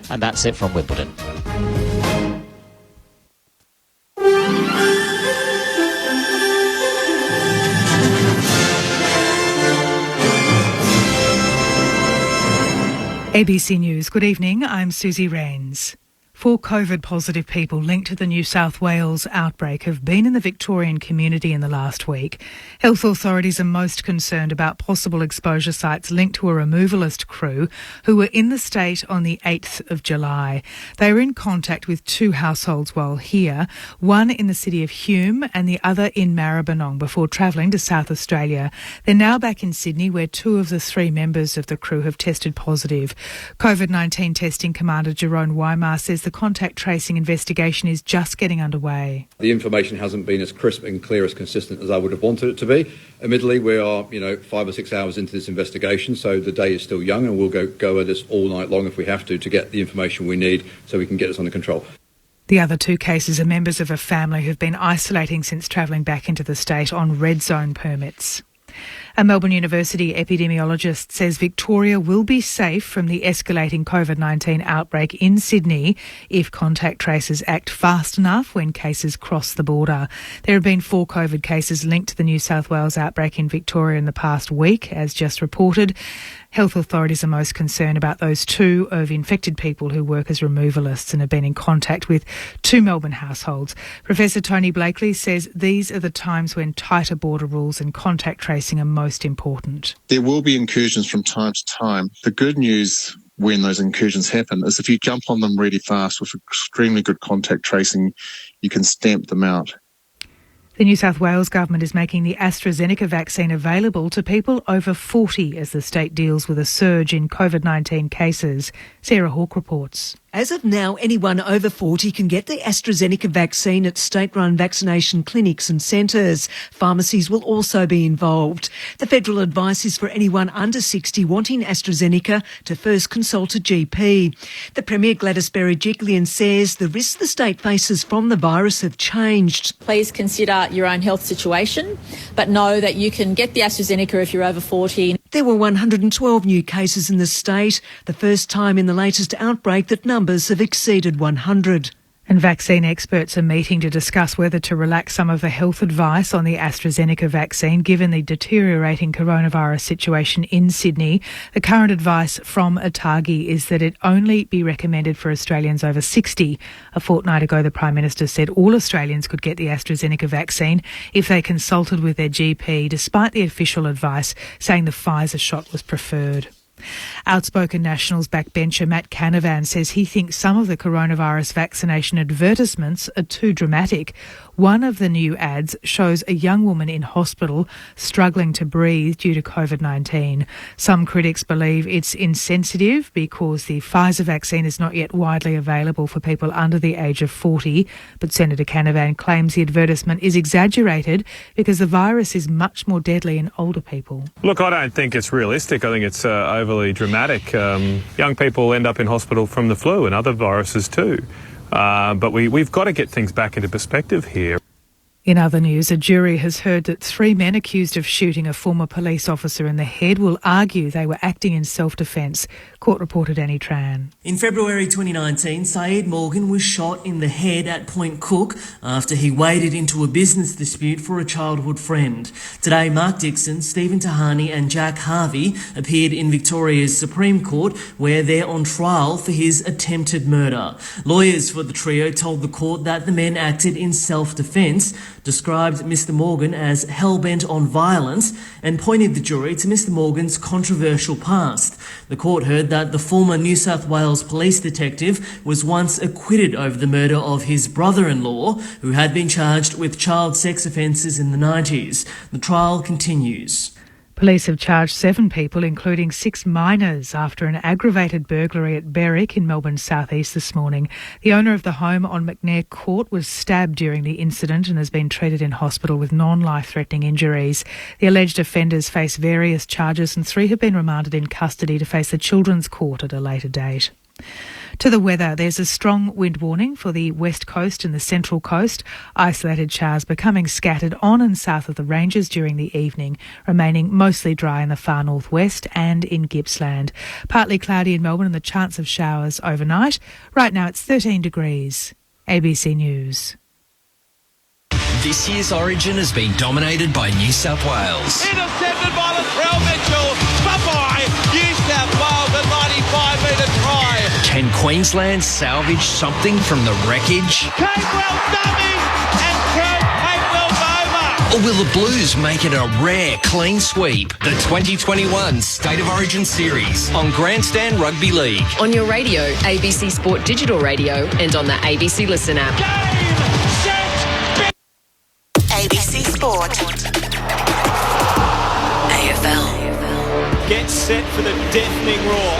And that's it from Wimbledon. ABC News. Good evening. I'm Susie Rains. 4 COVID-positive people linked to the New South Wales outbreak have been in the Victorian community in the last week. Health authorities are most concerned about possible exposure sites linked to a removalist crew who were in the state on the 8th of July. They were in contact with 2 households while here, one in the city of Hume and the other in Maribyrnong before travelling to South Australia. They're now back in Sydney where 2 of the 3 members of the crew have tested positive. COVID-19 testing commander Jerome Weimar says the contact tracing investigation is just getting underway. The information hasn't been as crisp and clear, as consistent as I would have wanted it to be. Admittedly, we are, 5 or 6 hours into this investigation, so the day is still young, and we'll go at this all night long if we have to get the information we need so we can get this under control. The other 2 cases are members of a family who've been isolating since travelling back into the state on red zone permits. A Melbourne University epidemiologist says Victoria will be safe from the escalating COVID-19 outbreak in Sydney if contact tracers act fast enough when cases cross the border. There have been 4 COVID cases linked to the New South Wales outbreak in Victoria in the past week, as just reported. Health authorities are most concerned about those 2 of infected people who work as removalists and have been in contact with 2 Melbourne households. Professor Tony Blakely says these are the times when tighter border rules and contact tracing are most important. There will be incursions from time to time. The good news when those incursions happen is if you jump on them really fast with extremely good contact tracing, you can stamp them out. The New South Wales government is making the AstraZeneca vaccine available to people over 40 as the state deals with a surge in COVID-19 cases. Sarah Hawke reports. As of now, anyone over 40 can get the AstraZeneca vaccine at state-run vaccination clinics and centres. Pharmacies will also be involved. The federal advice is for anyone under 60 wanting AstraZeneca to first consult a GP. The Premier Gladys Berejiklian says the risks the state faces from the virus have changed. Please consider your own health situation, but know that you can get the AstraZeneca if you're over 40. There were 112 new cases in the state, the first time in the latest outbreak that numbers have exceeded 100. And vaccine experts are meeting to discuss whether to relax some of the health advice on the AstraZeneca vaccine given the deteriorating coronavirus situation in Sydney. The current advice from ATAGI is that it only be recommended for Australians over 60. A fortnight ago, the Prime Minister said all Australians could get the AstraZeneca vaccine if they consulted with their GP, despite the official advice saying the Pfizer shot was preferred. Outspoken Nationals backbencher Matt Canavan says he thinks some of the coronavirus vaccination advertisements are too dramatic. One of the new ads shows a young woman in hospital struggling to breathe due to COVID-19. Some critics believe it's insensitive because the Pfizer vaccine is not yet widely available for people under the age of 40, but Senator Canavan claims the advertisement is exaggerated because the virus is much more deadly in older people. Look, I don't think it's realistic. I think it's overly dramatic. Young people end up in hospital from the flu and other viruses too. But we've got to get things back into perspective here. In other news, a jury has heard that 3 men accused of shooting a former police officer in the head will argue they were acting in self-defence. Court reporter Annie Tran. In February 2019, Saeed Morgan was shot in the head at Point Cook after he waded into a business dispute for a childhood friend. Today, Mark Dixon, Stephen Tahani and Jack Harvey appeared in Victoria's Supreme Court where they're on trial for his attempted murder. Lawyers for the trio told the court that the men acted in self-defence, described Mr Morgan as hell-bent on violence and pointed the jury to Mr Morgan's controversial past. The court heard that the former New South Wales police detective was once acquitted over the murder of his brother-in-law, who had been charged with child sex offences in the 90s. The trial continues. Police have charged 7 people, including 6 minors, after an aggravated burglary at Berwick in Melbourne's southeast this morning. The owner of the home on McNair Court was stabbed during the incident and has been treated in hospital with non-life-threatening injuries. The alleged offenders face various charges and 3 have been remanded in custody to face the Children's Court at a later date. To the weather, there's a strong wind warning for the west coast and the central coast. Isolated showers becoming scattered on and south of the ranges during the evening, remaining mostly dry in the far northwest and in Gippsland. Partly cloudy in Melbourne and the chance of showers overnight. Right now it's 13 degrees. ABC News. This year's Origin has been dominated by New South Wales. Intercepted by Latrell Mitchell. Bye-bye, New South Wales, a 95-metre try. Can Queensland salvage something from the wreckage? Capewell's dummy, and Kurt Capewell's over. Or will the Blues make it a rare clean sweep? The 2021 State of Origin Series on Grandstand Rugby League. On your radio, ABC Sport Digital Radio, and on the ABC Listen app. ABC Sport. AFL. Get set for the deafening roar.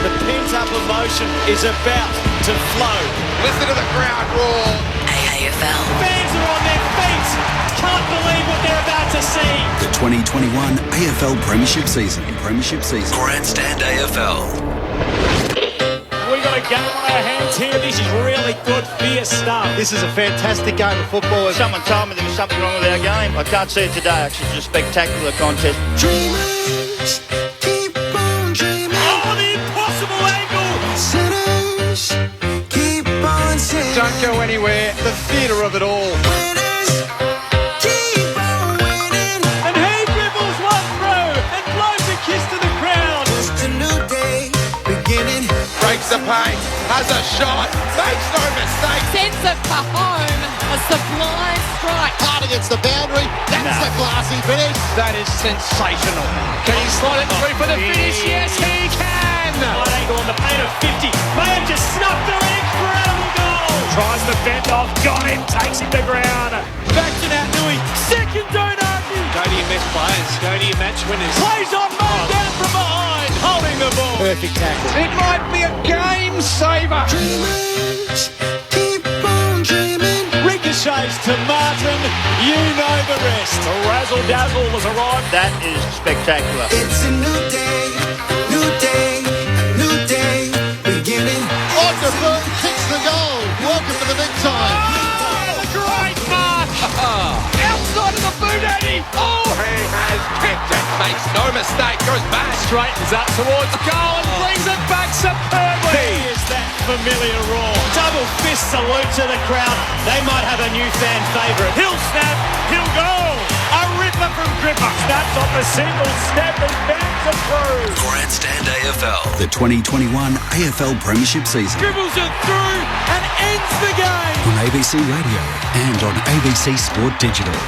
The pent-up emotion is about to flow. Listen to the crowd roar. AFL. Fans are on their feet. Can't believe what they're about to see. The 2021 AFL Premiership Season. Grandstand AFL. We've got a game on our hands here. This is really good, fierce stuff. This is a fantastic game of football. Someone told me there was something wrong with our game. I can't see it today. Actually, it's a spectacular contest. Dreamers, keep on dreaming. Oh, the impossible angle. Sinners, keep on sinning. Don't go anywhere. The theatre of it all. Winners, keep on winning. And he dribbles one through and blows a kiss to the crowd. Just a new day beginning. Breaks the paint. Has a shot. Makes no mistake. Sends it for home. A sublime strike. Hard against the boundary. That's the glassy finish. That is sensational. Can he slide it through for the finish? Yes, he can. Right angle on the paint of 50. May have just snuffed an incredible goal. Tries to fend off. Got him. Takes him to ground. Back to now Nui. Second don't argue. Go to your best players. Go to your match winners. Plays on man down from behind. Holding the ball. Perfect tackle. It might be a game saver. Dreamers, keep on dreaming. Ricochets to Martin. You know the rest. A razzle-dazzle has arrived. That is spectacular. It's a new day, new day, new day beginning. Wonderful. Kicks the goal. Welcome to the big time. Oh, great mark. Outside of the boot, Eddie. Oh, he has kicked it. Makes no mistake. Goes back. Straightens up towards goal and brings it back superbly. Is that familiar roar? Double fist salute to the crowd. They might have a new fan favourite. He'll snap. He'll go. A ripper from Gripper. Snaps off a single step and fans approve. Grandstand AFL. The 2021 AFL Premiership Season. Dribbles it through and ends the game. On ABC Radio and on ABC Sport Digital.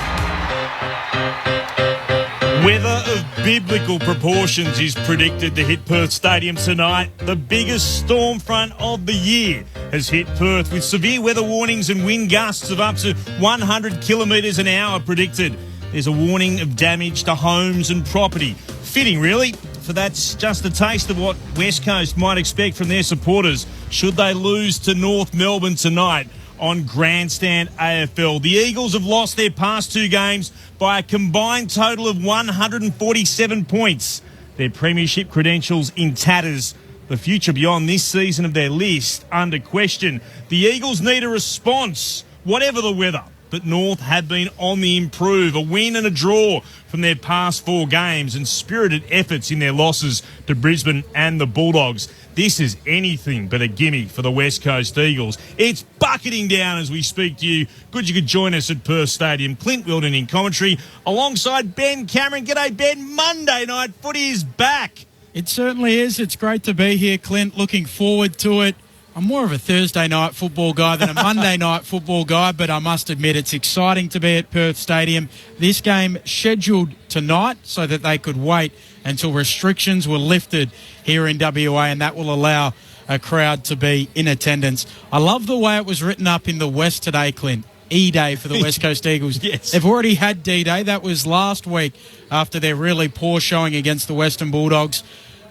Weather of biblical proportions is predicted to hit Perth Stadium tonight. The biggest storm front of the year has hit Perth with severe weather warnings and wind gusts of up to 100 kilometres an hour predicted. There's a warning of damage to homes and property. Fitting, really, for that's just a taste of what West Coast might expect from their supporters should they lose to North Melbourne tonight on Grandstand AFL. The Eagles have lost their past two games by a combined total of 147 points. Their premiership credentials in tatters. The future beyond this season of their list under question. The Eagles need a response, whatever the weather. But North have been on the improve. A win and a draw from their past four games and spirited efforts in their losses to Brisbane and the Bulldogs. This is anything but a gimme for the West Coast Eagles. It's bucketing down as we speak to you. Good you could join us at Perth Stadium. Clint Wilden in commentary alongside Ben Cameron. G'day, Ben. Monday night footy is back. It certainly is. It's great to be here, Clint. Looking forward to it. I'm more of a Thursday night football guy than a Monday night football guy, but I must admit it's exciting to be at Perth Stadium. This game scheduled tonight so that they could wait until restrictions were lifted here in WA, and that will allow a crowd to be in attendance. I love the way it was written up in the West today, Clint. E-Day for the West Coast Eagles. Yes. They've already had D-Day. That was last week after their really poor showing against the Western Bulldogs,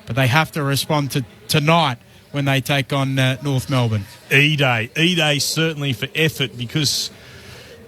but they have to respond to tonight when they take on North Melbourne. E-Day. E-Day certainly for effort because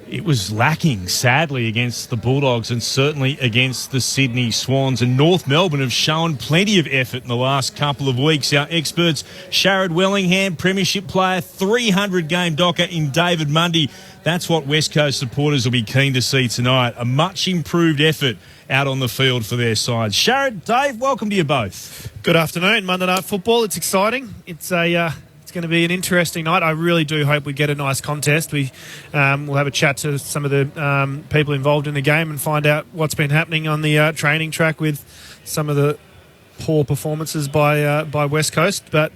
it was lacking, sadly, against the Bulldogs and certainly against the Sydney Swans. And North Melbourne have shown plenty of effort in the last couple of weeks. Our experts, Sharad Wellingham, premiership player, 300-game docker in David Mundy. That's what West Coast supporters will be keen to see tonight. A much improved effort out on the field for their sides. Sharad, Dave, welcome to you both. Good afternoon. Monday Night Football. It's exciting. It's going to be an interesting night. I really do hope we get a nice contest. We'll have a chat to some of the people involved in the game and find out what's been happening on the training track with some of the poor performances by West Coast. But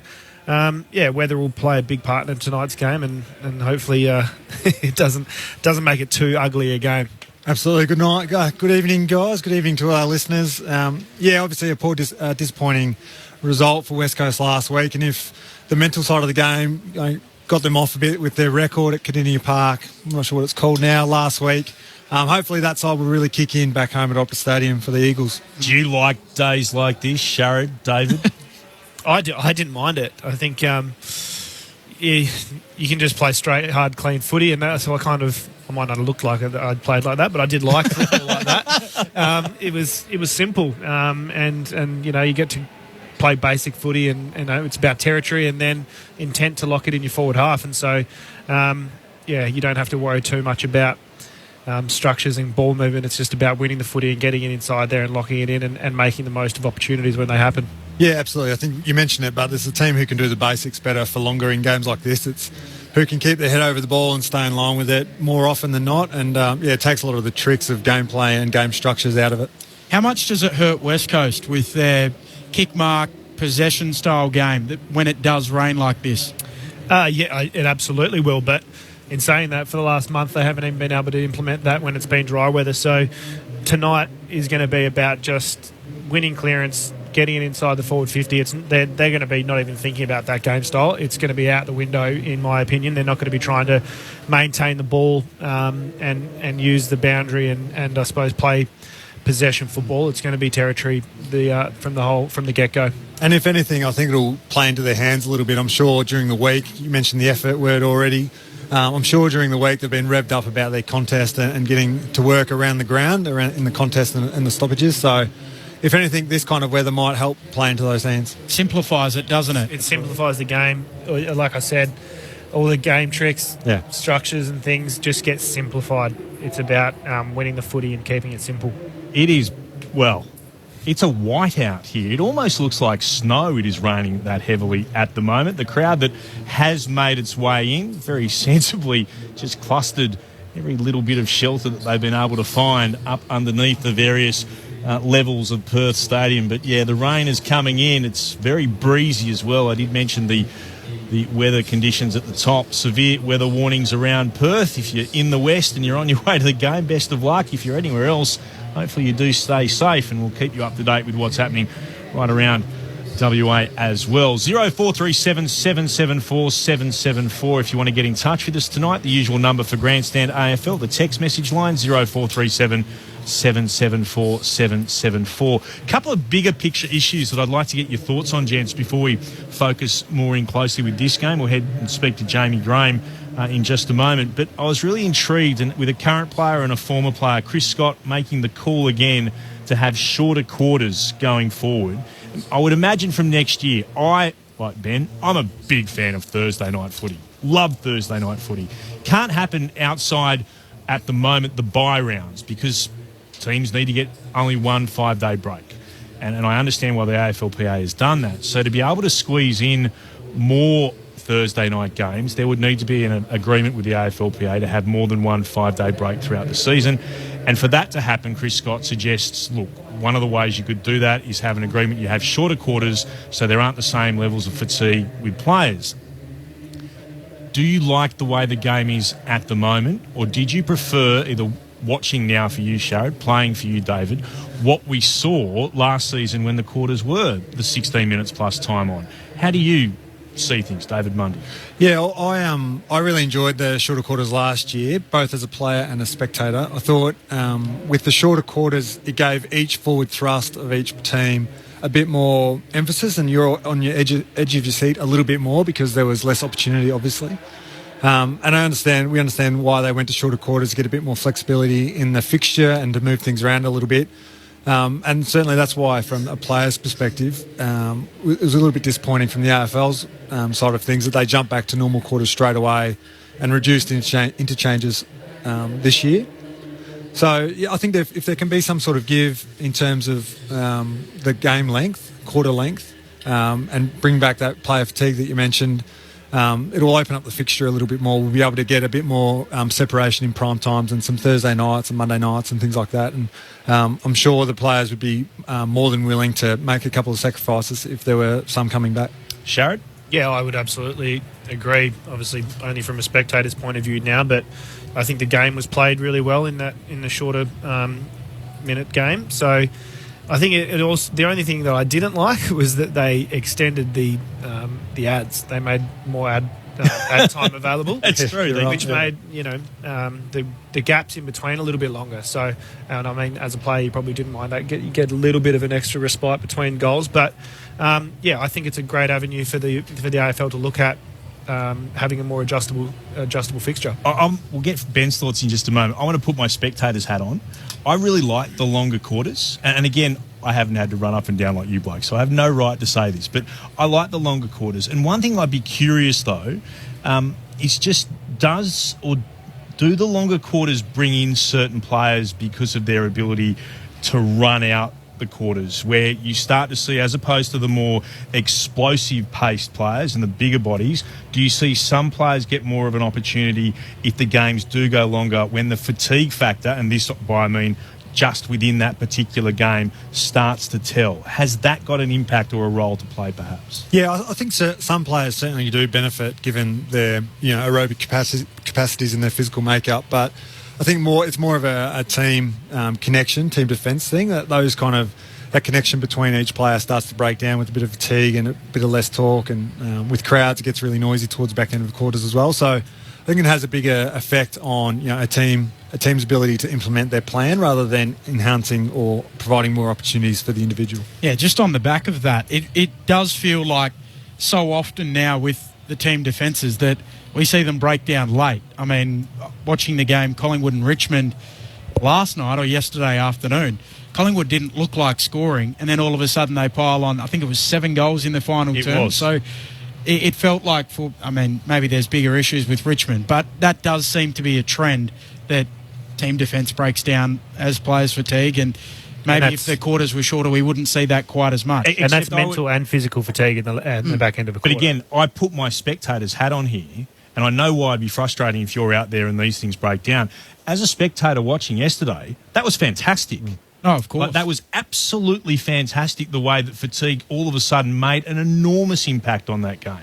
weather will play a big part in tonight's game, and hopefully it doesn't make it too ugly a game. Absolutely. Good night. Good evening, guys. Good evening to our listeners. Obviously a poor, disappointing result for West Coast last week, and if the mental side of the game got them off a bit with their record at Kardinia Park, I'm not sure what it's called now, last week. Hopefully that side will really kick in back home at Optus Stadium for the Eagles. Do you like days like this, Sharad, David? I didn't mind it. I think you can just play straight, hard, clean footy, and so I might not have looked like I'd played like that, but I did like football like that. It was simple, and you get to play basic footy, and it's about territory and then intent to lock it in your forward half, and so you don't have to worry too much about structures and ball movement. It's just about winning the footy and getting it inside there and locking it in and making the most of opportunities when they happen. Yeah, absolutely. I think you mentioned it, but there's a team who can do the basics better for longer in games like this. It's who can keep their head over the ball and stay in line with it more often than not, and it takes a lot of the tricks of gameplay and game structures out of it. How much does it hurt West Coast with their kick mark, possession style game when it does rain like this? It absolutely will, but in saying that, for the last month they haven't even been able to implement that when it's been dry weather. So tonight is going to be about just winning clearance, getting it inside the forward 50. They're going to be not even thinking about that game style. It's going to be out the window, in my opinion. They're not going to be trying to maintain the ball and use the boundary and I suppose play possession football. It's going to be territory from the get-go. And if anything, I think it'll play into their hands a little bit. I'm sure during the week, you mentioned the effort word already. I'm sure during the week they've been revved up about their contest and getting to work around the ground, in the contest and the stoppages. So if anything, this kind of weather might help play into those hands. Simplifies it, doesn't it? It simplifies the game. Like I said, all the game tricks, structures and things just get simplified. It's about winning the footy and keeping it simple. It is, it's a whiteout here. It almost looks like snow. It is raining that heavily at the moment. The crowd that has made its way in very sensibly just clustered every little bit of shelter that they've been able to find up underneath the various levels of Perth Stadium. But the rain is coming in. It's very breezy as well. I did mention the weather conditions at the top. Severe weather warnings around Perth. If you're in the west and you're on your way to the game, best of luck. If you're anywhere else, hopefully you do stay safe, and we'll keep you up to date with what's happening right around WA as well. 0437 774 774 if you want to get in touch with us tonight. The usual number for Grandstand AFL, the text message line 0437 774 774. A couple of bigger picture issues that I'd like to get your thoughts on, gents, before we focus more in closely with this game. We'll head and speak to Jamie Graham in just a moment. But I was really intrigued with a current player and a former player, Chris Scott, making the call again to have shorter quarters going forward. I would imagine from next year, like Ben, I'm a big fan of Thursday night footy. Love Thursday night footy. Can't happen outside, at the moment, the bye rounds, because teams need to get only one 5-day break. And I understand why the AFLPA has done that. So to be able to squeeze in more Thursday night games, there would need to be an agreement with the AFLPA to have more than one 5-day break throughout the season. And for that to happen, Chris Scott suggests, look, one of the ways you could do that is have an agreement. You have shorter quarters so there aren't the same levels of fatigue with players. Do you like the way the game is at the moment, or did you prefer, either watching now for you, Sharad, playing for you, David, what we saw last season when the quarters were the 16 minutes plus time on? How do you see things, David Mundy? Yeah, I really enjoyed the shorter quarters last year, both as a player and a spectator. I thought with the shorter quarters, it gave each forward thrust of each team a bit more emphasis, and you're on your edge of your seat a little bit more because there was less opportunity, obviously. And we understand why they went to shorter quarters to get a bit more flexibility in the fixture and to move things around a little bit. And certainly that's why, from a player's perspective, it was a little bit disappointing from the AFL's side of things that they jumped back to normal quarters straight away and reduced interchanges this year. So yeah, I think that if there can be some sort of give in terms of the game length, quarter length, and bring back that player fatigue that you mentioned, it will open up the fixture a little bit more. We'll be able to get a bit more separation in prime times and some Thursday nights and Monday nights and things like that. And I'm sure the players would be more than willing to make a couple of sacrifices if there were some coming back. Sharad? Yeah, I would absolutely agree. Obviously, only from a spectator's point of view now, but I think the game was played really well in the shorter minute game. So I think it also, the only thing that I didn't like was that they extended the ads. They made more ad time available. That's true. Which made the gaps in between a little bit longer. So, and I mean, as a player, you probably didn't mind that. You get a little bit of an extra respite between goals. But I think it's a great avenue for the AFL to look at. Having a more adjustable fixture. We'll get Ben's thoughts in just a moment. I want to put my spectator's hat on. I really like the longer quarters. And again, I haven't had to run up and down like you blokes, so I have no right to say this. But I like the longer quarters. And one thing I'd be curious, though, is just do the longer quarters bring in certain players because of their ability to run out the quarters, where you start to see, as opposed to the more explosive paced players and the bigger bodies, do you see some players get more of an opportunity if the games do go longer, when the fatigue factor, and this by I mean just within that particular game, starts to tell? Has that got an impact or a role to play, perhaps? Yeah, I think some players certainly do benefit given their aerobic capacities and their physical makeup, but I think it's more of a team connection, team defence thing. That connection between each player starts to break down with a bit of fatigue and a bit of less talk, and with crowds it gets really noisy towards the back end of the quarters as well. So I think it has a bigger effect on a team's ability to implement their plan rather than enhancing or providing more opportunities for the individual. Yeah, just on the back of that, it does feel like so often now with the team defences that we see them break down late. I mean, watching the game Collingwood and Richmond last night or yesterday afternoon, Collingwood didn't look like scoring, and then all of a sudden they pile on, I think it was 7 goals in the final term. So it felt like, maybe there's bigger issues with Richmond, but that does seem to be a trend that team defence breaks down as players fatigue, and maybe if the quarters were shorter, we wouldn't see that quite as much. And that's mental and physical fatigue in the back end of a quarter. But again, I put my spectator's hat on here, and I know why it'd be frustrating if you're out there and these things break down. As a spectator watching yesterday, that was fantastic. Oh, of course. That was absolutely fantastic, the way that fatigue all of a sudden made an enormous impact on that game,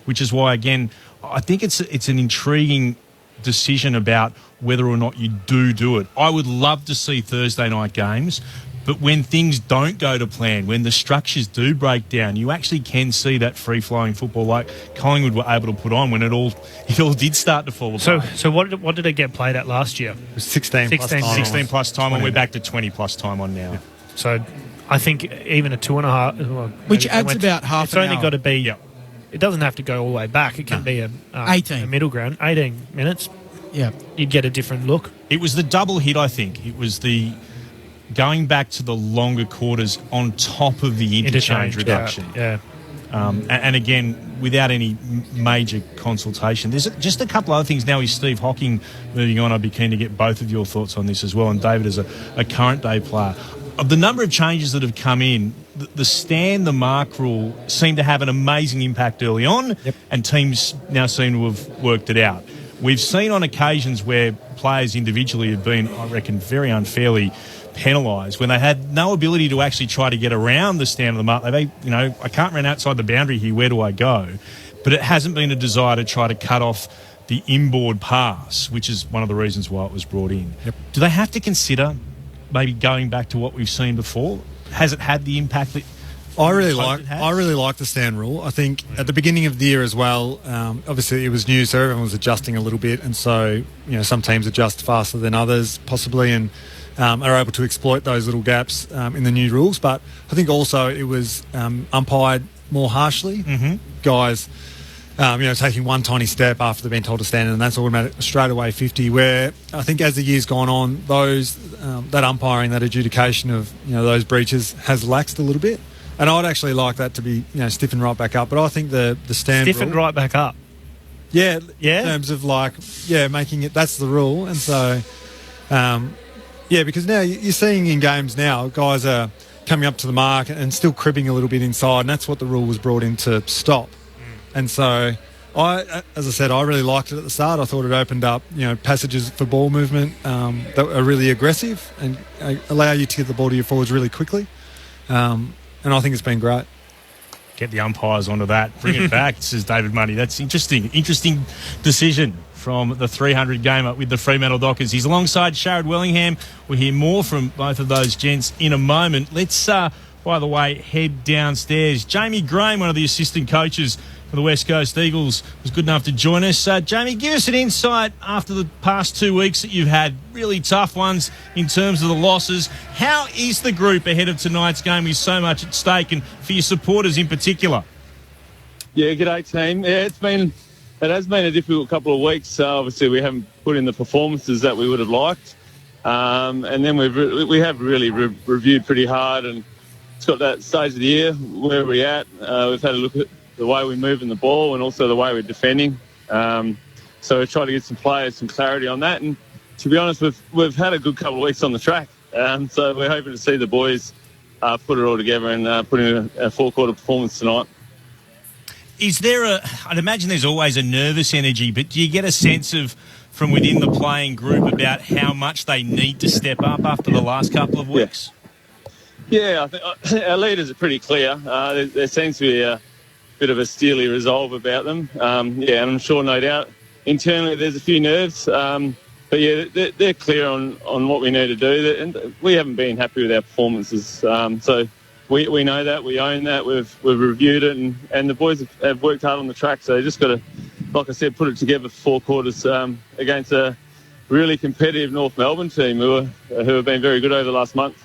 which is why, again, I think it's an intriguing decision about whether or not you do it. I would love to see Thursday night games, but when things don't go to plan, when the structures do break down, you actually can see that free-flowing football like Collingwood were able to put on when it all did start to fall apart. So what did it get played at last year? It was 16 plus time, and we're back to 20 plus time on now. Yeah. So I think even a 2.5... Which adds about half an hour. It's only got to be... Yeah. It doesn't have to go all the way back. It can be a 18. A middle ground. 18 minutes. Yeah. You'd get a different look. It was the double hit, I think. It was the... going back to the longer quarters on top of the interchange reduction. Yeah. And again, without any major consultation. There's just a couple other things. Now with Steve Hocking moving on, I'd be keen to get both of your thoughts on this as well. And David, as a current day player, of the number of changes that have come in, the stand, the mark rule seemed to have an amazing impact early on, and teams now seem to have worked it out. We've seen on occasions where players individually have been, I reckon, very unfairly penalised when they had no ability to actually try to get around the stand of the mark. They, I can't run outside the boundary here, where do I go? But it hasn't been a desire to try to cut off the inboard pass, which is one of the reasons why it was brought in. Do they have to consider maybe going back to what we've seen before? Has it had the impact that I really like the stand rule. I think at the beginning of the year as well, obviously it was new, so everyone was adjusting a little bit, and so some teams adjust faster than others possibly, and are able to exploit those little gaps in the new rules. But I think also it was umpired more harshly. Guys taking one tiny step after they've been told to stand, and that's automatic straight away 50. Where I think as the year's gone on, that umpiring, that adjudication of those breaches has laxed a little bit, and I'd actually like that to be stiffened right back up. But I think the stand stiffened right back up. Yeah. In terms of making it, that's the rule, and so because now you're seeing in games now guys are coming up to the mark and still cribbing a little bit inside, and that's what the rule was brought in to stop. And so, as I said, I really liked it at the start. I thought it opened up, passages for ball movement that are really aggressive and allow you to get the ball to your forwards really quickly. And I think it's been great. Get the umpires onto that. Bring it back, says David Money. That's interesting. Interesting decision from the 300 gamer with the Fremantle Dockers. He's alongside Sharad Wellingham. We'll hear more from both of those gents in a moment. Let's, by the way, head downstairs. Jamie Graham, one of the assistant coaches for the West Coast Eagles, was good enough to join us. Jamie, give us an insight after the past 2 weeks that you've had, really tough ones in terms of the losses. How is the group ahead of tonight's game with so much at stake, and for your supporters in particular? Yeah, g'day team. Yeah, it has been a difficult couple of weeks. Obviously, we haven't put in the performances that we would have liked, and then we have really reviewed pretty hard, and it's got that stage of the year where we're at. We've had a look at the way we're moving the ball and also the way we're defending. So we've tried to get some players some clarity on that. And to be honest, we've had a good couple of weeks on the track. So we're hoping to see the boys put it all together and put in a four-quarter performance tonight. Is there I'd imagine there's always a nervous energy, but do you get a sense from within the playing group about how much they need to step up after the last couple of weeks? Yeah, I think our leaders are pretty clear. There seems to be a bit of a steely resolve about them. And I'm sure, no doubt, internally there's a few nerves. But they're clear on what we need to do. And we haven't been happy with our performances. So we know that, we own that, we've reviewed it, and the boys have worked hard on the track. So they just got to, like I said, put it together for 4 quarters against a really competitive North Melbourne team who have been very good over the last month.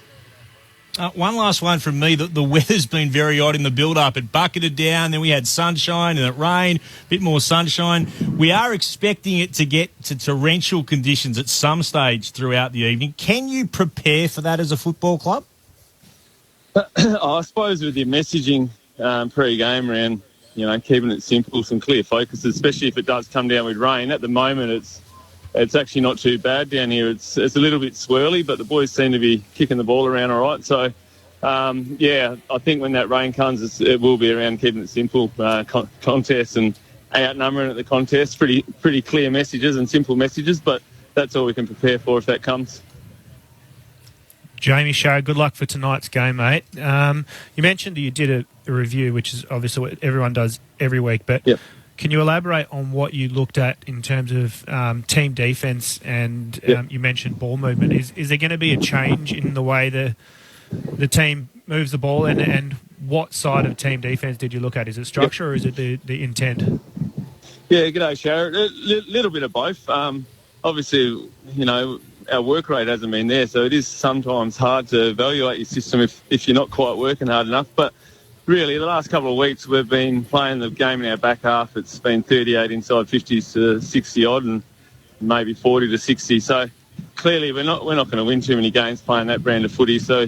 One last one from me. The weather's been very odd in the build-up. It bucketed down, then we had sunshine and it rained, a bit more sunshine. We are expecting it to get to torrential conditions at some stage throughout the evening. Can you prepare for that as a football club? I suppose with your messaging pre-game around, keeping it simple, some clear focus, especially if it does come down with rain. At the moment, it's actually not too bad down here. It's a little bit swirly, but the boys seem to be kicking the ball around all right. So, I think when that rain comes, it will be around keeping it simple. Contests and outnumbering at the contest, pretty clear messages and simple messages, but that's all we can prepare for if that comes. Jamie Sharad, good luck for tonight's game, mate. You mentioned that you did a review, which is obviously what everyone does every week, but yep. Can you elaborate on what you looked at in terms of team defence and you mentioned ball movement? Is there going to be a change in the way the team moves the ball, and what side of team defence did you look at? Is it structure or is it the intent? Yeah, g'day, Sharad. A little bit of both. Obviously, our work rate hasn't been there, so it is sometimes hard to evaluate your system if you're not quite working hard enough. But really, the last couple of weeks we've been playing the game in our back half. It's been 38 inside 50s to 60 odd, and maybe 40 to 60. So clearly, we're not going to win too many games playing that brand of footy. So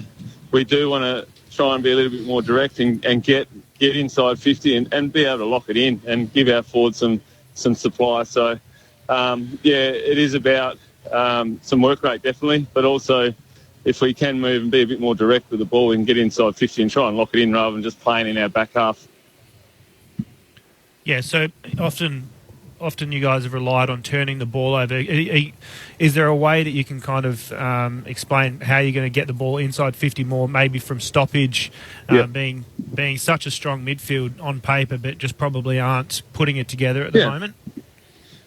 we do want to try and be a little bit more direct and get inside 50 and be able to lock it in and give our forwards some supply. So it is about some work rate definitely, but also, if we can move and be a bit more direct with the ball, we can get inside 50 and try and lock it in rather than just playing in our back half. Yeah, so often you guys have relied on turning the ball over. Is there a way that you can kind of explain how you're going to get the ball inside 50 more, maybe from stoppage, being such a strong midfield on paper, but just probably aren't putting it together at the moment?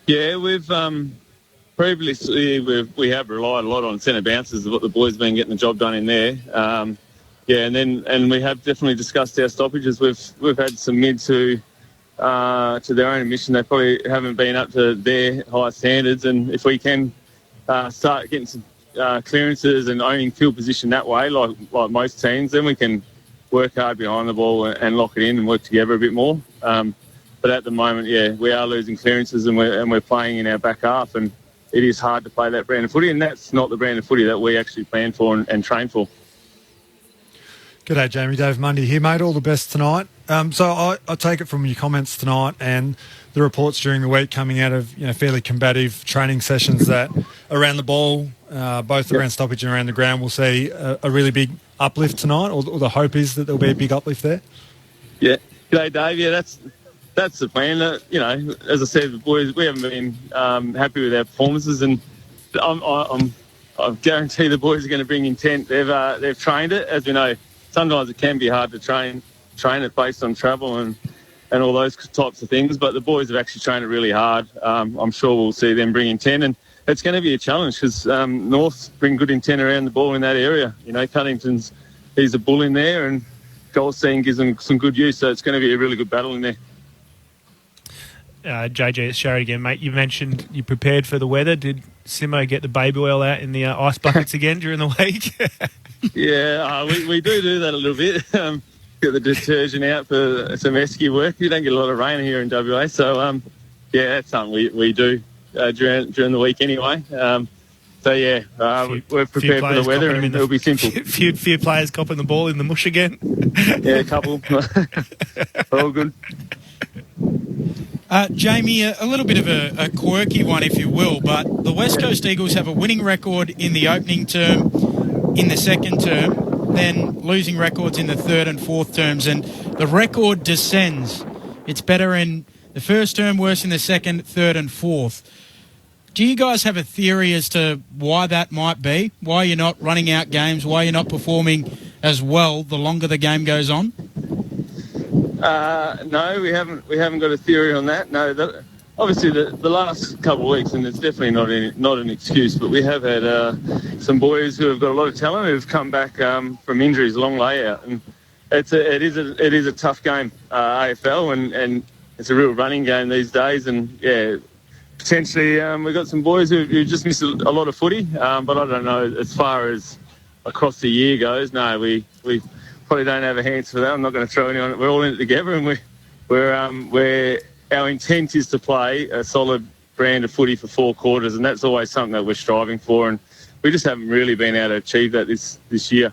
Yeah, we've... Previously, we have relied a lot on centre bounces, what the boys have been getting the job done in there. And we have definitely discussed our stoppages. We've had some mids who, to their own admission, they probably haven't been up to their high standards. And if we can start getting some clearances and owning field position that way, like most teams, then we can work hard behind the ball and lock it in and work together a bit more. But at the moment, we are losing clearances and we're playing in our back half, and it is hard to play that brand of footy, and that's not the brand of footy that we actually plan for and train for. G'day, Jamie. Dave Mundy here, mate. All the best tonight. So I take it from your comments tonight and the reports during the week coming out of fairly combative training sessions that around the ball, both around stoppage and around the ground, we'll see a really big uplift tonight, or the hope is that there'll be a big uplift there. Yeah. G'day, Dave. Yeah, that's the plan. As I said, the boys, we haven't been happy with our performances, and I guarantee the boys are going to bring intent. They've trained it. As we know, sometimes it can be hard to train it based on travel and all those types of things, but the boys have actually trained it really hard. I'm sure we'll see them bring intent, and it's going to be a challenge because North bring good intent around the ball in that area. Cunnington's, he's a bull in there, and Goldstein gives them some good use, so it's going to be a really good battle in there. JJ, it's Sharry again, mate. You mentioned you prepared for the weather. Did Simo get the baby oil out in the ice buckets again during the week? Yeah, we do that a little bit. Get the detergent out for some esky work. You don't get a lot of rain here in WA, so that's something we do during the week anyway. We're prepared for the weather, and it'll be simple. Few players copping the ball in the mush again. Yeah, a couple. All good. Jamie, a little bit of a quirky one, if you will, but the West Coast Eagles have a winning record in the opening term, in the second term, then losing records in the third and fourth terms, and the record descends. It's better in the first term, worse in the second, third and fourth. Do you guys have a theory as to why that might be? Why you're not running out games? Why you're not performing as well the longer the game goes on? No, we haven't got a theory on that. No, obviously the last couple of weeks, and it's definitely not an excuse, but we have had some boys who have got a lot of talent who've come back from injuries, long layout, and it is a tough game, AFL, and it's a real running game these days, and potentially we've got some boys who just missed a lot of footy, but I don't know as far as across the year goes. No, we probably don't have a hands for that. I'm not going to throw anyone. We're all in it together, and our intent is to play a solid brand of footy for 4 quarters, and that's always something that we're striving for, and we just haven't really been able to achieve that this year.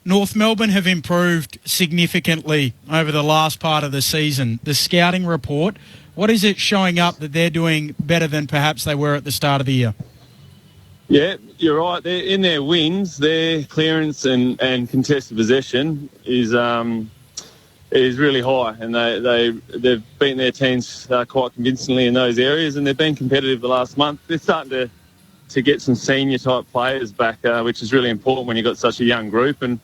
North Melbourne have improved significantly over the last part of the season. The scouting report, what is it showing up that they're doing better than perhaps they were at the start of the year? Yeah, you're right. They're in their wins, their clearance and contested possession is really high, and they've beaten their teams quite convincingly in those areas, and they've been competitive the last month. They're starting to get some senior type players back, which is really important when you've got such a young group, and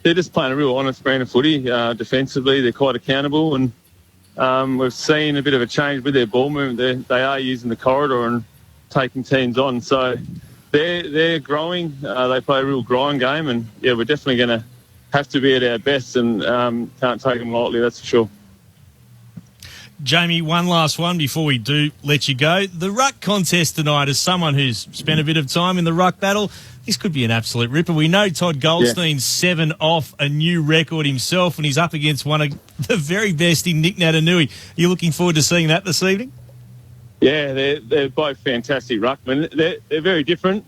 they're just playing a real honest brand of footy. Defensively, they're quite accountable, and we've seen a bit of a change with their ball movement. They are using the corridor and taking teams on, so they're growing. They play a real grind game, and we're definitely going to have to be at our best, and can't take them lightly, that's for sure. Jamie, one last one before we do let you go. The ruck contest tonight, as someone who's spent a bit of time in the ruck battle, this could be an absolute ripper. We know Todd Goldstein's 7 off a new record himself, and he's up against one of the very best in Nick Natanui. Are you looking forward to seeing that this evening? Yeah, they're both fantastic ruckmen. They're very different.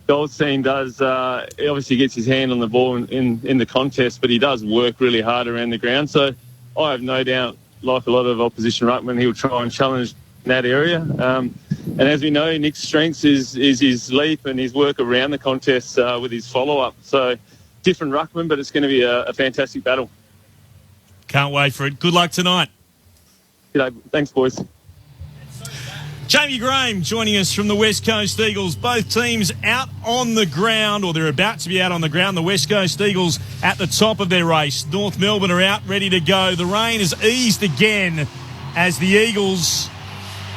Goldstein does, he obviously gets his hand on the ball in the contest, but he does work really hard around the ground. So I have no doubt, like a lot of opposition ruckmen, he'll try and challenge that area. And as we know, Nick's strengths is his leap and his work around the contest with his follow-up. So different ruckman, but it's going to be a fantastic battle. Can't wait for it. Good luck tonight. G'day. Thanks, boys. Jamie Graham joining us from the West Coast Eagles. Both teams out on the ground, or they're about to be out on the ground. The West Coast Eagles at the top of their race. North Melbourne are out, ready to go. The rain has eased again as the Eagles,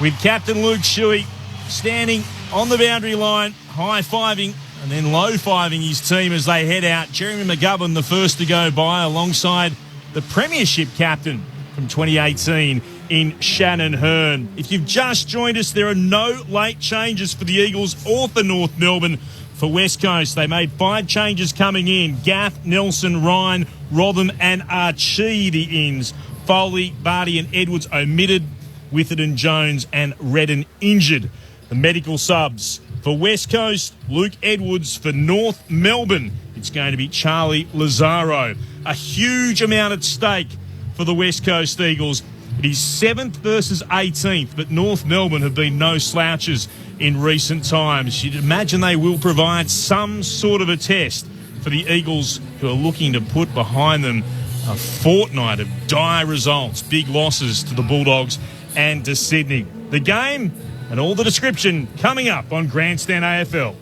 with Captain Luke Shuey standing on the boundary line, high-fiving and then low-fiving his team as they head out. Jeremy McGovern, the first to go by, alongside the Premiership captain from 2018 in Shannon Hearn. If you've just joined us, there are no late changes for the Eagles or for North Melbourne. For West Coast, they made 5 changes coming in. Gaff, Nelson, Ryan, Rothen and Archie, the ins. Foley, Barty and Edwards omitted, Witherden, Jones and Redden injured. The medical subs for West Coast, Luke Edwards. For North Melbourne, it's going to be Charlie Lazaro. A huge amount at stake for the West Coast Eagles. It is 7th versus 18th, but North Melbourne have been no slouches in recent times. You'd imagine they will provide some sort of a test for the Eagles, who are looking to put behind them a fortnight of dire results, big losses to the Bulldogs and to Sydney. The game and all the description coming up on Grandstand AFL.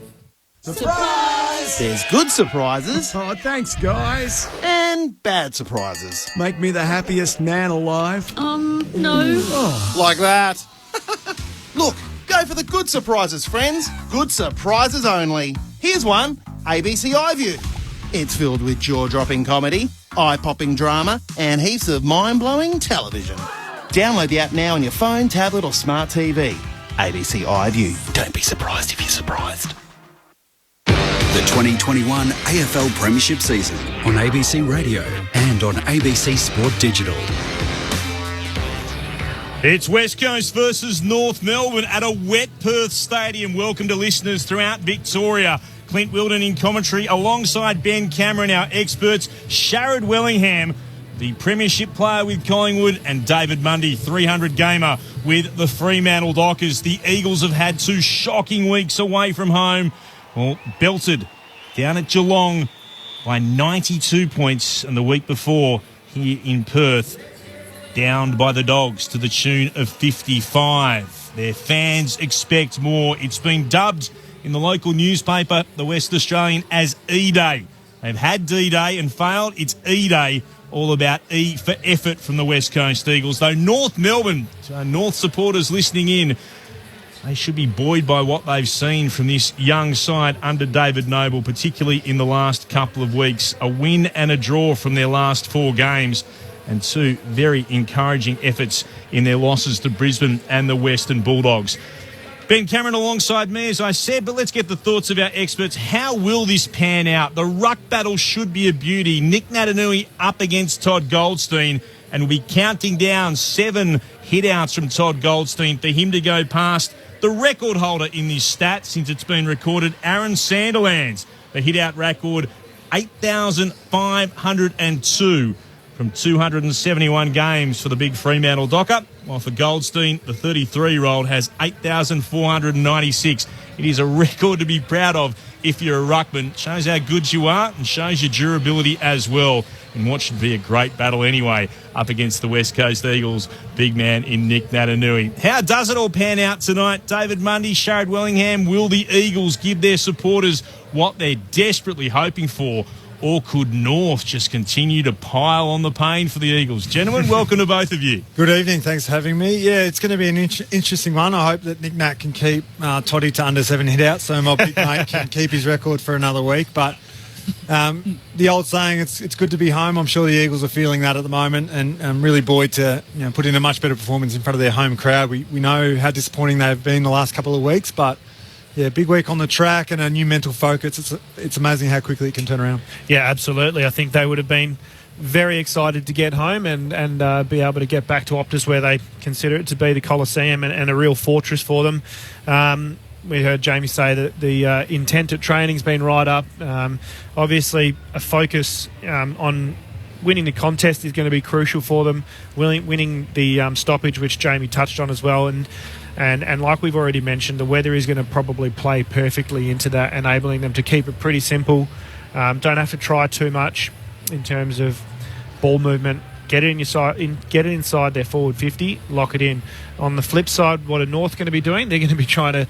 Surprise! There's good surprises. Oh, thanks, guys. And bad surprises. Make me the happiest man alive. No. Oh. Like that. Look, go for the good surprises, friends. Good surprises only. Here's one, ABC iView. It's filled with jaw-dropping comedy, eye-popping drama, and heaps of mind-blowing television. Download the app now on your phone, tablet or smart TV. ABC iView. Don't be surprised if you're surprised. The 2021 AFL Premiership season on ABC Radio and on ABC Sport Digital. It's West Coast versus North Melbourne at a wet Perth stadium. Welcome to listeners throughout Victoria. Clint Wilden in commentary alongside Ben Cameron, our experts, Sharrod Wellingham, the Premiership player with Collingwood, and David Mundy, 300 gamer with the Fremantle Dockers. The Eagles have had 2 shocking weeks away from home. Well, belted down at Geelong by 92 points, and the week before here in Perth, downed by the Dogs to the tune of 55. Their fans expect more. It's been dubbed in the local newspaper, the West Australian, as E-Day. They've had D-Day and failed. It's E-Day, all about E for effort from the West Coast Eagles. Though North Melbourne, to our North supporters listening in, they should be buoyed by what they've seen from this young side under David Noble, particularly in the last couple of weeks. A win and a draw from their last 4 games, and 2 very encouraging efforts in their losses to Brisbane and the Western Bulldogs. Ben Cameron alongside me, as I said, but let's get the thoughts of our experts. How will this pan out? The ruck battle should be a beauty. Nick Naitanui up against Todd Goldstein, and we'll be counting down 7 hit-outs from Todd Goldstein for him to go past the record holder in this stat since it's been recorded, Aaron Sandilands. The hit-out record, 8,502 from 271 games for the big Fremantle Docker, while for Goldstein, the 33-year-old has 8,496. It is a record to be proud of if you're a ruckman. Shows how good you are and shows your durability as well in what should be a great battle anyway up against the West Coast Eagles, big man in Nick Naitanui. How does it all pan out tonight? David Mundy, Sharrod Wellingham, will the Eagles give their supporters what they're desperately hoping for? Or could North just continue to pile on the pain for the Eagles? Gentlemen, welcome to both of you. Good evening. Thanks for having me. Yeah, it's going to be an interesting one. I hope that Nick Nat can keep Toddy to under 7 hit-outs so my big mate can keep his record for another week. But the old saying, it's good to be home. I'm sure the Eagles are feeling that at the moment, and I'm really buoyed to put in a much better performance in front of their home crowd. We know how disappointing they've been the last couple of weeks, but yeah, big week on the track and a new mental focus. It's amazing how quickly it can turn around. Yeah, absolutely. I think they would have been very excited to get home and be able to get back to Optus, where they consider it to be the Coliseum and a real fortress for them. We heard Jamie say that the intent at training's been right up. Obviously, a focus on winning the contest is going to be crucial for them. Winning the stoppage, which Jamie touched on as well, and like we've already mentioned, the weather is going to probably play perfectly into that, enabling them to keep it pretty simple. Don't have to try too much in terms of ball movement. Get it inside their forward 50, lock it in. On the flip side, what are North going to be doing? They're going to be trying to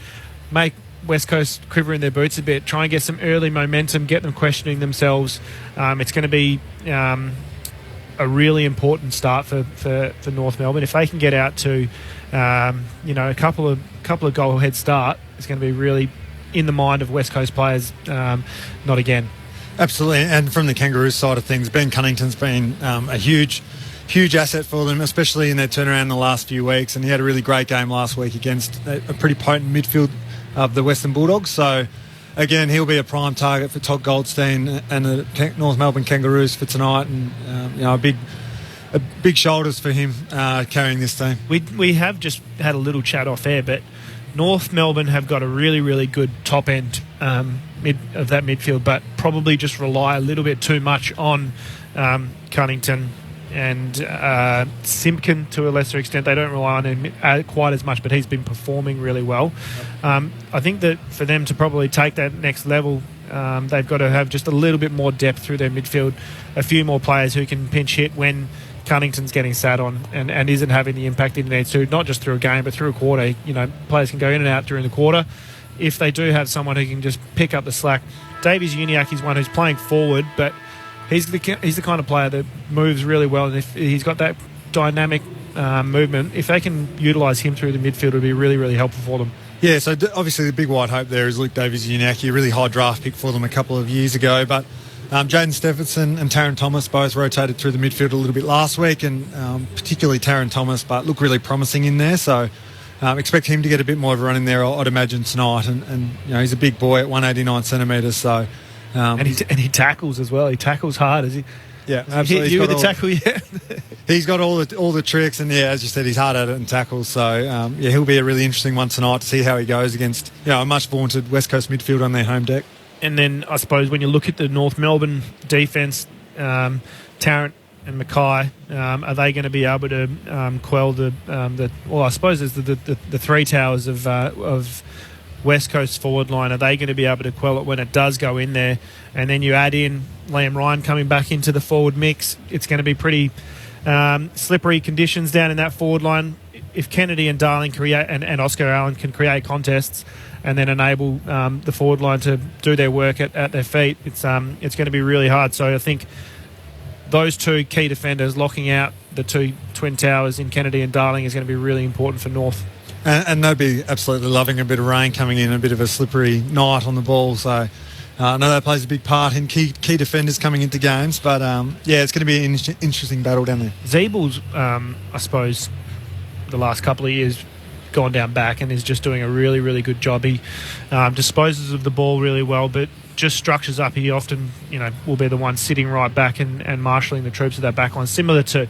make West Coast quiver in their boots a bit, try and get some early momentum, get them questioning themselves. It's going to be a really important start for North Melbourne. If they can get out to a couple of goal head start, it's going to be really in the mind of West Coast players. Not again. Absolutely, and from the Kangaroos side of things, Ben Cunnington's been a huge asset for them, especially in their turnaround in the last few weeks, and he had a really great game last week against a pretty potent midfield of the Western Bulldogs. So again, he'll be a prime target for Todd Goldstein and the North Melbourne Kangaroos for tonight, and a big big shoulders for him carrying this team. We have just had a little chat off air, but North Melbourne have got a really, really good top end of that midfield, but probably just rely a little bit too much on Cunnington and Simpkin to a lesser extent. They don't rely on him quite as much, but he's been performing really well. I think that for them to probably take that next level, they've got to have just a little bit more depth through their midfield, a few more players who can pinch hit when Cunnington's getting sat on and isn't having the impact he needs to, not just through a game but through a quarter. You know, players can go in and out during the quarter. If they do have someone who can just pick up the slack, Davies Uniacke is one who's playing forward, but he's the kind of player that moves really well, and if he's got that dynamic movement, if they can utilise him through the midfield, it would be really, really helpful for them. Yeah, so obviously the big white hope there is Luke Davies Uniacke, a really high draft pick for them a couple of years ago, but Jaden Stephenson and Taron Thomas both rotated through the midfield a little bit last week, and particularly Taron Thomas, but look really promising in there. So expect him to get a bit more of a run in there, I'd imagine, tonight. And you know, he's a big boy at 189 centimetres. So and he tackles as well. He tackles hard, is he? Yeah, absolutely. You with the tackle, yeah. He's got all the tricks, and yeah, as you said, he's hard at it and tackles. So yeah, he'll be a really interesting one tonight to see how he goes against a much vaunted West Coast midfield on their home deck. And then I suppose when you look at the North Melbourne defence, Tarrant and Mackay, are they going to be able to quell the well, I suppose there's the three towers of West Coast forward line. Are they going to be able to quell it when it does go in there? And then you add in Liam Ryan coming back into the forward mix. It's going to be pretty slippery conditions down in that forward line. If Kennedy and Darling create and Oscar Allen can create contests and then enable the forward line to do their work at their feet, it's going to be really hard. So I think those two key defenders locking out the two twin towers in Kennedy and Darling is going to be really important for North. And they'll be absolutely loving a bit of rain coming in, a bit of a slippery night on the ball. So I know that plays a big part in key defenders coming into games. But yeah, it's going to be an interesting battle down there. Zeebel's, I suppose, the last couple of years gone down back and is just doing a really, really good job. He disposes of the ball really well, but just structures up. He often, will be the one sitting right back and marshalling the troops of that back line. Similar to,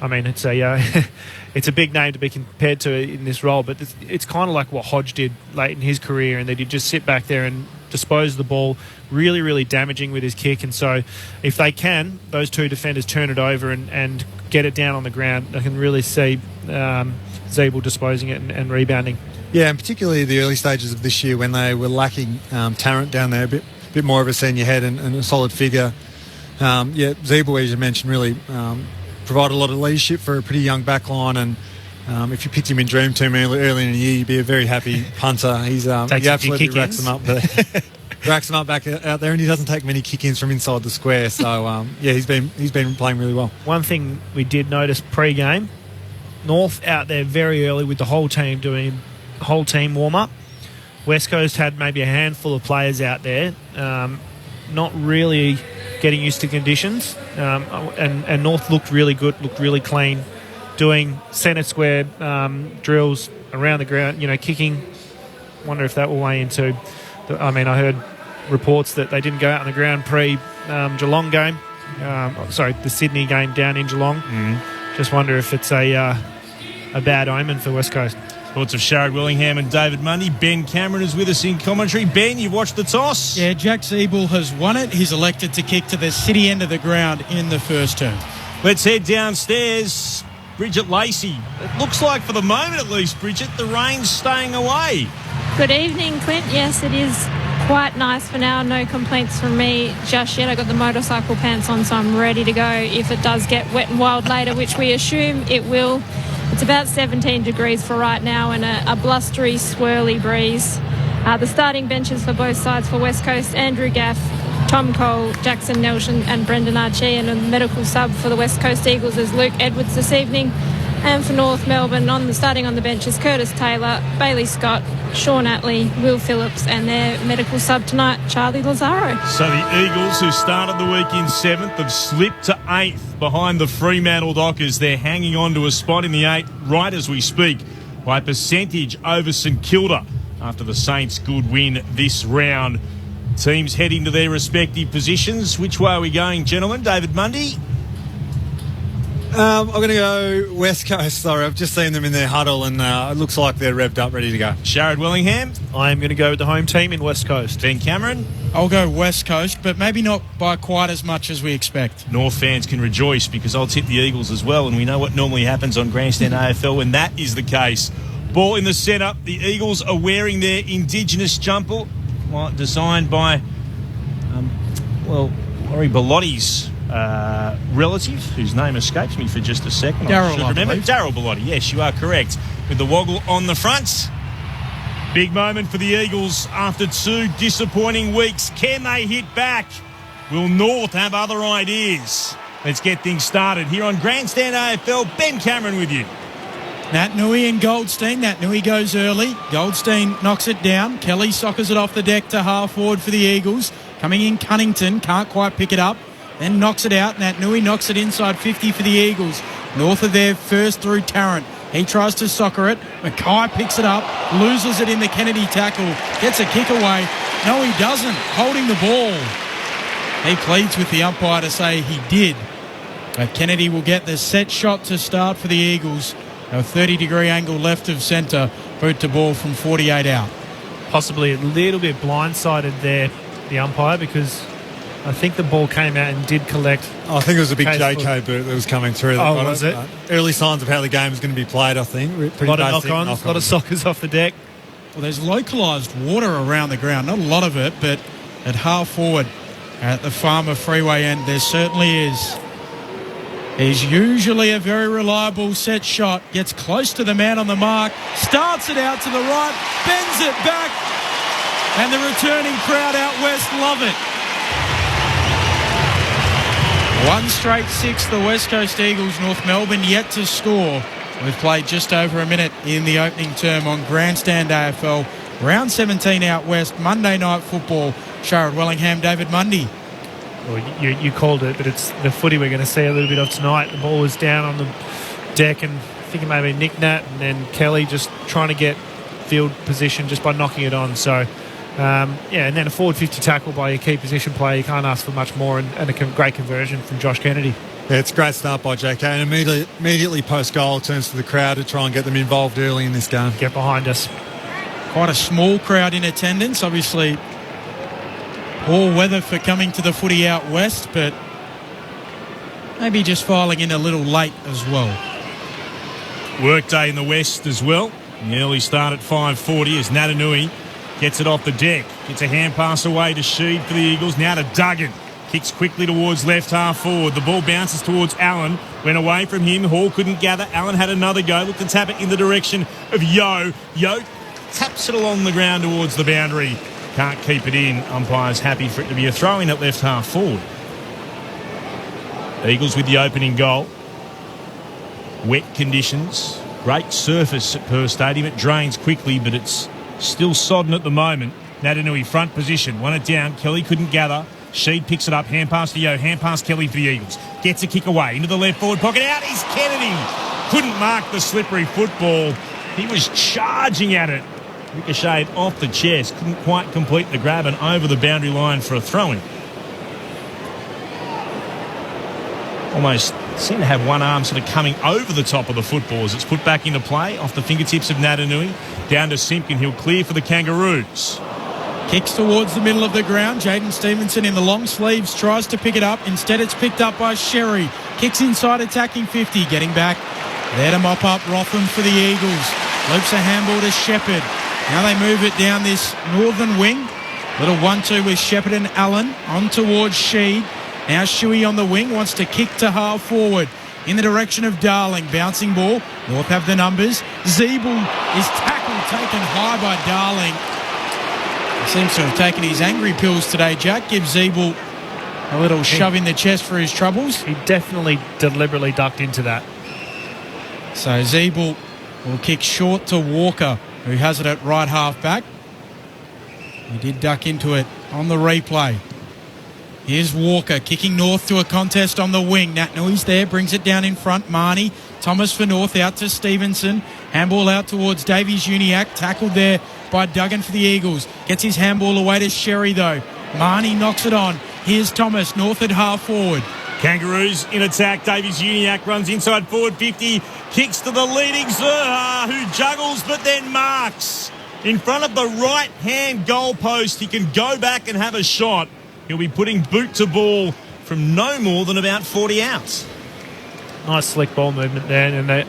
it's a it's a big name to be compared to in this role, but it's kind of like what Hodge did late in his career, and that he'd just sit back there and dispose of the ball, really, really damaging with his kick. And so if they can, those two defenders turn it over and get it down on the ground, I can really see Zeebel disposing it and rebounding. Yeah, and particularly the early stages of this year when they were lacking Tarrant down there, a bit more of a senior head and a solid figure. Zeebel, as you mentioned, really provided a lot of leadership for a pretty young back line, and if you picked him in Dream Team early in the year, you'd be a very happy punter. He absolutely racks them up back out there, and he doesn't take many kick-ins from inside the square. So he's been playing really well. One thing we did notice pre-game, North out there very early with the whole team doing whole team warm-up. West Coast had maybe a handful of players out there, not really getting used to conditions, and North looked really good, looked really clean, doing centre square drills around the ground, kicking. Wonder if that will weigh into I heard reports that they didn't go out on the ground pre-Geelong game, the Sydney game down in Geelong. Just wonder if it's a bad omen for West Coast. Thoughts of Sharad Willingham and David Mundy. Ben Cameron is with us in commentary. Ben, you've watched the toss. Yeah, Jack Zeebel has won it. He's elected to kick to the city end of the ground in the first turn. Let's head downstairs. Bridget Lacey. It looks like, for the moment at least, Bridget, the rain's staying away. Good evening, Clint. Yes, it is quite nice for now. No complaints from me just yet. I got the motorcycle pants on, so I'm ready to go if it does get wet and wild later, which we assume it will. It's about 17 degrees for right now and a blustery, swirly breeze. The starting benches for both sides for West Coast, Andrew Gaff, Tom Cole, Jackson Nelson and Brendan Archie, and a medical sub for the West Coast Eagles is Luke Edwards this evening. And for North Melbourne, starting on the bench is Curtis Taylor, Bailey Scott, Sean Atley, Will Phillips, and their medical sub tonight, Charlie Lazaro. So the Eagles, who started the week in 7th, have slipped to 8th behind the Fremantle Dockers. They're hanging on to a spot in the 8 right as we speak by percentage over St Kilda after the Saints' good win this round. Teams heading to their respective positions. Which way are we going, gentlemen? David Mundy? I'm going to go West Coast. Sorry, I've just seen them in their huddle and it looks like they're revved up, ready to go. Sharad Willingham. I'm going to go with the home team in West Coast. Ben Cameron. I'll go West Coast, but maybe not by quite as much as we expect. North fans can rejoice because I'll tip the Eagles as well, and we know what normally happens on Grandstand AFL when that is the case. Ball in the centre. The Eagles are wearing their Indigenous jumper, designed by, Laurie Bellotti's relative, whose name escapes me for just a second. Daryl Bellotti. Yes, you are correct. With the woggle on the front. Big moment for the Eagles after 2 disappointing weeks. Can they hit back? Will North have other ideas? Let's get things started here on Grandstand AFL. Ben Cameron with you. Nat Nui and Goldstein. Nat Nui goes early. Goldstein knocks it down. Kelly soccers it off the deck to half forward for the Eagles. Coming in Cunnington. Can't quite pick it up. Then knocks it out. Nat Nui knocks it inside 50 for the Eagles. North of there first through Tarrant. He tries to soccer it. Mackay picks it up. Loses it in the Kennedy tackle. Gets a kick away. No, he doesn't. Holding the ball. He pleads with the umpire to say he did. But Kennedy will get the set shot to start for the Eagles. A 30-degree angle left of centre. Boot to ball from 48 out. Possibly a little bit blindsided there, the umpire, because I think the ball came out and did collect. I think it was a big JK boot that was coming through. Was it? Early signs of how the game is going to be played, I think. A lot of knock-ons, a lot of soccers off the deck. Well, there's localised water around the ground. Not a lot of it, but at half forward at the Farmer Freeway end, there certainly is. There's usually a very reliable set shot. Gets close to the man on the mark. Starts it out to the right. Bends it back. And the returning crowd out west love it. 1 straight 6, the West Coast Eagles. North Melbourne yet to score. We've played just over a minute in the opening term on Grandstand AFL. Round 17 out west, Monday night football. Sharad Willingham, David Mundy. Well, you called it, but it's the footy we're going to see a little bit of tonight. The ball was down on the deck, and I think it may have been Nick Nat and then Kelly just trying to get field position just by knocking it on. So, and then a forward 50 tackle by your key position player. You can't ask for much more, and a great conversion from Josh Kennedy. Yeah, it's a great start by JK, and immediately post-goal turns to the crowd to try and get them involved early in this game. Get behind us. Quite a small crowd in attendance, obviously. Poor weather for coming to the footy out west, but maybe just filing in a little late as well. Workday in the west as well. The early start at 5:40 as Natanui gets it off the deck. Gets a hand pass away to Sheed for the Eagles. Now to Duggan. Kicks quickly towards left half forward. The ball bounces towards Allen. Went away from him. Hall couldn't gather. Allen had another go. Looked to tap it in the direction of Yo. Yo taps it along the ground towards the boundary. Can't keep it in. Umpire's happy for it to be a throw-in at left half forward. Eagles with the opening goal. Wet conditions. Great surface at Perth Stadium. It drains quickly, but it's still sodden at the moment. Natanui front position. Won it down. Kelly couldn't gather. Sheed picks it up. Hand pass to Yo. Hand pass Kelly for the Eagles. Gets a kick away. Into the left forward pocket. Out is Kennedy. Couldn't mark the slippery football. He was charging at it. Ricocheted off the chest. Couldn't quite complete the grab and over the boundary line for a throw-in. Almost seemed to have one arm sort of coming over the top of the football as it's put back into play off the fingertips of Natanui. Down to Simpkin. He'll clear for the Kangaroos. Kicks towards the middle of the ground. Jaden Stevenson in the long sleeves tries to pick it up. Instead it's picked up by Sherry. Kicks inside attacking 50. Getting back. There to mop up Rotham for the Eagles. Loops a handball to Shepherd. Now they move it down this northern wing. Little 1-2 with Shepherd and Allen. On towards Sheed. Now Shuey on the wing. Wants to kick to half forward. In the direction of Darling. Bouncing ball. North have the numbers. Zeeble is tackled. Taken high by Darling. He seems to have taken his angry pills today, Jack. Give Zeeble a little shove in the chest for his troubles. He definitely deliberately ducked into that. So Zeeble will kick short to Walker, who has it at right half back. He did duck into it on the replay. Here's Walker kicking North to a contest on the wing. Natnui's there, brings it down in front. Marnie, Thomas for North, out to Stevenson. Handball out towards Davies Uniac. Tackled there by Duggan for the Eagles. Gets his handball away to Sherry though. Marnie knocks it on. Here's Thomas, North at half forward. Kangaroos in attack. Davies Uniacke runs inside forward 50. Kicks to the leading Zerha, who juggles but then marks. In front of the right-hand goalpost, he can go back and have a shot. He'll be putting boot to ball from no more than about 40 out. Nice slick ball movement there, and a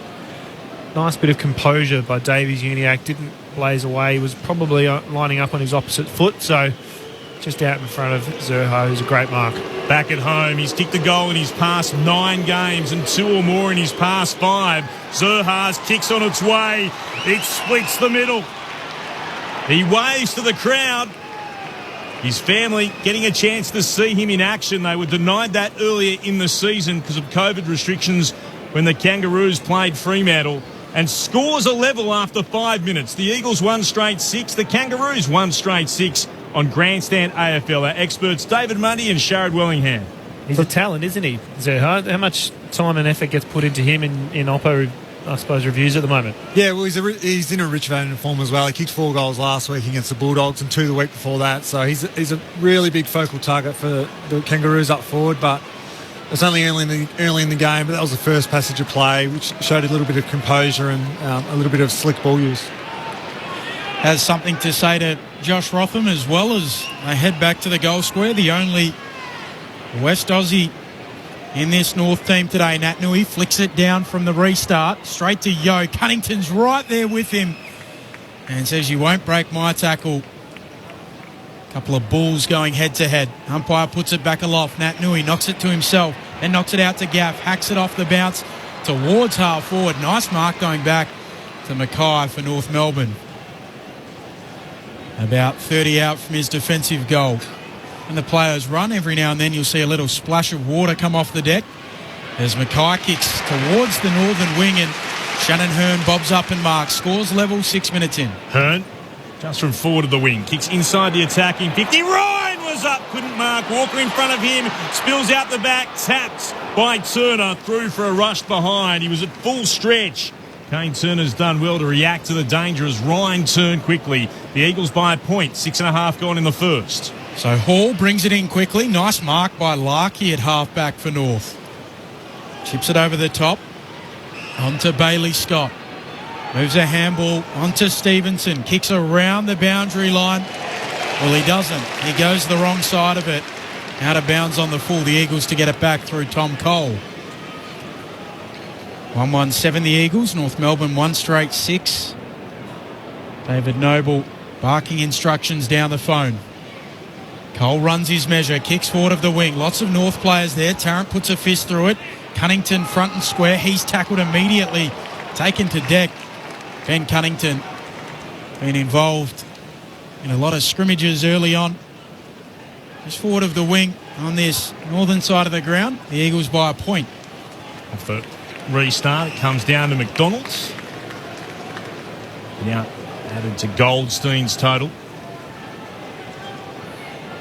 nice bit of composure by Davies Uniacke. Didn't blaze away. He was probably lining up on his opposite foot, so just out in front of Zerha, who's a great mark. Back at home, he's kicked a goal in his past 9 games and 2 or more in his past 5. Zerha's kick's on its way. It splits the middle. He waves to the crowd. His family getting a chance to see him in action. They were denied that earlier in the season because of COVID restrictions when the Kangaroos played Fremantle, and scores a level after 5 minutes. The Eagles 1 straight 6, the Kangaroos 1 straight 6 on Grandstand AFL. Our experts David Mundy and Sharad Wellingham. He's a talent, isn't he, Zerha? How much time and effort gets put into him in Oppo, I suppose, reviews at the moment? Yeah, well, he's in a rich vein of form as well. He kicked 4 goals last week against the Bulldogs and 2 the week before that. So he's a really big focal target for the Kangaroos up forward. But it's only early in the game. But that was the first passage of play, which showed a little bit of composure and a little bit of slick ball use. Has something to say to Josh Rotham as well as they head back to the goal square. The only West Aussie in this North team today. Nat Nui flicks it down from the restart straight to Yo. Cunnington's right there with him and says, "You won't break my tackle." Couple of bulls going head to head. Umpire puts it back aloft. Nat Nui knocks it to himself and knocks it out to Gaff. Hacks it off the bounce towards half forward. Nice mark going back to Mackay for North Melbourne. About 30 out from his defensive goal. And the players run, every now and then you'll see a little splash of water come off the deck as Mackay kicks towards the northern wing, and Shannon Hearn bobs up and marks. Scores level 6 minutes in. Hearn, just from forward of the wing, kicks inside the attacking 50. Ryan was up, couldn't mark. Walker in front of him, spills out the back, tapped by Turner, through for a rush behind. He was at full stretch. Kane Turner's done well to react to the danger as Ryan turned quickly. The Eagles by a point, 6.5 gone in the first. So Hall brings it in quickly. Nice mark by Larkey at half-back for North. Chips it over the top. Onto Bailey Scott. Moves a handball onto Stevenson. Kicks around the boundary line. Well, he doesn't. He goes the wrong side of it. Out of bounds on the full. The Eagles to get it back through Tom Cole. 1-1-7 the Eagles. North Melbourne 1 straight 6. David Noble barking instructions down the phone. Cole runs his measure, kicks forward of the wing. Lots of North players there. Tarrant puts a fist through it. Cunnington front and square. He's tackled immediately. Taken to deck. Ben Cunnington been involved in a lot of scrimmages early on. Just forward of the wing on this northern side of the ground. The Eagles by a point. Off the restart, it comes down to McDonald's. Now added to Goldstein's total.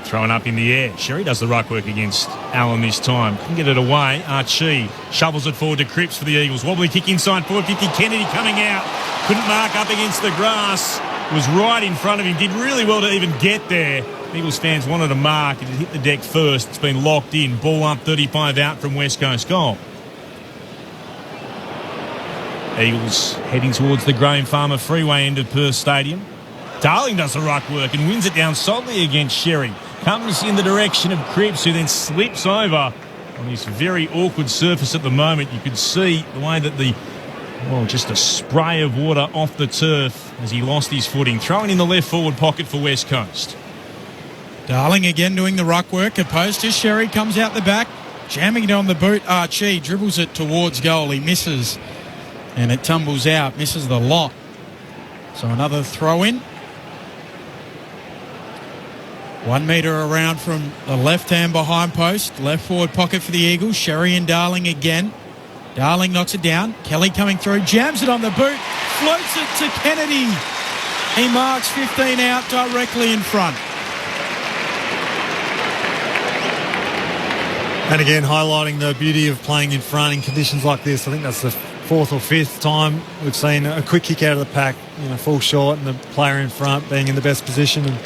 Thrown up in the air. Sherry does the ruck work against Allen this time. Couldn't get it away. Archie shovels it forward to Cripps for the Eagles. Wobbly kick inside forward 50. Kennedy coming out. Couldn't mark up against the grass. Was right in front of him. Did really well to even get there. Eagles fans wanted a mark. It hit the deck first. It's been locked in. Ball up 35 out from West Coast goal. Eagles heading towards the Graham Farmer Freeway end of Perth Stadium. Darling does the ruck work and wins it down solidly against Sherry. Comes in the direction of Cripps, who then slips over on this very awkward surface at the moment. You could see the way that just a spray of water off the turf as he lost his footing. Throwing in the left forward pocket for West Coast. Darling again doing the ruck work. Opposed to Sherry, comes out the back. Jamming it on the boot. Archie dribbles it towards goal. He misses. And it tumbles out. Misses the lot. So another throw in. 1 metre around from the left-hand behind post. Left forward pocket for the Eagles. Sherry and Darling again. Darling knocks it down. Kelly coming through. Jams it on the boot. Floats it to Kennedy. He marks 15 out directly in front. And again, highlighting the beauty of playing in front in conditions like this. I think that's the 4th or 5th time we've seen a quick kick out of the pack, full short, and the player in front being in the best position. And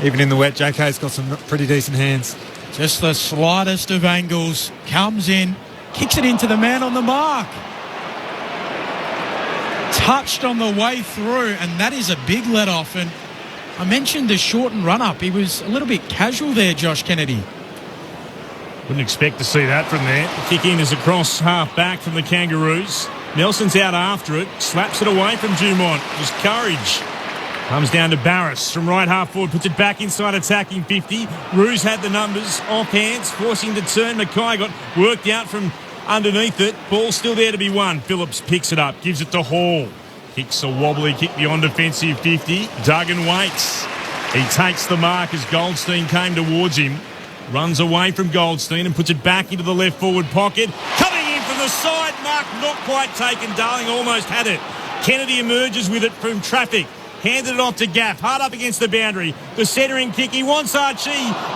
even in the wet, JK's got some pretty decent hands. Just the slightest of angles. Comes in, kicks it into the man on the mark. Touched on the way through, and that is a big let-off. And I mentioned the shortened run-up. He was a little bit casual there, Josh Kennedy. Wouldn't expect to see that from there. The kick in is across half-back from the Kangaroos. Nelson's out after it, slaps it away from Dumont. Just courage. Comes down to Barris from right half forward, puts it back inside attacking 50. Roos had the numbers, off hands, forcing to turn. Mackay got worked out from underneath it. Ball still there to be won. Phillips picks it up, gives it to Hall. Kicks a wobbly kick beyond defensive 50. Duggan waits. He takes the mark as Goldstein came towards him. Runs away from Goldstein and puts it back into the left forward pocket. Coming in from the side, mark not quite taken. Darling almost had it. Kennedy emerges with it from traffic. Handed it off to Gaff. Hard up against the boundary. The centering kick. He wants Archie.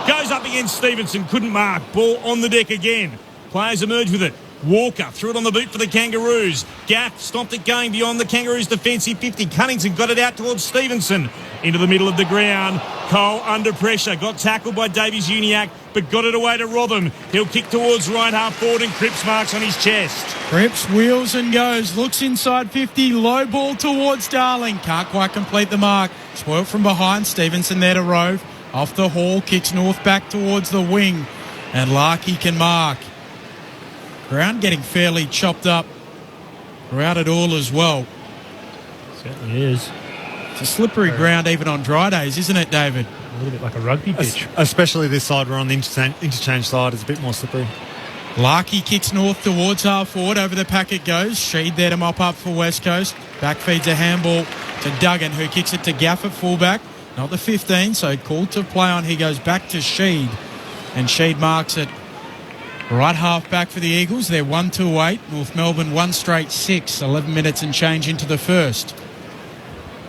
Goes up against Stevenson. Couldn't mark. Ball on the deck again. Players emerge with it. Walker threw it on the boot for the Kangaroos. Gaff stopped it going beyond the Kangaroos' defensive 50. Cunnington got it out towards Stevenson. Into the middle of the ground. Cole under pressure. Got tackled by Davies-Uniacke, but got it away to Rotham. He'll kick towards right half forward and Cripps marks on his chest. Cripps wheels and goes. Looks inside 50. Low ball towards Darling. Can't quite complete the mark. Spoilt from behind. Stevenson there to Rove. Off the haul. Kicks north back towards the wing. And Larkey can mark. Ground getting fairly chopped up throughout it all as well. Certainly is. It's a slippery ground even on dry days, isn't it, David? A little bit like a rugby pitch. Especially this side, we're on the interchange side, it's a bit more slippery. Larkey kicks north towards half forward. Over the pack it goes. Sheed there to mop up for West Coast. Back feeds a handball to Duggan, who kicks it to Gaff at fullback. Not the 15, so called to play on. He goes back to Sheed. And Sheed marks it. Right half back for the Eagles. They're 1-2-8. North Melbourne 1 straight 6. 11 minutes and change into the first.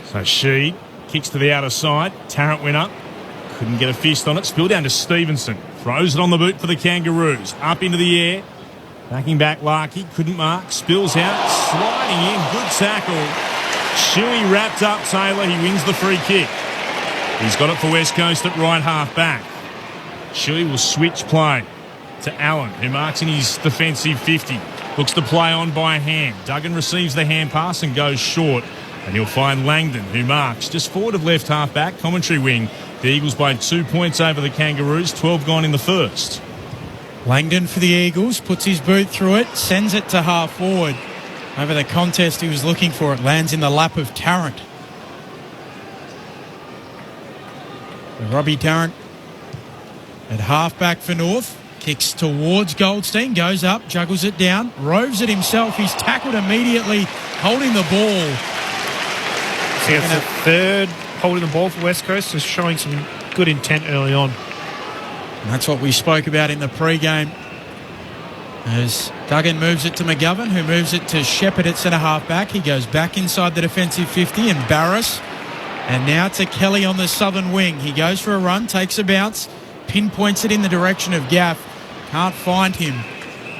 So Sheed kicks to the outer side. Tarrant went up. Couldn't get a fist on it. Spill down to Stevenson. Throws it on the boot for the Kangaroos. Up into the air. Backing back Larkey. Couldn't mark. Spills out. Sliding in. Good tackle. Shuey wrapped up Taylor. He wins the free kick. He's got it for West Coast at right half back. Shuey will switch play to Allen, who marks in his defensive 50. Looks to play on by hand. Duggan receives the hand pass and goes short. And he'll find Langdon, who marks just forward of left half back. Commentary wing. The Eagles by 2 points over the Kangaroos. 12 gone in the first. Langdon for the Eagles. Puts his boot through it. Sends it to half forward. Over the contest he was looking for. It lands in the lap of Tarrant. Robbie Tarrant at half back for North. Kicks towards Goldstein, goes up, juggles it down, roves it himself. He's tackled immediately, holding the ball. See, it's the third holding the ball for West Coast, just showing some good intent early on. And that's what we spoke about in the pre-game. As Duggan moves it to McGovern, who moves it to Shepherd at centre half back. He goes back inside the defensive 50 and Barris. And now to Kelly on the southern wing. He goes for a run, takes a bounce, pinpoints it in the direction of Gaff. Can't find him.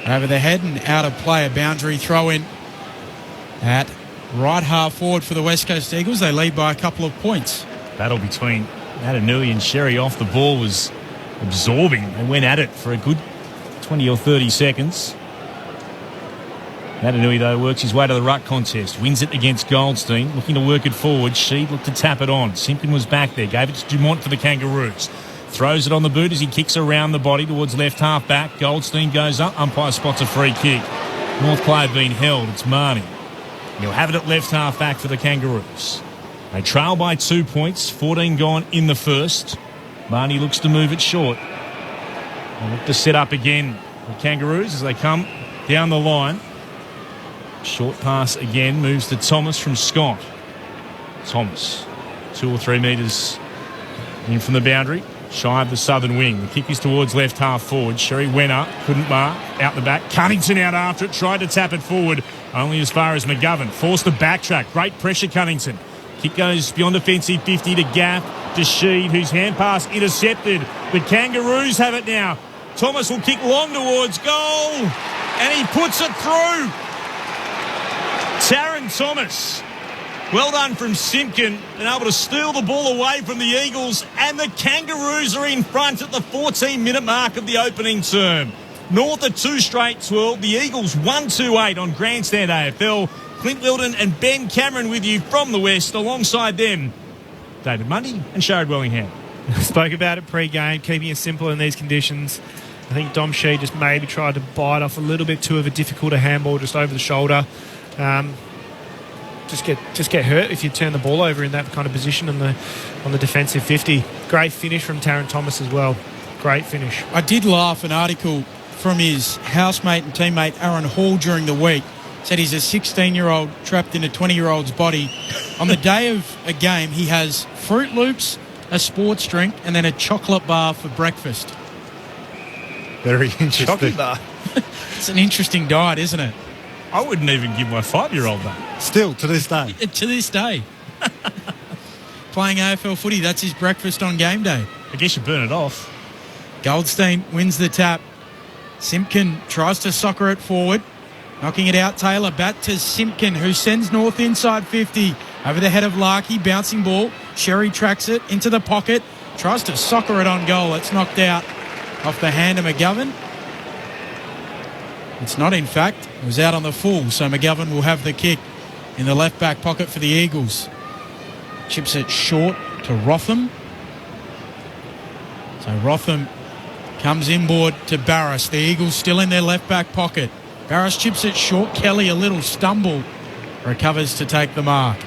Over the head and out of play. A boundary throw in at right half forward for the West Coast Eagles. They lead by a couple of points. Battle between Adenui and Sherry off the ball was absorbing. They went at it for a good 20 or 30 seconds. Adenui, though, works his way to the ruck contest. Wins it against Goldstein. Looking to work it forward. Sheed looked to tap it on. Simpkin was back there. Gave it to Dumont for the Kangaroos. Throws it on the boot as he kicks around the body towards left half back. Goldstein goes up. Umpire spots a free kick. North player being held. It's Marnie. He'll have it at left half back for the Kangaroos. They trail by 2 points. 14 gone in the first. Marnie looks to move it short. They look to set up again. The Kangaroos as they come down the line. Short pass again. Moves to Thomas from Scott. Thomas. 2 or 3 metres in from the boundary. Shy of the southern wing. The kick is towards left half forward. Sherry went up, couldn't mark, out the back. Cunnington out after it, tried to tap it forward, only as far as McGovern. Forced to backtrack, great pressure Cunnington. Kick goes beyond defensive 50 to Gaff, to Sheed, whose hand pass intercepted. The Kangaroos have it now. Thomas will kick long towards goal, and he puts it through. Taron Thomas Well done from Simpkin, and able to steal the ball away from the Eagles, and the Kangaroos are in front at the 14-minute mark of the opening term. North at 2 straight 12, the Eagles 1-2-8 on Grandstand AFL. Clint Wilden and Ben Cameron with you from the West, alongside them, David Mundy and Sharad Wellingham. Spoke about it pre-game, keeping it simple in these conditions. I think Dom Shee just maybe tried to bite off a little bit too of a difficult handball just over the shoulder. Just get hurt if you turn the ball over in that kind of position on the defensive 50. Great finish from Taron Thomas as well. Great finish. I did laugh an article from his housemate and teammate Aaron Hall during the week. Said he's a 16-year-old trapped in a 20-year-old's body. On the day of a game, he has Fruit Loops, a sports drink, and then a chocolate bar for breakfast. Very interesting. Chocolate bar. It's an interesting diet, isn't it? I wouldn't even give my 5-year-old that. Still, to this day. To this day. Playing AFL footy, that's his breakfast on game day. I guess you burn it off. Goldstein wins the tap. Simpkin tries to soccer it forward. Knocking it out, Taylor back to Simpkin, who sends North inside 50. Over the head of Larkey, bouncing ball. Sherry tracks it into the pocket. Tries to soccer it on goal. It's knocked out off the hand of McGovern. It's not, in fact. It was out on the full, so McGovern will have the kick in the left back pocket for the Eagles. Chips it short to Rotham. So Rotham comes inboard to Barras. The Eagles still in their left back pocket. Barras chips it short. Kelly, a little stumble, recovers to take the mark.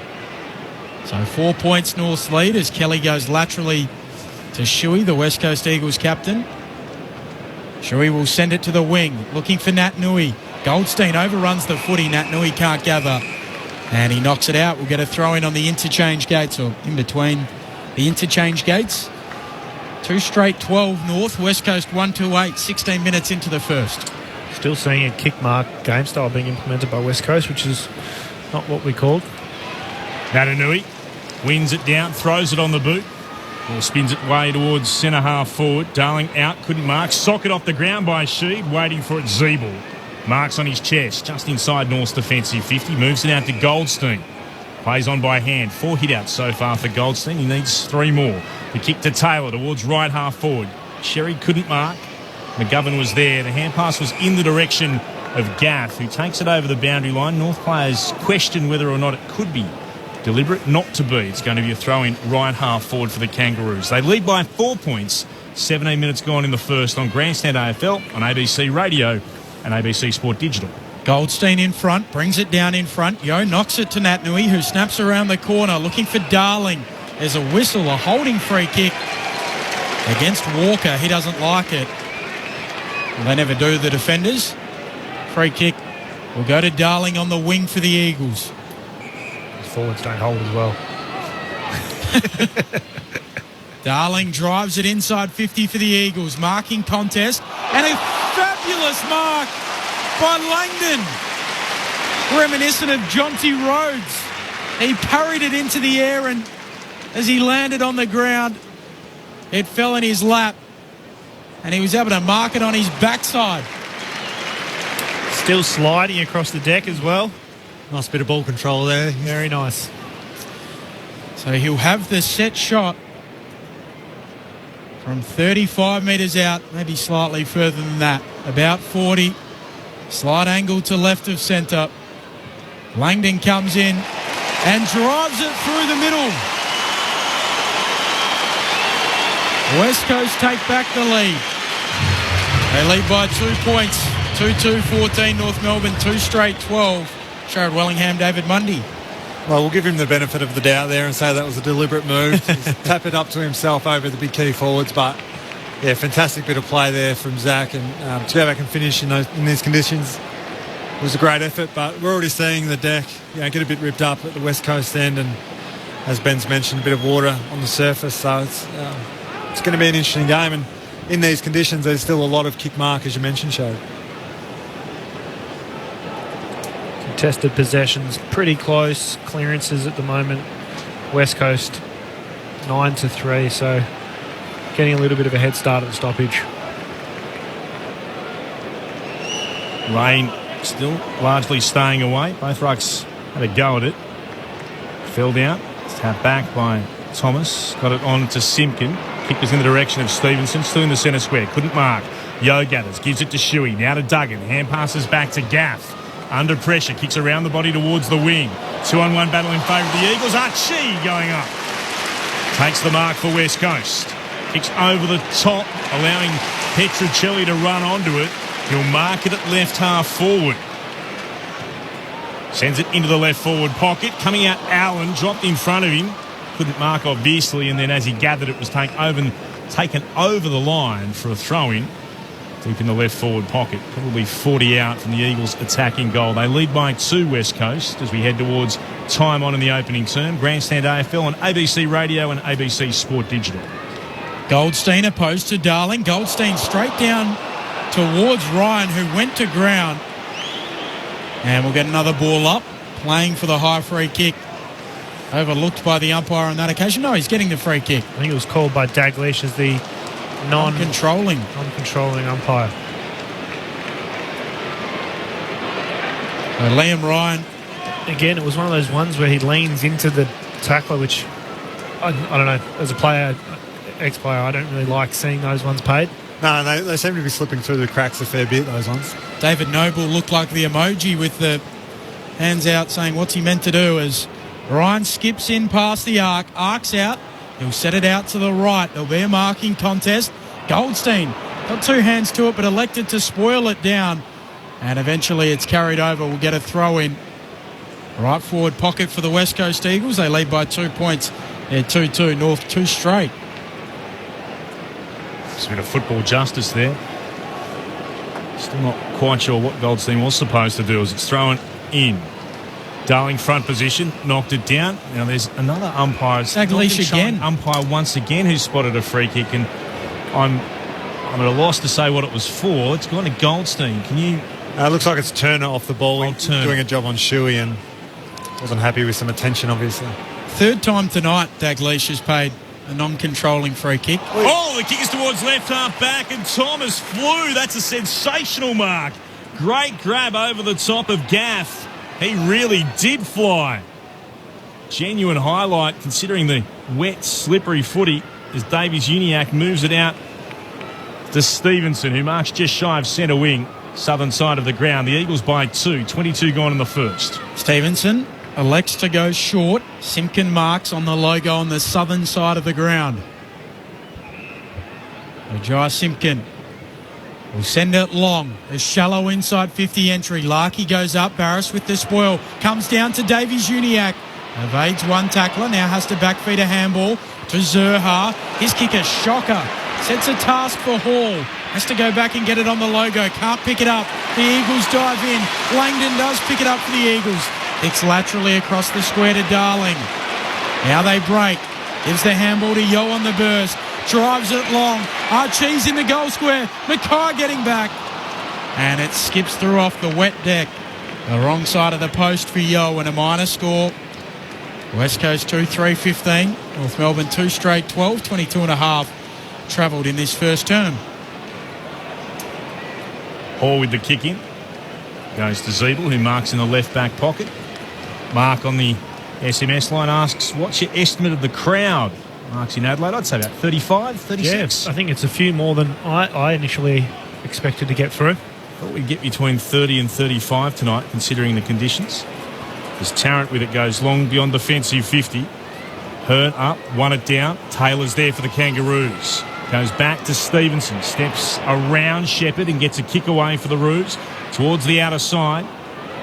So 4 points North's lead as Kelly goes laterally to Shuey, the West Coast Eagles captain. Shuey will send it to the wing, looking for Nat Nui. Goldstein overruns the footy. Nat Nui can't gather, and he knocks it out. We'll get a throw in on the interchange gates, or in between the interchange gates. 2 straight 12 North, West Coast 1-2-8, 16 minutes into the first. Still seeing a kick mark game style being implemented by West Coast, which is not what we called. Natanui wins it down, throws it on the boot. Ball spins it way towards centre half forward. Darling out, couldn't mark. Socket off the ground by Sheed, waiting for it. Zeeble marks on his chest, just inside North's defensive 50. Moves it out to Goldstein. Plays on by hand. 4 hit-outs so far for Goldstein. He needs 3 more. The kick to Taylor towards right half forward. Sherry couldn't mark. McGovern was there. The hand pass was in the direction of Gaff, who takes it over the boundary line. North players question whether or not it could be deliberate. Not to be. It's going to be a throw in right half forward for the Kangaroos. They lead by 4 points. 17 minutes gone in the first on Grandstand AFL, on ABC Radio and ABC Sport Digital. Goldstein in front, brings it down in front. Yo knocks it to Nat Nui, who snaps around the corner, looking for Darling. There's a whistle, a holding free kick against Walker. He doesn't like it. They never do, the defenders. Free kick will go to Darling on the wing for the Eagles. Forwards don't hold as well. Darling drives it inside 50 for the Eagles. Marking contest. And a fabulous mark by Langdon. Reminiscent of Jonty Rhodes. He parried it into the air, and as he landed on the ground, it fell in his lap. And he was able to mark it on his backside. Still sliding across the deck as well. Nice bit of ball control there. Very nice. So he'll have the set shot from 35 metres out, maybe slightly further than that. About 40. Slight angle to left of centre. Langdon comes in and drives it through the middle. West Coast take back the lead. They lead by 2 points. 2-2-14 North Melbourne, 2 straight 12. Sharad Wellingham, David Mundy. Well, we'll give him the benefit of the doubt there and say that was a deliberate move. Tap it up to himself over the big key forwards. But, yeah, fantastic bit of play there from Zach. And to go back and finish in these conditions was a great effort. But we're already seeing the deck get a bit ripped up at the West Coast end. And as Ben's mentioned, a bit of water on the surface. So it's going to be an interesting game. And in these conditions, there's still a lot of kick mark, as you mentioned, Sharad. Contested possessions pretty close. Clearances at the moment. West Coast 9-3, so getting a little bit of a head start at the stoppage. Rain still largely staying away. Both rucks had a go at it. Fell down. Tapped back by Thomas. Got it on to Simpkin. Kick was in the direction of Stevenson. Still in the centre square. Couldn't mark. Yo gathers. Gives it to Shuey. Now to Duggan. Hand passes back to Gaff. Under pressure. Kicks around the body towards the wing. 2-on-1 battle in favour of the Eagles. Archie going up. Takes the mark for West Coast. Kicks over the top, allowing Petruccelli to run onto it. He'll mark it at left half forward. Sends it into the left forward pocket. Coming out, Allen dropped in front of him. Couldn't mark, obviously, and then as he gathered it was taken over the line for a throw-in. Deep in the left forward pocket. Probably 40 out from the Eagles' attacking goal. They lead by 2, West Coast, as we head towards time on in the opening term. Grandstand AFL on ABC Radio and ABC Sport Digital. Goldstein opposed to Darling. Goldstein straight down towards Ryan, who went to ground. And we'll get another ball up, playing for the high free kick. Overlooked by the umpire on that occasion. No, he's getting the free kick. I think it was called by Daglish as the non-controlling umpire. Liam Ryan. Again, it was one of those ones where he leans into the tackler, which I don't know, as a player, ex-player, I don't really like seeing those ones paid. No, they seem to be slipping through the cracks a fair bit, those ones. David Noble looked like the emoji with the hands out saying what's he meant to do, as Ryan skips in past the arcs out. He'll set it out to the right. There'll be a marking contest. Goldstein got 2 hands to it but elected to spoil it down. And eventually it's carried over. We'll get a throw in. Right forward pocket for the West Coast Eagles. They lead by 2 points. They're 2-2. North 2 straight. It's a bit of football justice there. Still not quite sure what Goldstein was supposed to do as it's thrown in. Darling front position, knocked it down. Now there's another umpire. Daglish again. Umpire once again who spotted a free kick, and I'm at a loss to say what it was for. It's gone to Goldstein. Can you... It looks like it's Turner off the ball, doing a job on Shuey, and wasn't happy with some attention, obviously. Third time tonight Daglish has paid a non-controlling free kick. Oh, the kick is towards left half back, and Thomas flew. That's a sensational mark. Great grab over the top of Gaff. He really did fly. Genuine highlight considering the wet, slippery footy as Davies-Uniacke moves it out to Stevenson, who marks just shy of centre wing, southern side of the ground. The Eagles by 2, 22 gone in the first. Stevenson elects to go short. Simpkin marks on the logo on the southern side of the ground. Ujai Simpkin will send it long. A shallow inside 50 entry. Larkey goes up. Barris with the spoil. Comes down to Davies-Uniacke. Evades one tackler. Now has to backfeed a handball to Zerha. His kick a shocker. Sets a task for Hall. Has to go back and get it on the logo. Can't pick it up. The Eagles dive in. Langdon does pick it up for the Eagles. Kicks laterally across the square to Darling. Now they break. Gives the handball to Yo on the burst. Drives it long. Archie's in the goal square. Mackay getting back. And it skips through off the wet deck. The wrong side of the post for Yo, and a minor score. West Coast 2-3-15. North Melbourne 2 straight 12, 22 and a half. Travelled in this first term. Hall with the kick in. Goes to Zeeble, who marks in the left back pocket. Mark on the SMS line asks, what's your estimate of the crowd? Marks in Adelaide, I'd say about 35, 36. Yes, I think it's a few more than I initially expected to get through. Thought we'd get between 30 and 35 tonight, considering the conditions. As Tarrant with it goes long beyond defensive 50. Hearn up, won it down. Taylor's there for the Kangaroos. Goes back to Stevenson. Steps around Shepherd and gets a kick away for the Roos. Towards the outer side.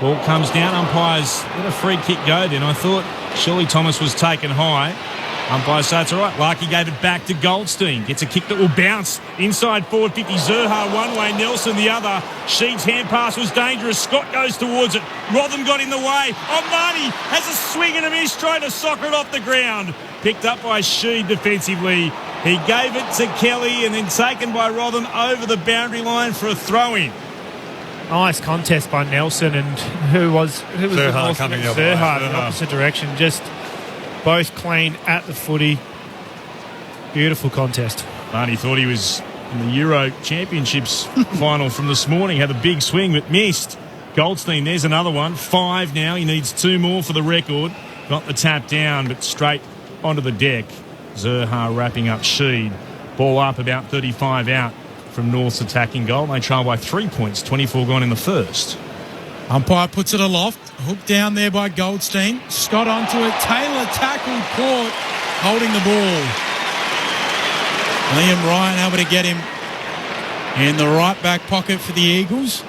Ball comes down. Umpires let a free kick go then. I thought surely Thomas was taken high. Umpire said it's all right. Larkey gave it back to Goldstein. Gets a kick that will bounce inside forward 50. Zerha one way, Nelson the other. Sheed's hand pass was dangerous. Scott goes towards it. Rotham got in the way. Marty has a swing and a miss trying to soccer it off the ground. Picked up by Sheed defensively. He gave it to Kelly and then taken by Rotham over the boundary line for a throw-in. Nice contest by Nelson, and who was Zerha coming the opposite direction. Just both clean at the footy. Beautiful contest. Marty thought he was in the Euro Championships final from this morning. Had a big swing but missed. Goldstein, there's another one. 5 now. He needs 2 more for the record. got the tap down, but straight onto the deck. Zerha wrapping up Sheed. Ball up about 35 out from North's attacking goal. They trail by 3 points, 24 gone in the first. Umpire puts it aloft. Hooked down there by Goldstein. Scott onto it. Taylor tackled Port, holding the ball. Liam Ryan able to get him in the right back pocket for the Eagles.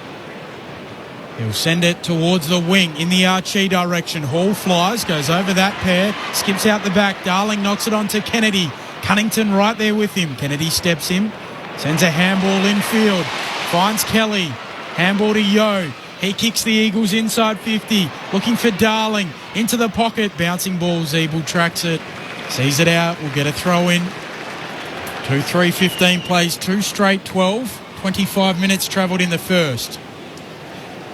He'll send it towards the wing in the Archie direction. Hall flies, goes over that pair, skips out the back. Darling knocks it onto Kennedy. Cunnington right there with him. Kennedy steps in, sends a handball infield, finds Kelly. Handball to Yo. He kicks the Eagles inside 50, looking for Darling. Into the pocket, bouncing ball. Zeeble tracks it, sees it out, will get a throw in. 2-3-15 plays 2 straight 12. 25 minutes travelled in the first.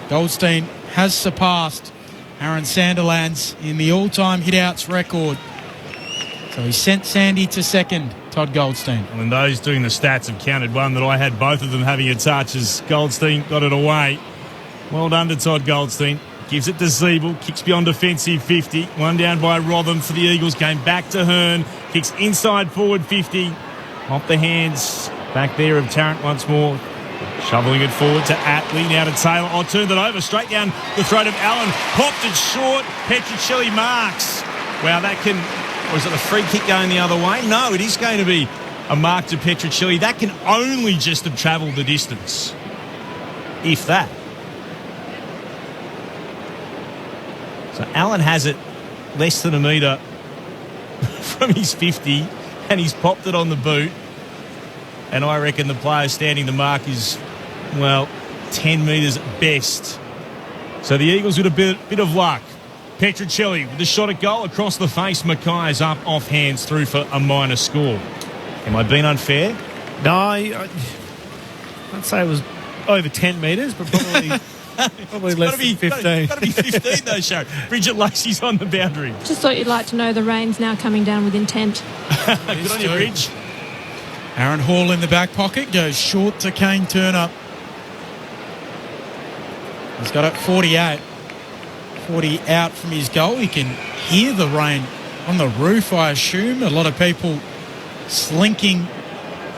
Goldstein has surpassed Aaron Sanderlands in the all-time hit-outs record. So he sent Sandy to second, Todd Goldstein. And those doing the stats have counted one that I had both of them having a touch as Goldstein got it away. Well done to Todd Goldstein. Gives it to Zeeble, kicks beyond defensive 50. One down by Rotham for the Eagles. Came back to Hearn, kicks inside forward 50. Off the hands back there of Tarrant once more. Shoveling it forward to Atley, now to Taylor. Oh, turned it over, straight down the throat of Allen. Popped it short. Petruccelli marks. Wow, that can... Or is it a free kick going the other way? No, it is going to be a mark to Petruccelli. That can only just have travelled the distance. If that. So Allen has it less than a metre from his 50 and he's popped it on the boot. And I reckon the player standing the mark is, well, 10 metres at best. So the Eagles with a bit of luck. Petruccelli with the shot at goal across the face. Mackay's up off hands through for a minor score. Am I being unfair? No, I'd say it was over 10 metres, but probably less than 15. It's got to be 15 though, Sharon. Bridget Lacey's on the boundary. Just thought you'd like to know the rain's now coming down with intent. Good on you, Bridge. Aaron Hall in the back pocket, goes short to Kane Turner. He's got it 48. 40 out from his goal. You can hear the rain on the roof, I assume. A lot of people slinking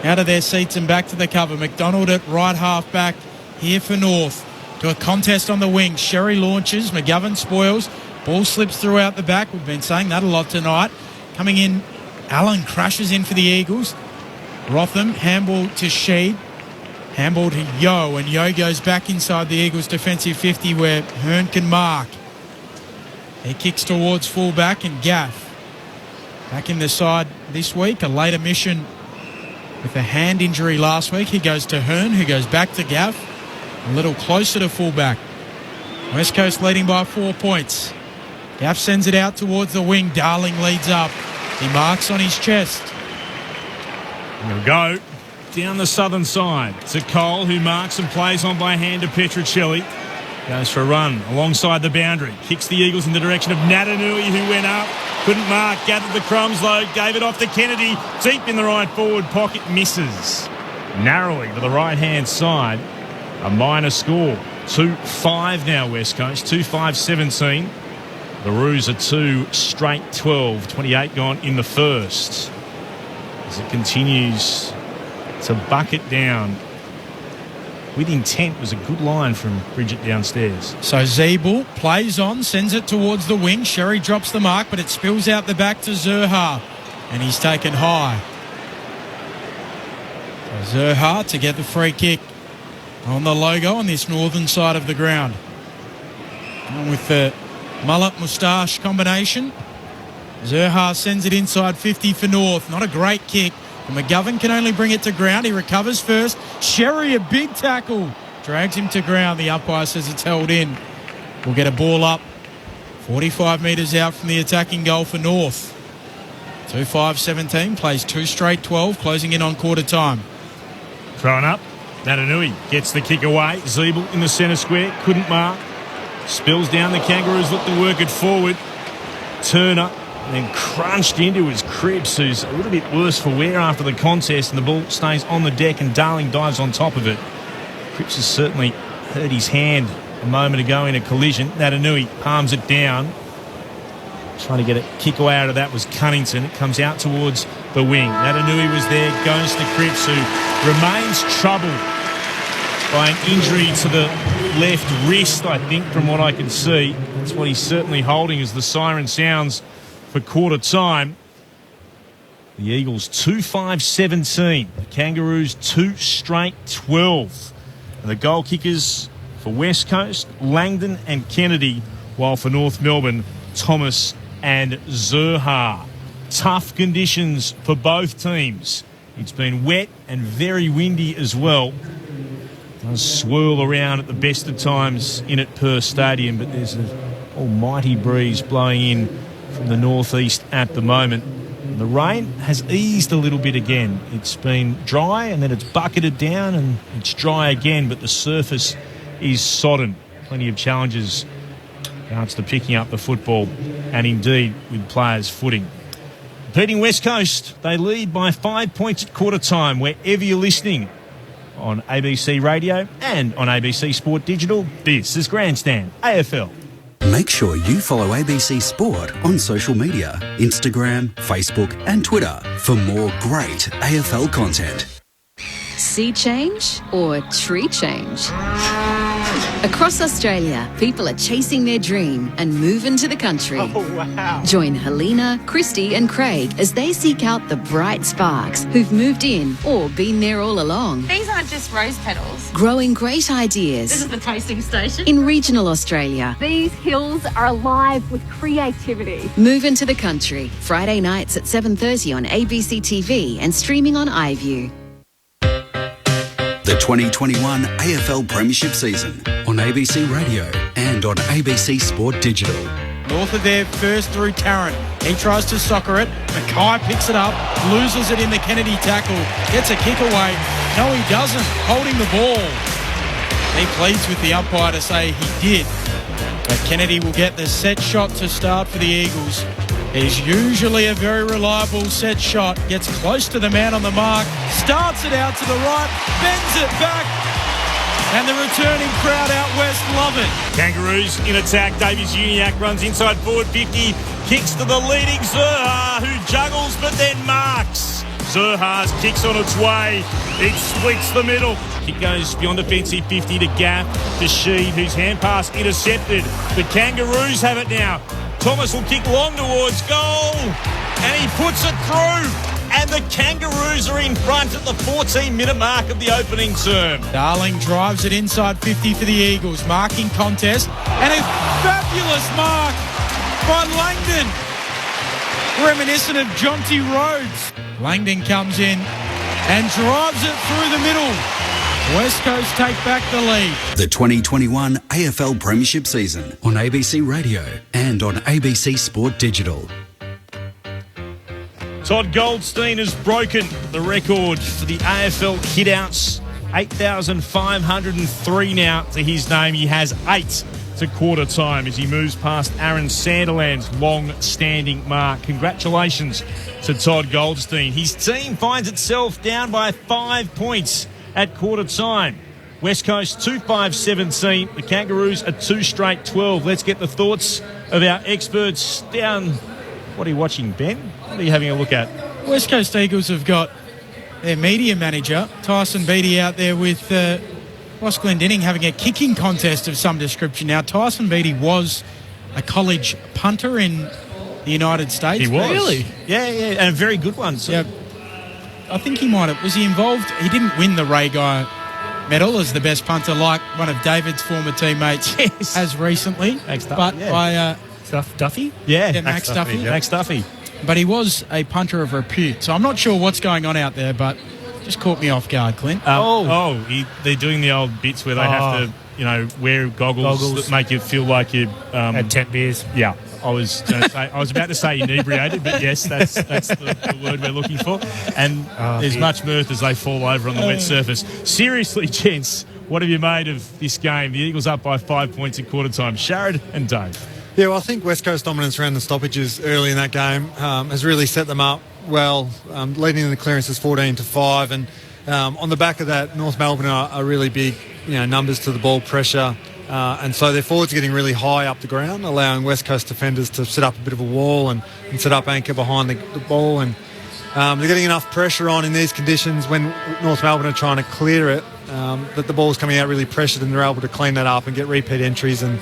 out of their seats and back to the cover. McDonald at right half back here for North. To a contest on the wing. Sherry launches. McGovern spoils. Ball slips throughout the back. We've been saying that a lot tonight. Coming in, Allen crashes in for the Eagles. Rotham, handball to Sheed. Handball to Yo, and Yo goes back inside the Eagles' defensive 50 where Hearn can mark. He kicks towards fullback and Gaff. Back in the side this week, a late admission with a hand injury last week. He goes to Hearn, who goes back to Gaff. A little closer to fullback. West Coast leading by 4 points. Gaff sends it out towards the wing. Darling leads up. He marks on his chest. Here we go. Down the southern side to Cole, who marks and plays on by hand to Petruccelli. Goes for a run alongside the boundary. Kicks the Eagles in the direction of Natanui, who went up. Couldn't mark. Gathered the crumbs, though. Gave it off to Kennedy. Deep in the right forward pocket. Misses. Narrowly to the right-hand side. A minor score. 2-5 now, West Coast. 2-5-17. The Roos are 2 straight 12. 28 gone in the first. As it continues to bucket down. With intent was a good line from Bridget downstairs. So Zeeble plays on, sends it towards the wing. Sherry drops the mark, but it spills out the back to Zerha. And he's taken high. So Zerha to get the free kick on the logo on this northern side of the ground. And with the mullet moustache combination, Zerha sends it inside 50 for North. Not a great kick. And McGovern can only bring it to ground. He recovers first. Sherry, a big tackle. Drags him to ground. The umpire says it's held in. We'll get a ball up. 45 metres out from the attacking goal for North. 2-5-17. Plays 2 straight 12. Closing in on quarter time. Thrown up. Natanui gets the kick away. Zeeble in the centre square. Couldn't mark. Spills down. The Kangaroos look to work it forward. Turner. And then crunched into his Cripps, who's a little bit worse for wear after the contest, and the ball stays on the deck and Darling dives on top of it. Cripps has certainly hurt his hand a moment ago in a collision. Natanui palms it down. Trying to get a kick away out of that was Cunnington. It comes out towards the wing. Natanui was there, goes to Cripps, who remains troubled by an injury to the left wrist, I think, from what I can see. That's what he's certainly holding as the siren sounds for quarter time. The Eagles 2-5-17. The Kangaroos 2 straight 12. And the goal kickers for West Coast, Langdon and Kennedy, while for North Melbourne, Thomas and Zurha. Tough conditions for both teams. It's been wet and very windy as well. It does swirl around at the best of times in at Perth Stadium, but there's an almighty breeze blowing in from the northeast at the moment. And the rain has eased a little bit again. It's been dry and then it's bucketed down and it's dry again, but the surface is sodden. Plenty of challenges regards to picking up the football and indeed with players' footing. Beating West Coast, they lead by 5 points at quarter time. Wherever you're listening on ABC Radio and on ABC Sport Digital, this is Grandstand AFL. Make sure you follow ABC Sport on social media, Instagram, Facebook and Twitter for more great AFL content. Sea change or tree change? Across Australia, people are chasing their dream and moving to the country. Oh, wow. Join Helena, Christy and Craig as they seek out the bright sparks who've moved in or been there all along. These aren't just rose petals. Growing great ideas. This is the tasting station. In regional Australia. These hills are alive with creativity. Move into the country. Friday nights at 7:30 on ABC TV and streaming on iView. The 2021 AFL Premiership season on ABC Radio and on ABC Sport Digital. North of there, first through Tarrant. He tries to soccer it. Mackay picks it up, loses it in the Kennedy tackle, gets a kick away. No, he doesn't, holding the ball. He pleads with the umpire to say he did. But Kennedy will get the set shot to start for the Eagles. Is usually a very reliable set shot. Gets close to the man on the mark. Starts it out to the right. Bends it back. And the returning crowd out west love it. Kangaroos in attack. Davies Uniacke runs inside forward 50. Kicks to the leading Zurha, who juggles but then marks. Zurha's kick's on its way. It splits the middle. Kick goes beyond defensive 50 to Gaff, to Sheed, whose hand pass intercepted. The Kangaroos have it now. Thomas will kick long towards goal, and he puts it through. And the Kangaroos are in front at the 14-minute mark of the opening term. Darling drives it inside 50 for the Eagles. Marking contest, and a fabulous mark by Langdon. Reminiscent of Jonty Rhodes. Langdon comes in and drives it through the middle. West Coast take back the lead. The 2021 AFL Premiership season on ABC Radio and on ABC Sport Digital. Todd Goldstein has broken the record for the AFL hitouts. 8,503 now to his name. He has 8 to quarter time as he moves past Aaron Sanderland's long-standing mark. Congratulations to Todd Goldstein. His team finds itself down by 5 points at quarter time. West Coast 2-5-17. The Kangaroos are 2 straight 12. Let's get the thoughts of our experts down. What are you watching, Ben? What are you having a look at? West Coast Eagles have got their media manager, Tyson Beattie, out there with Ross Glendinning having a kicking contest of some description. Now, Tyson Beattie was a college punter in the United States. He was. Really? Yeah, and a very good one. So. Yeah. I think he might have. Was he involved? He didn't win the Ray Guy medal as the best punter like one of David's former teammates has recently. Max Duffy, but Duffy? Yeah, Max Duffy. Yeah. Max Duffy. But he was a punter of repute. So I'm not sure what's going on out there, but just caught me off guard, Clint. They're doing the old bits where they have to, wear goggles that make you feel like you had 10 beers. Yeah. I was about to say inebriated, but yes, that's the word we're looking for. And there's much mirth as they fall over on the wet surface. Seriously, gents, what have you made of this game? The Eagles up by 5 points at quarter time. Sharad and Dave. Yeah, well, I think West Coast dominance around the stoppages early in that game has really set them up well, leading the clearances 14-5, and on the back of that, North Melbourne are really big, numbers to the ball, pressure, and so their forwards are getting really high up the ground, allowing West Coast defenders to set up a bit of a wall and set up anchor behind the ball. And they're getting enough pressure on in these conditions when North Melbourne are trying to clear it, that the ball's coming out really pressured and they're able to clean that up and get repeat entries. And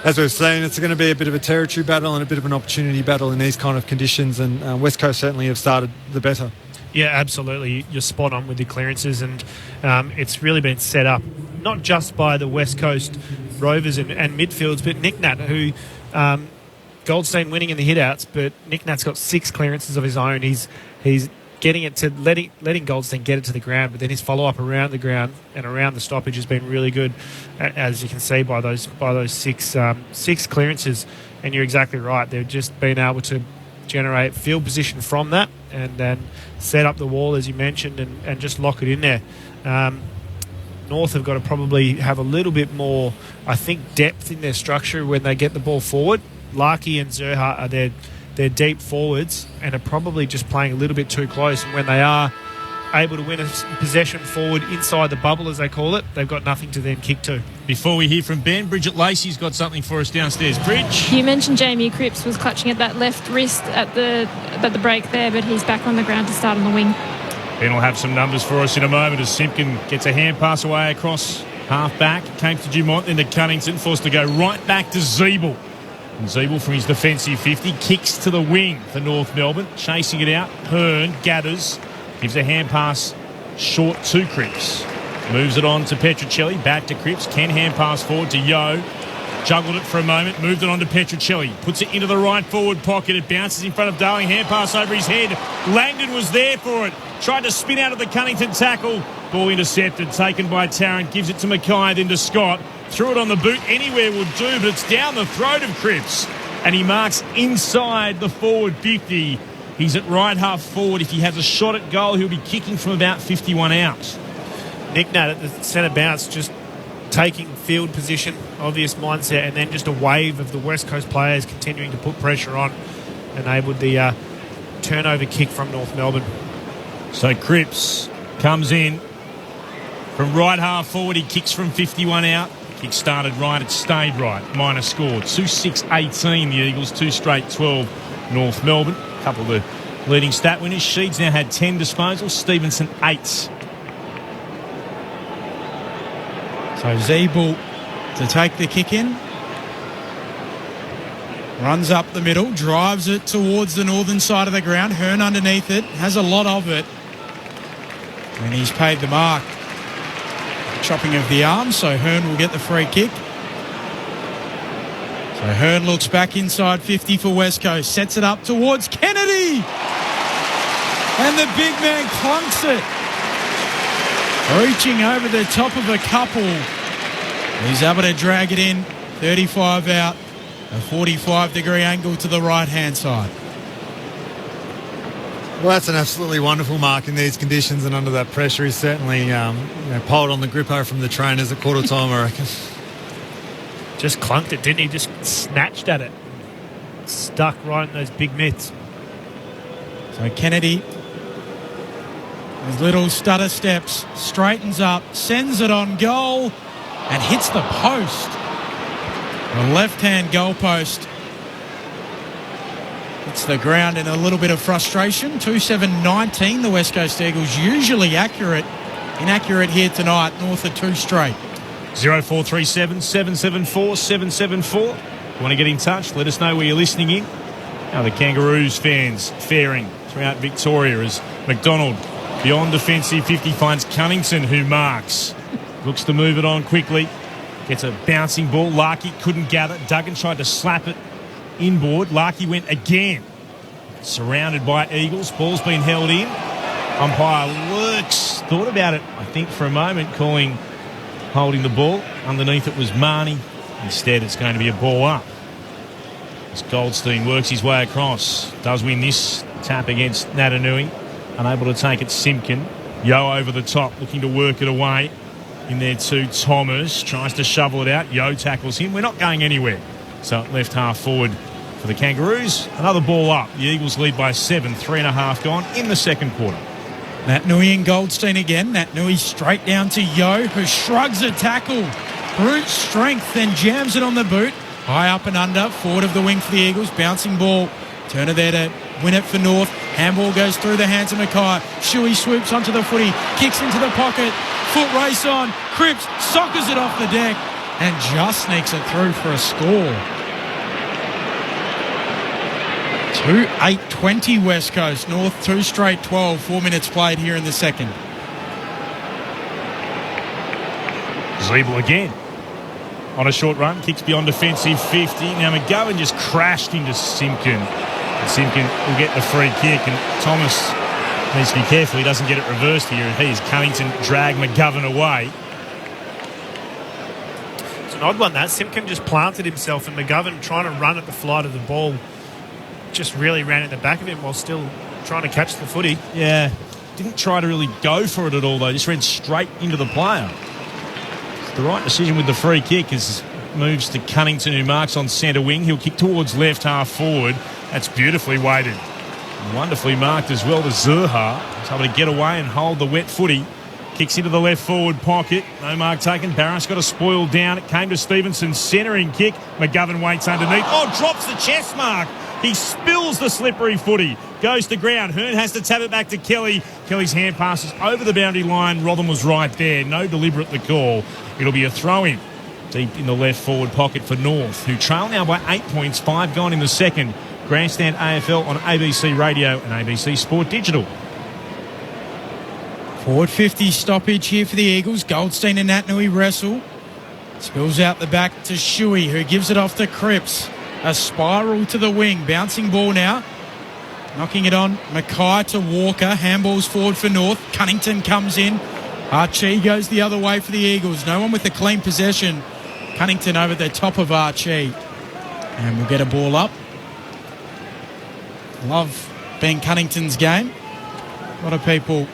as we've seen, it's going to be a bit of a territory battle and a bit of an opportunity battle in these kind of conditions, and West Coast certainly have started the better. Yeah, absolutely. You're spot on with the clearances, and it's really been set up not just by the West Coast Rovers and midfields, but Nick Nat, who Goldstein winning in the hitouts, but Nick Nat's got 6 clearances of his own. He's getting it to letting Goldstein get it to the ground, but then his follow up around the ground and around the stoppage has been really good, as you can see by those 6 clearances. And you're exactly right; they've just been able to generate field position from that, and then set up the wall as you mentioned, and just lock it in there. North have got to probably have a little bit more, I think, depth in their structure when they get the ball forward. Larkey and Zerha are their deep forwards and are probably just playing a little bit too close. And when they are able to win a possession forward inside the bubble, as they call it, they've got nothing to then kick to. Before we hear from Ben, Bridget Lacey's got something for us downstairs. Bridge? You mentioned Jamie Cripps was clutching at that left wrist at the break there, but he's back on the ground to start on the wing. Ben will have some numbers for us in a moment as Simpkin gets a hand pass away across half back. Came to Dumont, then to Cunnington, forced to go right back to Zeeble. And Zeeble from his defensive 50 kicks to the wing for North Melbourne. Chasing it out, Hearn gathers, gives a hand pass short to Cripps. Moves it on to Petruccelli, back to Cripps. Can hand pass forward to Yo. Juggled it for a moment, moved it on to Petruccelli. Puts it into the right forward pocket. It bounces in front of Darling. Hand pass over his head. Langdon was there for it. Tried to spin out of the Cunnington tackle. Ball intercepted, taken by Tarrant. Gives it to Mackay, then to Scott. Threw it on the boot. Anywhere will do, but it's down the throat of Cripps. And he marks inside the forward 50. He's at right half forward. If he has a shot at goal, he'll be kicking from about 51 out. Nick Nat at the centre bounce, just taking field position, obvious mindset, and then just a wave of the West Coast players continuing to put pressure on, enabled the turnover kick from North Melbourne. So Cripps comes in from right half forward. He kicks from 51 out. Kick started right, it stayed right. Minor score 2-6-18 the Eagles, 2 straight 12 North Melbourne. A couple of the leading stat winners. Sheeds now had 10 disposals, Stevenson 8. So Zeeble to take the kick in. Runs up the middle, drives it towards the northern side of the ground. Hearn underneath it, has a lot of it. And he's paid the mark. Chopping of the arm, so Hearn will get the free kick. So Hearn looks back inside 50 for West Coast. Sets it up towards Kennedy. And the big man clunks it. Reaching over the top of a couple. He's able to drag it in. 35 out. A 45-degree angle to the right-hand side. Well, that's an absolutely wonderful mark in these conditions and under that pressure. He's certainly piled on the grippo from the trainers at quarter time, I reckon. Just clunked it, didn't he? Just snatched at it. Stuck right in those big mitts. So Kennedy, his little stutter steps, straightens up, sends it on goal and hits the post. The left-hand goal post. It's the ground in a little bit of frustration. 2-7-19, the West Coast Eagles, usually accurate. Inaccurate here tonight, north of 2 straight. 0437 774 774. If you want to get in touch, let us know where you're listening in. How the Kangaroos fans faring throughout Victoria as McDonald, beyond defensive 50, finds Cunnington, who marks. Looks to move it on quickly. Gets a bouncing ball. Larkey couldn't gather. Duggan tried to slap it inboard. Larkey went again. Surrounded by Eagles. Ball's been held in. Umpire Lurks thought about it, I think, for a moment, holding the ball. Underneath it was Marnie. Instead, it's going to be a ball up. As Goldstein works his way across. Does win this tap against Natanui. Unable to take it, Simpkin. Yo over the top, looking to work it away. In there too, Thomas tries to shovel it out. Yo tackles him. We're not going anywhere. So left half forward for the Kangaroos. Another ball up. The Eagles lead by 7. 3.5 gone in the second quarter. Natanui and Goldstein again. Natanui straight down to Yo, who shrugs a tackle. Brute strength, then jams it on the boot. High up and under, forward of the wing for the Eagles. Bouncing ball. Turner there to win it for North. Handball goes through the hands of Mackay. Shuey swoops onto the footy. Kicks into the pocket. Foot race on. Cripps soccers it off the deck and just sneaks it through for a score. 2-8-20 West Coast. North 2 straight 12. 4 minutes played here in the second. Zeeble again. On a short run, kicks beyond defensive 50. Now McGovern just crashed into Simpkin. And Simpkin will get the free kick, and Thomas needs to be careful he doesn't get it reversed here. He is Cunnington drag McGovern away. It's an odd one, that. Simpkin just planted himself, and McGovern, trying to run at the flight of the ball, just really ran in the back of him while still trying to catch the footy. Yeah, didn't try to really go for it at all, though. Just ran straight into the player. The right decision with the free kick is moves to Cunnington, who marks on centre wing. He'll kick towards left half forward. That's beautifully weighted. Wonderfully marked as well to Zurha. He's able to get away and hold the wet footy. Kicks into the left forward pocket. No mark taken. Barras got a spoil down. It came to Stevenson. Centering kick. McGovern waits underneath. Oh, drops the chest mark. He spills the slippery footy. Goes to ground. Hearn has to tap it back to Kelly. Kelly's hand passes over the boundary line. Rotherham was right there. No deliberate the call. It'll be a throw-in deep in the left forward pocket for North, who trail now by 8 points, 5 gone in the second. Grandstand AFL on ABC Radio and ABC Sport Digital. Forward 50 stoppage here for the Eagles. Goldstein and Natanui wrestle. Spills out the back to Shuey, who gives it off to Cripps. A spiral to the wing. Bouncing ball now. Knocking it on. Mackay to Walker. Handballs forward for North. Cunnington comes in. Archie goes the other way for the Eagles. No one with the clean possession. Cunnington over the top of Archie. And we'll get a ball up. Love being Cunnington's game. A lot of people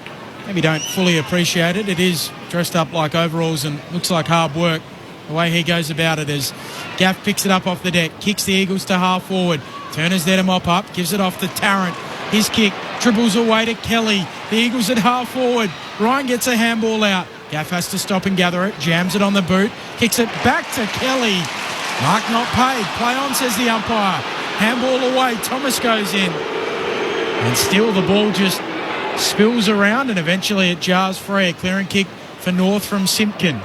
maybe don't fully appreciate it. It is dressed up like overalls and looks like hard work. The way he goes about it is Gaff picks it up off the deck, kicks the Eagles to half forward. Turner's there to mop up, gives it off to Tarrant. His kick dribbles away to Kelly. The Eagles at half forward. Ryan gets a handball out. Gaff has to stop and gather it. Jams it on the boot. Kicks it back to Kelly. Mark not paid. Play on, says the umpire. Handball away. Thomas goes in. And still the ball just spills around and eventually it jars free. A clearing kick for North from Simpkin.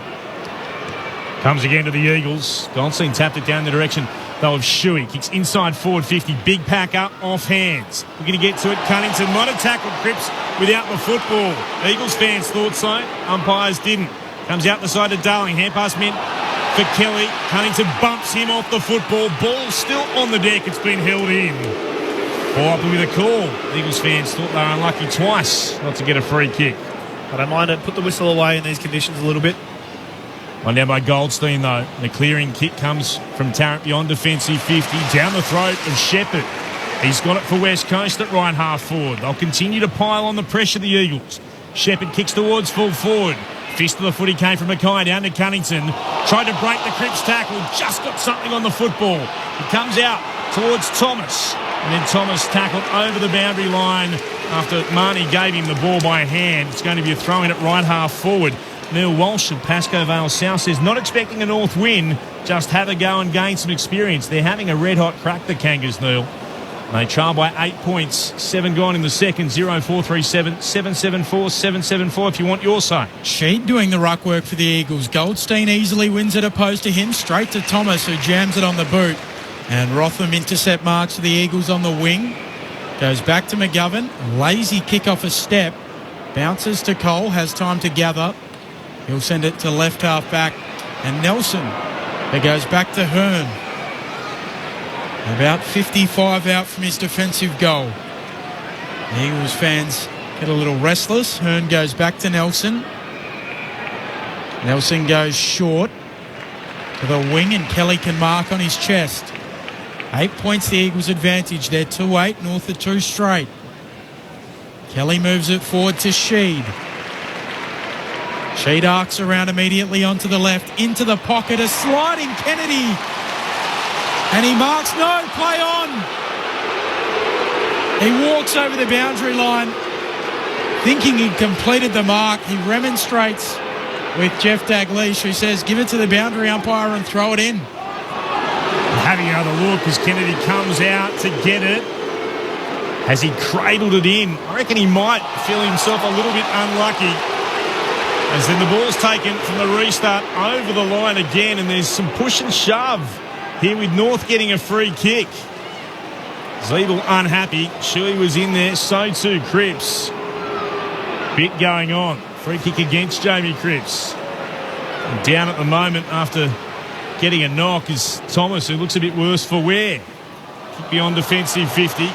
Comes again to the Eagles. Goldstein tapped it down the direction, though, of Shuey. Kicks inside forward 50. Big pack up, off hands. We're going to get to it. Cunnington might have tackled Cripps without the football. Eagles fans thought so. Umpires didn't. Comes out the side of Darling. Hand pass meant for Kelly. Cunnington bumps him off the football. Ball still on the deck. It's been held in. Up with a call. Eagles fans thought they were unlucky twice not to get a free kick. I don't mind it. Put the whistle away in these conditions a little bit. One down by Goldstein, though. The clearing kick comes from Tarrant beyond defensive 50. Down the throat of Shepherd. He's got it for West Coast at right half forward. They'll continue to pile on the pressure, the Eagles. Shepherd kicks towards full forward. Fist of the footy came from Mackay down to Cunnington. Tried to break the Cripps tackle. Just got something on the football. He comes out towards Thomas. And then Thomas tackled over the boundary line after Marnie gave him the ball by hand. It's going to be a throw-in at right half forward. Neil Walsh of Pascoe Vale South says not expecting a North win, just have a go and gain some experience. They're having a red-hot crack, the Kangas, Neil. They trail by 8 points, 7 gone in the second, 0437 774 774 if you want your say. Sheed doing the ruck work for the Eagles. Goldstein easily wins it opposed to him, straight to Thomas, who jams it on the boot. And Rotham intercept marks for the Eagles on the wing. Goes back to McGovern, lazy kick off a step. Bounces to Cole, has time to gather. He'll send it to left half back. And Nelson. It goes back to Hearn. About 55 out from his defensive goal. The Eagles fans get a little restless. Hearn goes back to Nelson. Nelson goes short to the wing and Kelly can mark on his chest. 8 points the Eagles advantage. They're 2-8, North are 2 straight. Kelly moves it forward to Sheed. Sheed arcs around immediately onto the left, into the pocket, a sliding Kennedy. And he marks, no, play on. He walks over the boundary line, thinking he'd completed the mark. He remonstrates with Jeff Dalglish, who says, give it to the boundary umpire and throw it in. Having another look as Kennedy comes out to get it. Has he cradled it in? I reckon he might feel himself a little bit unlucky. As then the ball's taken from the restart over the line again, and there's some push and shove here with North getting a free kick. Zeeble unhappy. Shuey was in there, so too Cripps. Bit going on. Free kick against Jamie Cripps. And down at the moment after getting a knock is Thomas, who looks a bit worse for wear. Kick beyond defensive 50.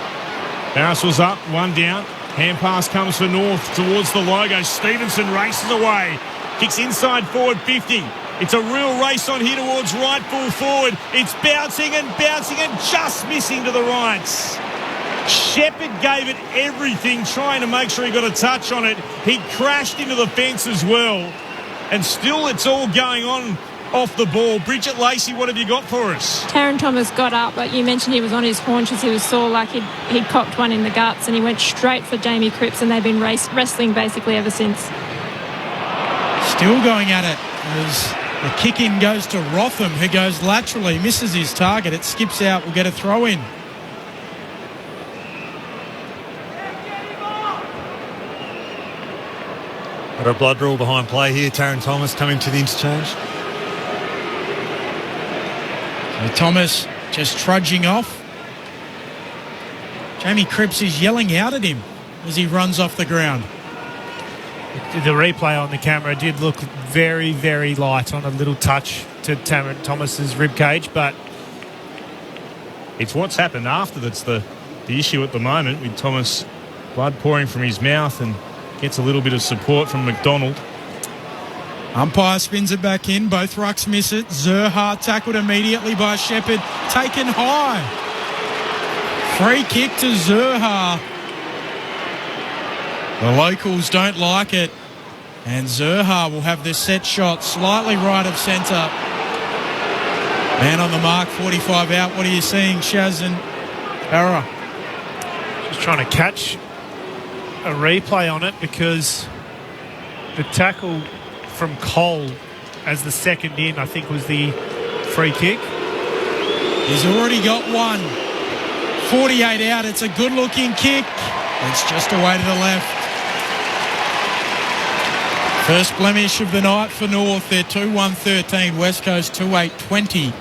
Barras was up, one down. Hand pass comes for North towards the logo. Stevenson races away. Kicks inside forward 50. It's a real race on here towards right full forward. It's bouncing and just missing to the right. Shepherd gave it everything, trying to make sure he got a touch on it. He crashed into the fence as well. And still it's all going on off the ball. Bridget Lacey, what have you got for us? Taron Thomas got up, but you mentioned he was on his haunches. He was sore, like he'd cocked one in the guts, and he went straight for Jamie Cripps, and they've been wrestling basically ever since. Still going at it as the kick-in goes to Rotham, who goes laterally, misses his target. It skips out, will get a throw-in. Got a blood rule behind play here. Taron Thomas coming to the interchange. So Thomas just trudging off. Jamie Cripps is yelling out at him as he runs off the ground. The replay on the camera did look very, very light on a little touch to Taron Thomas's ribcage, but it's what's happened after that's the issue at the moment, with Thomas blood pouring from his mouth and gets a little bit of support from McDonald. Umpire spins it back in. Both rucks miss it. Zerha tackled immediately by Shepherd. Taken high. Free kick to Zerha. The locals don't like it. And Zerha will have the set shot slightly right of centre. Man on the mark, 45 out. What are you seeing, Shaz and Ara? Just trying to catch a replay on it, because the tackle from Cole as the second in, I think, was the free kick. He's already got one. 48 out. It's a good-looking kick. It's just away to the left. First blemish of the night for North. They're 2-1-13. West Coast 2-8-20.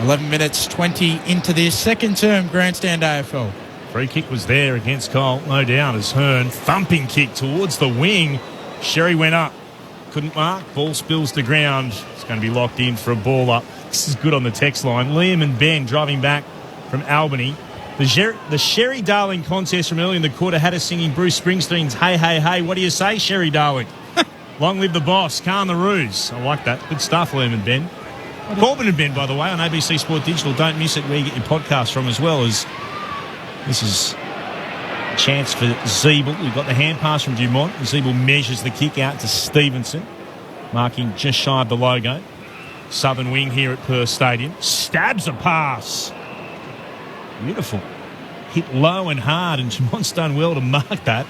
11 minutes 20 into their second term Grandstand AFL. Free kick was there against Cole, no doubt, as Hearn thumping kick towards the wing. Sherry went up. Couldn't mark. Ball spills to ground. It's going to be locked in for a ball up. This is good on the text line. Liam and Ben driving back from Albany. The Sherry Darling contest from early in the quarter had us singing Bruce Springsteen's Hey, Hey, Hey. What do you say, Sherry Darling? Long live the boss. Calm the ruse. I like that. Good stuff, Liam and Ben. Corbin and Ben, by the way, on ABC Sport Digital. Don't miss it where you get your podcast from, as well as this is a chance for Zeeble. We've got the hand pass from Dumont. Zeeble measures the kick out to Stevenson, marking just shy of the logo. Southern wing here at Perth Stadium. Stabs a pass. Beautiful. Hit low and hard, and Dumont's done well to mark that.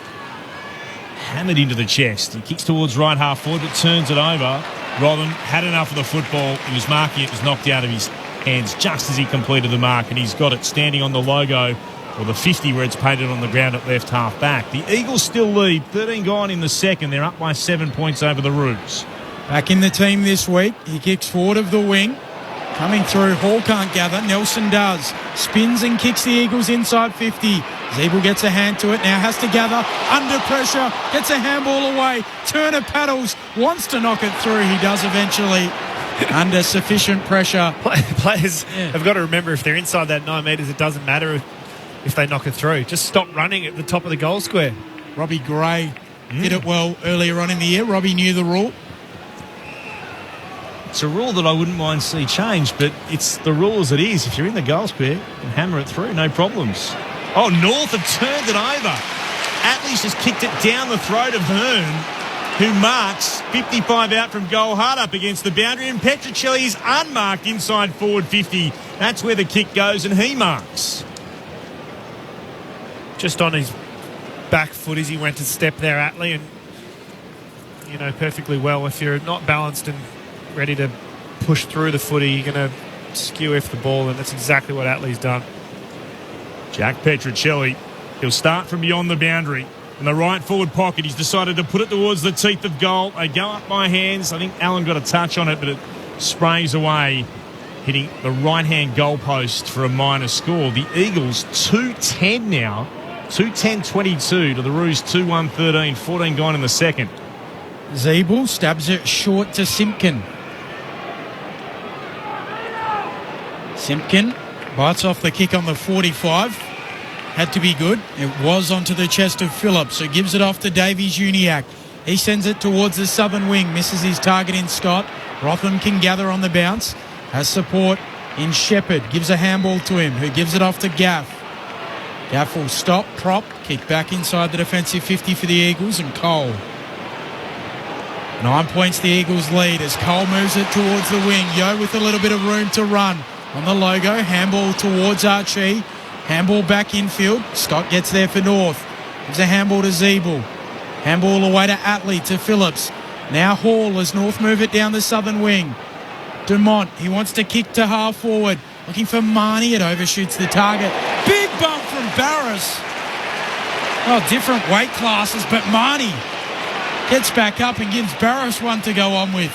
Hammered into the chest. He kicks towards right half forward, but turns it over. Robin had enough of the football. He was marking it. It was knocked out of his hands just as he completed the mark, and he's got it standing on the logo, or the 50 where it's painted on the ground at left half back. The Eagles still lead. 13 gone in the second. They're up by 7 points over the Roos. Back in the team this week. He kicks forward of the wing. Coming through. Hall can't gather. Nelson does. Spins and kicks the Eagles inside 50. Zeeble gets a hand to it. Now has to gather. Under pressure. Gets a handball away. Turner paddles. Wants to knock it through. He does eventually. Under sufficient pressure. Players have got to remember, if they're inside that 9 metres, it doesn't matter if they knock it through. Just stop running at the top of the goal square. Robbie Gray did it well earlier on in the year. Robbie knew the rule. It's a rule that I wouldn't mind see changed, but it's the rule as it is. If you're in the goal square, you can hammer it through, no problems. Oh, North have turned it over. Atlee's just kicked it down the throat of Hearn, who marks 55 out from goal, hard up against the boundary, and Petricelli is unmarked inside forward 50. That's where the kick goes, and he marks. Just on his back foot as he went to step there, Atlee, and perfectly well. If you're not balanced and ready to push through the footy, you're going to skew off the ball, and that's exactly what Atlee's done. Jack Petruccelli, he'll start from beyond the boundary. In the right forward pocket, he's decided to put it towards the teeth of goal. They go up by hands. I think Allen got a touch on it, but it sprays away, hitting the right-hand goalpost for a minor score. The Eagles 2-10 now. 2-10-22 to the Roos 2-1-13. 14 gone in the second. Zeeble stabs it short to Simpkin. Simpkin bites off the kick on the 45. Had to be good. It was onto the chest of Phillips, who gives it off to Davies-Uniacke. He sends it towards the southern wing, misses his target in Scott. Rotham can gather on the bounce. Has support in Shepherd. Gives a handball to him, who gives it off to Gaff. Gaff will stop, prop, kick back inside the defensive 50 for the Eagles, and Cole. 9 points the Eagles lead as Cole moves it towards the wing. Yo with a little bit of room to run. On the logo, handball towards Archie. Handball back infield. Scott gets there for North. Gives a handball to Zeeble. Handball away to Atlee, to Phillips. Now Hall as North move it down the southern wing. Dumont, he wants to kick to half forward. Looking for Marnie, it overshoots the target. Big bump from Barris. Oh, different weight classes, but Marnie gets back up and gives Barris one to go on with.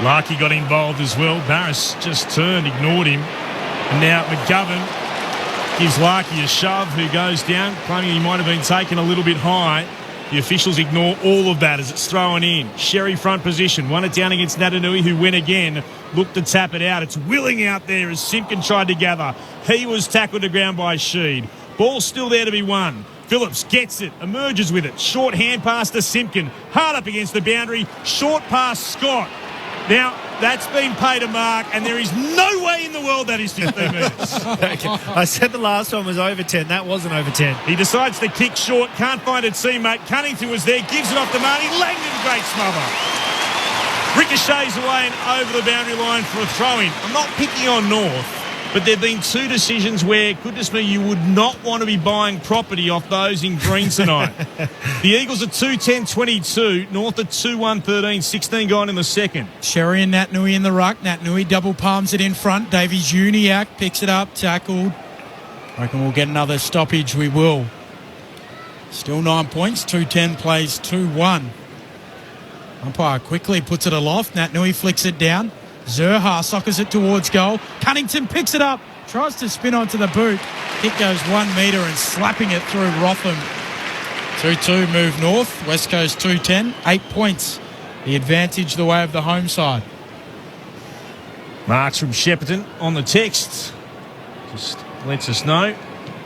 Larkey got involved as well. Barris just turned, ignored him. And now McGovern gives Larkey a shove, who goes down, claiming he might have been taken a little bit high. The officials ignore all of that as it's thrown in. Sherry front position, won it down against Natanui, who went again. Looked to tap it out. It's Willing out there as Simpkin tried to gather. He was tackled to ground by Sheed. Ball still there to be won. Phillips gets it, emerges with it. Short hand pass to Simpkin. Hard up against the boundary. Short pass Scott. Now, that's been paid a mark, and there is no way in the world that is 15 metres. I said the last one was over 10. That wasn't over 10. He decides to kick short, can't find a teammate. Cunnington was there, gives it off to Marnie. Langdon, great smother. Ricochets away and over the boundary line for a throw-in. I'm not picking on North, but there have been two decisions where, goodness me, you would not want to be buying property off those in green tonight. The Eagles are 2-10-22, North are 2-1-13, 16 gone in the second. Sherry and Natanui in the ruck. Natanui double palms it in front. Davies-Uniacke picks it up, tackled. I reckon we'll get another stoppage. We will. Still 9 points. 2-10 plays 2-1. Umpire quickly puts it aloft. Natanui flicks it down. Zerha sockers it towards goal. Cunnington picks it up, tries to spin onto the boot. Kick goes 1 metre and slapping it through Rotham. 2-2 move North. West Coast 2-10. 8 points. The advantage the way of the home side. Marks from Shepparton on the text. Just lets us know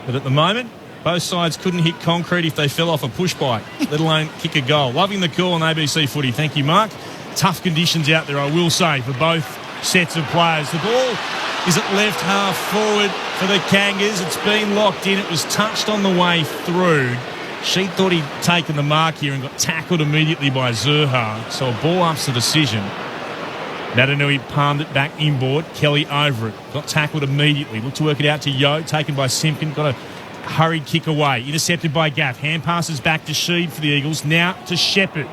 that at the moment, both sides couldn't hit concrete if they fell off a push bike, let alone kick a goal. Loving the call on ABC Footy. Thank you, Mark. Tough conditions out there, I will say, for both sets of players. The ball is at left half forward for the Kangas. It's been locked in. It was touched on the way through. She thought he'd taken the mark here and got tackled immediately by Zerha. So a ball ups the decision. Natanui palmed it back inboard. Kelly over it. Got tackled immediately. Looked to work it out to Yo. Taken by Simpkin. Got a hurried kick away. Intercepted by Gaff. Hand passes back to Sheed for the Eagles. Now to Shepherd.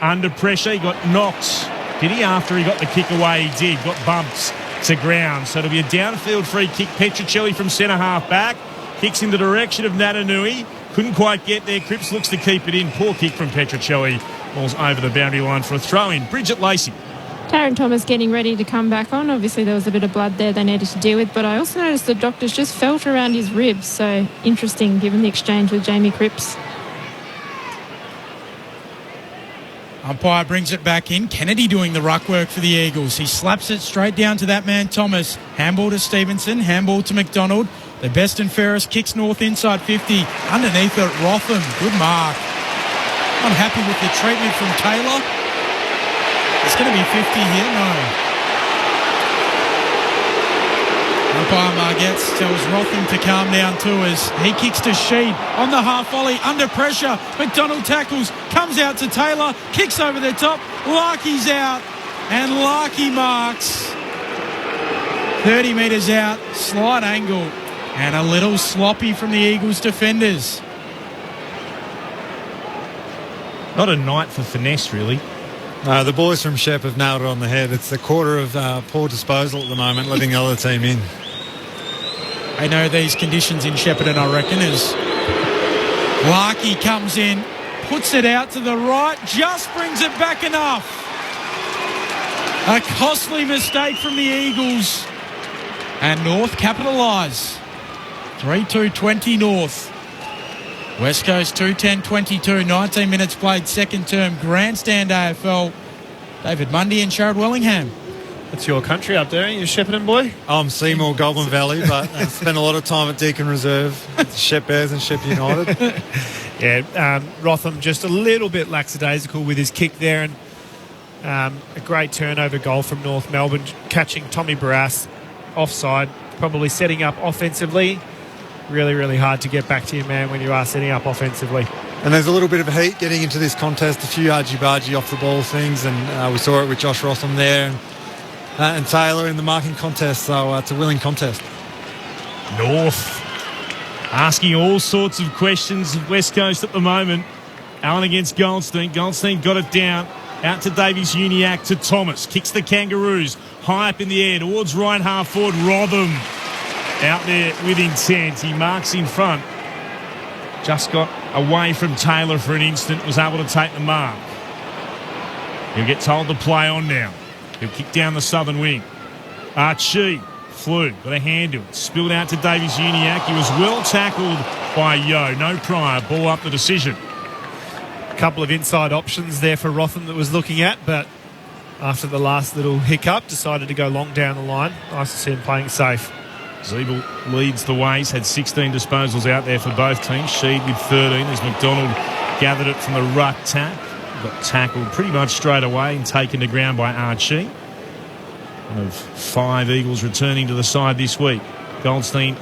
Under pressure, he got knocked. Did he? After he got the kick away, he did. Got bumped to ground. So it'll be a downfield free kick. Petruccelli from centre half back. Kicks in the direction of Natanui. Couldn't quite get there. Cripps looks to keep it in. Poor kick from Petruccelli. Ball's over the boundary line for a throw-in. Bridget Lacey. Taryn Thomas getting ready to come back on. Obviously, there was a bit of blood there they needed to deal with, but I also noticed the doctors just felt around his ribs. So interesting, given the exchange with Jamie Cripps. Umpire brings it back in. Kennedy doing the ruck work for the Eagles. He slaps it straight down to that man, Thomas. Handball to Stevenson. Handball to McDonald. The best and fairest kicks North inside 50. Underneath it, Rotham. Good mark. I'm happy with the treatment from Taylor. It's going to be 50 here. No. Umpire Margetts tells Rotham to calm down too as he kicks to Sheed on the half volley under pressure. McDonald tackles, comes out to Taylor, kicks over the top. Larkey's out and Larkey marks. 30 metres out, slight angle and a little sloppy from the Eagles defenders. Not a night for finesse, really. No, the boys from Shep have nailed it on the head. It's a quarter of poor disposal at the moment, letting the other team in. I know these conditions in Shepparton, I reckon, as Larkey comes in, puts it out to the right, just brings it back enough. A costly mistake from the Eagles. And North capitalise. 3-2-20 North. West Coast 2-10-22, 19 minutes played, second term, Grandstand AFL. David Mundy and Sherrod Wellingham. That's your country up there, you Shepparton boy? I'm Seymour, Goulburn Valley, but I spent a lot of time at Deakin Reserve, Shep Bears and Shep United. Rotham just a little bit lackadaisical with his kick there, and a great turnover goal from North Melbourne, catching Tommy Barras offside, probably setting up offensively. Really, really hard to get back to your man when you are setting up offensively. And there's a little bit of heat getting into this contest, a few argy-bargy off the ball things, and we saw it with Josh Rotham there and Taylor in the marking contest, so it's a willing contest. North asking all sorts of questions of West Coast at the moment. Allen against Goldstein. Goldstein got it down. Out to Davies Uniacke to Thomas. Kicks the Kangaroos. High up in the air towards right half forward. Rotham out there with intent. He marks in front. Just got away from Taylor for an instant. Was able to take the mark. He'll get told to play on now. He'll kick down the southern wing. Archie flew. Got a hand to it. Spilled out to Davies Uniacke. He was well tackled by Yo. No prior. Ball up the decision. A couple of inside options there for Rotham that was looking at, but after the last little hiccup, decided to go long down the line. Nice to see him playing safe. Zeeble leads the way. He's had 16 disposals out there for both teams. Sheed with 13 as McDonald gathered it from the ruck tap. Got tackled pretty much straight away and taken to ground by Archie. One of 5 Eagles returning to the side this week. Goldstein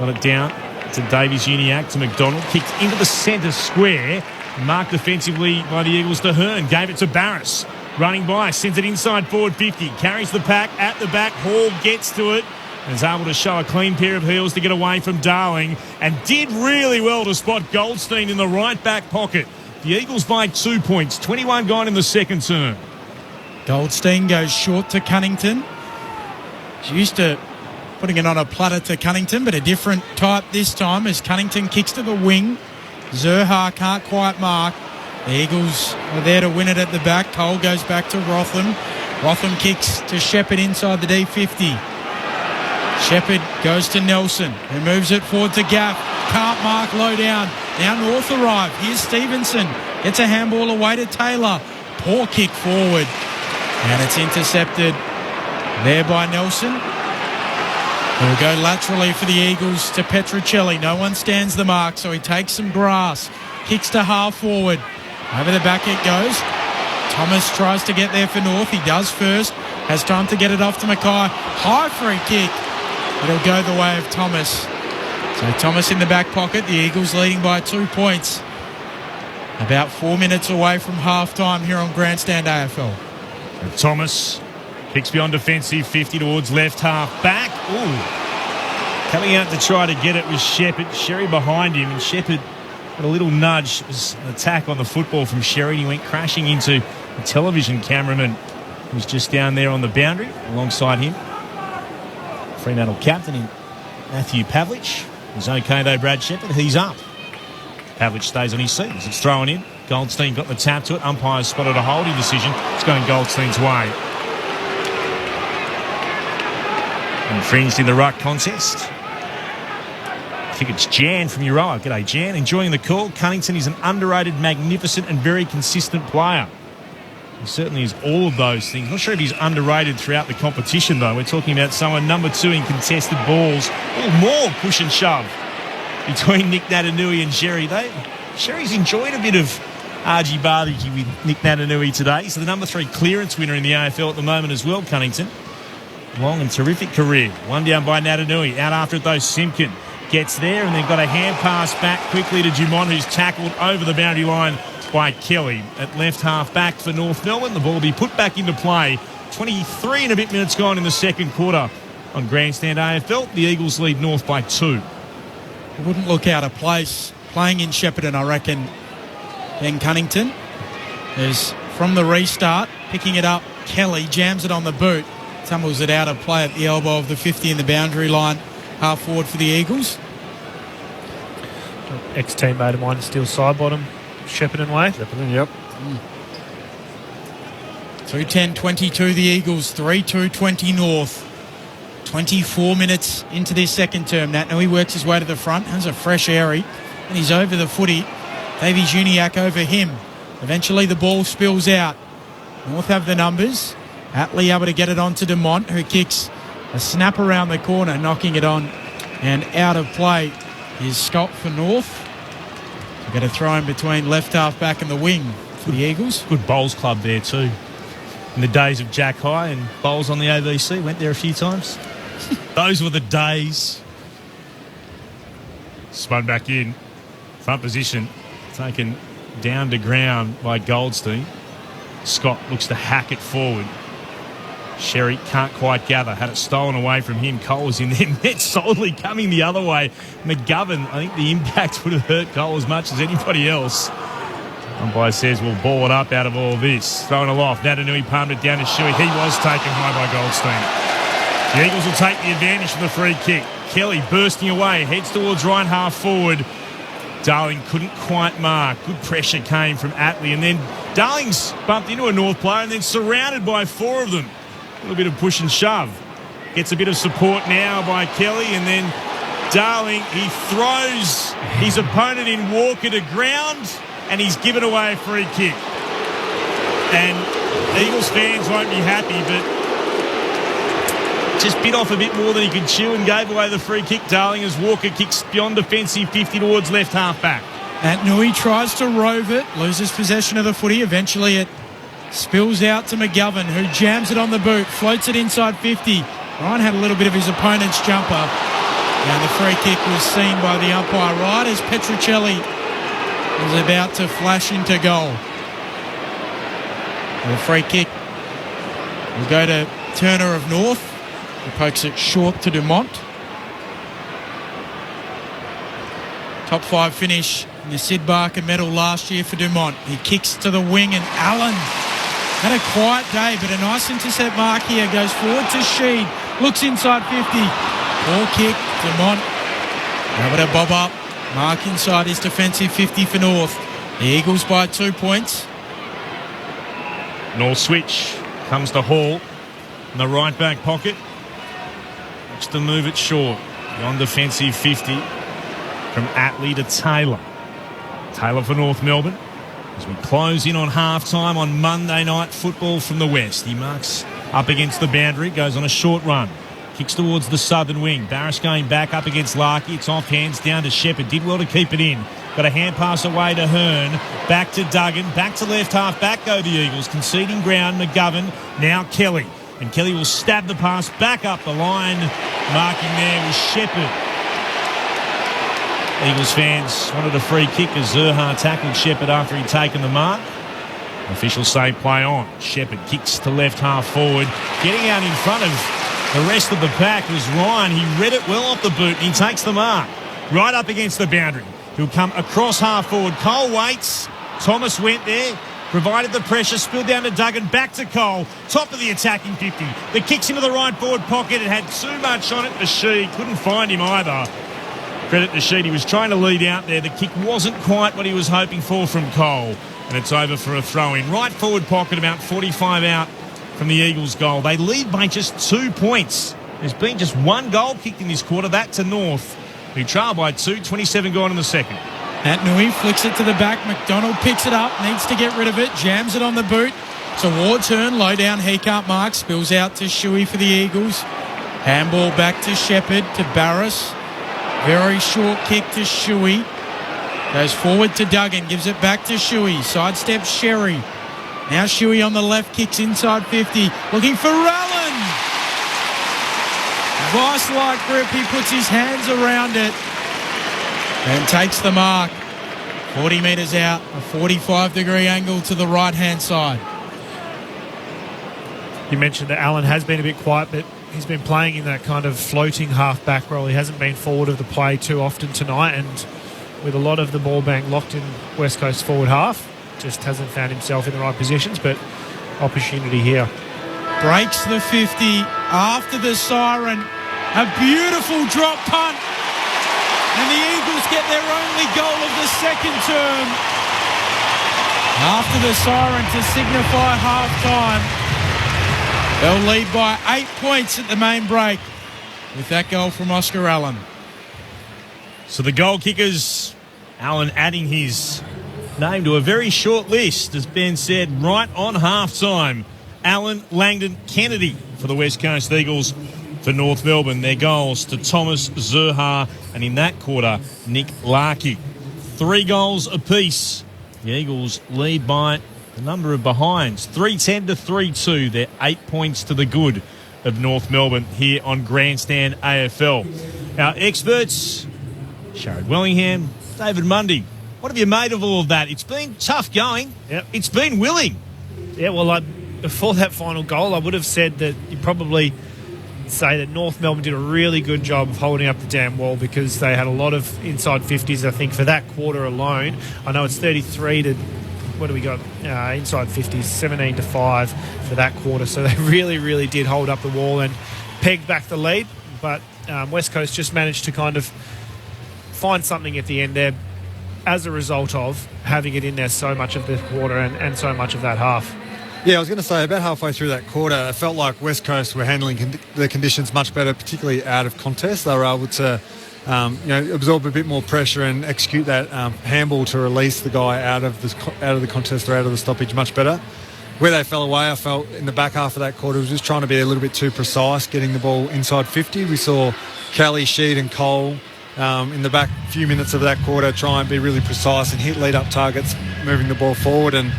got it down to Davies Uniacke to McDonald. Kicked into the centre square. Marked defensively by the Eagles to Hearn. Gave it to Barras. Running by. Sends it inside forward 50. Carries the pack at the back. Hall gets to it. And is able to show a clean pair of heels to get away from Darling. And did really well to spot Goldstein in the right back pocket. The Eagles by 2 points. 21 gone in the second term. Goldstein goes short to Cunnington. She's used to putting it on a platter to Cunnington, but a different type this time as Cunnington kicks to the wing. Zurha can't quite mark. The Eagles are there to win it at the back. Cole goes back to Rotham. Rotham kicks to Shepherd inside the D50. Shepherd goes to Nelson, who moves it forward to Gaff. Can't mark, low down. Now North arrive. Here's Stevenson. Gets a handball away to Taylor. Poor kick forward. And it's intercepted there by Nelson. It'll go laterally for the Eagles to Petruccelli. No one stands the mark, so he takes some grass. Kicks to half forward. Over the back it goes. Thomas tries to get there for North. He does first. Has time to get it off to Mackay. High free kick. It'll go the way of Thomas. So Thomas in the back pocket. The Eagles leading by 2 points. About 4 minutes away from half-time here on Grandstand AFL. And Thomas kicks beyond defensive, 50 towards left half back. Ooh. Coming out to try to get it was Shepherd. Sherry behind him, and Shepherd got a little nudge. It was an attack on the football from Sherry. He went crashing into the television cameraman who's just down there on the boundary alongside him. Fremantle captain in Matthew Pavlich. He's okay though, Brad Shepherd. He's up. Pavlich stays on his seat as it's thrown in. Goldstein got the tap to it. Umpire spotted a holding decision. It's going Goldstein's way. Infringed in the ruck contest. I think it's Jan from Euroa. G'day, Jan. Enjoying the call. Cunnington is an underrated, magnificent and very consistent player. He certainly is all of those things. Not sure if he's underrated throughout the competition, though. We're talking about someone number 2 in contested balls. Or more push and shove between Nick Natanui and Sherry. Sherry's enjoying a bit of argy-bargy with Nick Natanui today. He's the number 3 clearance winner in the AFL at the moment as well, Cunnington. Long and terrific career. One down by Natanui. Out after it, though, Simpkin gets there and then got a hand pass back quickly to Dumont, who's tackled over the boundary line by Kelly. At left half back for North Melbourne. The ball will be put back into play. 23 and a bit minutes gone in the second quarter on Grandstand AFL. The Eagles lead North by 2. It wouldn't look out of place playing in Shepparton, I reckon, Ben Cunnington. There's from the restart, picking it up, Kelly jams it on the boot, tumbles it out of play at the elbow of the 50 in the boundary line, half forward for the Eagles. Ex-teammate of mine still side bottom, Shepparton way. Yep. 2:10.22 the Eagles, 3:2.20 North. 24 minutes into this second term. Nat, he works his way to the front, has a fresh airy, and he's over the footy. Davy Juniak over him. Eventually the ball spills out. North have the numbers. Atley able to get it on to Dumont, who kicks a snap around the corner, knocking it on and out of play is Scott for North. We're going to throw him between left half back and the wing for the Eagles. Good bowls club there too. In the days of Jack High and bowls on the ABC, went there a few times. Those were the days. Spun back in. Front position. Taken down to ground by Goldstein. Scott looks to hack it forward. Sherry can't quite gather. Had it stolen away from him. Cole was in there. Net solidly coming the other way. McGovern, I think the impact would have hurt Cole as much as anybody else. Umpire says we'll ball it up out of all this. Throwing it off. Natanui palmed it down to Shuey. He was taken high by Goldstein. The Eagles will take the advantage from the free kick. Kelly bursting away. Heads towards right half forward. Darling couldn't quite mark. Good pressure came from Atley. And then Darling's bumped into a North player and then surrounded by four of them. A little bit of push and shove. Gets a bit of support now by Kelly. And then Darling, he throws his opponent in Walker to ground. And he's given away a free kick. And Eagles fans won't be happy, but just bit off a bit more than he could chew and gave away the free kick, Darling, as Walker kicks beyond defensive 50 towards left half back. Nui tries to rove it, loses possession of the footy. Eventually it spills out to McGovern, who jams it on the boot, floats it inside 50. Ryan had a little bit of his opponent's jumper. And the free kick was seen by the umpire right as Petruccelli was about to flash into goal. The free kick will go to Turner of North, who pokes it short to Dumont. Top five finish in the Sid Barker medal last year for Dumont. He kicks to the wing and Allen had a quiet day, but a nice intercept mark here. Goes forward to Sheed, looks inside 50. Ball kick, Dumont able to bob up. Mark inside his defensive 50 for North. The Eagles by 2 points. North switch comes to Hall in the right back pocket. Looks to move it short. On defensive 50 from Atley to Taylor. Taylor for North Melbourne. As we close in on half-time on Monday Night Football from the West. He marks up against the boundary, goes on a short run. Kicks towards the southern wing. Barris going back up against Larkey. It's off hands down to Shepherd. Did well to keep it in. Got a hand pass away to Hearn. Back to Duggan. Back to left half. Back go the Eagles. Conceding ground. McGovern. Now Kelly. And Kelly will stab the pass back up the line. Marking there was Shepherd. Eagles fans wanted a free kick as Zerha tackled Shepherd after he'd taken the mark. Officials say play on. Shepherd kicks to left half forward. Getting out in front of the rest of the pack was Ryan. He read it well off the boot and he takes the mark. Right up against the boundary. He'll come across half forward. Cole waits. Thomas went there. Provided the pressure. Spilled down to Duggan. Back to Cole. Top of the attacking 50. The kicks into the right forward pocket. It had too much on it. Sheed couldn't find him either. Credit to Sheed. He was trying to lead out there. The kick wasn't quite what he was hoping for from Cole. And it's over for a throw-in. Right forward pocket about 45 out from the Eagles' goal. They lead by just 2 points. There's been just one goal kicked in this quarter, that to North, who trail by 2, 27 gone in the second. Nui flicks it to the back. McDonald picks it up, needs to get rid of it, jams it on the boot. Towards Hearn, low down, he can't mark, spills out to Shuey for the Eagles. Handball back to Shepherd, to Barris. Very short kick to Shuey. Goes forward to Duggan, gives it back to Shuey. Sidesteps Sherry. Now Shuey on the left, kicks inside 50. Looking for Allen. Vice-like grip, he puts his hands around it and takes the mark. 40 metres out, a 45-degree angle to the right-hand side. You mentioned that Allen has been a bit quiet, but he's been playing in that kind of floating half-back role. He hasn't been forward of the play too often tonight, and with a lot of the ball bank locked in West Coast forward half, just hasn't found himself in the right positions, but opportunity here. Breaks the 50 after the siren. A beautiful drop punt. And the Eagles get their only goal of the second term. After the siren to signify half-time. They'll lead by 8 points at the main break with that goal from Oscar Allen. So the goal kickers, Allen adding his name to a very short list, as Ben said, right on half-time. Allen, Langdon, Kennedy for the West Coast Eagles. For North Melbourne, their goals to Thomas, Zurha, and in that quarter, Nick Larkey. 3 goals apiece. The Eagles lead by a number of behinds. 3-10 to 3-2. They're 8 points to the good of North Melbourne here on Grandstand AFL. Our experts, Sharad Wellingham, David Mundy. What have you made of all of that? It's been tough going. Yep. It's been willing. Yeah, well, before that final goal, I would have said that you probably say that North Melbourne did a really good job of holding up the damn wall, because they had a lot of inside 50s, I think, for that quarter alone. I know it's 33 to, what do we got? Inside 50s, 17 to 5 for that quarter. So they really, really did hold up the wall and peg back the lead. But West Coast just managed to kind of find something at the end there as a result of having it in there so much of the quarter and so much of that half. Yeah, I was going to say, about halfway through that quarter, it felt like West Coast were handling the conditions much better, particularly out of contest. They were able to absorb a bit more pressure and execute that handball to release the guy out of the contest or out of the stoppage much better. Where they fell away, I felt in the back half of that quarter, was just trying to be a little bit too precise, getting the ball inside 50. We saw Kelly, Sheed and Cole in the back few minutes of that quarter try and be really precise and hit lead-up targets, moving the ball forward. And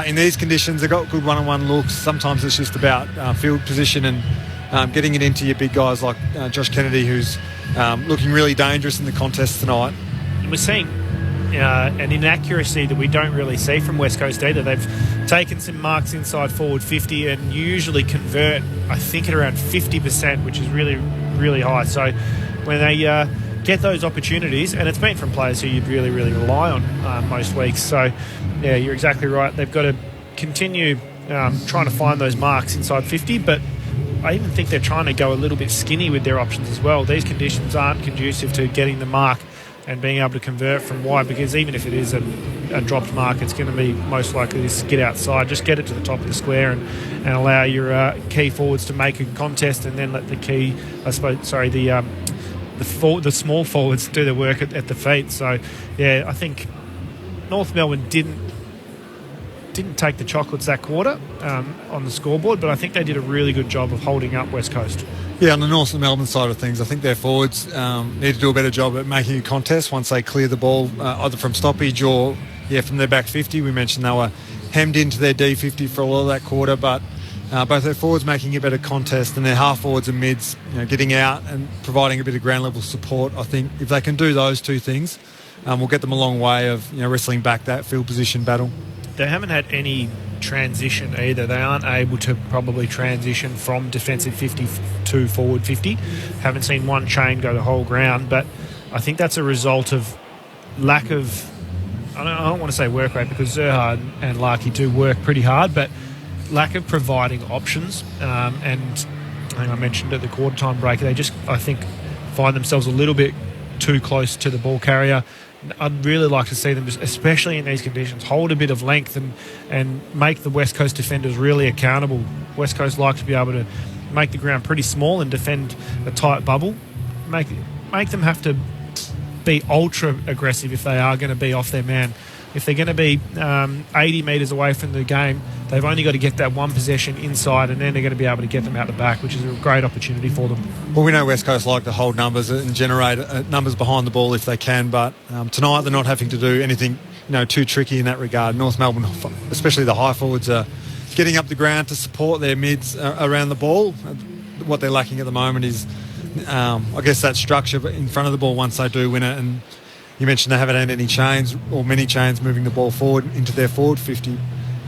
in these conditions, they've got good one-on-one looks. Sometimes it's just about field position and getting it into your big guys like Josh Kennedy, who's looking really dangerous in the contest tonight. We're seeing an inaccuracy that we don't really see from West Coast either. They've taken some marks inside forward 50 and usually convert, I think, at around 50%, which is really, really high. So when they get those opportunities, and it's been from players who you'd really, really rely on most weeks. So, yeah, you're exactly right. They've got to continue trying to find those marks inside 50, but I even think they're trying to go a little bit skinny with their options as well. These conditions aren't conducive to getting the mark and being able to convert from wide, because even if it is a dropped mark, it's going to be most likely to skid outside. Just get it to the top of the square and allow your key forwards to make a contest, and then let the the small forwards do the work at the feet. So, yeah, I think North Melbourne didn't take the chocolates that quarter on the scoreboard, but I think they did a really good job of holding up West Coast. Yeah, on the North Melbourne side of things, I think their forwards need to do a better job at making a contest once they clear the ball, either from stoppage or from their back 50. We mentioned they were hemmed into their D50 for a lot of that quarter, but both their forwards making a better contest and their half forwards and mids getting out and providing a bit of ground level support. I think if they can do those two things, we'll get them a long way of wrestling back that field position battle. They haven't had any transition either. They aren't able to probably transition from defensive 50 to forward 50. Haven't seen one chain go the whole ground, but I think that's a result of lack of, I don't want to say work rate, because Zurha and Larkey do work pretty hard, but lack of providing options. And I think I mentioned at the quarter time break, they just, I think, find themselves a little bit too close to the ball carrier. I'd really like to see them, especially in these conditions, hold a bit of length and make the West Coast defenders really accountable. West Coast like to be able to make the ground pretty small and defend a tight bubble. Make them have to be ultra aggressive if they are going to be off their man. If they're going to be 80 metres away from the game, they've only got to get that one possession inside, and then they're going to be able to get them out the back, which is a great opportunity for them. Well, we know West Coast like to hold numbers and generate numbers behind the ball if they can, but tonight they're not having to do anything too tricky in that regard. North Melbourne, especially the high forwards, are getting up the ground to support their mids around the ball. What they're lacking at the moment is, I guess, that structure in front of the ball once they do win it. And you mentioned they haven't had any chains or many chains moving the ball forward into their forward 50,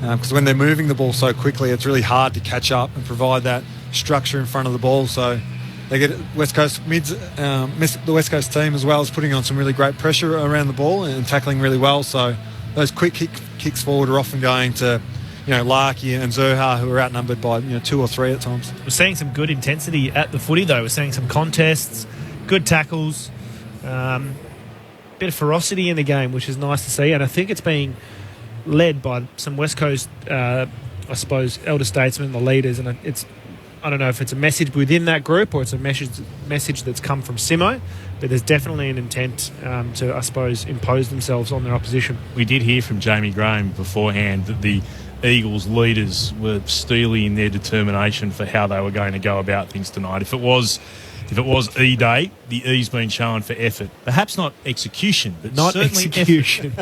because when they're moving the ball so quickly, it's really hard to catch up and provide that structure in front of the ball. So they get West Coast mids, the West Coast team as well is putting on some really great pressure around the ball and tackling really well. So those quick kicks forward are often going to, Larky and Zerha, who are outnumbered by 2 or 3 at times. We're seeing some good intensity at the footy, though. We're seeing some contests, good tackles, bit of ferocity in the game, which is nice to see. And I think it's being led by some West Coast, I suppose, elder statesmen, the leaders. And I don't know if it's a message within that group or it's a message that's come from Simo, but there's definitely an intent to, I suppose, impose themselves on their opposition. We did hear from Jamie Graham beforehand that the Eagles leaders were steely in their determination for how they were going to go about things tonight. If it was E-Day, the E's been shown for effort. Perhaps not execution, but not certainly execution.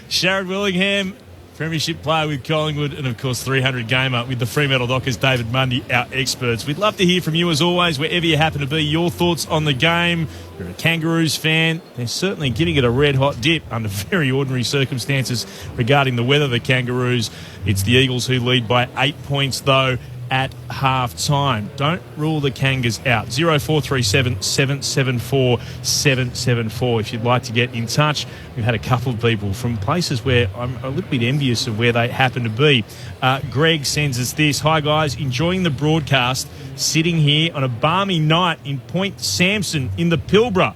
Sharrod Willingham, Premiership player with Collingwood, and of course 300 gamer with the Fremantle Dockers, David Mundy, our experts. We'd love to hear from you as always, wherever you happen to be, your thoughts on the game. If you're a Kangaroos fan, they're certainly giving it a red hot dip under very ordinary circumstances regarding the weather, the Kangaroos. It's the Eagles who lead by 8 points though at half time. Don't rule the Kangas out. 0437 774 774 if you'd like to get in touch. We've had a couple of people from places where I'm a little bit envious of where they happen to be. Greg sends us this. Hi guys, enjoying the broadcast, sitting here on a balmy night in Point Sampson in the Pilbara.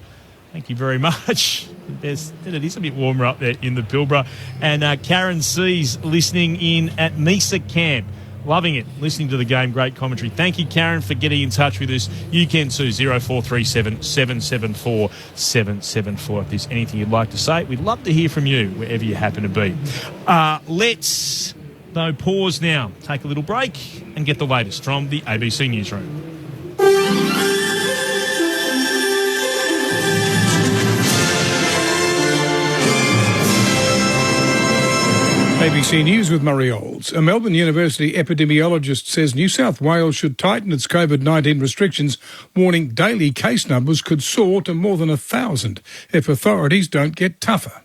Thank you very much. It is a bit warmer up there in the Pilbara. And Karen C's listening in at Nisa Camp. Loving it, listening to the game, great commentary. Thank you, Karen, for getting in touch with us. You can too, 0437 774 774. If there's anything you'd like to say, we'd love to hear from you, wherever you happen to be. Let's, though, pause now, take a little break and get the latest from the ABC Newsroom. ABC News with Murray Olds. A Melbourne University epidemiologist says New South Wales should tighten its COVID-19 restrictions, warning daily case numbers could soar to more than 1,000 if authorities don't get tougher.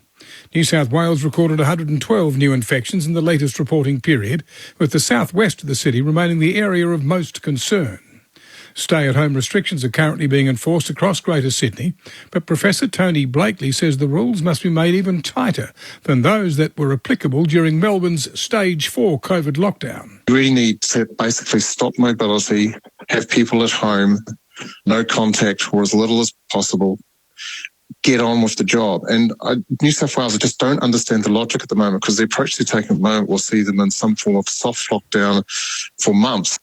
New South Wales recorded 112 new infections in the latest reporting period, with the southwest of the city remaining the area of most concern. Stay-at-home restrictions are currently being enforced across Greater Sydney, but Professor Tony Blakely says the rules must be made even tighter than those that were applicable during Melbourne's Stage 4 COVID lockdown. You really need to basically stop mobility, have people at home, no contact for as little as possible, get on with the job. And New South Wales, I just don't understand the logic at the moment, because the approach they're taking at the moment will see them in some form of soft lockdown for months.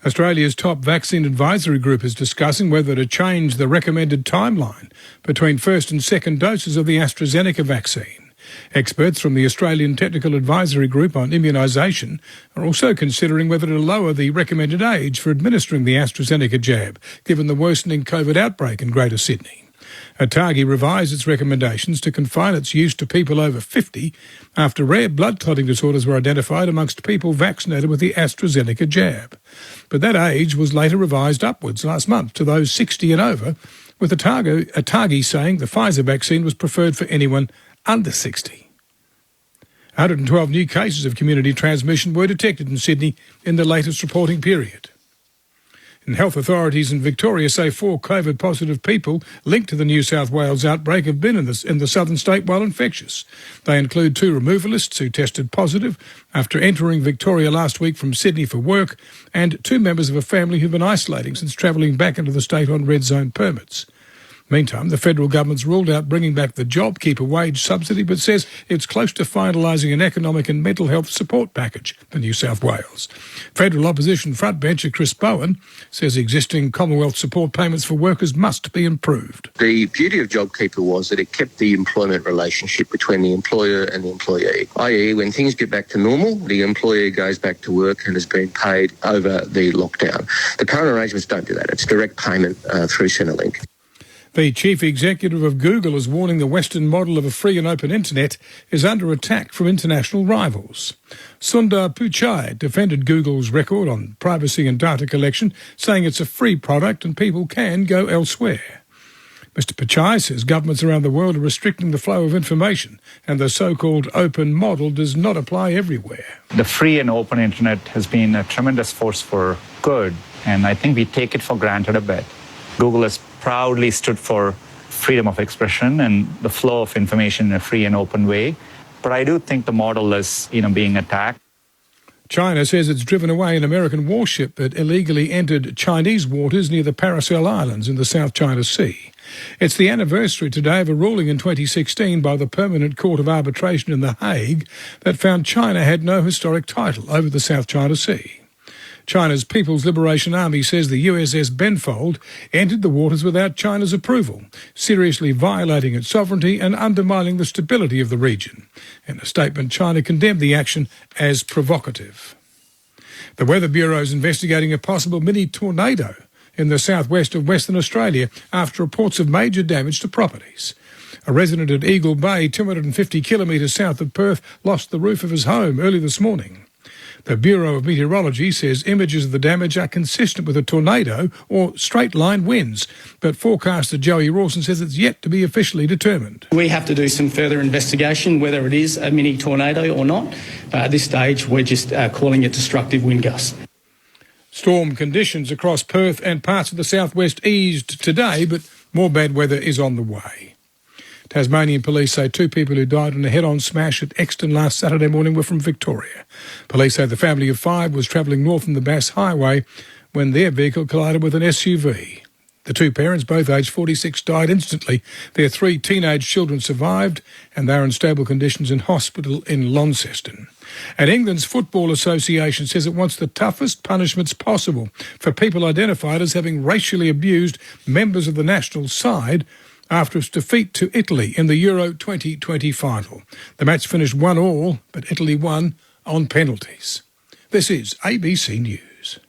Australia's top vaccine advisory group is discussing whether to change the recommended timeline between first and second doses of the AstraZeneca vaccine. Experts from the Australian Technical Advisory Group on Immunisation are also considering whether to lower the recommended age for administering the AstraZeneca jab, given the worsening COVID outbreak in Greater Sydney. ATAGI revised its recommendations to confine its use to people over 50 after rare blood clotting disorders were identified amongst people vaccinated with the AstraZeneca jab. But that age was later revised upwards last month to those 60 and over, with ATAGI saying the Pfizer vaccine was preferred for anyone under 60. 112 new cases of community transmission were detected in Sydney in the latest reporting period. And health authorities in Victoria say 4 COVID-positive people linked to the New South Wales outbreak have been in the southern state while infectious. They include 2 removalists who tested positive after entering Victoria last week from Sydney for work, and 2 members of a family who've been isolating since travelling back into the state on red zone permits. Meantime, the federal government's ruled out bringing back the JobKeeper wage subsidy, but says it's close to finalising an economic and mental health support package for New South Wales. Federal opposition frontbencher Chris Bowen says existing Commonwealth support payments for workers must be improved. The beauty of JobKeeper was that it kept the employment relationship between the employer and the employee, i.e. when things get back to normal, the employee goes back to work and is being paid over the lockdown. The current arrangements don't do that. It's direct payment through Centrelink. The chief executive of Google is warning the Western model of a free and open internet is under attack from international rivals. Sundar Pichai defended Google's record on privacy and data collection, saying it's a free product and people can go elsewhere. Mr. Pichai says governments around the world are restricting the flow of information, and the so-called open model does not apply everywhere. The free and open internet has been a tremendous force for good, and I think we take it for granted a bit. Google has proudly stood for freedom of expression and the flow of information in a free and open way. But I do think the model is, being attacked. China says it's driven away an American warship that illegally entered Chinese waters near the Paracel Islands in the South China Sea. It's the anniversary today of a ruling in 2016 by the Permanent Court of Arbitration in The Hague that found China had no historic title over the South China Sea. China's People's Liberation Army says the USS Benfold entered the waters without China's approval, seriously violating its sovereignty and undermining the stability of the region. In a statement, China condemned the action as provocative. The Weather Bureau is investigating a possible mini-tornado in the southwest of Western Australia after reports of major damage to properties. A resident at Eagle Bay, 250 kilometres south of Perth, lost the roof of his home early this morning. The Bureau of Meteorology says images of the damage are consistent with a tornado or straight-line winds, but forecaster Joey Rawson says it's yet to be officially determined. We have to do some further investigation whether it is a mini tornado or not. At this stage, we're just calling it destructive wind gusts. Storm conditions across Perth and parts of the southwest eased today, but more bad weather is on the way. Tasmanian police say 2 people who died in a head-on smash at Exton last Saturday morning were from Victoria. Police say the family of 5 was travelling north on the Bass Highway when their vehicle collided with an SUV. The 2 parents, both aged 46, died instantly. Their 3 teenage children survived and they are in stable conditions in hospital in Launceston. And England's Football Association says it wants the toughest punishments possible for people identified as having racially abused members of the national side after its defeat to Italy in the Euro 2020 final. The match finished 1-1, but Italy won on penalties. This is ABC News.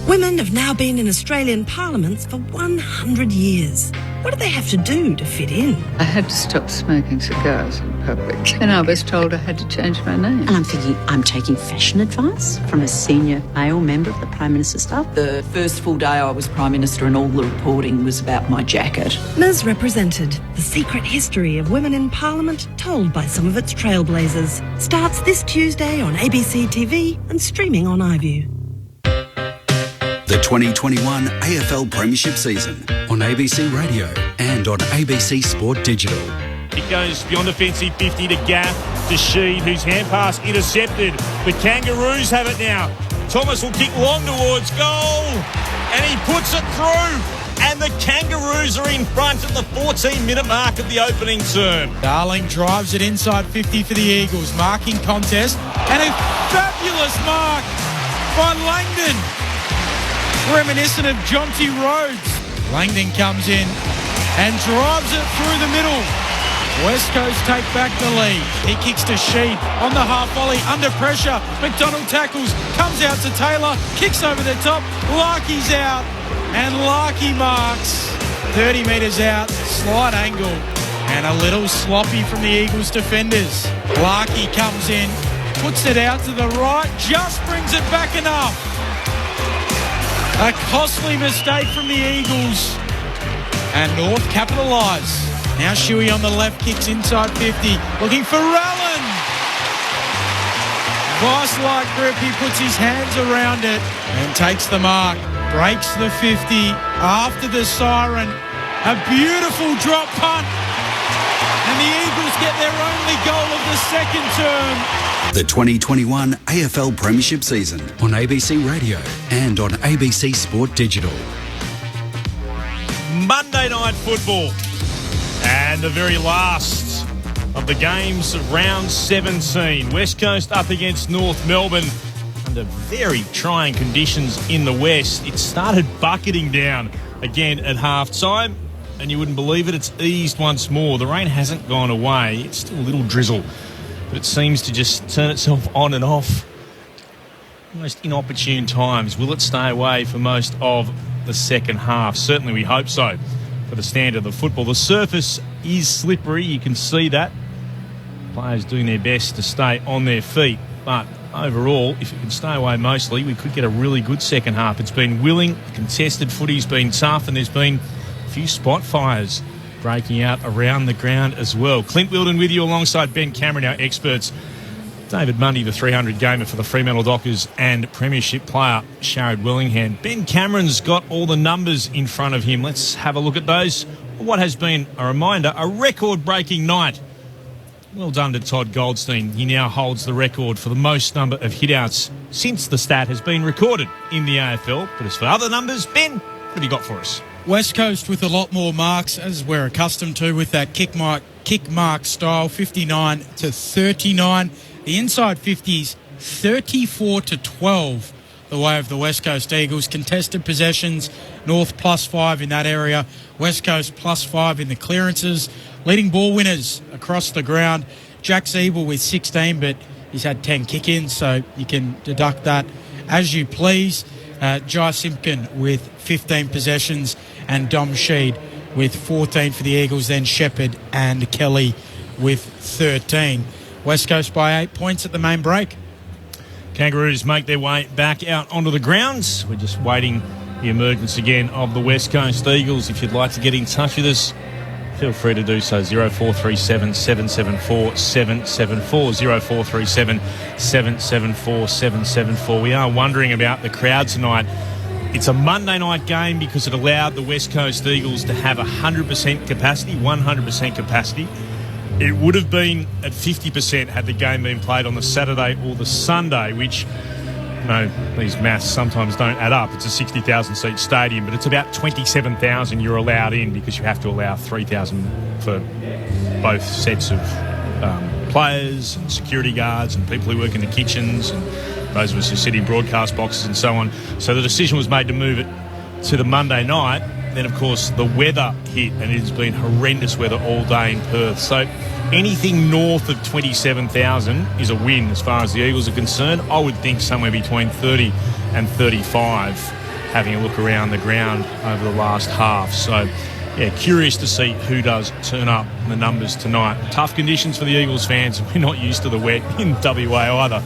Women have now been in Australian parliaments for 100 years. What do they have to do to fit in? I had to stop smoking cigars in public, and I was told I had to change my name. And I'm thinking, I'm taking fashion advice from a senior male member of the Prime Minister's staff. The first full day I was Prime Minister and all the reporting was about my jacket. Ms Represented, the secret history of women in Parliament told by some of its trailblazers. Starts this Tuesday on ABC TV and streaming on iView. The 2021 AFL Premiership season on ABC Radio and on ABC Sport Digital. It goes beyond offensive 50 to Gaff, to Sheed, whose hand pass intercepted. The Kangaroos have it now. Thomas will kick long towards goal, and he puts it through. And the Kangaroos are in front at the 14-minute mark of the opening term. Darling drives it inside 50 for the Eagles. Marking contest, and a fabulous mark by Langdon. Reminiscent of Jonty Rhodes. Langdon comes in and drives it through the middle. West Coast take back the lead. He kicks to Sheed on the half volley under pressure. McDonald tackles, comes out to Taylor, kicks over the top. Larkey's out, and Larkey marks 30 metres out, slight angle, and a little sloppy from the Eagles defenders. Larkey comes in, puts it out to the right, just brings it back enough. A costly mistake from the Eagles. And North capitalise. Now Shuey on the left, kicks inside 50. Looking for Allen. Vice-like grip. He puts his hands around it and takes the mark. Breaks the 50 after the siren. A beautiful drop punt. And the Eagles get their only goal of the second term. The 2021 AFL Premiership season on ABC Radio and on ABC Sport Digital. Monday night football. And the very last of the games of round 17. West Coast up against North Melbourne under very trying conditions in the west. It started bucketing down again at half-time. And you wouldn't believe it, it's eased once more. The rain hasn't gone away. It's still a little drizzle. But it seems to just turn itself on and off most inopportune times. Will it stay away for most of the second half? Certainly we hope so for the standard of the football. The surface is slippery, you can see that. Players doing their best to stay on their feet. But overall, if it can stay away mostly, we could get a really good second half. It's been willing, contested footy's been tough, and there's been a few spot fires breaking out around the ground as well. Clint Wilden with you alongside Ben Cameron, our experts. David Mundy, the 300 gamer for the Fremantle Dockers, and Premiership player Sharad Willingham. Ben Cameron's got all the numbers in front of him. Let's have a look at those. what has been a reminder, a record-breaking night. Well done to Todd Goldstein. He now holds the record for the most number of hit-outs since the stat has been recorded in the AFL. But as for other numbers, Ben, what have you got for us? West Coast with a lot more marks, as we're accustomed to with that kick mark style, 59 to 39. The inside 50s, 34 to 12, the way of the West Coast Eagles. Contested possessions, North +5 in that area, West Coast +5 in the clearances. Leading ball winners across the ground, Jack Siebel with 16, but he's had 10 kick-ins, so you can deduct that as you please. Jai Simpkin with 15 possessions and Dom Sheed with 14 for the Eagles, then Shepherd and Kelly with 13. West Coast by 8 points at the main break. Kangaroos make their way back out onto the grounds. We're just waiting the emergence again of the West Coast Eagles. If you'd like to get in touch with us, feel free to do so. 0437 774 774 0437 774 774. We are wondering about the crowd tonight. It's a Monday night game because it allowed the West Coast Eagles to have 100% capacity, 100% capacity. It would have been at 50% had the game been played on the Saturday or the Sunday, which, you know, these maths sometimes don't add up. It's a 60,000 seat stadium, but it's about 27,000 you're allowed in because you have to allow 3,000 for both sets of players and security guards and people who work in the kitchens and those of us who sit in broadcast boxes and so on. So the decision was made to move it to the Monday night. Then, of course, the weather hit, and it has been horrendous weather all day in Perth. So anything north of 27,000 is a win as far as the Eagles are concerned. I would think somewhere between 30 and 35, having a look around the ground over the last half. So, yeah, curious to see who does turn up in the numbers tonight. Tough conditions for the Eagles fans. We're not used to the wet in WA either.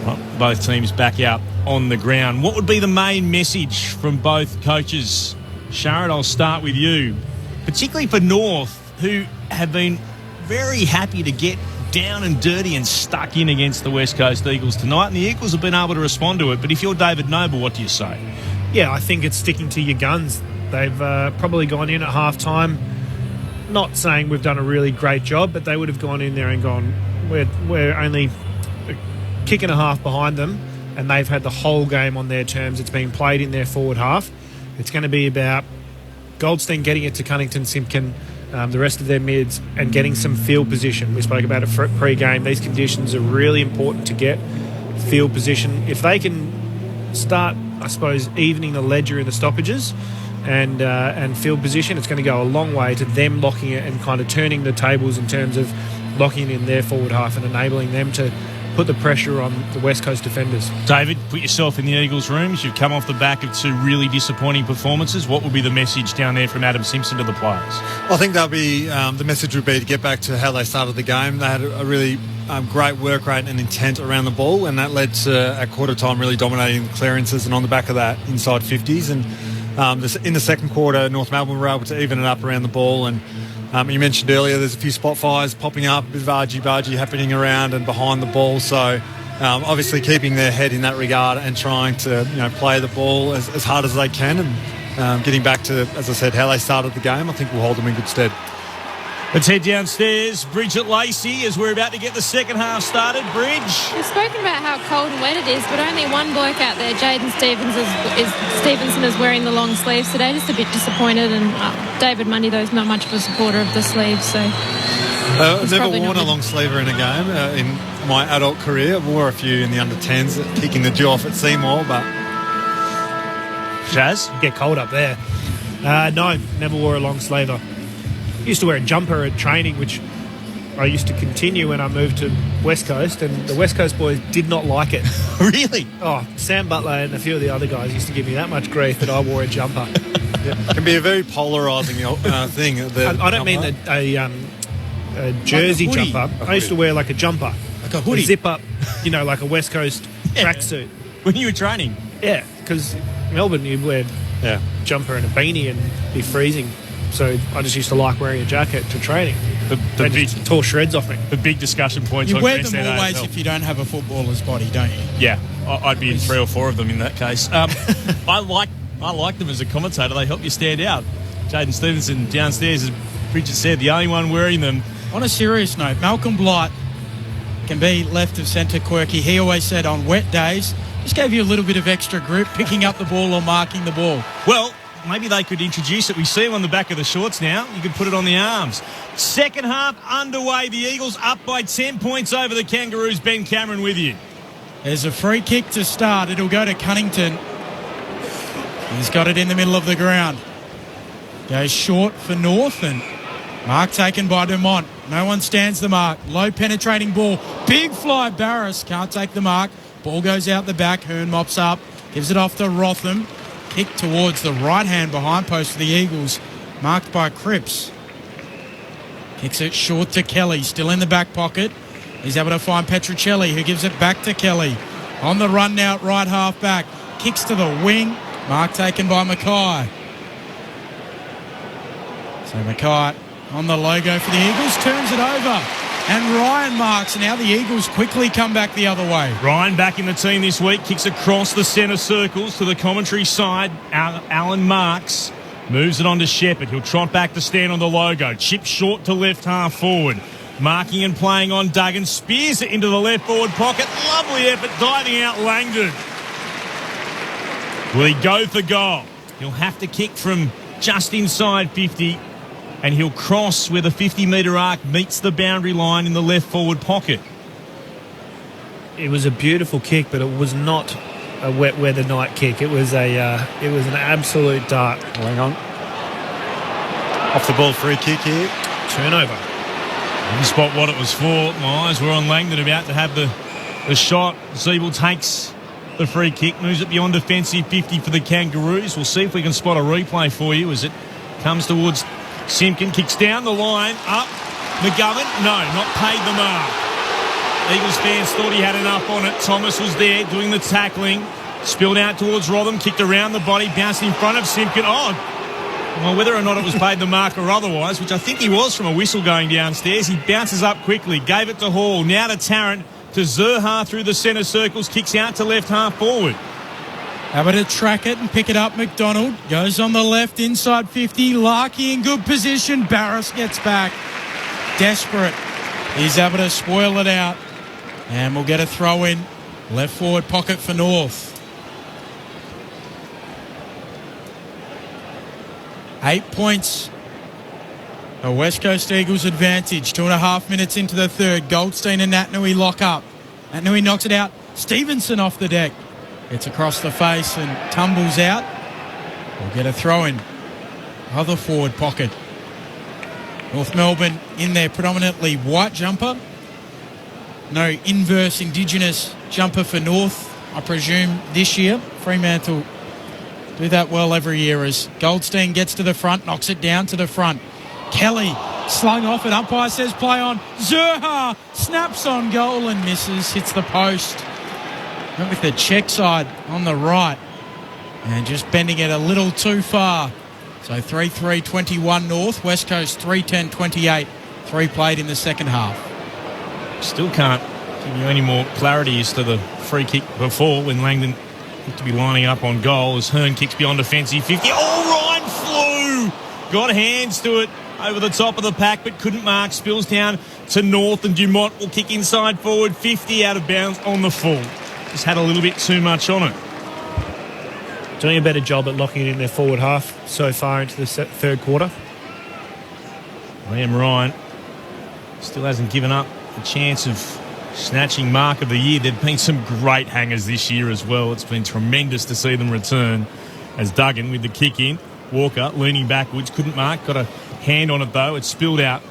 Well, both teams back out on the ground. What would be the main message from both coaches? Sharad, I'll start with you, particularly for North, who have been very happy to get down and dirty and stuck in against the West Coast Eagles tonight, and the Eagles have been able to respond to it. But if you're David Noble, what do you say? Yeah, I think it's sticking to your guns. They've probably gone in at half-time, not saying we've done a really great job, but they would have gone in there and gone, we're only a kick and a half behind them, and they've had the whole game on their terms. It's been played in their forward half. It's going to be about Goldstein getting it to Cunnington, Simpkin, the rest of their mids, and getting some field position. We spoke about it pre-game. These conditions are really important to get field position. If they can start, I suppose, evening the ledger in the stoppages and field position, it's going to go a long way to them locking it and kind of turning the tables in terms of locking in their forward half and enabling them to put the pressure on the West Coast defenders. David, put yourself in the Eagles' rooms. You've come off the back of two really disappointing performances. What would be the message down there from Adam Simpson to the players? I think that'll be the message would be to get back to how they started the game. They had a really great work rate and intent around the ball, and that led to at quarter time really dominating the clearances, and on the back of that inside 50s. And in the second quarter, North Melbourne were able to even it up around the ball. And you mentioned earlier there's a few spot fires popping up, a bit of argy-bargy happening around and behind the ball. So obviously keeping their head in that regard and trying to play the ball as hard as they can, and getting back to, as I said, how they started the game, I think will hold them in good stead. Let's head downstairs. Bridget Lacey, as we're about to get the second half started. Bridge. We've spoken about how cold and wet it is, but only one bloke out there, Jaden Stevenson, is wearing the long sleeves today. Just a bit disappointed. And David Mundy, though, is not much of a supporter of the sleeves. So I've never worn a long sleever in a game in my adult career. I wore a few in the under-10s, kicking the dew off at Seymour, but... Jazz? Get cold up there. No, never wore a long sleever. Used to wear a jumper at training, which I used to continue when I moved to West Coast, and the West Coast boys did not like it. Really? Oh, Sam Butler and a few of the other guys used to give me that much grief that I wore a jumper. It can be a very polarising thing. I don't mean a jersey like a jumper. I used to wear like a jumper. Like a hoodie? A zip-up, like a West Coast tracksuit. When you were training? Yeah, because Melbourne, you'd wear a jumper and a beanie and be freezing. So I just used to like wearing a jacket to training. They just tore shreds off me. The big discussion points. You on wear them SNA always if you don't have a footballer's body, don't you? Yeah, I'd be in 3 or 4 of them in that case. I like them as a commentator. They help you stand out. Jaden Stevenson downstairs, as Bridget said, the only one wearing them. On a serious note, Malcolm Blight can be left of centre quirky. He always said on wet days, just gave you a little bit of extra grip, picking up the ball or marking the ball. Well, maybe they could introduce it. We see him on the back of the shorts now. You could put it on the arms. Second half underway. The Eagles up by 10 points over the Kangaroos. Ben Cameron with you. There's a free kick to start. It'll go to Cunnington. He's got it in the middle of the ground. Goes short for North, and mark taken by Dumont. No one stands the mark. Low penetrating ball. Big fly. Barris can't take the mark. Ball goes out the back. Hearn mops up. Gives it off to Rotham. Kick towards the right-hand behind post for the Eagles. Marked by Cripps. Kicks it short to Kelly. Still in the back pocket. He's able to find Petruccelli, who gives it back to Kelly. On the run now at right half back. Kicks to the wing. Mark taken by Mackay. So Mackay on the logo for the Eagles. Turns it over. And Ryan marks. And now the Eagles quickly come back the other way. Ryan back in the team this week. Kicks across the centre circles to the commentary side. Allen marks. Moves it on to Shepherd. He'll trot back to stand on the logo. Chip short to left half forward. Marking and playing on Duggan. Spears it into the left forward pocket. Lovely effort diving out Langdon. Will he go for goal? He'll have to kick from just inside 50. And he'll cross where the 50-metre arc meets the boundary line in the left forward pocket. It was a beautiful kick, but it was not a wet weather night kick. It was an absolute dart. Hang on. Off the ball free kick here. Turnover. Didn't spot what it was for. My eyes were on Langdon about to have the shot. Zeeble takes the free kick, moves it beyond defensive 50 for the Kangaroos. We'll see if we can spot a replay for you as it comes towards Simpkin. Kicks down the line, up. McGovern, no, not paid the mark. Eagles fans thought he had enough on it. Thomas was there doing the tackling. Spilled out towards Rotham, kicked around the body, bounced in front of Simpkin. Oh, well, whether or not it was paid the mark or otherwise, which I think he was from a whistle going downstairs, he bounces up quickly, gave it to Hall, now to Tarrant, to Zerha through the centre circles, kicks out to left half forward. Able to track it and pick it up. McDonald goes on the left inside 50. Larkey in good position. Barris gets back. Desperate. He's able to spoil it out. And we'll get a throw in. Left forward pocket for North. 8 points. A West Coast Eagles advantage. 2.5 minutes into the third. Goldstein and Natnui lock up. Natnui knocks it out. Stevenson off the deck. Gets across the face and tumbles out. We'll get a throw in. Other forward pocket. North Melbourne in their predominantly white jumper. No inverse Indigenous jumper for North, I presume, this year. Fremantle do that well every year as Goldstein gets to the front, knocks it down to the front. Kelly slung off it. Umpire says play on. Zerha snaps on goal and misses. Hits the post. Went with the check side on the right. And just bending it a little too far. So 3-3-21 North. West Coast 3-10-28. 3 played in the second half. Still can't give you any more clarity as to the free kick before when Langdon looked to be lining up on goal as Hearn kicks beyond defensive 50. Oh, Ryan flew! Got hands to it over the top of the pack but couldn't mark. Spills down to North and Dumont will kick inside forward 50 out of bounds on the full. Just had a little bit too much on it. Doing a better job at locking it in their forward half so far into the third quarter. Liam Ryan still hasn't given up the chance of snatching mark of the year. There have been some great hangers this year as well. It's been tremendous to see them return as Duggan with the kick in. Walker leaning backwards, couldn't mark, got a hand on it though. It spilled out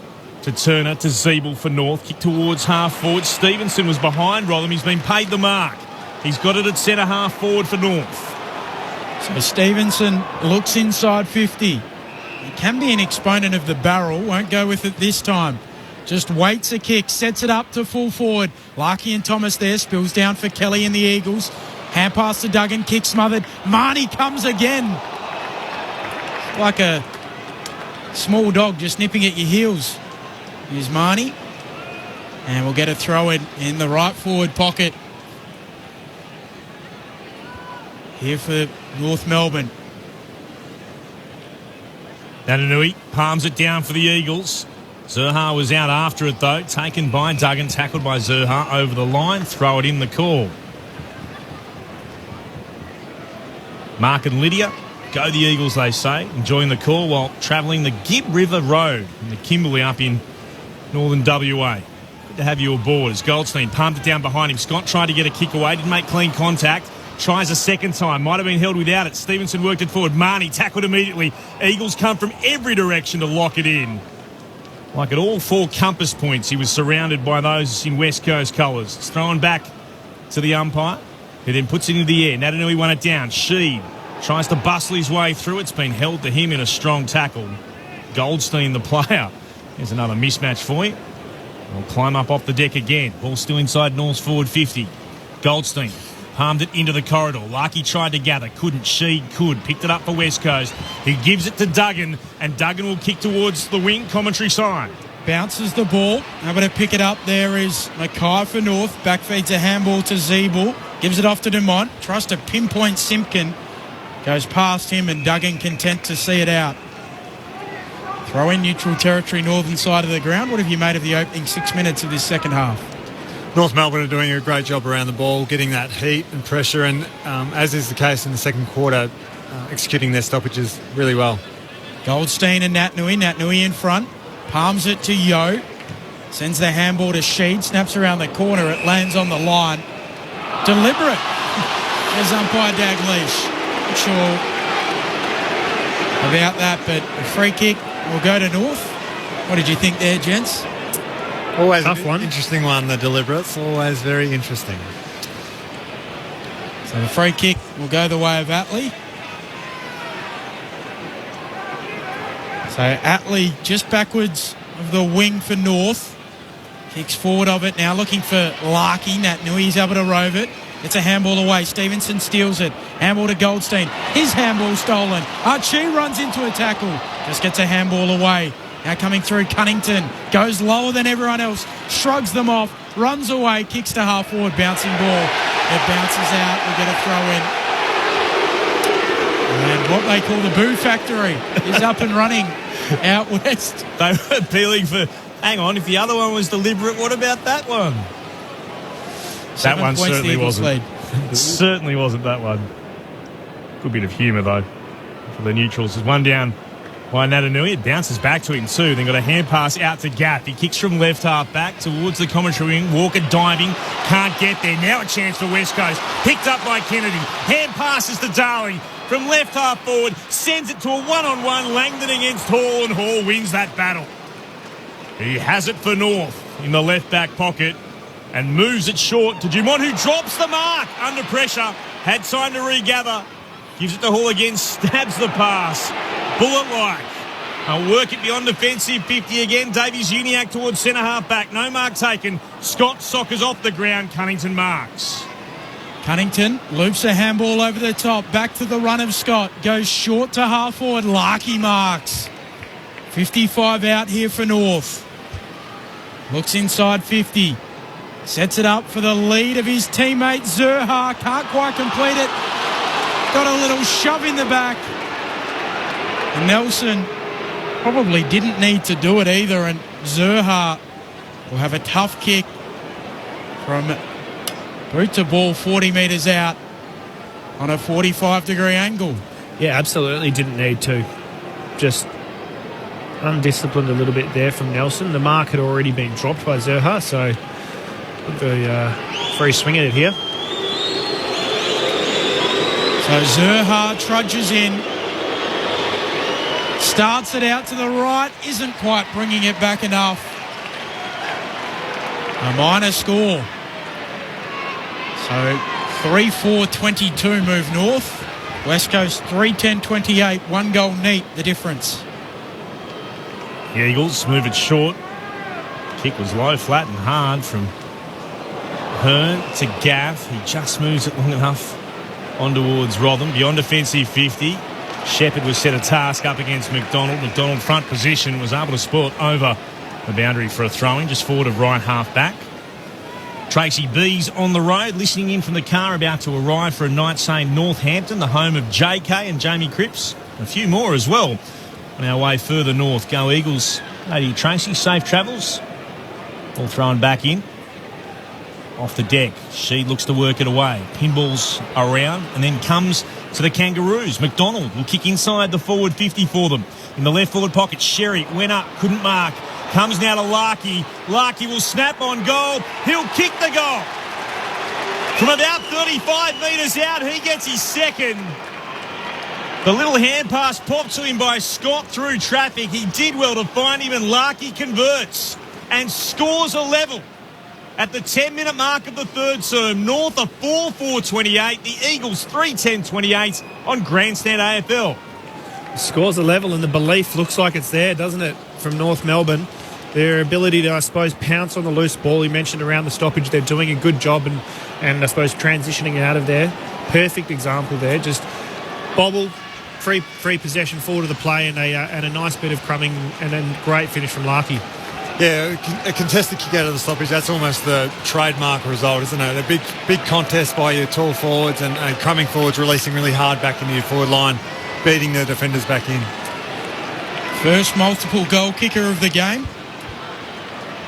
to Turner, to Zeeble for North. Kick towards half forward. Stevenson was behind Rotham. He's been paid the mark. He's got it at centre half forward for North. So Stevenson looks inside 50. He can be an exponent of the barrel. Won't go with it this time. Just waits a kick. Sets it up to full forward. Larkey and Thomas there. Spills down for Kelly and the Eagles. Hand pass to Duggan. Kick smothered. Marnie comes again. Like a small dog just nipping at your heels. Here's Marnie. And we'll get a throw in the right forward pocket. Here for North Melbourne. Natanui palms it down for the Eagles. Zerha was out after it though, taken by Duggan, tackled by Zerha over the line, throw it in the call. Mark and Lydia, go the Eagles they say, enjoying the call while travelling the Gibb River Road in the Kimberley up in northern WA. Good to have you aboard as Goldstein pumped it down behind him. Scott tried to get a kick away, didn't make clean contact. Tries a second time, might have been held without it. Stevenson worked it forward. Marnie tackled immediately. Eagles come from every direction to lock it in. Like at all 4 compass points, he was surrounded by those in West Coast colours. It's thrown back to the umpire, who then puts it into the air. Natanui won it down. Sheed tries to bustle his way through. It's been held to him in a strong tackle. Goldstein, the player. There's another mismatch for you. We'll climb up off the deck again. Ball still inside North's forward 50. Goldstein palmed it into the corridor. Larkey tried to gather. Couldn't. Sheed could. Picked it up for West Coast. He gives it to Duggan, and Duggan will kick towards the wing commentary side. Bounces the ball. Able to pick it up there is Mackay for North. Back feeds a handball to Zeeble. Gives it off to Dumont. Tries to pinpoint Simpkin. Goes past him, and Duggan content to see it out. Throw in neutral territory, northern side of the ground. What have you made of the opening 6 minutes of this second half? North Melbourne are doing a great job around the ball, getting that heat and pressure, and as is the case in the second quarter, executing their stoppages really well. Goldstein and Natanui. Natanui in front. Palms it to Yo. Sends the handball to Sheed. Snaps around the corner. It lands on the line. Deliberate. There's umpire Dalglish. Not sure about that, but a free kick will go to North. What did you think there, gents? Always tough one. Interesting one, the deliberate's always very interesting. So the free kick will go the way of Atley. So Atley just backwards of the wing for North. Kicks forward of it now, looking for Larkey. Natanui's able to rove it. It's a handball away. Stevenson steals it. Handball to Goldstein. His handball stolen. Archie runs into a tackle. Just gets a handball away. Now coming through Cunnington. Goes lower than everyone else. Shrugs them off. Runs away. Kicks to half forward. Bouncing ball. It bounces out. We'll get a throw in. And what they call the Boo Factory is up and running out west. They were appealing for... Hang on, if the other one was deliberate, what about that one? That one certainly wasn't. It certainly wasn't that one. Good bit of humour, though, for the neutrals. There's one down by Natanui. It bounces back to him, too. Then got a hand pass out to Gaff. He kicks from left half back towards the commentary wing. Walker diving. Can't get there. Now a chance for West Coast. Picked up by Kennedy. Hand passes to Darling. From left half forward. Sends it to a one-on-one. Langdon against Hall, and Hall wins that battle. He has it for North in the left back pocket. And moves it short to Dumont, who drops the mark under pressure. Had time to regather. Gives it to Hall again. Stabs the pass. Bullet-like. I'll work it beyond defensive 50 again. Davies Uniac towards centre half back. No mark taken. Scott soccers off the ground. Cunnington marks. Cunnington loops a handball over the top. Back to the run of Scott. Goes short to half forward. Larkey marks. 55 out here for North. Looks inside 50. Sets it up for the lead of his teammate Zerha. Can't quite complete it. Got a little shove in the back. And Nelson probably didn't need to do it either. And Zerha will have a tough kick from boot to ball 40 metres out on a 45-degree angle. Yeah, absolutely didn't need to. Just undisciplined a little bit there from Nelson. The mark had already been dropped by Zerha, so... free swing at it here. So Zerha trudges in. Starts it out to the right. Isn't quite bringing it back enough. A minor score. So 3-4-22 move North. West Coast 3-10-28. 1 goal neat, the difference. The Eagles move it short. Kick was low, flat and hard from Hearn to Gav. He just moves it long enough on towards Rotham. Beyond defensive 50. Shepherd was set a task up against McDonald. McDonald front position was able to sport over the boundary for a throw-in, just forward of right half back. Tracy B's on the road, listening in from the car, about to arrive for a night stay in Northampton, the home of JK and Jamie Cripps. A few more as well. On our way further north, go Eagles. Lady Tracy, safe travels. All thrown back in. Off the deck. She looks to work it away. Pinballs around and then comes to the Kangaroos. McDonald will kick inside the forward 50 for them. In the left forward pocket, Sherry went up, couldn't mark. Comes now to Larkey. Larkey will snap on goal. He'll kick the goal. From about 35 metres out, he gets his second. The little hand pass popped to him by Scott through traffic. He did well to find him, and Larkey converts and scores a level. At the 10-minute mark of the third term, North are 4-4-28. The Eagles 3-10-28 on Grandstand AFL. Scores a level, and the belief looks like it's there, doesn't it, from North Melbourne? Their ability to, I suppose, pounce on the loose ball. You mentioned around the stoppage, they're doing a good job and I suppose transitioning out of there. Perfect example there. Just bobble, free possession forward of the play, and a nice bit of crumbing, and then great finish from Larkey. Yeah, a contested kick out of the stoppage, that's almost the trademark result, isn't it? A big contest by your tall forwards and crumbing forwards, releasing really hard back into your forward line, beating the defenders back in. First multiple goal kicker of the game.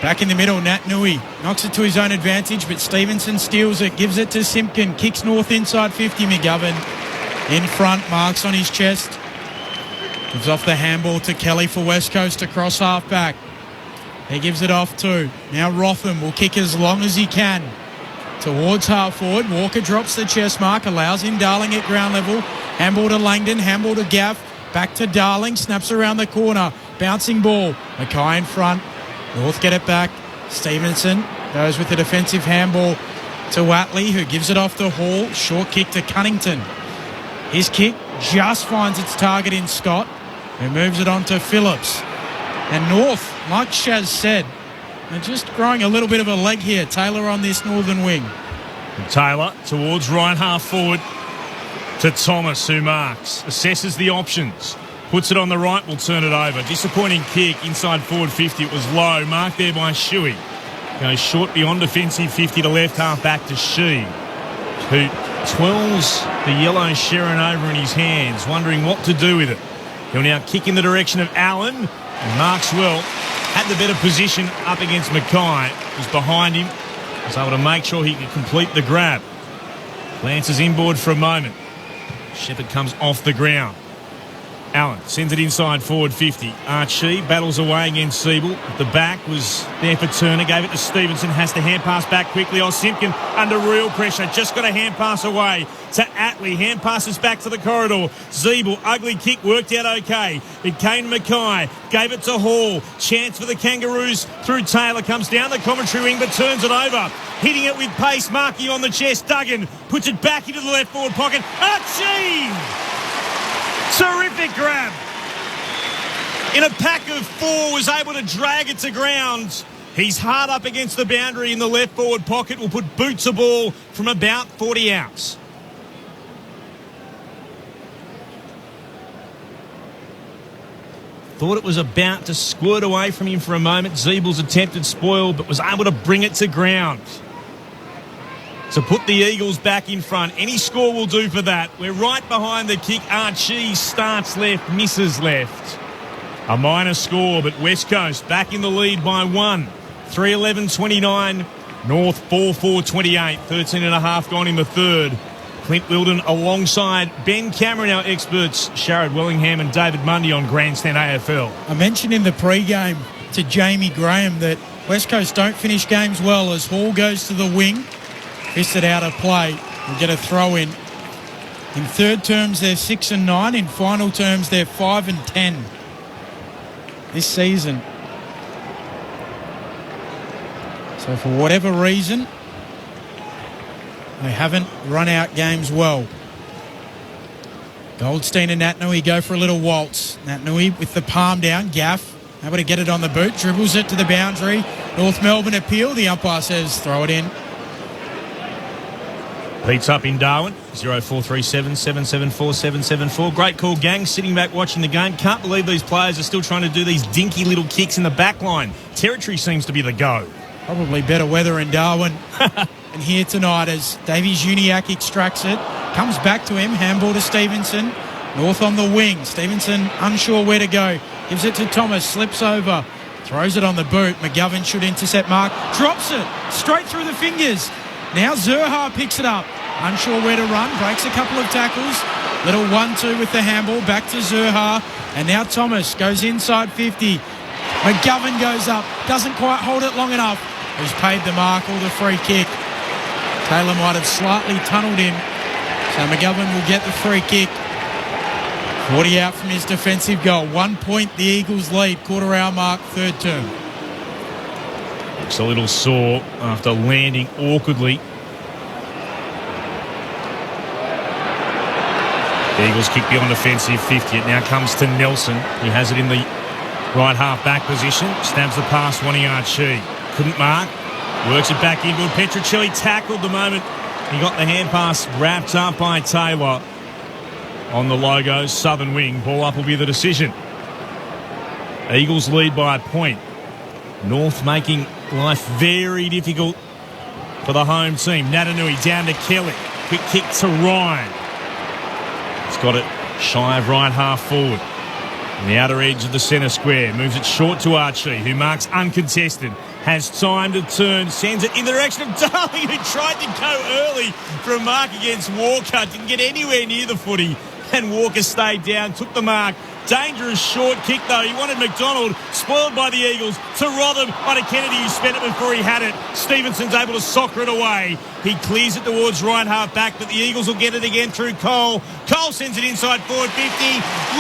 Back in the middle, Nat Nui knocks it to his own advantage, but Stevenson steals it, gives it to Simpkin, kicks North inside 50. McGovern in front, marks on his chest. Gives off the handball to Kelly for West Coast across half-back. He gives it off to, now Rotham will kick as long as he can. Towards half-forward, Walker drops the chest mark, allows in Darling at ground level. Handball to Langdon, handball to Gaff, back to Darling, snaps around the corner. Bouncing ball, Mackay in front. North get it back. Stevenson goes with the defensive handball to Watley, who gives it off to Hall. Short kick to Cunnington. His kick just finds its target in Scott, who moves it on to Phillips. And North, like Shaz said, they're just growing a little bit of a leg here. Taylor on this northern wing. And Taylor towards right half forward to Thomas, who marks. Assesses the options. Puts it on the right, will turn it over. Disappointing kick inside forward 50. It was low. Marked there by Shuey. Goes short beyond defensive 50 to left half back to Shee, who twirls the yellow Sharon over in his hands, wondering what to do with it. He'll now kick in the direction of Allen. And marks well. Had the better position up against Mackay. Was behind him. Was able to make sure he could complete the grab. Glances inboard for a moment. Shepherd comes off the ground. Allen sends it inside forward 50. Archie battles away against Siebel. At the back was there for Turner. Gave it to Stevenson. Has to hand pass back quickly. Simpkin under real pressure. Just got a hand pass away to Atley. Hand passes back to the corridor. Siebel, ugly kick, worked out okay. It came to Mackay. Gave it to Hall. Chance for the Kangaroos through Taylor. Comes down the commentary wing but turns it over. Hitting it with pace. Marking on the chest. Duggan puts it back into the left forward pocket. Archie! Terrific grab. In a pack of four, was able to drag it to ground. He's hard up against the boundary in the left forward pocket. Will put boots a ball from about 40 outs. Thought it was about to squirt away from him for a moment. Zeebel's attempted spoil, but was able to bring it to ground to put the Eagles back in front. Any score will do for that. We're right behind the kick. Archie starts left, misses left. A minor score, but West Coast back in the lead by 1. 3-11-29. North 4-4-28. 13.5 gone in the third. Clint Wilden alongside Ben Cameron, our experts, Sharad Wellingham and David Mundy on Grandstand AFL. I mentioned in the pre-game to Jamie Graham that West Coast don't finish games well as Hall goes to the wing. Fisted out of play. We'll get a throw in. In third terms, they're 6-9. In final terms, they're 5-10 this season. So for whatever reason, they haven't run out games well. Goldstein and Natnui go for a little waltz. Natnui with the palm down. Gaff able to get it on the boot. Dribbles it to the boundary. North Melbourne appeal. The umpire says throw it in. Pete's up in Darwin, 0437 774 774. Great call, gang. Sitting back watching the game. Can't believe these players are still trying to do these dinky little kicks in the back line. Territory seems to be the go. Probably better weather in Darwin. And here tonight as Davies Uniacke extracts it. Comes back to him. Handball to Stevenson. North on the wing. Stevenson unsure where to go. Gives it to Thomas. Slips over. Throws it on the boot. McGovern should intercept Mark. Drops it. Straight through the fingers. Now Zurha picks it up. Unsure where to run. Breaks a couple of tackles. Little 1-2 with the handball. Back to Zurha. And now Thomas goes inside 50. McGovern goes up. Doesn't quite hold it long enough. Who's paid the mark or the free kick. Taylor might have slightly tunnelled him. So McGovern will get the free kick. 40 out from his defensive goal. 1 point the Eagles lead. Quarter hour mark, third term. Looks a little sore after landing awkwardly. The Eagles kick beyond defensive 50. It now comes to Nelson. He has it in the right half-back position. Stabs the pass 1 yard she. Couldn't mark. Works it back infield. Petruccelli tackled the moment he got the hand pass wrapped up by Taylor. On the logo, southern wing. Ball up will be the decision. Eagles lead by a point. North making life very difficult for the home team. Natanui down to Kelly. Quick kick to Ryan. He's got it shy of right half forward. On the outer edge of the centre square. Moves it short to Archie, who marks uncontested. Has time to turn. Sends it in the direction of Darling, who tried to go early for a mark against Walker. Didn't get anywhere near the footy. And Walker stayed down, took the mark. Dangerous short kick, though. He wanted McDonald, spoiled by the Eagles, to Rotham onto Kennedy, who spent it before he had it. Stevenson's able to soccer it away. He clears it towards right half back, but the Eagles will get it again through Cole. Cole sends it inside forward 50,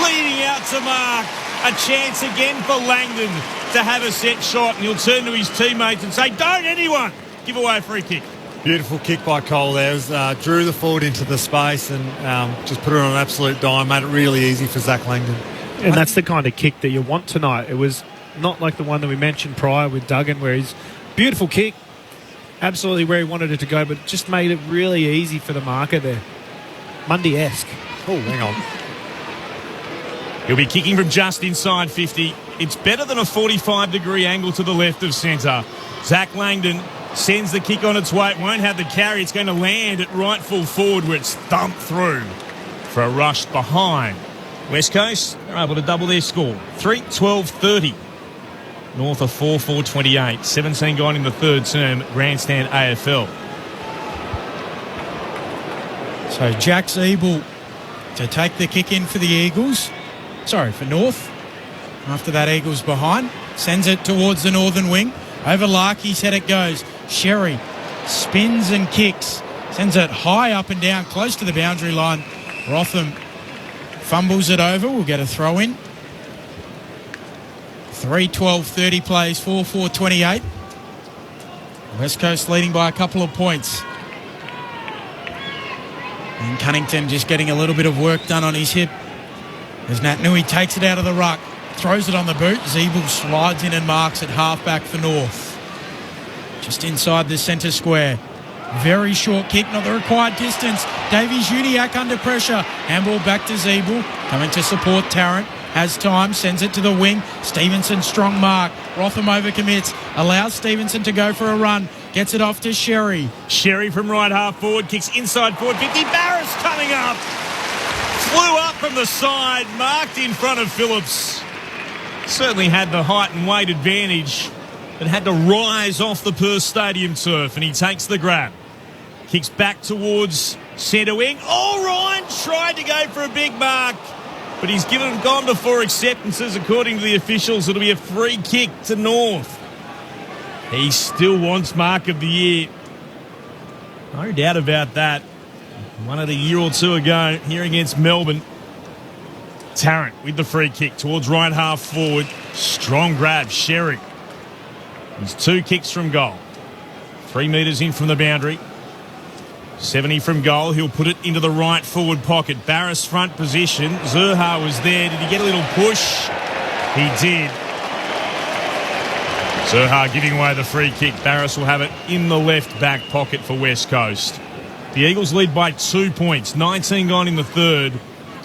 leading out to mark. A chance again for Langdon to have a set shot, and he'll turn to his teammates and say, "Don't anyone give away a free kick." Beautiful kick by Cole there. Drew the forward into the space and just put it on an absolute dime. Made it really easy for Zach Langdon. And that's the kind of kick that you want tonight. It was not like the one that we mentioned prior with Duggan, where he's beautiful kick, absolutely where he wanted it to go, but just made it really easy for the marker there. Mundy-esque. Oh, hang on. He'll be kicking from just inside 50. It's better than a 45-degree angle to the left of centre. Zach Langdon sends the kick on its way. It won't have the carry. It's going to land at right full forward, where it's thumped through for a rush behind. West Coast are able to double their score. 3-12-30. North of 4-4-28. 17 gone in the third term. Grandstand AFL. So Jack's able to take the kick in for the Eagles. Sorry, for North. After that, Eagles behind. Sends it towards the northern wing. Over Larkey's head it goes. Sherry spins and kicks. Sends it high up and down, close to the boundary line. Rotham fumbles it over. We'll get a throw in. 3-12-30 plays, 4-4-28. West Coast leading by a couple of points. And Cunnington just getting a little bit of work done on his hip. As Natanui takes it out of the ruck. Throws it on the boot. Zeeble slides in and marks at halfback for North. Just inside the centre square. Very short kick, not the required distance. Davies Uniacke under pressure. Handball back to Zeeble. Coming to support Tarrant. Has time, sends it to the wing. Stevenson, strong mark. Rotham overcommits. Allows Stevenson to go for a run. Gets it off to Sherry. Sherry from right half forward. Kicks inside forward 50. Barris coming up. Flew up from the side. Marked in front of Phillips. Certainly had the height and weight advantage, but had to rise off the Perth Stadium turf, and he takes the grab. Kicks back towards centre wing. Oh, Ryan tried to go for a big mark, but he's gone before acceptances. According to the officials, it'll be a free kick to North. He still wants mark of the year. No doubt about that. Won it a year or two ago here against Melbourne. Tarrant with the free kick towards right half forward. Strong grab, Sherry. He's 2 kicks from goal. 3 metres in from the boundary. 70 from goal. He'll put it into the right forward pocket. Barris front position. Zurha was there. Did he get a little push? He did. Zurha giving away the free kick. Barris will have it in the left back pocket for West Coast. The Eagles lead by 2 points. 19 gone in the third.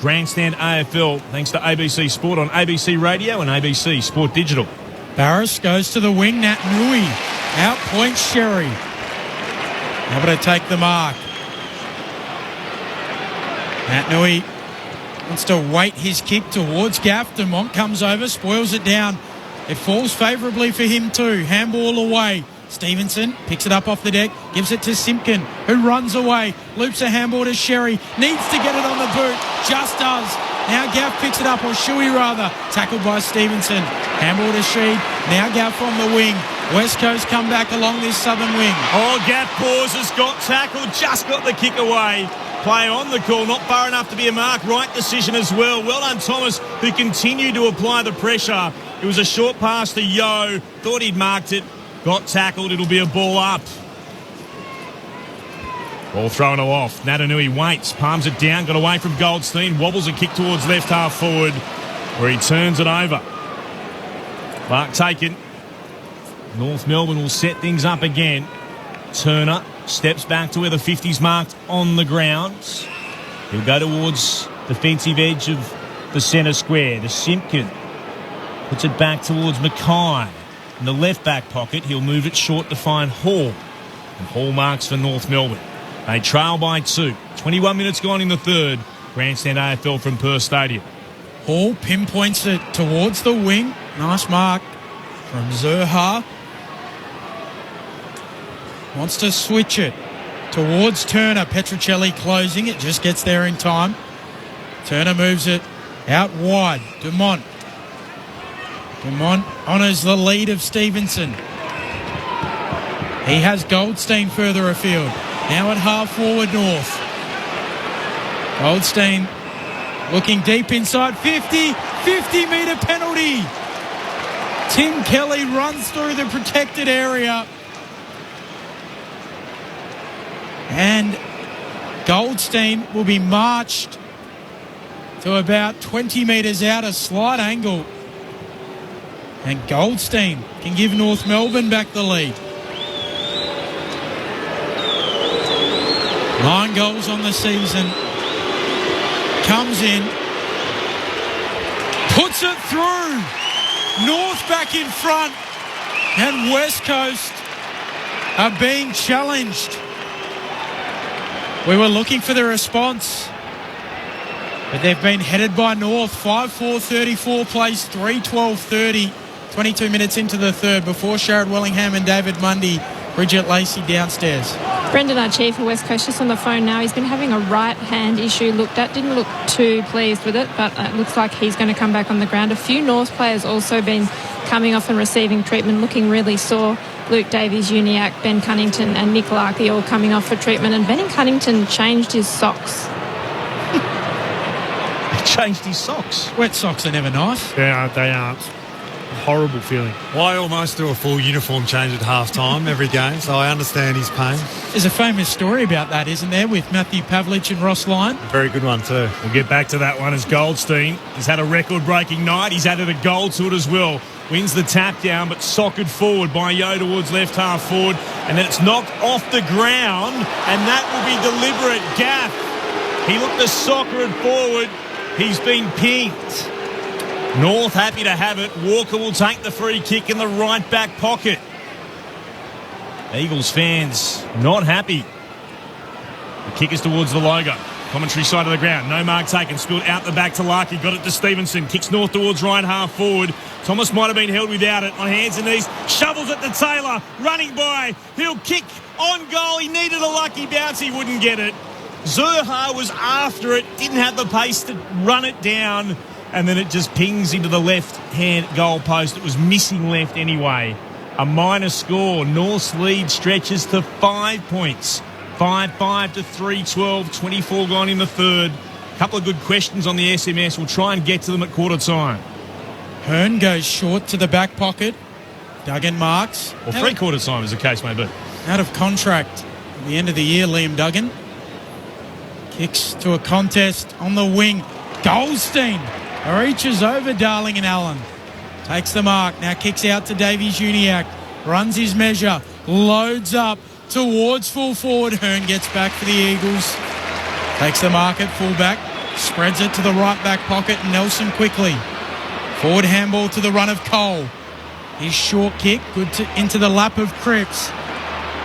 Grandstand AFL, thanks to ABC Sport on ABC Radio and ABC Sport Digital. Barris goes to the wing. Natanui outpoints Sherry. Able to take the mark. Natanui Wants to weight his kick towards Gaff. Dumont comes over, spoils it down. It falls favourably for him too. Handball away. Stevenson picks it up off the deck, gives it to Simpkin, who runs away, loops a handball to Sherry, needs to get it on the boot, just does. Now Gaff picks it up, or Shuey rather, tackled by Stevenson. Handball to Sheed, now Gaff on the wing. West Coast come back along this southern wing. Oh, Gaff pauses, got tackled, just got the kick away. Play on the call, not far enough to be a mark. Right decision as well. Well done, Thomas, who continued to apply the pressure. It was a short pass to Yo. Thought he'd marked it. Got tackled. It'll be a ball up. Ball thrown off. Natanui waits. Palms it down. Got away from Goldstein. Wobbles a kick towards left half forward, where he turns it over. Mark taken. North Melbourne will set things up again. Turner steps back to where the 50's marked on the ground. He'll go towards defensive edge of the centre square. The Simpkin puts it back towards Mackay. In the left back pocket, he'll move it short to find Hall. And Hall marks for North Melbourne. They trail by 2. 21 minutes gone in the third. Grandstand AFL from Perth Stadium. Hall pinpoints it towards the wing. Nice mark from Zurha. Wants to switch it towards Turner. Petruccelli closing it, just gets there in time. Turner moves it out wide. Dumont honours the lead of Stevenson. He has Goldstein further afield. Now at half forward North. Goldstein looking deep inside 50 metre penalty. Tim Kelly runs through the protected area. And Goldstein will be marched to about 20 metres out, a slight angle. And Goldstein can give North Melbourne back the lead. 9 goals on the season. Comes in. Puts it through. North back in front. And West Coast are being challenged. We were looking for the response, but they've been headed by North. 5-4-34 plays 3-12-30. 22 minutes into the third before Sharad Wellingham and David Mundy. Bridget Lacey downstairs. Brendan Archie for West Coast just on the phone now. He's been having a right hand issue looked at. Didn't look too pleased with it, but it looks like he's going to come back on the ground. A few North players also been coming off and receiving treatment, looking really sore. Luke Davies, Uniac, Ben Cunnington and Nick Larkey all coming off for treatment. And Ben Cunnington changed his socks. He changed his socks? Wet socks are never nice. Yeah, they aren't. Horrible feeling. Well, I almost do a full uniform change at half-time every game, so I understand his pain. There's a famous story about that, isn't there, with Matthew Pavlich and Ross Lyon? Very good one too. We'll get back to that one as Goldstein has had a record-breaking night. He's added a goal to it as well. Wins the tap down, but sockered forward by Yo towards left half forward. And then it's knocked off the ground, and that will be deliberate. Gaff, he looked to soccer it forward. He's been pinked. North happy to have it. Walker will take the free kick in the right back pocket. Eagles fans not happy. The kick is towards the logo. Commentary side of the ground. No mark taken. Spilled out the back to Larkey. Got it to Stevenson. Kicks North towards right half forward. Thomas might have been held without it. On hands and knees. Shovels it to Taylor. Running by. He'll kick on goal. He needed a lucky bounce. He wouldn't get it. Zurha was after it. Didn't have the pace to run it down. And then it just pings into the left-hand goal post. It was missing left anyway. A minor score. North's lead stretches to 5 points. 5-5 to 3-12. 24 gone in the third. A couple of good questions on the SMS. We'll try and get to them at quarter time. Hearn goes short to the back pocket. Duggan marks. Or three-quarter time, as the case may be. Out of contract at the end of the year, Liam Duggan. Kicks to a contest on the wing. Goldstein reaches over Darling and Allen. Takes the mark. Now kicks out to Davies Uniac. Runs his measure. Loads up towards full forward. Hearn gets back for the Eagles. Takes the mark at fullback. Spreads it to the right back pocket. Nelson quickly. Forward handball to the run of Cole. His short kick. Good into the lap of Cripps.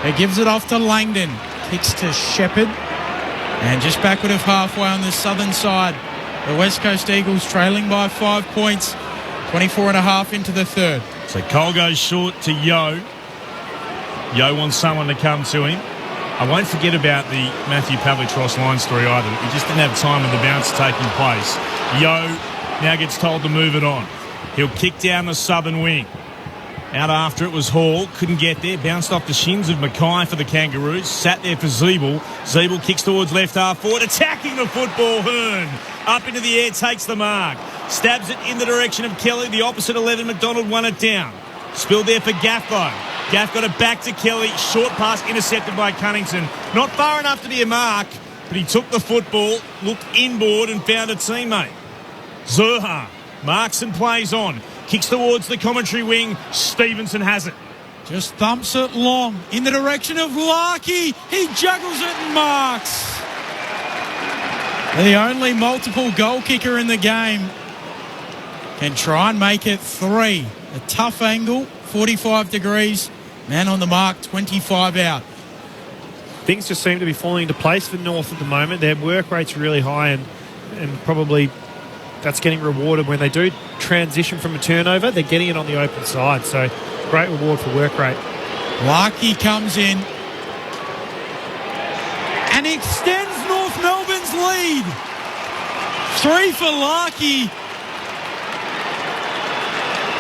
He gives it off to Langdon. Kicks to Shepherd. And just backward of halfway on the southern side. The West Coast Eagles trailing by 5 points, 24.5 into the third. So Cole goes short to Yo. Yo wants someone to come to him. I won't forget about the Matthew Pavlich-Ross line story either. He just didn't have time with the bounce taking place. Yo now gets told to move it on. He'll kick down the southern wing. Out after it was Hall. Couldn't get there. Bounced off the shins of Mackay for the Kangaroos. Sat there for Zeeble. Zeeble kicks towards left half forward. Attacking the football. Hearn. Up into the air. Takes the mark. Stabs it in the direction of Kelly. The opposite 11. McDonald won it down. Spilled there for Gaff though. Gaff got it back to Kelly. Short pass intercepted by Cunnington. Not far enough to be a mark, but he took the football, looked inboard and found a teammate. Zurha marks and plays on. Kicks towards the commentary wing. Stevenson has it. Just thumps it long in the direction of Larkey. He juggles it and marks. The only multiple goal kicker in the game can try and make it 3. A tough angle, 45 degrees. Man on the mark, 25 out. Things just seem to be falling into place for North at the moment. Their work rate's really high and probably that's getting rewarded when they do transition from a turnover. They're getting it on the open side. So great reward for work rate. Larkey comes in and extends North Melbourne's lead. 3 for Larkey.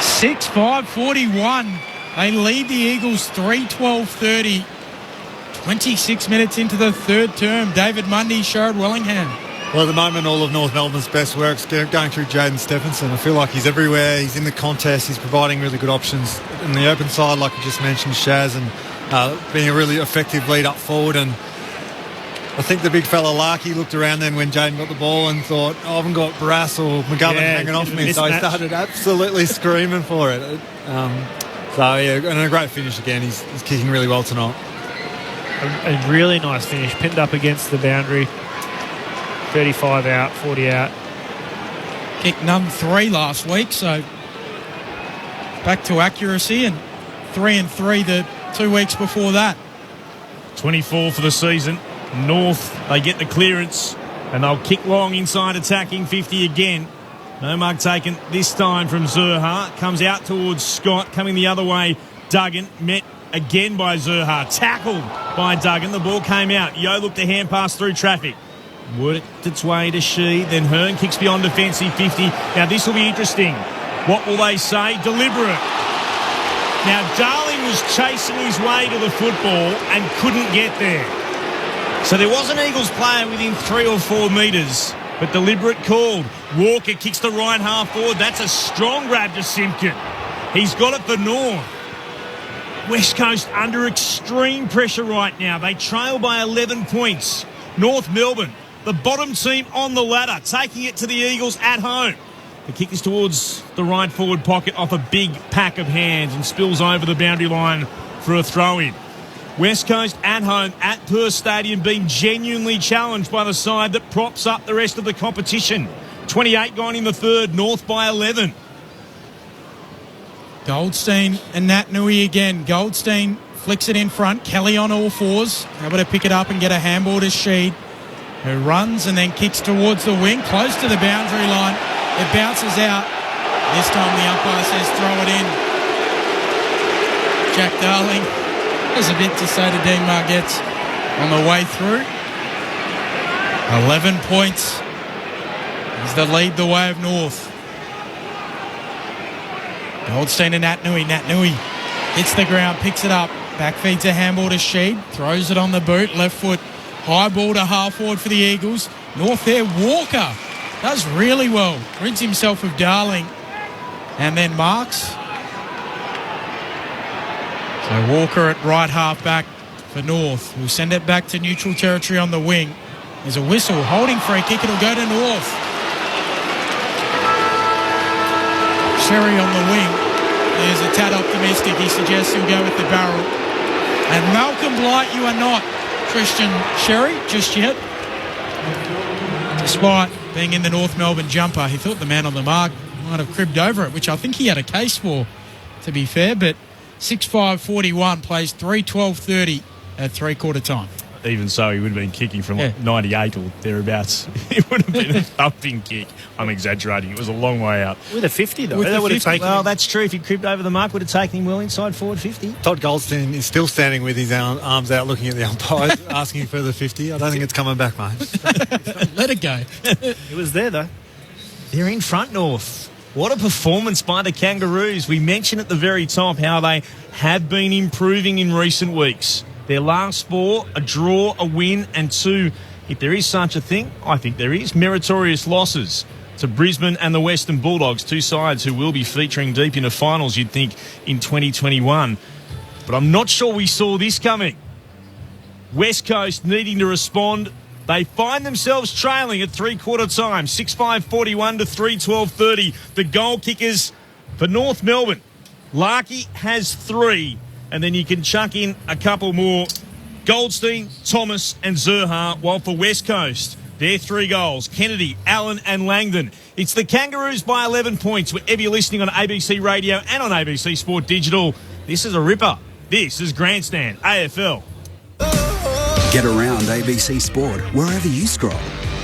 6-5-41. They lead the Eagles 3-12-30. 26 minutes into the third term. David Mundy, Sherrod Wellingham. Well, at the moment, all of North Melbourne's best work's going through Jaden Stephenson. I feel like he's everywhere. He's in the contest. He's providing really good options in the open side, like you just mentioned, Shaz, and being a really effective lead up forward. And I think the big fella Larkey looked around then when Jaden got the ball and thought, I haven't got Barras or McGovern hanging off me. So he started absolutely screaming for it. And a great finish again. He's kicking really well tonight. A really nice finish. Pinned up against the boundary. 35 out, 40 out. Kicked none 3 last week, so back to accuracy, and 3 and 3 the 2 weeks before that. 24 for the season. North, they get the clearance and they'll kick long inside attacking 50 again. No mark taken this time from Zurha. Comes out towards Scott, coming the other way. Duggan met again by Zurha. Tackled by Duggan. The ball came out. Yo looked to hand pass through traffic. Worked its way to Shee. Then Hearn kicks beyond defensive 50. Now this will be interesting. What will they say? Deliberate. Now Darling was chasing his way to the football and couldn't get there. So there was an Eagles player within 3 or 4 metres, but deliberate called. Walker kicks the right half forward. That's a strong grab to Simpkin. He's got it for North. West Coast under extreme pressure right now. They trail by 11 points. North Melbourne, the bottom team on the ladder, taking it to the Eagles at home. The kick is towards the right forward pocket off a big pack of hands and spills over the boundary line for a throw-in. West Coast at home at Perth Stadium being genuinely challenged by the side that props up the rest of the competition. 28 gone in the third, North by 11. Goldstein and Nat Nui again. Goldstein flicks it in front. Kelly on all fours. Able to pick it up and get a handball to Sheed, who runs and then kicks towards the wing, close to the boundary line. It bounces out. This time the umpire says throw it in. Jack Darling has a bit to say to Dean Margetts on the way through. 11 points is the lead the way of North. Goldstein and Nat Nui. Nat Nui hits the ground, picks it up. Back feeds a handball to Sheed. Throws it on the boot. Left foot. High ball to half forward for the Eagles. North there. Walker does really well. Rids himself of Darling. And then marks. So Walker at right half back for North. We'll send it back to neutral territory on the wing. There's a whistle. Holding free kick. It'll go to North. Sherry on the wing. There's a tad optimistic. He suggests he'll go with the barrel. And Malcolm Blight, you are not Christian Sherry just yet. Despite being in the North Melbourne jumper, he thought the man on the mark might have cribbed over it, which I think he had a case for, to be fair. But 6-5-41 plays 3-12-30 at three-quarter time. even so, he would have been kicking from 98 or thereabouts. It would have been a thumping kick. I'm exaggerating. It was a long way out. With a 50, though. That would have taken well, that's true. If he creeped over the mark, would have taken him well inside forward 50. Todd Goldstein is still standing with his arms out looking at the umpires, asking for the 50. I don't think it's coming back, mate. Let it go. It was there, though. They're in front, North. What a performance by the Kangaroos. We mentioned at the very top how they have been improving in recent weeks. Their last 4, a draw, a win, and 2, if there is such a thing, I think there is, meritorious losses to Brisbane and the Western Bulldogs, 2 sides who will be featuring deep into finals, you'd think, in 2021. But I'm not sure we saw this coming. West Coast needing to respond. They find themselves trailing at three-quarter time, 6:5:41 to 3:12:30. The goal kickers for North Melbourne. Larkey has 3, and then you can chuck in a couple more. Goldstein, Thomas and Zerha, while for West Coast, their 3 goals, Kennedy, Allen and Langdon. It's the Kangaroos by 11 points. Wherever you're listening on ABC Radio and on ABC Sport Digital, this is a ripper. This is Grandstand, AFL. Get around ABC Sport wherever you scroll.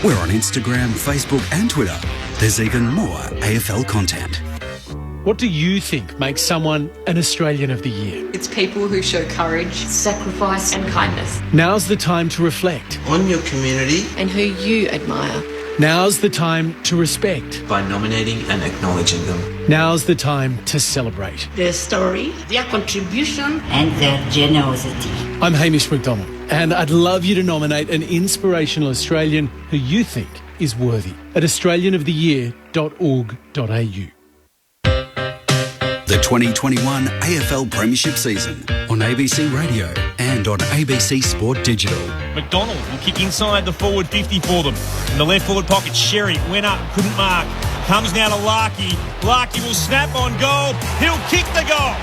We're on Instagram, Facebook and Twitter. There's even more AFL content. What do you think makes someone an Australian of the Year? It's people who show courage, sacrifice, and kindness. Now's the time to reflect. On your community. And who you admire. Now's the time to respect. By nominating and acknowledging them. Now's the time to celebrate. Their story, their contribution, and their generosity. I'm Hamish McDonald, and I'd love you to nominate an inspirational Australian who you think is worthy at australianoftheyear.org.au. The 2021 AFL Premiership season on ABC Radio and on ABC Sport Digital. McDonald will kick inside the forward 50 for them. In the left forward pocket, Sherry went up, couldn't mark. Comes now to Larkey. Larkey will snap on goal. He'll kick the goal.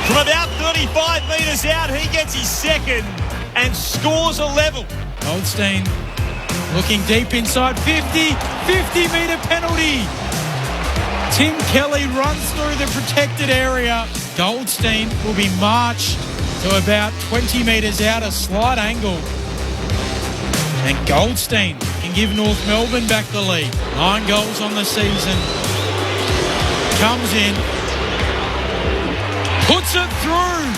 From about 35 metres out, he gets his second and scores a level. Goldstein looking deep inside 50-metre penalty. Tim Kelly runs through the protected area. Goldstein will be marched to about 20 metres out, a slight angle. And Goldstein can give North Melbourne back the lead. 9 goals on the season. Comes in. Puts it through.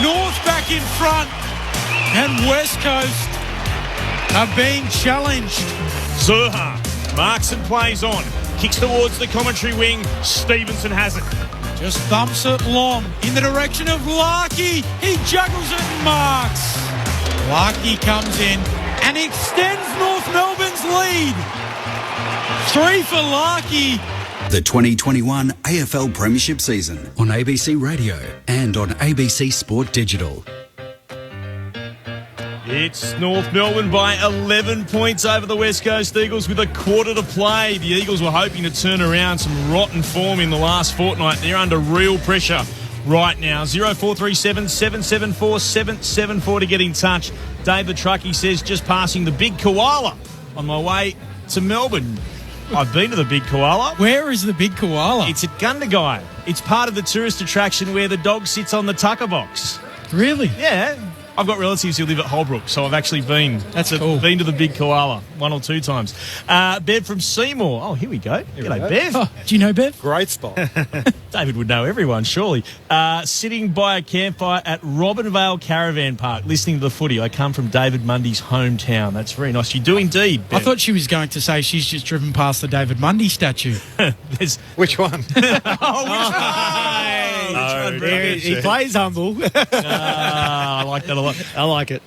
North back in front. And West Coast are being challenged. Zerha marks and plays on. Kicks towards the commentary wing. Stevenson has it. Just thumps it long in the direction of Larkey. He juggles it and marks. Larkey comes in and extends North Melbourne's lead. 3 for Larkey. The 2021 AFL Premiership season on ABC Radio and on ABC Sport Digital. It's North Melbourne by 11 points over the West Coast Eagles with a quarter to play. The Eagles were hoping to turn around some rotten form in the last fortnight. They're under real pressure right now. 0437 774 774 to get in touch. Dave the Truckie says, just passing the Big Koala on my way to Melbourne. I've been to the Big Koala. Where is the Big Koala? It's at Gundagai. It's part of the tourist attraction where the dog sits on the tucker box. Really? Yeah. I've got relatives who live at Holbrook, so I've actually been cool. Been to the Big Koala 1 or 2 times. Bev from Seymour. Oh, here we go. G'day, Bev. Oh, do you know Bev? Great spot. David would know everyone, surely. Sitting by a campfire at Robinvale Caravan Park, listening to the footy. I come from David Mundy's hometown. That's very nice. You do indeed, Bev. I thought she was going to say she's just driven past the David Mundy statue. Which one? He plays humble. I like that a lot. I like it.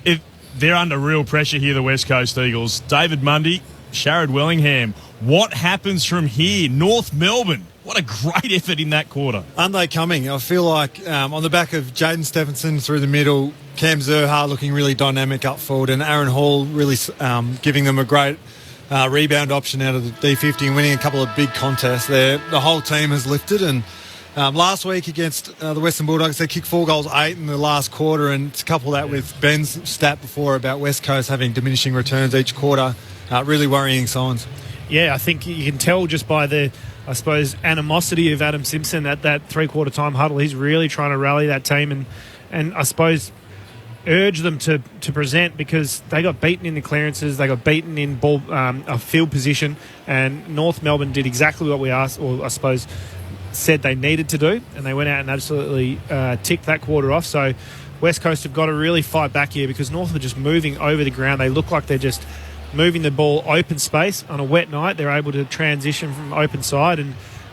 They're under real pressure here, the West Coast Eagles. David Mundy, Sharrod Wellingham. What happens from here? North Melbourne. What a great effort in that quarter. Aren't they coming? I feel like on the back of Jaden Stephenson through the middle, Cam Zerha looking really dynamic up forward, and Aaron Hall really giving them a great rebound option out of the D50 and winning a couple of big contests there. The whole team has lifted, and last week against the Western Bulldogs, they kicked 4 goals, 8 in the last quarter, and to couple that with Ben's stat before about West Coast having diminishing returns each quarter, really worrying signs. Yeah, I think you can tell just by the, I suppose, animosity of Adam Simpson at that three-quarter time huddle. He's really trying to rally that team, and I suppose urge them to present, because they got beaten in the clearances, they got beaten in ball field position, and North Melbourne did exactly what we asked, or I suppose said they needed to do, and they went out and absolutely ticked that quarter off. So West Coast have got to really fight back here, because North are just moving over the ground. They look like they're just moving the ball open space. On a wet night, they're able to transition from open side,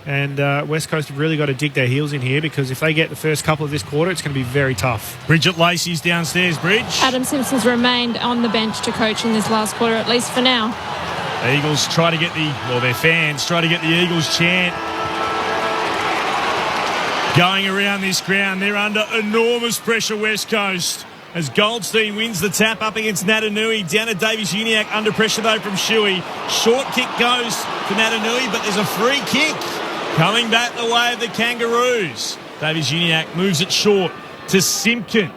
and West Coast have really got to dig their heels in here, because if they get the first couple of this quarter, it's going to be very tough. Bridget Lacey's downstairs, Bridge. Adam Simpson's remained on the bench to coach in this last quarter, at least for now. The Eagles try to get their fans try to get the Eagles chant going around this ground. They're under enormous pressure, West Coast, as Goldstein wins the tap up against Natanui. Down to Davies-Uniacke, under pressure though from Shuey. Short kick goes to Natanui, but there's a free kick coming back the way of the Kangaroos. Davies-Uniacke moves it short to Simpkin.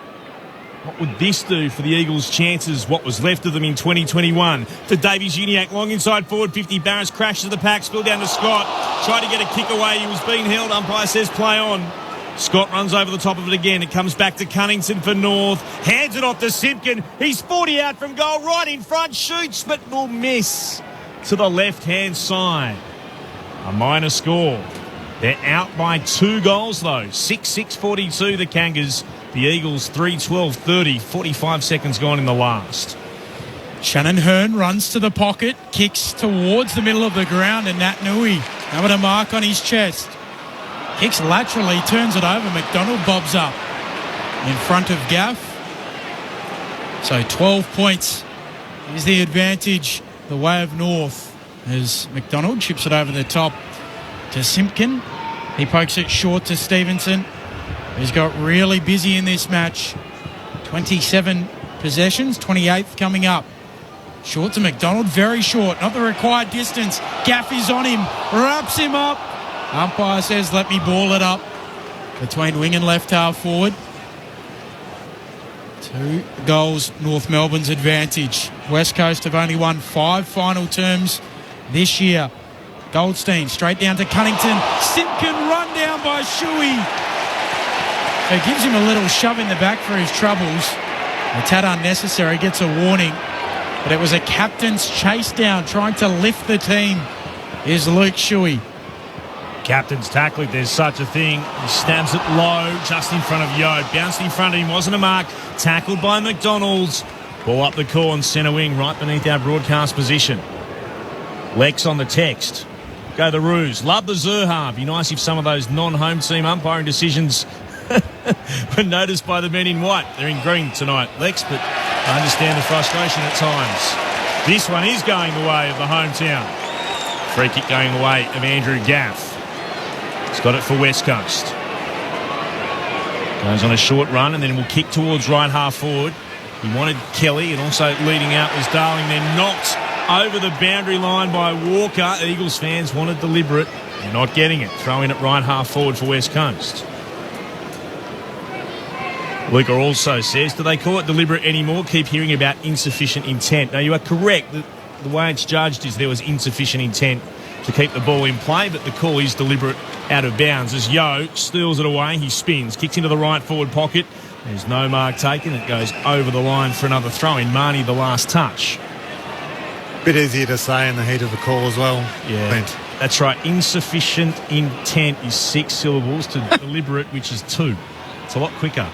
What would this do for the Eagles' chances, what was left of them in 2021? To Davies-Uniacke, long inside forward 50. Barris crashes the pack, spill down to Scott. Tried to get a kick away. He was being held. Umpire says play on. Scott runs over the top of it again. It comes back to Cunnington for North. Hands it off to Simpkin. He's 40 out from goal, right in front. Shoots, but will miss to the left-hand side. A minor score. They're out by 2 goals, though. 6-6-42, the Kangas. The Eagles 3-12-30, 45 seconds gone in the last. Shannon Hearn runs to the pocket, kicks towards the middle of the ground, and Natanui having a mark on his chest. Kicks laterally, turns it over. McDonald bobs up in front of Gaff. So 12 points is the advantage the way of North, as McDonald chips it over the top to Simpkin. He pokes it short to Stevenson. He's got really busy in this match. 27 possessions, 28th coming up. Short to McDonald, very short, not the required distance. Gaff is on him, wraps him up. Umpire says, let me ball it up between wing and left half forward. 2 goals, North Melbourne's advantage. West Coast have only won 5 final terms this year. Goldstein straight down to Cunnington. Simpkin run down by Shuey. So it gives him a little shove in the back for his troubles. A tad unnecessary, gets a warning. But it was a captain's chase down, trying to lift the team. Here's Luke Shuey. Captain's tackle, if there's such a thing. He stabs it low, just in front of Yo. Bounced in front of him, wasn't a mark. Tackled by McDonald's. Ball up the corner, centre wing, right beneath our broadcast position. Lex on the text. Go the Roos. Love the Zerha. Be nice if some of those non-home team umpiring decisions were noticed by the men in white. They're in green tonight, Lex, but I understand the frustration at times. This one is going the way of the hometown. Free kick going the way of Andrew Gaff. He's got it for West Coast. Goes on a short run and then will kick towards right half forward. He wanted Kelly, and also leading out was Darling. Then knocked over the boundary line by Walker. Eagles fans wanted deliberate. They're not getting it. Throwing it right half forward for West Coast. Luca also says, do they call it deliberate anymore? Keep hearing about insufficient intent. Now, you are correct. The way it's judged is there was insufficient intent to keep the ball in play, but the call is deliberate out of bounds. As Yo steals it away, he spins, kicks into the right forward pocket. There's no mark taken. It goes over the line for another throw in. Marnie, the last touch. Bit easier to say in the heat of the call as well. Yeah, Clint. That's right. Insufficient intent is 6 syllables to deliberate, which is 2. It's a lot quicker.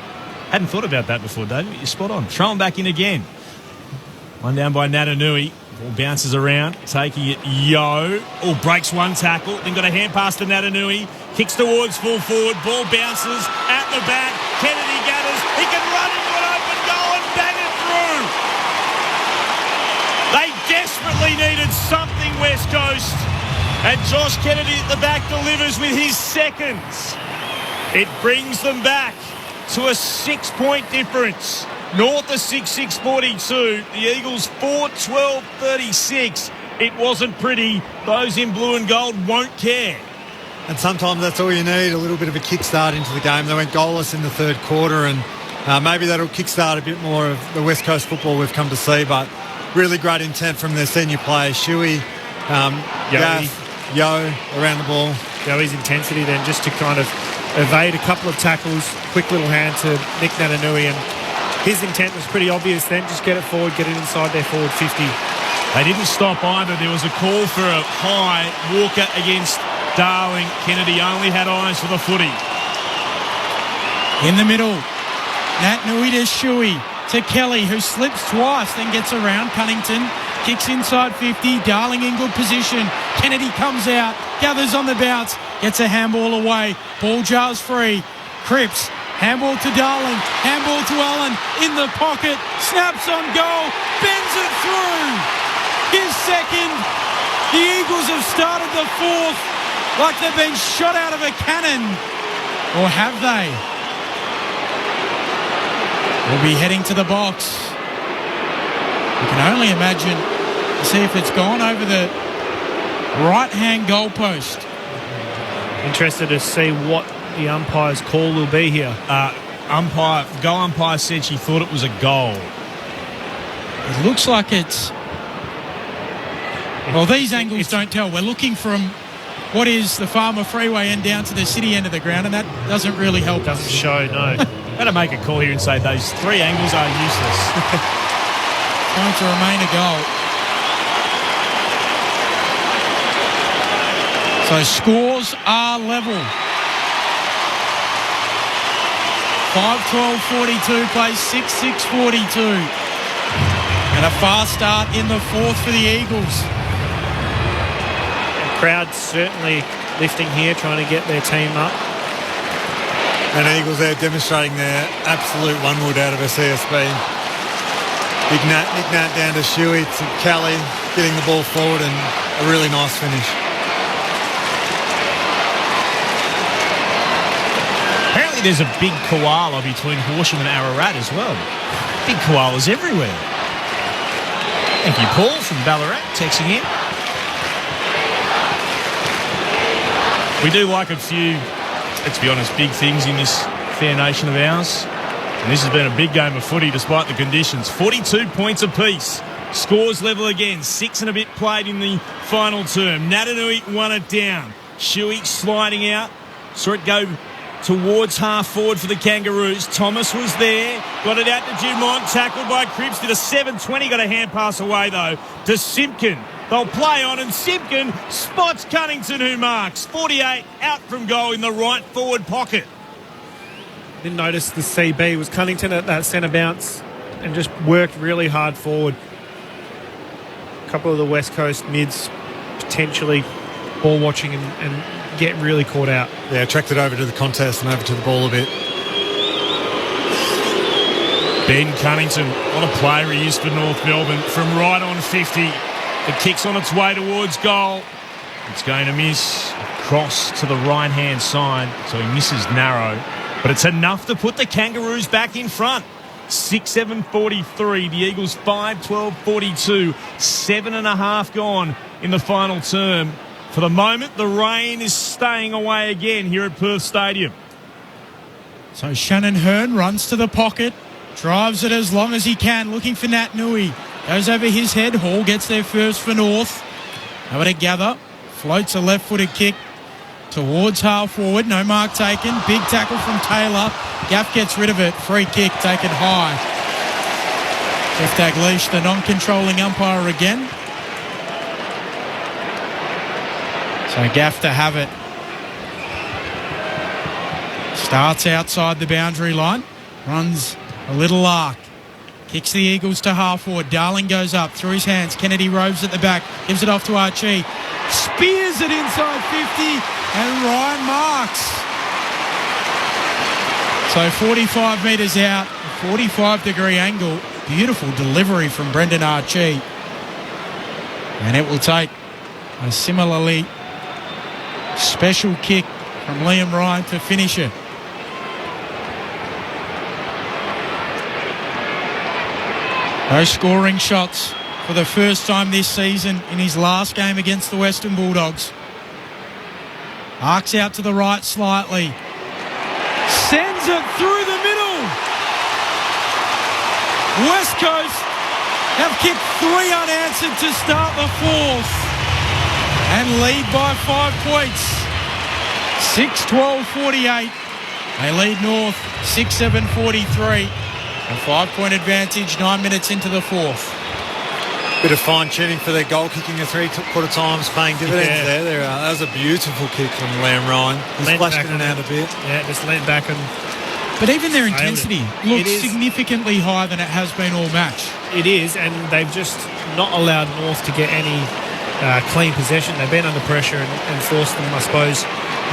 Hadn't thought about that before, David. You're spot on. Throw him back in again. One down by Natanui. Ball bounces around. Taking it, Yo. Oh, breaks one tackle. Then got a hand pass to Natanui. Kicks towards full forward. Ball bounces at the back. Kennedy gathers. He can run into an open goal and bang it through. They desperately needed something, West Coast. And Josh Kennedy at the back delivers with his seconds. It brings them back to a 6-point difference. North are 6-6-42. The Eagles 4-12-36. It wasn't pretty. Those in blue and gold won't care. And sometimes that's all you need, a little bit of a kickstart into the game. They went goalless in the third quarter, and maybe that'll kickstart a bit more of the West Coast football we've come to see. But really great intent from their senior players, Shuey, Gaff, Yo around the ball. Joey's intensity then just to kind of evade a couple of tackles, quick little hand to Nick Natanui, and his intent was pretty obvious then. Just get it forward, get it inside their forward 50. They didn't stop either. There was a call for a high. Walker against Darling. Kennedy only had eyes for the footy. In the middle, Nat Nui to Shuey, to Kelly, who slips twice, then gets around Cunnington, kicks inside 50, Darling in good position. Kennedy comes out, gathers on the bounce, gets a handball away. Ball jars free. Cripps, handball to Darling, handball to Allen, in the pocket, snaps on goal, bends it through. His second. The Eagles have started the fourth like they've been shot out of a cannon. Or have they? We'll be heading to the box. You can only imagine, see if it's gone over the right-hand goalpost. Interested to see what the umpire's call will be here. Goal umpire said she thought it was a goal. It looks like it's... Well, these angles don't tell. We're looking from what is the Farmer Freeway end down to the city end of the ground, and that doesn't really help. Doesn't show, no. Better make a call here and say those three angles are useless. Going to remain a goal. So scores are level. 5-12-42 plays 6-6-42. And a fast start in the fourth for the Eagles. Crowd certainly lifting here, trying to get their team up. And Eagles there demonstrating their absolute one-wood out of a CSB. Nick Nat down to Shuey, to Kelly, getting the ball forward, and a really nice finish. Apparently there's a big koala between Horsham and Ararat as well. Big koalas everywhere. Thank you, Paul from Ballarat, texting in. We do like a few, let's be honest, big things in this fair nation of ours. And this has been a big game of footy despite the conditions. 42 points apiece. Scores level again. 6 and a bit played in the final term. Natanui won it down. Shuey sliding out. Saw it go towards half forward for the Kangaroos. Thomas was there. Got it out to Dumont. Tackled by Cripps. Did a 7-20. Got a hand pass away though to Simpkin. They'll play on, and Simpkin spots Cunnington, who marks. 48 out from goal in the right forward pocket. Didn't notice the CB was Cunnington at that centre bounce and just worked really hard forward. A couple of the West Coast mids potentially ball watching and get really caught out. Yeah, tracked it over to the contest and over to the ball a bit. Ben Cunnington, what a player he is for North Melbourne, from right on 50. The kick's on its way towards goal. It's going to miss. Cross to the right-hand side, so he misses narrow. But it's enough to put the Kangaroos back in front. 6-7-43. The Eagles 5-12-42. 7.5 gone in the final term. For the moment, the rain is staying away again here at Perth Stadium. So Shannon Hearn runs to the pocket, drives it as long as he can, looking for Nat Nui. Goes over his head. Hall gets there first for North. Over to Gather. Floats a left-footed kick towards half forward. No mark taken. Big tackle from Taylor. Gaff gets rid of it. Free kick taken high. Jeff Daglish, the non-controlling umpire again. So Gaff to have it. Starts outside the boundary line. Runs a little arc. Kicks the Eagles to half forward. Darling goes up through his hands. Kennedy roves at the back. Gives it off to Archie. Spears it inside 50. And Ryan marks. So 45 metres out. 45-degree angle. Beautiful delivery from Brendan Archie. And it will take a similarly special kick from Liam Ryan to finish it. No scoring shots for the first time this season in his last game against the Western Bulldogs. Arcs out to the right slightly. Sends it through the middle. West Coast have kicked 3 unanswered to start the fourth and lead by 5 points. 6-12-48. They lead North 6-7-43. A 5-point advantage, 9 minutes into the fourth. Bit of fine-tuning for their goal kicking at three-quarter times, paying dividends there. That was a beautiful kick from Liam Ryan. He's flashed in and out a bit. Yeah, just leant back and... But even their intensity looks significantly higher than it has been all match. It is, and they've just not allowed North to get any clean possession. They've been under pressure and forced them, I suppose,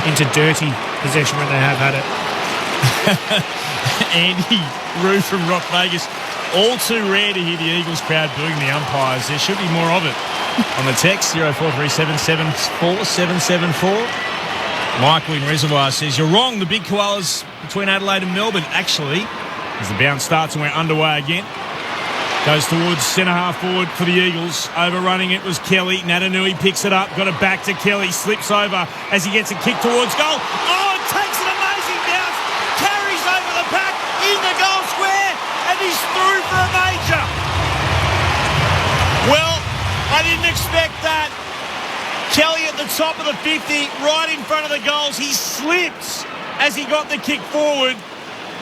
into dirty possession when they have had it. Andy Roo from Rock Vegas. All too rare to hear the Eagles crowd booing the umpires. There should be more of it. On the text, 0437747774. Michael in Reservoir says, you're wrong, the big koalas between Adelaide and Melbourne. Actually, as the bounce starts and we're underway again, goes towards centre-half forward for the Eagles. Overrunning it was Kelly. Natanui picks it up, got it back to Kelly, slips over as he gets a kick towards goal. Oh, it takes an amazing bounce, carries over the pack, in the goal square, and he's through for a major. Well, I didn't expect that. Kelly at the top of the 50, right in front of the goals. He slips as he got the kick forward.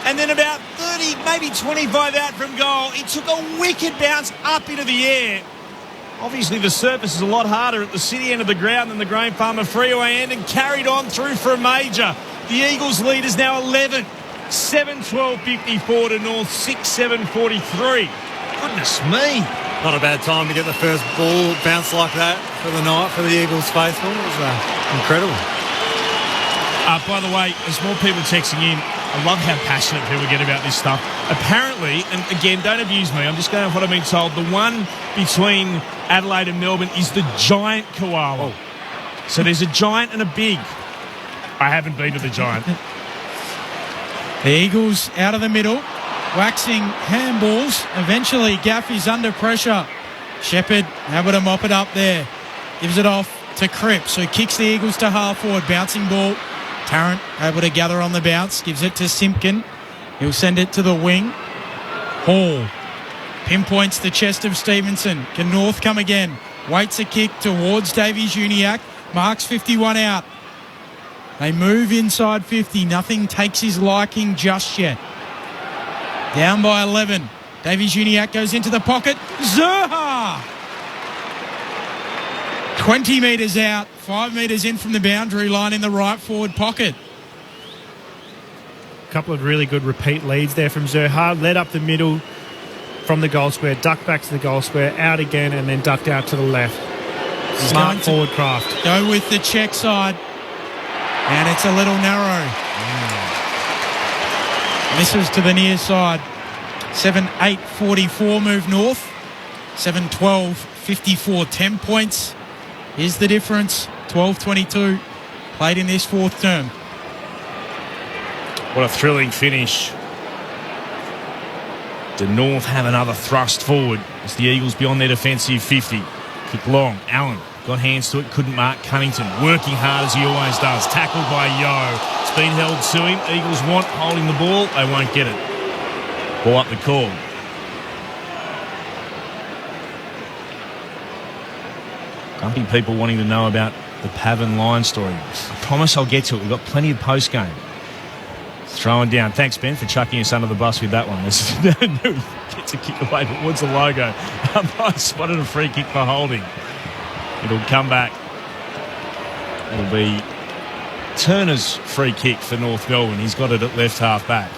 And then about 30, maybe 25 out from goal, he took a wicked bounce up into the air. Obviously, the surface is a lot harder at the city end of the ground than the Graeme Farmer Freeway end, and carried on through for a major. The Eagles lead is now 11. 7-12-54 to North, 6-7-43. Goodness me. Not a bad time to get the first ball bounce like that for the night for the Eagles faithful. It was incredible. By the way, there's more people texting in. I love how passionate people get about this stuff. Apparently, and again, don't abuse me, I'm just going off what I've been told, the one between Adelaide and Melbourne is the giant koala. So there's a giant and a big. I haven't been to the giant. The Eagles out of the middle, waxing handballs. Eventually, Gaffey's under pressure. Shepherd able to mop it up there. Gives it off to Cripps, who kicks the Eagles to half forward. Bouncing ball. Tarrant able to gather on the bounce. Gives it to Simpkin. He'll send it to the wing. Hall pinpoints the chest of Stevenson. Can North come again? Waits a kick towards Davies-Uniacke. Marks 51 out. They move inside 50. Nothing takes his liking just yet. Down by 11. Davies-Uniacke goes into the pocket. Zerha! 20 metres out. 5 metres in from the boundary line in the right forward pocket. A couple of really good repeat leads there from Zerha. Led up the middle from the goal square. Ducked back to the goal square. Out again and then ducked out to the left. Smart forward craft. Go with the check side. And it's a little narrow. Misses to the near side. 7-8-44 move North. 7-12-54. 10 points is the difference. 12-22 played in this fourth term. What a thrilling finish. Do North have another thrust forward as the Eagles beyond their defensive 50? Kick long. Allen got hands to it, couldn't mark Cunnington. Working hard as he always does. Tackled by Yo. It's been held to him. Eagles want holding the ball. They won't get it. Ball up the call. Grumpy people wanting to know about the Pavan line story. I promise I'll get to it. We've got plenty of post-game. Throwing down. Thanks, Ben, for chucking us under the bus with that one. Gets a kick away towards the logo. I spotted a free kick for holding. It'll come back. It'll be Turner's free kick for North Melbourne. He's got it at left half back.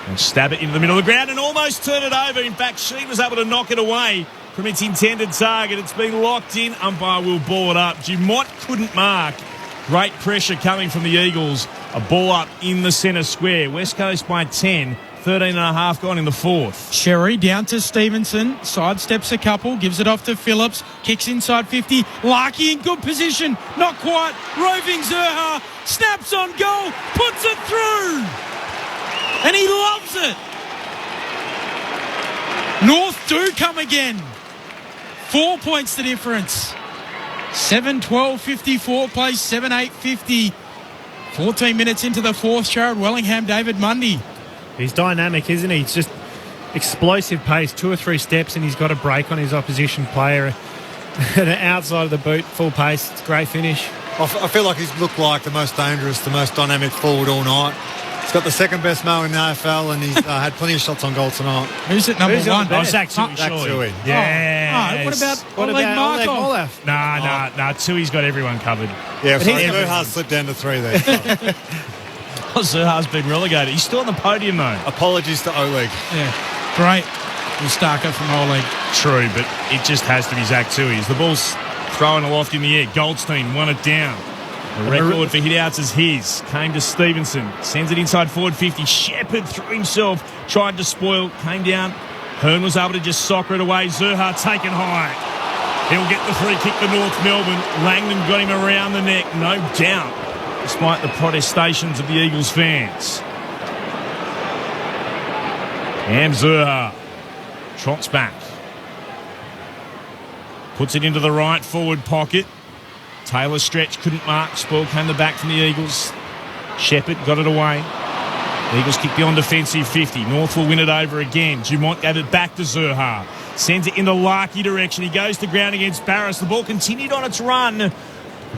And stab it into the middle of the ground and almost turn it over. In fact, Sheen was able to knock it away from its intended target. It's been locked in. Umpire will ball it up. Dumont couldn't mark. Great pressure coming from the Eagles. A ball up in the centre square. West Coast by 10. 13.5 gone in the fourth. Sherry down to Stevenson. Sidesteps a couple. Gives it off to Phillips. Kicks inside 50. Larkey in good position. Not quite. Roving Zerha. Snaps on goal. Puts it through. And he loves it. North do come again. 4 points the difference. 7-12-54 plays 7-8-50. 14 minutes into the fourth. Jared Wellingham, David Mundy. He's dynamic, isn't he? It's just explosive pace. 2 or 3 steps and he's got a break on his opposition player. And outside of the boot, full pace. It's a great finish. I feel like he's looked like the most dangerous, the most dynamic forward all night. He's got the second best mo in the AFL, and he's had plenty of shots on goal tonight. Who's at number one? Oh, Zach Tui, Zach surely. Tui. Yeah. What about Oleg Markov? Nah. Tui's got everyone covered. Yeah, so Zerha slipped down to 3 there. Zerha's been relegated. He's still on the podium, though. Apologies to Oleg. Yeah, great. Mustaka from Oleg. True, but it just has to be Zach Tui. As the ball's thrown aloft in the air, Goldstein won it down. The record for hit-outs is his. Came to Stevenson. Sends it inside forward 50. Shepherd threw himself. Tried to spoil. Came down. Hearn was able to just soccer it away. Zerha taken high. He'll get the free kick for North Melbourne. Langdon got him around the neck. No doubt. Despite the protestations of the Eagles fans. Zerha trots back. Puts it into the right forward pocket. Taylor stretch, couldn't mark. Spoil came the back from the Eagles. Shepherd got it away. The Eagles kick beyond defensive 50. North will win it over again. Dumont gave it back to Zerha. Sends it in the Larky direction. He goes to ground against Barras. The ball continued on its run, but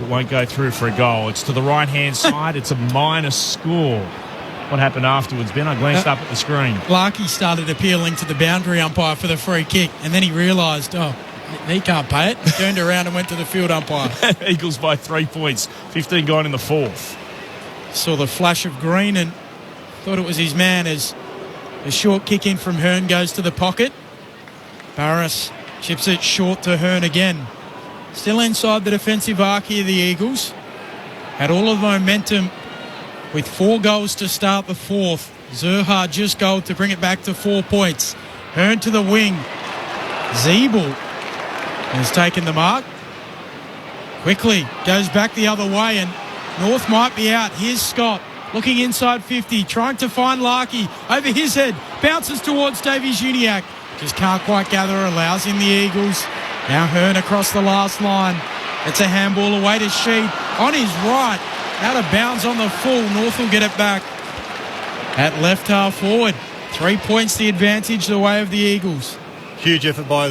it won't go through for a goal. It's to the right-hand side. It's a minus score. What happened afterwards, Ben? I glanced up at the screen. Larky started appealing to the boundary umpire for the free kick, and then he realised, he can't pay it. He turned around and went to the field umpire. Eagles by 3 points. 15 gone in the fourth. Saw the flash of green and thought it was his man as a short kick in from Hearn goes to the pocket. Barras chips it short to Hearn again. Still inside the defensive arc here, the Eagles. Had all of the momentum with 4 goals to start the fourth. Zerha just goal to bring it back to 4 points. Hearn to the wing. Zeeble has taken the mark. Quickly goes back the other way and North might be out. Here's Scott looking inside 50, trying to find Larky. Over his head, bounces towards Davies Uniacke. Just can't quite gather, allows in the Eagles. Now Hearn across the last line. It's a handball away to Sheed. On his right, out of bounds on the full. North will get it back at left half forward. 3 points the advantage the way of the Eagles. Huge effort by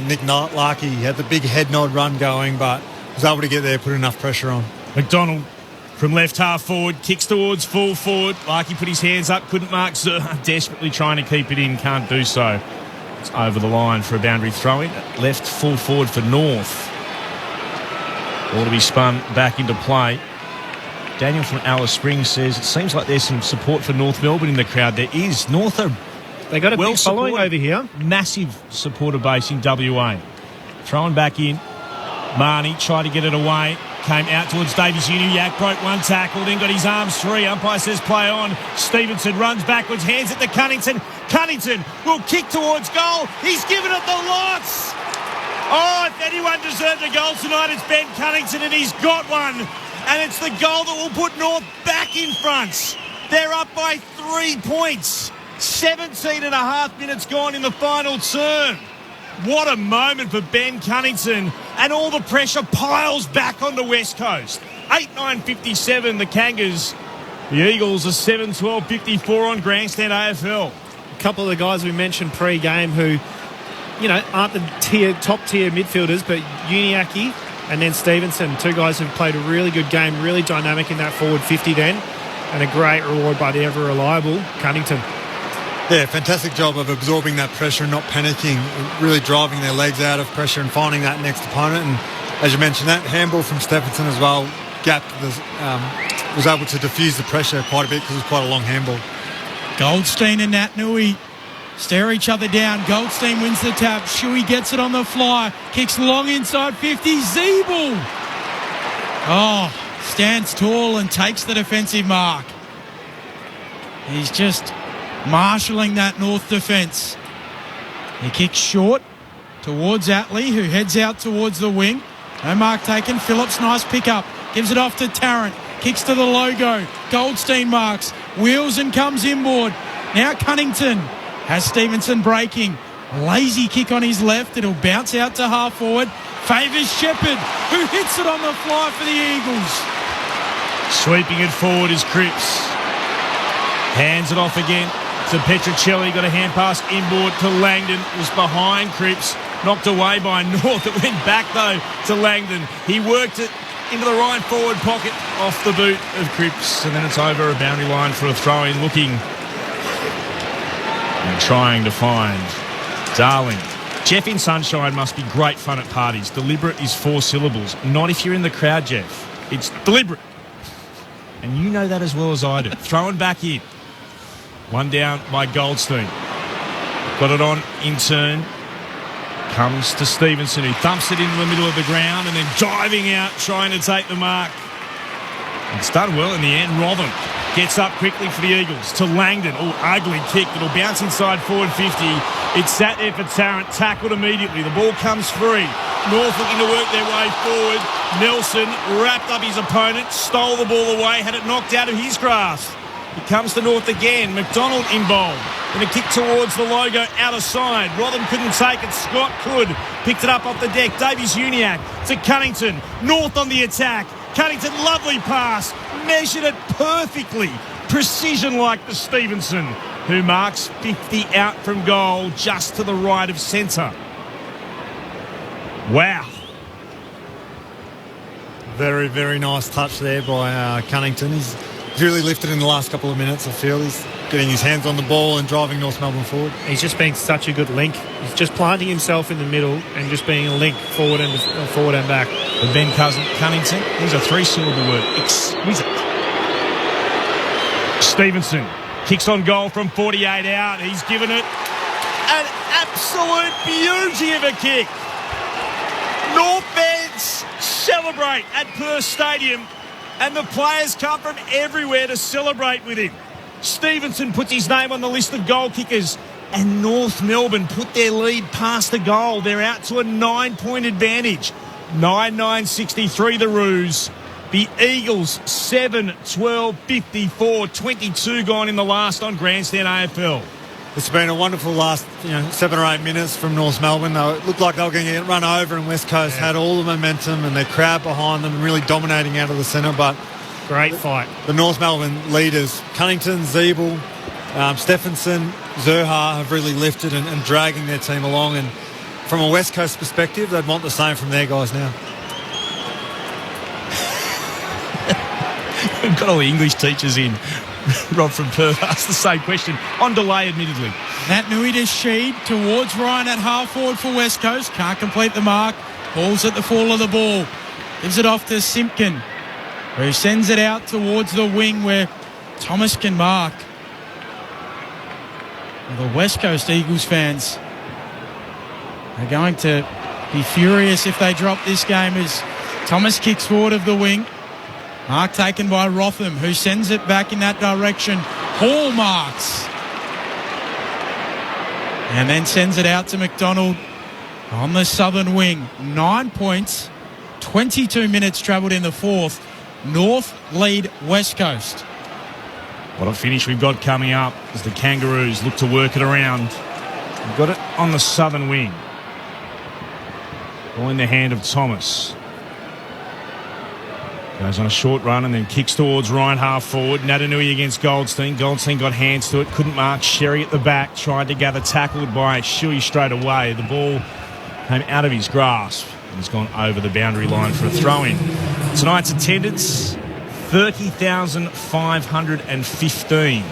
Nick Larky. He had the big head nod run going, but was able to get there, put enough pressure on. McDonald from left half forward, kicks towards full forward. Larky put his hands up, couldn't mark. Desperately trying to keep it in, can't do so. It's over the line for a boundary throw-in. Left full forward for North. Ball to be spun back into play. Daniel from Alice Springs says it seems like there's some support for North Melbourne in the crowd. There is. North are they got a big following over here. Massive supporter base in WA. Thrown back in. Marnie tried to get it away. Came out towards Davies Uniacke. Broke one tackle. Then got his arms free. Umpire says play on. Stevenson runs backwards. Hands it to Cunnington. Cunnington will kick towards goal. He's given it the lots. Oh, if anyone deserves a goal tonight, it's Ben Cunnington, and he's got one. And it's the goal that will put North back in front. They're up by 3 points. 17 and a half minutes gone in the final term. What a moment for Ben Cunnington. And all the pressure piles back on the West Coast. 8-9-57, the Kangas. The Eagles are 7-12-54 on Grandstand AFL. A couple of the guys we mentioned pre-game who, aren't the top-tier midfielders, but Uniacke and then Stevenson, 2 guys who've played a really good game, really dynamic in that forward 50 then, and a great reward by the ever-reliable Cunnington. Yeah, fantastic job of absorbing that pressure and not panicking, really driving their legs out of pressure and finding that next opponent. And as you mentioned, that handball from Stephenson as well, was able to diffuse the pressure quite a bit because it was quite a long handball. Goldstein and Nat Nui stare each other down. Goldstein wins the tap. Shuey gets it on the fly. Kicks long inside 50. Zeeble. Stands tall and takes the defensive mark. He's just marshalling that North defence. He kicks short towards Atley, who heads out towards the wing. No mark taken. Phillips, nice pickup. Gives it off to Tarrant. Kicks to the logo. Goldstein marks. Wheels and comes inboard. Now Cunnington has Stevenson breaking. Lazy kick on his left. It'll bounce out to half forward. Favours Shepherd, who hits it on the fly for the Eagles. Sweeping it forward is Cripps. Hands it off again to Petrocelli. Got a hand pass inboard to Langdon. Was behind Cripps. Knocked away by North. It went back, though, to Langdon. He worked it into the right forward pocket off the boot of Cripps, and then it's over a boundary line for a throw-in, looking and trying to find Darling. Jeff in Sunshine must be great fun at parties. Deliberate is 4 syllables. Not if you're in the crowd, Jeff. It's deliberate. And you know that as well as I do. Throwing back in. One down by Goldstein. Got it on in turn. Comes to Stevenson, who thumps it into the middle of the ground and then diving out, trying to take the mark. It's done well in the end. Rotherham gets up quickly for the Eagles to Langdon. Oh, ugly kick. It'll bounce inside forward 50. It's sat there for Tarrant, tackled immediately. The ball comes free. North looking to work their way forward. Nelson wrapped up his opponent, stole the ball away, had it knocked out of his grasp. It comes to North again. McDonald involved. And a kick towards the logo out of side. Rotherham couldn't take it. Scott could. Picked it up off the deck. Davies-Uniacke to Cunnington. North on the attack. Cunnington, lovely pass. Measured it perfectly. Precision like the Stevenson, who marks 50 out from goal just to the right of centre. Wow. Very, very nice touch there by Cunnington. He's really lifted in the last couple of minutes, I feel. He's getting his hands on the ball and driving North Melbourne forward. He's just been such a good link. He's just planting himself in the middle and just being a link forward and back. The Ben Cunnington, he's a 3-syllable word. Exquisite. Stevenson kicks on goal from 48 out. He's given it an absolute beauty of a kick. North fans celebrate at Perth Stadium, and the players come from everywhere to celebrate with him. Stevenson puts his name on the list of goal kickers, and North Melbourne put their lead past the goal. They're out to a 9-point advantage. 9-9-63 the Roos. The Eagles 7-12-54. 22 gone in the last on Grandstand AFL. It's been a wonderful last 7 or 8 minutes from North Melbourne. It looked like they were going to get run over, and West Coast had all the momentum and their crowd behind them and really dominating out of the centre. But great fight. The North Melbourne leaders, Cunnington, Zeeble, Stephenson, Zerha, have really lifted and dragging their team along. And from a West Coast perspective, they'd want the same from their guys now. We've got all the English teachers in. Rob from Perth asked the same question, on delay admittedly. Nat Nui to Sheed towards Ryan at half forward for West Coast. Can't complete the mark. Ball's at the fall of the ball. Gives it off to Simpkin, who sends it out towards the wing where Thomas can mark. The West Coast Eagles fans are going to be furious if they drop this game as Thomas kicks forward of the wing. Mark taken by Rotham, who sends it back in that direction. Hall marks. And then sends it out to McDonald on the southern wing. 9 points, 22 minutes travelled in the fourth. North lead West Coast. What a finish we've got coming up as the Kangaroos look to work it around. We've got it on the southern wing. Ball in the hand of Thomas. Goes on a short run and then kicks towards Ryan half forward. Natanui against Goldstein. Goldstein got hands to it, couldn't mark. Sherry at the back, tried to gather, tackled by Shuey straight away. The ball came out of his grasp and has gone over the boundary line for a throw-in. Tonight's attendance, 30,515.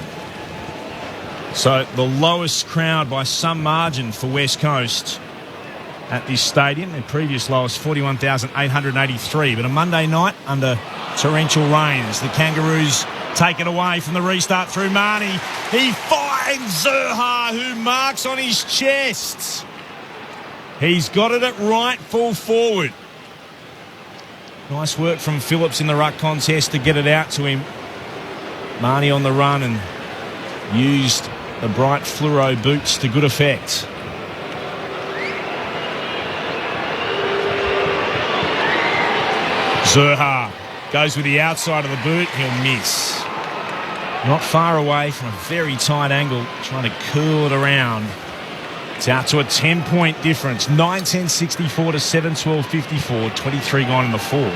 So the lowest crowd by some margin for West Coast at this stadium. Their previous lowest, 41,883. But a Monday night under torrential rains. The Kangaroos take it away from the restart through Marnie. He finds Zerha, who marks on his chest. He's got it at right full forward. Nice work from Phillips in the ruck contest to get it out to him. Marnie on the run and used the bright fluoro boots to good effect. Zerha goes with the outside of the boot. He'll miss. Not far away from a very tight angle, trying to curl it around. It's out to a 10-point difference. 9-10-64 to 7-12-54. 23 gone in the fourth.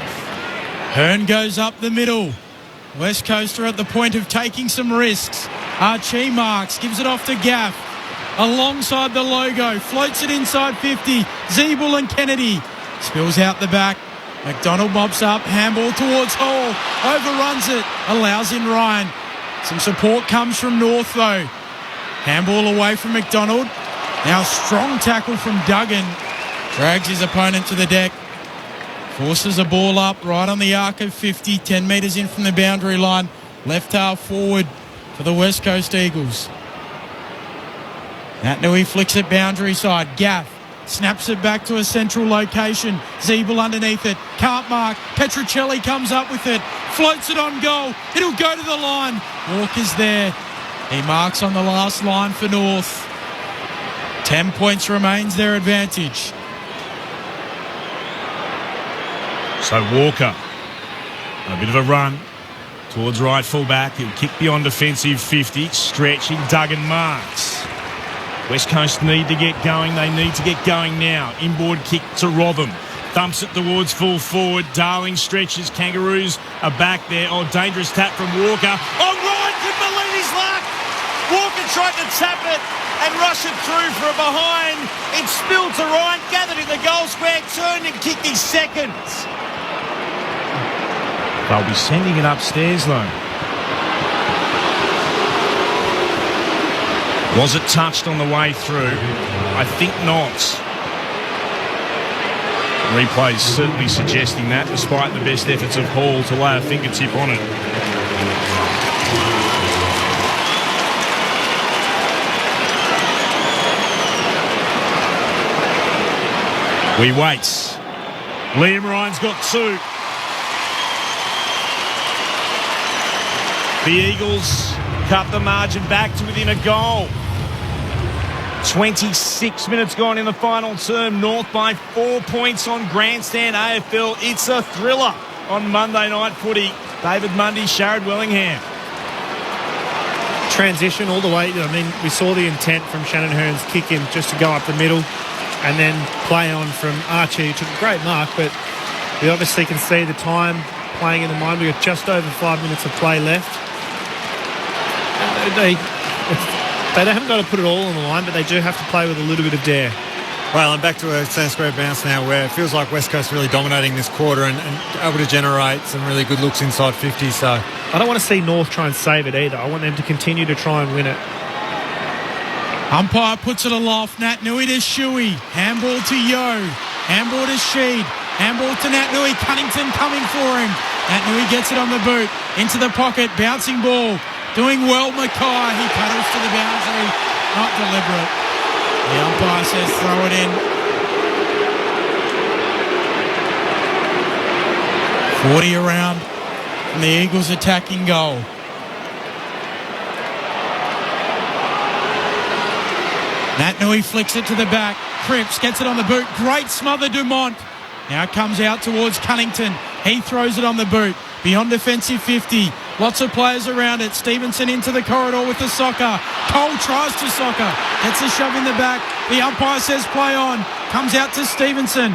Hearn goes up the middle. West Coast are at the point of taking some risks. Archie marks, gives it off to Gaff. Alongside the logo, floats it inside 50. Zeeble and Kennedy. Spills out the back. McDonald mops up, handball towards Hall, overruns it, allows in Ryan. Some support comes from North though. Handball away from McDonald. Now strong tackle from Duggan. Drags his opponent to the deck. Forces a ball up right on the arc of 50, 10 metres in from the boundary line. Left half forward for the West Coast Eagles. Nat Nui flicks it boundary side. Gaff snaps it back to a central location. Zeeble underneath it. Can't mark. Petruccelli comes up with it. Floats it on goal. It'll go to the line. Walker's there. He marks on the last line for North. 10 points remains their advantage. So Walker, a bit of a run towards right full back. He'll kick beyond defensive 50. Stretching. Duggan marks. West Coast need to get going. They need to get going now. Inboard kick to Rotham. Thumps it towards full forward. Darling stretches. Kangaroos are back there. Oh, dangerous tap from Walker. Oh, Ryan couldn't believe his luck. Walker tried to tap it and rush it through for a behind. It spilled to Ryan. Gathered in the goal square. Turned and kicked his second. They'll be sending it upstairs though. Was it touched on the way through? I think not. Replay's certainly suggesting that, despite the best efforts of Hall to lay a fingertip on it. We wait. Liam Ryan's got 2. The Eagles cut the margin back to within a goal. 26 minutes gone in the final term. North by 4 points on Grandstand AFL. It's a thriller on Monday Night Footy. David Mundy, Sharad Wellingham. Transition all the way. I mean, we saw the intent from Shannon Hearn's kick in just to go up the middle and then play on from Archie, who took a great mark, but we obviously can see the time playing in the mind. We've got just over 5 minutes of play left. They haven't got to put it all on the line, but they do have to play with a little bit of dare. Well, I'm back to a South Square bounce now where it feels like West Coast really dominating this quarter and able to generate some really good looks inside 50. So I don't want to see North try and save it either. I want them to continue to try and win it. Umpire puts it aloft. Nat Nui to Shuey. Handball to Yo. Handball to Sheed. Handball to Nat Nui. Cunnington coming for him. Nat Nui gets it on the boot. Into the pocket. Bouncing ball. Doing well, Mackay. He paddles to the boundary. Not deliberate. The umpire says throw it in. 40 around from the Eagles attacking goal. Nat Nui flicks it to the back. Cripps gets it on the boot. Great smother, Dumont. Now it comes out towards Cunnington. He throws it on the boot. Beyond defensive 50. Lots of players around it. Stevenson into the corridor with the soccer. Cole tries to soccer. Gets a shove in the back. The umpire says play on. Comes out to Stevenson.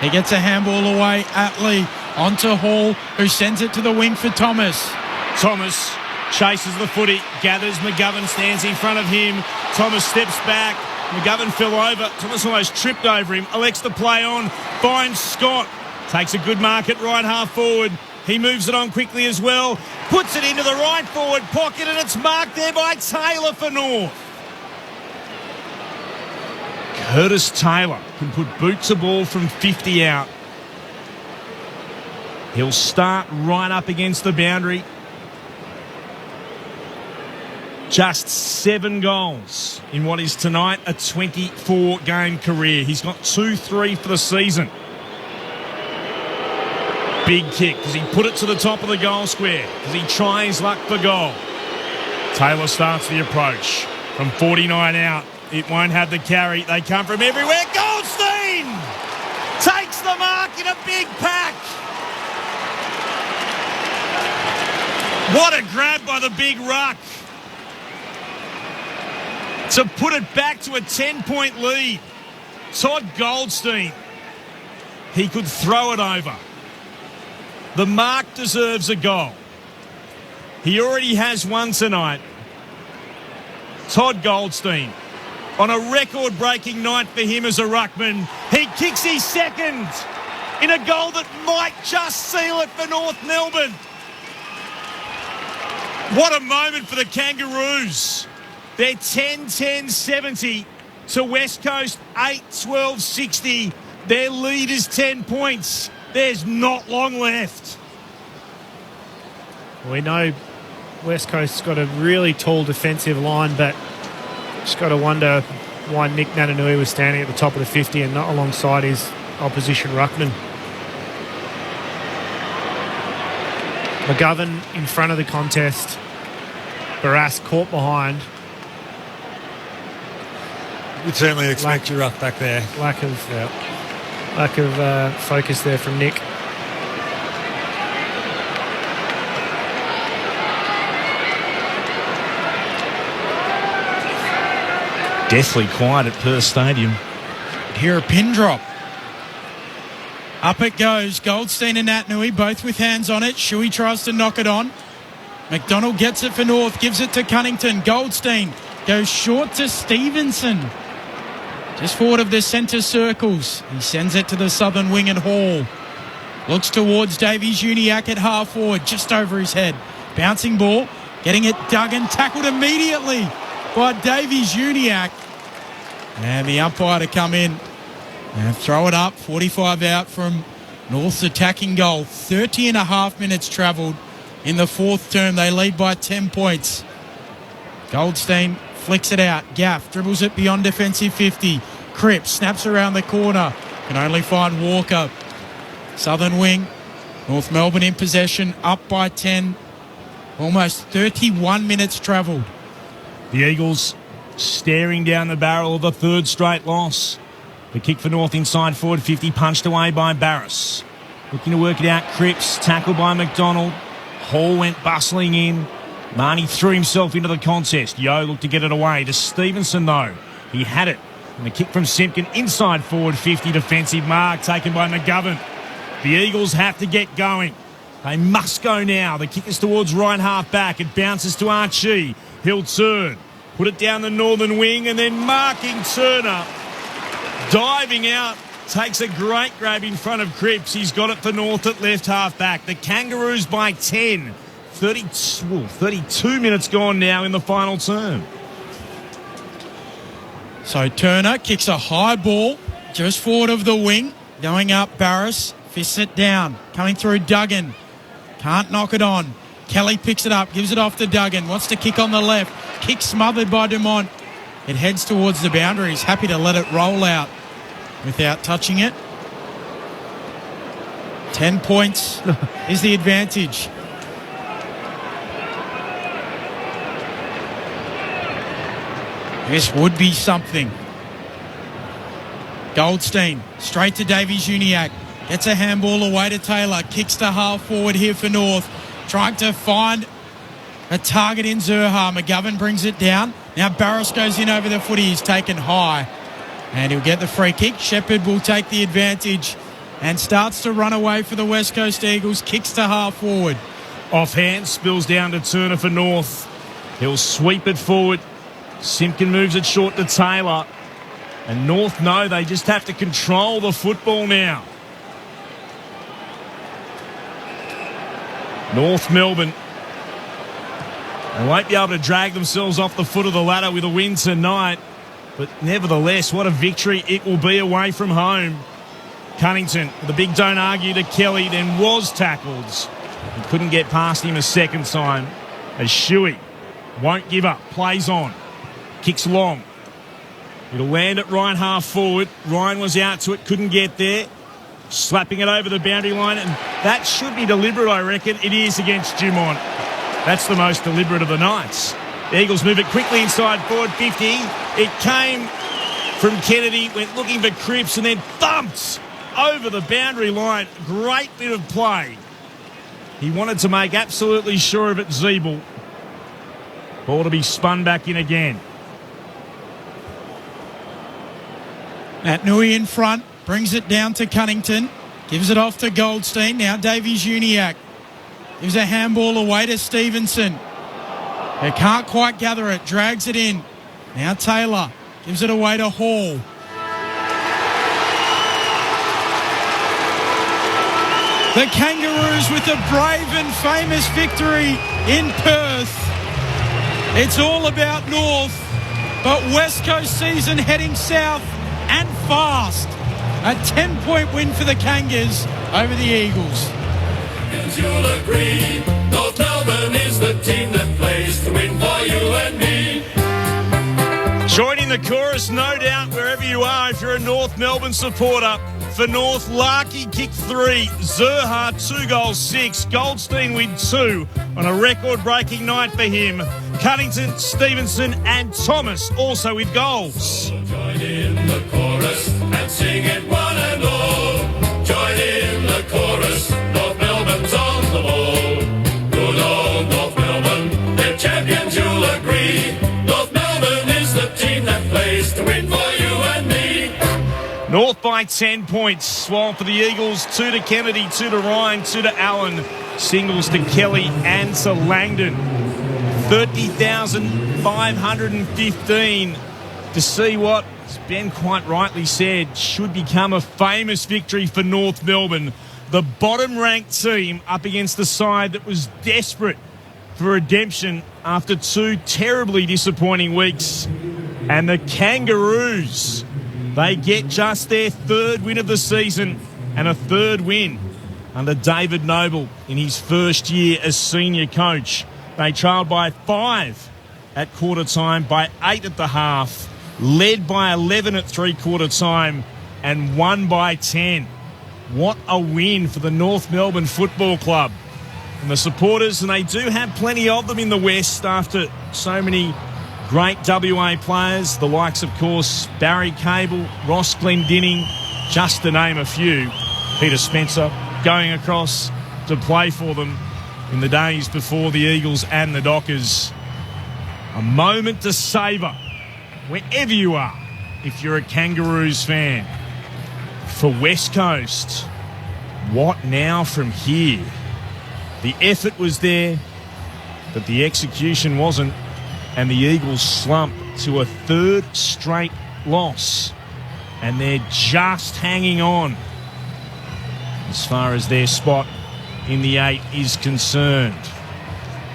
He gets a handball away. Atley onto Hall, who sends it to the wing for Thomas. Thomas chases the footy. Gathers. McGovern stands in front of him. Thomas steps back. McGovern fell over. Thomas almost tripped over him. Elects to play on. Finds Scott. Takes a good mark at right half forward. He moves it on quickly as well. Puts it into the right forward pocket and it's marked there by Taylor for North. Curtis Taylor can put boot to ball from 50 out. He'll start right up against the boundary. Just 7 goals in what is tonight a 24-game career. He's got 2-3 for the season. Big kick. Does he put it to the top of the goal square? Does he try his luck for goal? Taylor starts the approach. From 49 out, it won't have the carry. They come from everywhere. Goldstein takes the mark in a big pack. What a grab by the big ruck to put it back to a 10-point lead. Todd Goldstein. He could throw it over. The mark deserves a goal. He already has one tonight. Todd Goldstein, on a record-breaking night for him as a ruckman. He kicks his second. in a goal that might just seal it for North Melbourne. What a moment for the Kangaroos. They're 10-10-70 to West Coast 8-12-60. Their lead is 10 points. There's not long left. We know West Coast's got a really tall defensive line, but just got to wonder why Nick Natanui was standing at the top of the 50 and not alongside his opposition ruckman. McGovern in front of the contest. Barras caught behind. You'd certainly expect your ruck back there. Lack of focus there from Nick. Deathly quiet at Perth Stadium. Hear a pin drop. Up it goes. Goldstein and Natanui both with hands on it. Shuey tries to knock it on. McDonald gets it for North, gives it to Cunnington. Goldstein goes short to Stevenson. Just forward of the centre circles. He sends it to the southern wing and Hall. Looks towards Davies-Uniacke at half forward, just over his head. Bouncing ball, getting it Duggan, tackled immediately by Davies-Uniacke. And the umpire to come in and throw it up. 45 out from North's attacking goal. 30 and a half minutes travelled in the fourth term. They lead by 10 points. Goldstein flicks it out. Gaff dribbles it beyond defensive 50. Cripps snaps around the corner. Can only find Walker. Southern wing. North Melbourne in possession. Up by 10. Almost 31 minutes travelled. The Eagles staring down the barrel of a third straight loss. The kick for North inside forward 50, punched away by Barras. Looking to work it out, Cripps, tackled by McDonald. Hall went bustling in. Marnie threw himself into the contest. Yo looked to get it away to Stevenson though. He had it. And the kick from Simpkin inside forward 50, defensive mark taken by McGovern. The Eagles have to get going. They must go now. The kick is towards right half back. It bounces to Archie. He'll turn. Put it down the northern wing and then marking Turner. Diving out. Takes a great grab in front of Cripps. He's got it for North at left half back. The Kangaroos by 10. 32 minutes gone now in the final term. So Turner kicks a high ball just forward of the wing. Going up Barras. Fists it down. Coming through Duggan. Can't knock it on. Kelly picks it up. Gives it off to Duggan. Wants to kick on the left. Kick smothered by Dumont. It heads towards the boundary. He's happy to let it roll out without touching it. 10 points is the advantage. This would be something. Goldstein straight to Davies-Uniacke. Gets a handball away to Taylor. Kicks to half forward here for North. Trying to find a target in Zurha. McGovern brings it down. Now Barras goes in over the footy. He's taken high. And he'll get the free kick. Shepherd will take the advantage and starts to run away for the West Coast Eagles. Kicks to half forward. Offhand, spills down to Turner for North. He'll sweep it forward. Simpkin moves it short to Taylor. And North know they just have to control the football now. North Melbourne. They won't be able to drag themselves off the foot of the ladder with a win tonight. But nevertheless, what a victory it will be away from home. Cunnington with a big don't argue to Kelly, then was tackled. He couldn't get past him a second time. As Shuey won't give up, plays on. Kicks long. It'll land at right half forward. Ryan was out to it, couldn't get there. Slapping it over the boundary line, and that should be deliberate, I reckon. It is against Dumont. That's the most deliberate of the nights. The Eagles move it quickly inside forward 50. It came from Kennedy, went looking for Cripps, and then thumped over the boundary line. Great bit of play. He wanted to make absolutely sure of it, Zeeble. Ball to be spun back in again. Natanui in front. Brings it down to Cunnington. Gives it off to Goldstein. Now Davies-Uniacke. Gives a handball away to Stevenson. They can't quite gather it. Drags it in. Now Taylor. Gives it away to Hall. The Kangaroos with a brave and famous victory in Perth. It's all about North, but West Coast season heading south and fast. A 10-point win for the Kangas over the Eagles. You'll agree, North Melbourne is the team that plays to win for you and me. Joining the chorus, no doubt, wherever you are, if you're a North Melbourne supporter. For North, Larkey kicked 3, Zerha 2 goals 6, Goldstein with 2 on a record-breaking night for him. Cunnington, Stevenson and Thomas also with goals. Join in the chorus and sing it one and all. Join in the chorus, North Melbourne's on the ball. Good old North Melbourne, they're champions, you'll agree. North Melbourne is the team that plays to win for you and me. North by 10 points, while for the Eagles, 2 to Kennedy, 2 to Ryan, 2 to Allen, singles to Kelly and to Langdon. 30,515 to see what, as Ben quite rightly said, should become a famous victory for North Melbourne. The bottom-ranked team up against the side that was desperate for redemption after 2 terribly disappointing weeks. And the Kangaroos, they get just their 3rd win of the season and a 3rd win under David Noble in his first year as senior coach. They trailed by 5 at quarter time, by 8 at the half, led by 11 at three-quarter time and won by 10. What a win for the North Melbourne Football Club. And the supporters, and they do have plenty of them in the West after so many great WA players, the likes, of course, Barry Cable, Ross Glendinning, just to name a few. Peter Spencer going across to play for them in the days before the Eagles and the Dockers. A moment to savour wherever you are if you're a Kangaroos fan. For West Coast, what now from here? The effort was there, but the execution wasn't. And the Eagles slump to a 3rd straight loss. And they're just hanging on as far as their spot in the 8 is concerned.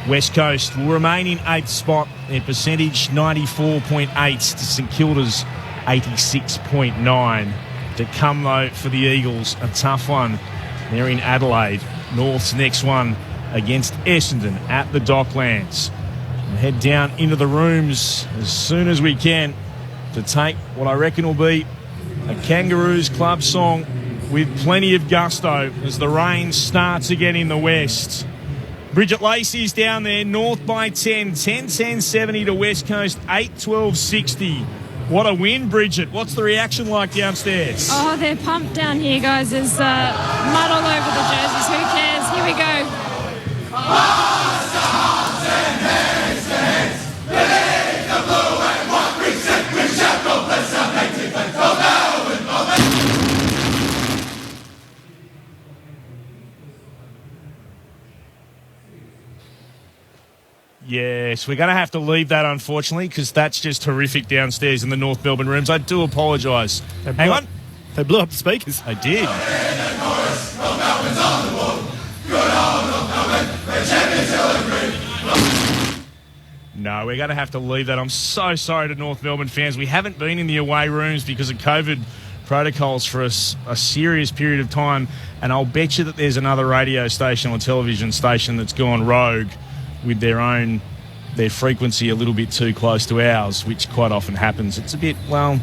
West Coast will remain in 8th spot. Their percentage 94.8 to St Kilda's 86.9. To come, though, for the Eagles, a tough one. They're in Adelaide. North's next one against Essendon at the Docklands. We'll head down into the rooms as soon as we can to take what I reckon will be a Kangaroos club song with plenty of gusto as the rain starts again in the west. Bridget Lacey's down there, North by 10, 10-10-70 to West Coast, 8-12-60. What a win, Bridget. What's the reaction like downstairs? Oh, they're pumped down here, guys. There's mud all over the jerseys. Who cares? Here we go. Yes, we're going to have to leave that, unfortunately, because that's just horrific downstairs in the North Melbourne rooms. I do apologise. Hang on. They blew up the speakers. They did. No, we're going to have to leave that. I'm so sorry to North Melbourne fans. We haven't been in the away rooms because of COVID protocols for a serious period of time, and I'll bet you that there's another radio station or television station that's gone rogue with their frequency a little bit too close to ours, which quite often happens. It's a bit, well,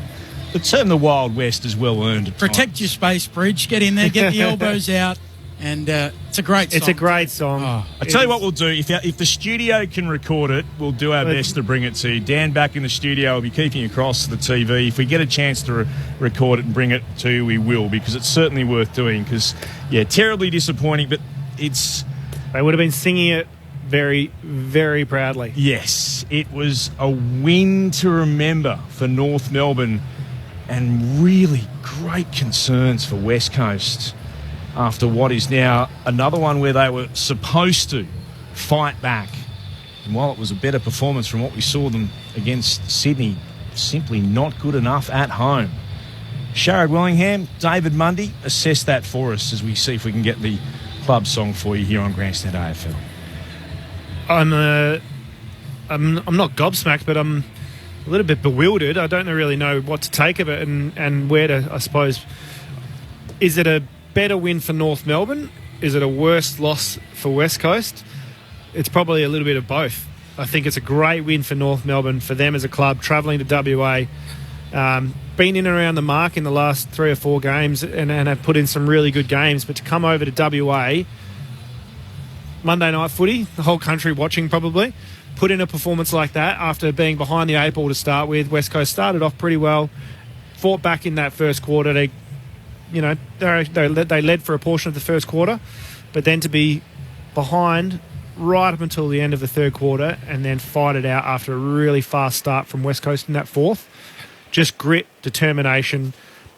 the term the Wild West is well earned. Protect your space, Bridge. Get in there, get the elbows out. And it's a great song. It's a great song. Oh, I tell you what we'll do. If the studio can record it, we'll do our best to bring it to you. Dan back in the studio will be keeping across the TV. If we get a chance to record it and bring it to you, we will, because it's certainly worth doing. Because, yeah, terribly disappointing, but it's... They would have been singing it very, very proudly. Yes, it was a win to remember for North Melbourne, and really great concerns for West Coast after what is now another one where they were supposed to fight back. And while it was a better performance from what we saw them against Sydney, simply not good enough at home. Sharad Wellingham, David Mundy, assess that for us as we see if we can get the club song for you here on Grandstand AFL? I'm not gobsmacked, but I'm a little bit bewildered. I don't really know what to take of it and where to, I suppose. Is it a better win for North Melbourne? Is it a worse loss for West Coast? It's probably a little bit of both. I think it's a great win for North Melbourne, for them as a club, travelling to WA. Been in and around the mark in the last 3 or 4 games and have put in some really good games. But to come over to WA, Monday night footy, the whole country watching probably, put in a performance like that after being behind the 8 ball to start with. West Coast started off pretty well, fought back in that first quarter. They led for a portion of the first quarter, but then to be behind right up until the end of the third quarter and then fight it out after a really fast start from West Coast in that fourth. Just grit, determination,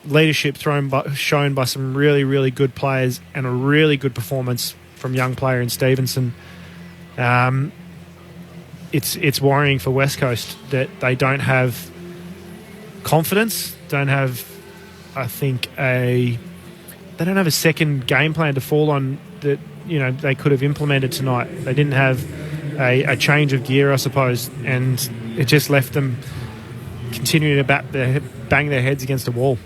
leadership shown by some really, really good players and a really good performance from young player in Stevenson. It's worrying for West Coast that they don't have confidence, don't have, I think, they don't have a second game plan to fall on that, they could have implemented tonight. They didn't have a change of gear, I suppose, and it just left them continuing to bang their heads against a wall.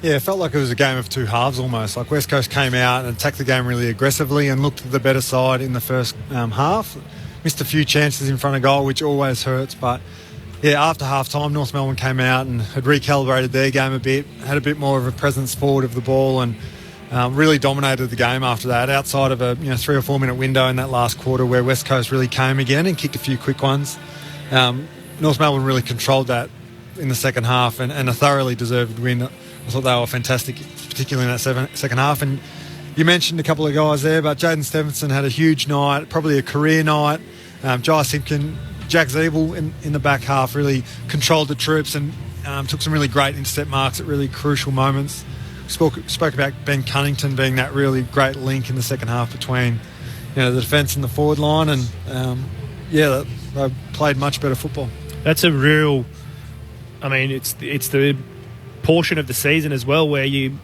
Yeah, it felt like it was a game of two halves almost. Like West Coast came out and attacked the game really aggressively and looked at the better side in the first half. Missed a few chances in front of goal, which always hurts. But, yeah, after half-time, North Melbourne came out and had recalibrated their game a bit, had a bit more of a presence forward of the ball and really dominated the game after that, outside of a 3 or 4 minute window in that last quarter where West Coast really came again and kicked a few quick ones. North Melbourne really controlled that in the second half and a thoroughly deserved win. I thought they were fantastic, particularly in that second half. And you mentioned a couple of guys there, but Jaden Stevenson had a huge night, probably a career night. Jai Simpkin, Jack Zeeble in the back half really controlled the troops and took some really great intercept marks at really crucial moments. Spoke about Ben Cunnington being that really great link in the second half between the defence and the forward line, and they played much better football. That's a real, it's the portion of the season as well where you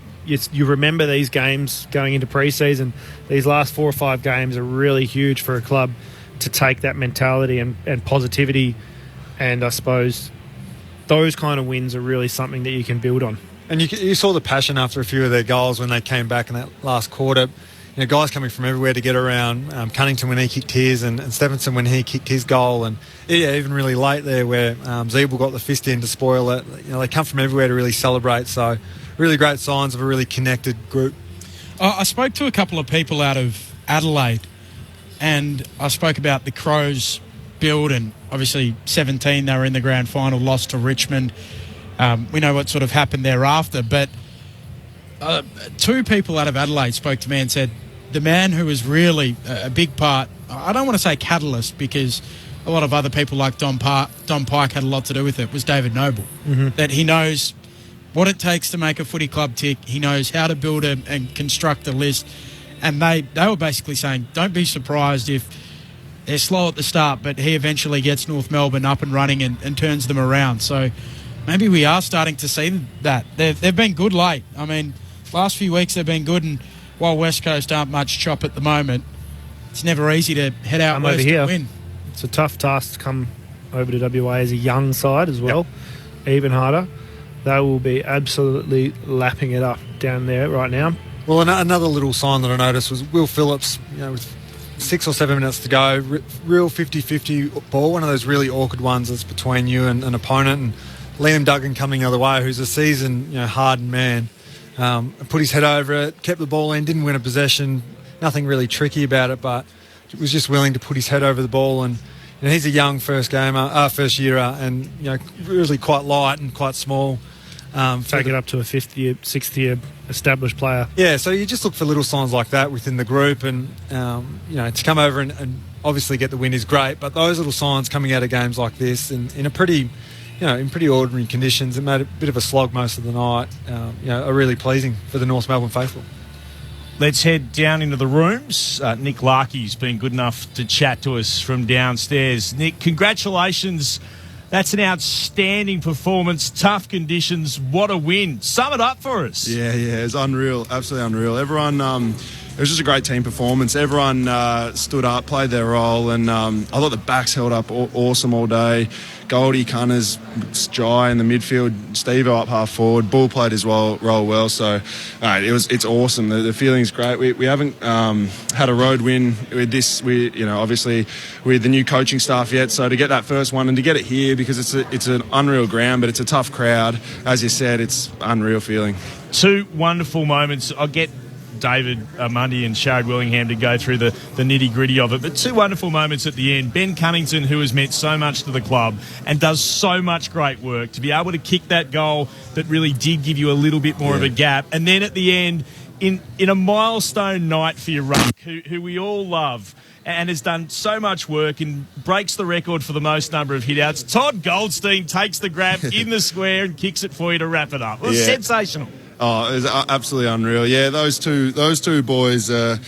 remember these games going into pre-season. These last 4 or 5 games are really huge for a club to take that mentality and positivity, and I suppose those kind of wins are really something that you can build on. And you saw the passion after a few of their goals when they came back in that last quarter. Guys coming from everywhere to get around. Cunnington when he kicked his, and Stevenson when he kicked his goal, and even really late there where Zeeble got the fist in to spoil it. They come from everywhere to really celebrate. So, really great signs of a really connected group. I spoke to a couple of people out of Adelaide, and I spoke about the Crows build, and obviously 17 they were in the grand final, lost to Richmond. We know what sort of happened thereafter, but 2 people out of Adelaide spoke to me and said the man who was really a big part, I don't want to say catalyst because a lot of other people like Don Pike had a lot to do with it, was David Noble. Mm-hmm. That he knows what it takes to make a footy club tick. He knows how to build and construct a list. And they were basically saying, don't be surprised if they're slow at the start, but he eventually gets North Melbourne up and running and turns them around. So maybe we are starting to see that. They've been good late. Last few weeks they've been good, and while West Coast aren't much chop at the moment, it's never easy to head out west to win. It's a tough task to come over to WA as a young side as well. Yep. Even harder. They will be absolutely lapping it up down there right now. Well, another little sign that I noticed was Will Phillips, with 6 or 7 minutes to go, real 50-50 ball, one of those really awkward ones that's between you and an opponent, and Liam Duggan coming the other way, who's a seasoned, hardened man. Put his head over it, kept the ball in, didn't win a possession, nothing really tricky about it, but was just willing to put his head over the ball. And he's a young first yearer, and really quite light and quite small. Take it up to a 5th year, 6th year established player. Yeah, so you just look for little signs like that within the group, and to come over and obviously get the win is great, but those little signs coming out of games like this in a pretty in pretty ordinary conditions, it made a bit of a slog most of the night, are really pleasing for the North Melbourne faithful. Let's head down into the rooms. Nick Larkey's been good enough to chat to us from downstairs. Nick, congratulations. That's an outstanding performance, tough conditions, what a win. Sum it up for us. Yeah, it's unreal, absolutely unreal. Everyone it was just a great team performance. Everyone stood up, played their role, and I thought the backs held up awesome all day. Goldie, Cunners, Jai in the midfield, Steve up half forward, Bull played his role well. So it's awesome. The feeling's great. We haven't had a road win with this. Obviously with the new coaching staff yet. So to get that first one and to get it here, because it's an unreal ground, but it's a tough crowd. As you said, it's unreal feeling. Two wonderful moments. I'll get David Mundy and Sharad Willingham to go through the nitty-gritty of it. But two wonderful moments at the end. Ben Cunnington, who has meant so much to the club and does so much great work, to be able to kick that goal that really did give you a little bit more of a gap. And then at the end, in a milestone night for your ruck, who we all love and has done so much work and breaks the record for the most number of hit-outs, Todd Goldstein takes the grab in the square and kicks it for you to wrap it up. It was sensational. Oh, it was absolutely unreal. Yeah, those two boys, they're...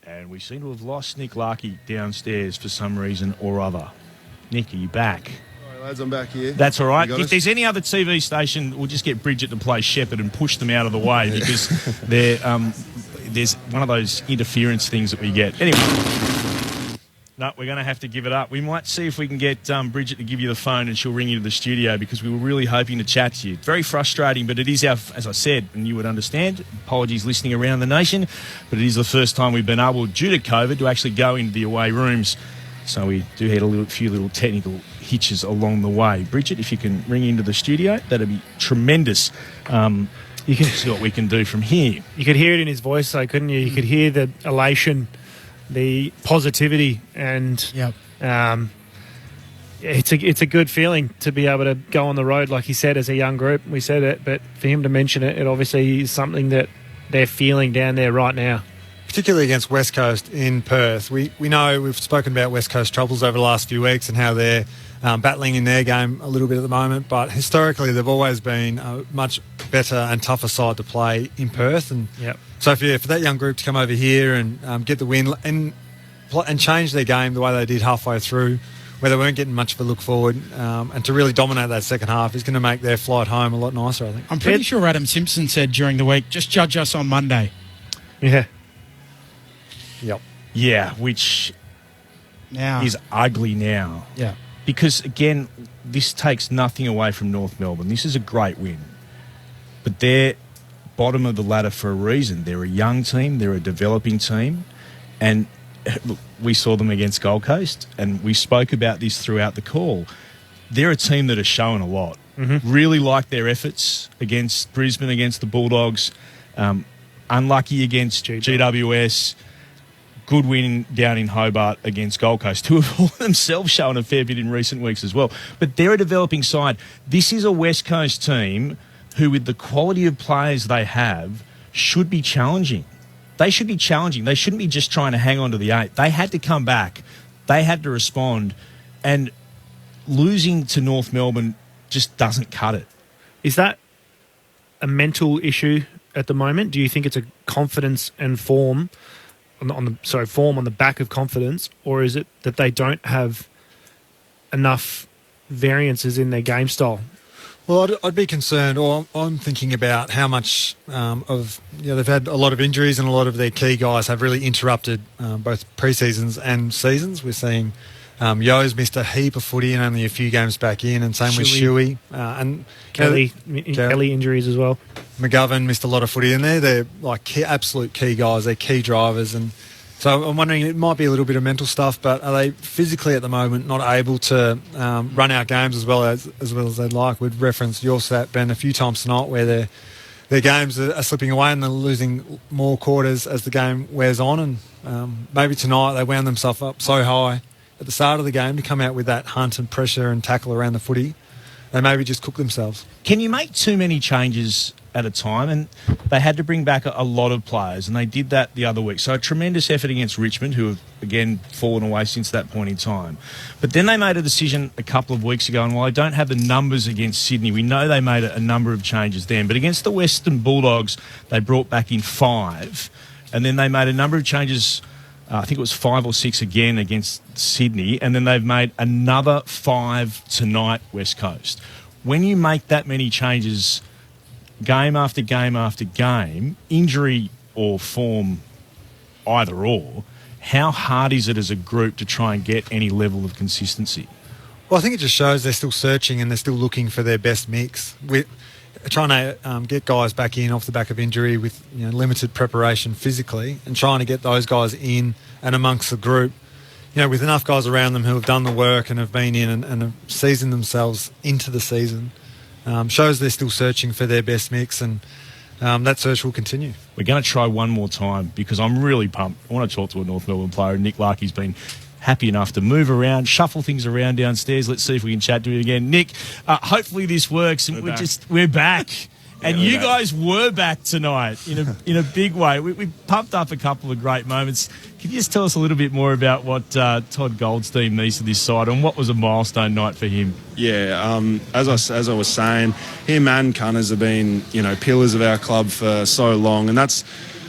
And we seem to have lost Nick Larkey downstairs for some reason or other. Nick, are you back? All right, lads, I'm back here. That's all right. If there's any other TV station, we'll just get Bridget to play Shepherd and push them out of the way because there's one of those interference things that we get. Anyway... No, we're going to have to give it up. We might see if we can get Bridget to give you the phone and she'll ring you to the studio because we were really hoping to chat to you. Very frustrating, but it is as I said, and you would understand, apologies listening around the nation, but it is the first time we've been able, due to COVID, to actually go into the away rooms. So we do had a few little technical hitches along the way. Bridget, if you can ring into the studio, that'd be tremendous. You can see what we can do from here. You could hear it in his voice, though, couldn't you? You could hear the elation, the positivity, and it's a good feeling to be able to go on the road, like he said, as a young group. We said it, but for him to mention it, it obviously is something that they're feeling down there right now. Particularly against West Coast in Perth. We know we've spoken about West Coast troubles over the last few weeks and how they're battling in their game a little bit at the moment, but historically they've always been a much better and tougher side to play in Perth. And so for that young group to come over here and get the win and change their game the way they did halfway through, where they weren't getting much of a look forward, and to really dominate that second half is going to make their flight home a lot nicer, I think. I'm pretty sure Adam Simpson said during the week, just judge us on Monday. Yeah. Yep. Yeah, which now is ugly now. Yeah. Because, again, this takes nothing away from North Melbourne. This is a great win. But they're bottom of the ladder for a reason. They're a young team. They're a developing team. And look, we saw them against Gold Coast, and we spoke about this throughout the call. They're a team that has shown a lot. Mm-hmm. Really like their efforts against Brisbane, against the Bulldogs. Unlucky against GWS. Good win down in Hobart against Gold Coast, who have all themselves shown a fair bit in recent weeks as well. But they're a developing side. This is a West Coast team who, with the quality of players they have, should be challenging. They should be challenging. They shouldn't be just trying to hang on to the 8. They had to come back. They had to respond. And losing to North Melbourne just doesn't cut it. Is that a mental issue at the moment? Do you think it's a confidence and form on the back of confidence, or is it that they don't have enough variances in their game style? Well, I'd be concerned, or I'm thinking about how much they've had a lot of injuries and a lot of their key guys have really interrupted both pre-seasons and seasons. We're seeing Yo's missed a heap of footy and only a few games back in, and same with Shuey. And Kelly injuries as well. McGovern missed a lot of footy in there. They're like absolute key guys. They're key drivers. And so I'm wondering, it might be a little bit of mental stuff, but are they physically at the moment not able to run out games as well as they'd like? We've referenced your stat, Ben, a few times tonight where their games are slipping away and they're losing more quarters as the game wears on. And maybe tonight they wound themselves up so high at the start of the game to come out with that hunt and pressure and tackle around the footy. They maybe just cook themselves. Can you make too many changes at a time? And they had to bring back a lot of players, and they did that the other week. So a tremendous effort against Richmond, who have, again, fallen away since that point in time. But then they made a decision a couple of weeks ago, and while I don't have the numbers against Sydney, we know they made a number of changes then. But against the Western Bulldogs, they brought back in 5, and then they made a number of changes. I think it was 5 or 6 again against Sydney, and then they've made another 5 tonight, West Coast. When you make that many changes game after game after game, injury or form, either or, how hard is it as a group to try and get any level of consistency? Well, I think it just shows they're still searching and they're still looking for their best mix. We're trying to get guys back in off the back of injury with limited preparation physically, and trying to get those guys in and amongst the group, with enough guys around them who have done the work and have been in and have seasoned themselves into the season. Shows they're still searching for their best mix, and that search will continue. We're going to try one more time because I'm really pumped. I want to talk to a North Melbourne player. Nick Larkey's been happy enough to move around, shuffle things around downstairs. Let's see if we can chat to him again. Nick, hopefully this works. And we're back. And you guys were back tonight in a big way. We pumped up a couple of great moments. Can you just tell us a little bit more about what Todd Goldstein means to this side and what was a milestone night for him? Yeah, as I was saying, him and Cunners have been pillars of our club for so long, and that's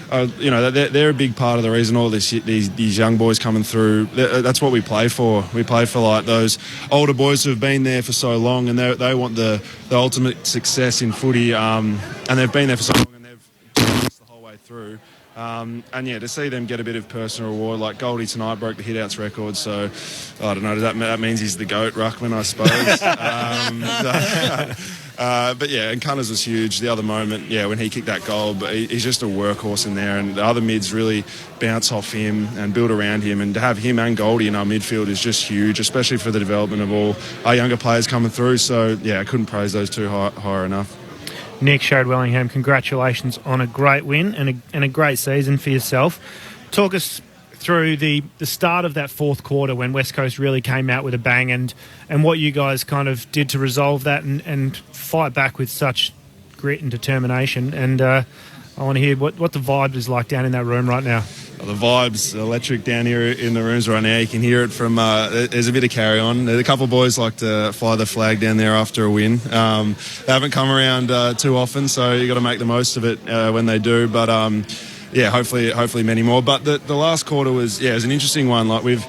they're a big part of the reason all these young boys coming through. That's what we play for. We play for like those older boys who have been there for so long, and they want the ultimate success in footy. And they've been there for so long, and they've done this the whole way through. To see them get a bit of personal reward, like Goldie tonight broke the hit-outs record, so I don't know, that means he's the GOAT ruckman, I suppose. And Cunners was huge. The other moment, when he kicked that goal, but he's just a workhorse in there, and the other mids really bounce off him and build around him, and to have him and Goldie in our midfield is just huge, especially for the development of all our younger players coming through. So, I couldn't praise those two higher enough. Nick, Sherrod Wellingham, congratulations on a great win and a great season for yourself. Talk us through the start of that fourth quarter when West Coast really came out with a bang, and what you guys kind of did to resolve that and fight back with such grit and determination. And I want to hear what the vibe is like down in that room right now. The vibe's electric down here in the rooms right now. You can hear it from, there's a bit of carry on. A couple of boys like to fly the flag down there after a win. They haven't come around too often, so you got to make the most of it when they do. But hopefully many more. But the last quarter was it was an interesting one. Like we've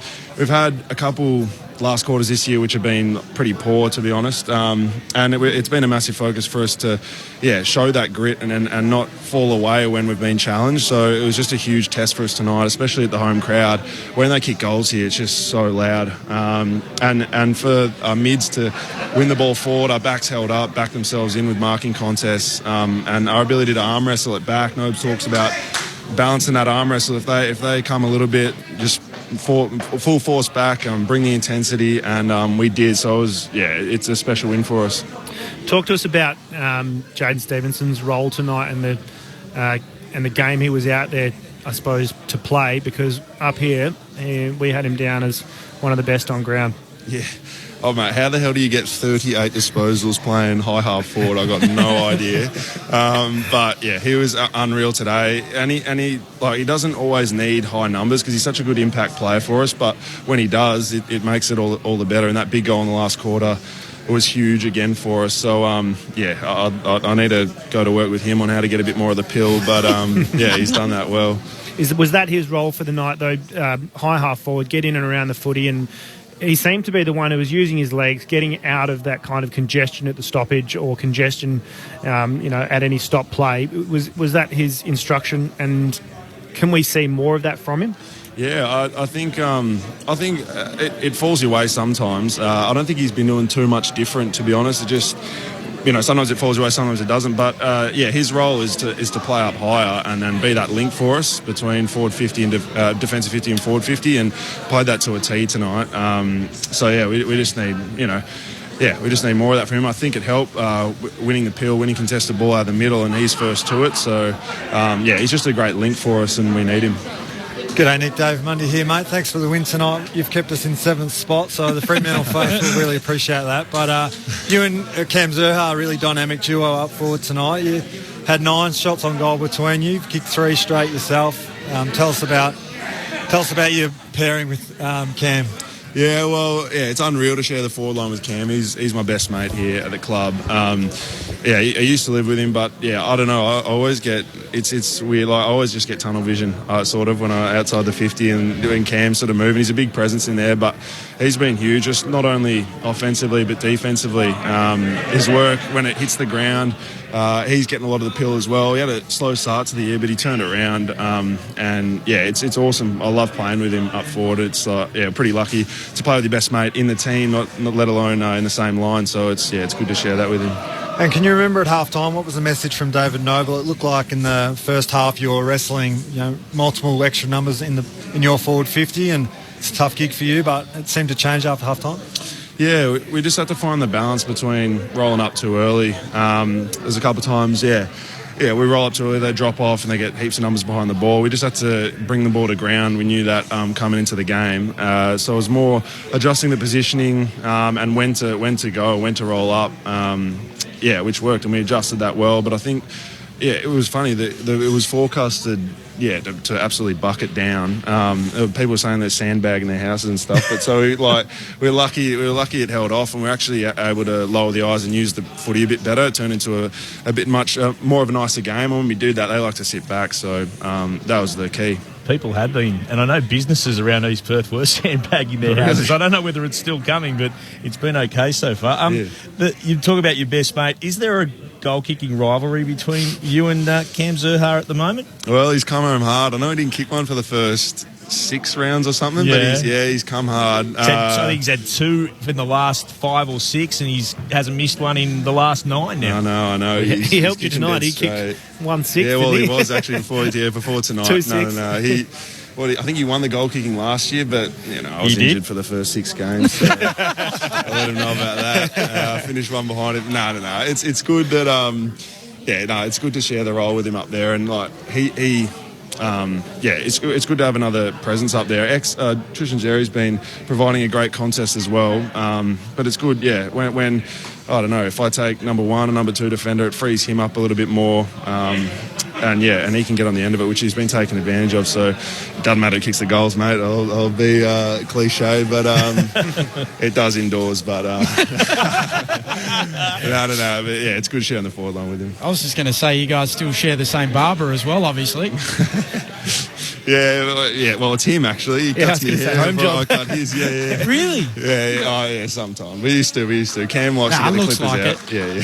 had a couple last quarters this year which have been pretty poor, to be honest. And it's been a massive focus for us to show that grit and not fall away when we've been challenged. So it was just a huge test for us tonight, especially at the home crowd. When they kick goals here, it's just so loud. And for our mids to win the ball forward, our backs held up, backed themselves in with marking contests, and our ability to arm wrestle it back. Nobes talks about balancing that arm wrestle. If they come a little bit, just full force back, bring the intensity, and we did. So it's a special win for us. Talk to us about Jaden Stevenson's role tonight and the game he was out there, I suppose, to play, because up here we had him down as one of the best on ground. Yeah. Oh, mate, how the hell do you get 38 disposals playing high half forward? I got no idea. He was unreal today. And he doesn't always need high numbers because he's such a good impact player for us. But when he does, it makes it all the better. And that big goal in the last quarter, it was huge again for us. So, I need to go to work with him on how to get a bit more of the pill. But, he's done that well. Was that his role for the night, though? High half forward, get in and around the footy, and he seemed to be the one who was using his legs, getting out of that kind of congestion at the stoppage or congestion, at any stop play. Was that his instruction, and can we see more of that from him? Yeah, I think it falls your way sometimes. I don't think he's been doing too much different, to be honest. It just, sometimes it falls away, sometimes it doesn't. But his role is to play up higher and then be that link for us between forward 50 and defensive 50 and forward 50, and played that to a T tonight. We just need, we just need more of that from him. I think it helped winning the pill, winning contested ball out of the middle, and he's first to it. So he's just a great link for us, and we need him. G'day, Nick. Dave Mundy here, mate. Thanks for the win tonight. You've kept us in 7th spot, so the Fremantle folks will really appreciate that. But you and Cam Zurhaar, a really dynamic duo up forward tonight. You had 9 shots on goal between you. You've kicked 3 straight yourself. Tell us about your pairing with Cam. Yeah, well, it's unreal to share the forward line with Cam. He's my best mate here at the club. I used to live with him, but I don't know. I always get it's weird. Like I always just get tunnel vision, sort of when I'm outside the 50 and doing Cam sort of moving. He's a big presence in there, but he's been huge, just not only offensively but defensively. His work when it hits the ground. He's getting a lot of the pill as well. He had a slow start to the year, but he turned it around. It's awesome. I love playing with him up forward. It's pretty lucky to play with your best mate in the team, not let alone in the same line. So it's good to share that with him. And can you remember at half-time what was the message from David Noble? It looked like in the first half you were wrestling, multiple extra numbers in your forward 50, and it's a tough gig for you, but it seemed to change after half-time. Yeah, we just have to find the balance between rolling up too early. There's a couple of times, we roll up too early, they drop off and they get heaps of numbers behind the ball. We just had to bring the ball to ground. We knew that coming into the game. So it was more adjusting the positioning and when to go, when to roll up, which worked, and we adjusted that well. But I think, it was funny that it was forecasted to absolutely bucket down. People were saying they're sandbagging their houses and stuff, but so we're lucky it held off, and we're actually able to lower the eyes and use the footy a bit better. It turned into a bit much more of a nicer game, and when we do that, they like to sit back. So that was the key. People had been, and I know businesses around East Perth were sandbagging their houses. I don't know whether it's still coming, but it's been okay so far. You talk about your best mate. Is there a goal-kicking rivalry between you and Cam Zurhaar at the moment? Well, he's come home hard. I know he didn't kick one for the first 6 rounds or something, but he's come hard. I think he's had 2 in the last 5 or 6, and he hasn't missed one in the last 9 now. I know. He helped you tonight. He kicked 1-6. Yeah, well, he was actually before tonight. 2-6. No. I think he won the goal kicking last year, but I was injured for the first 6 games. So I let him know about that. Finished one behind him. No. It's good that it's good to share the role with him up there, and it's good to have another presence up there. Trishan Jerry's been providing a great contest as well, but it's good, when I don't know, if I take number 1 and number 2 defender, it frees him up a little bit more, and he can get on the end of it, which he's been taking advantage of. So it doesn't matter who kicks the goals, mate. I'll be cliche, but it does indoors. But I don't know. But it's good sharing the forward line with him. I was just going to say, you guys still share the same barber as well, obviously. Well, it's him actually. He cuts me hair. Home job. I cut his. Really? Yeah. Sometimes we used to. Cam likes to get the clippers like out. Yeah.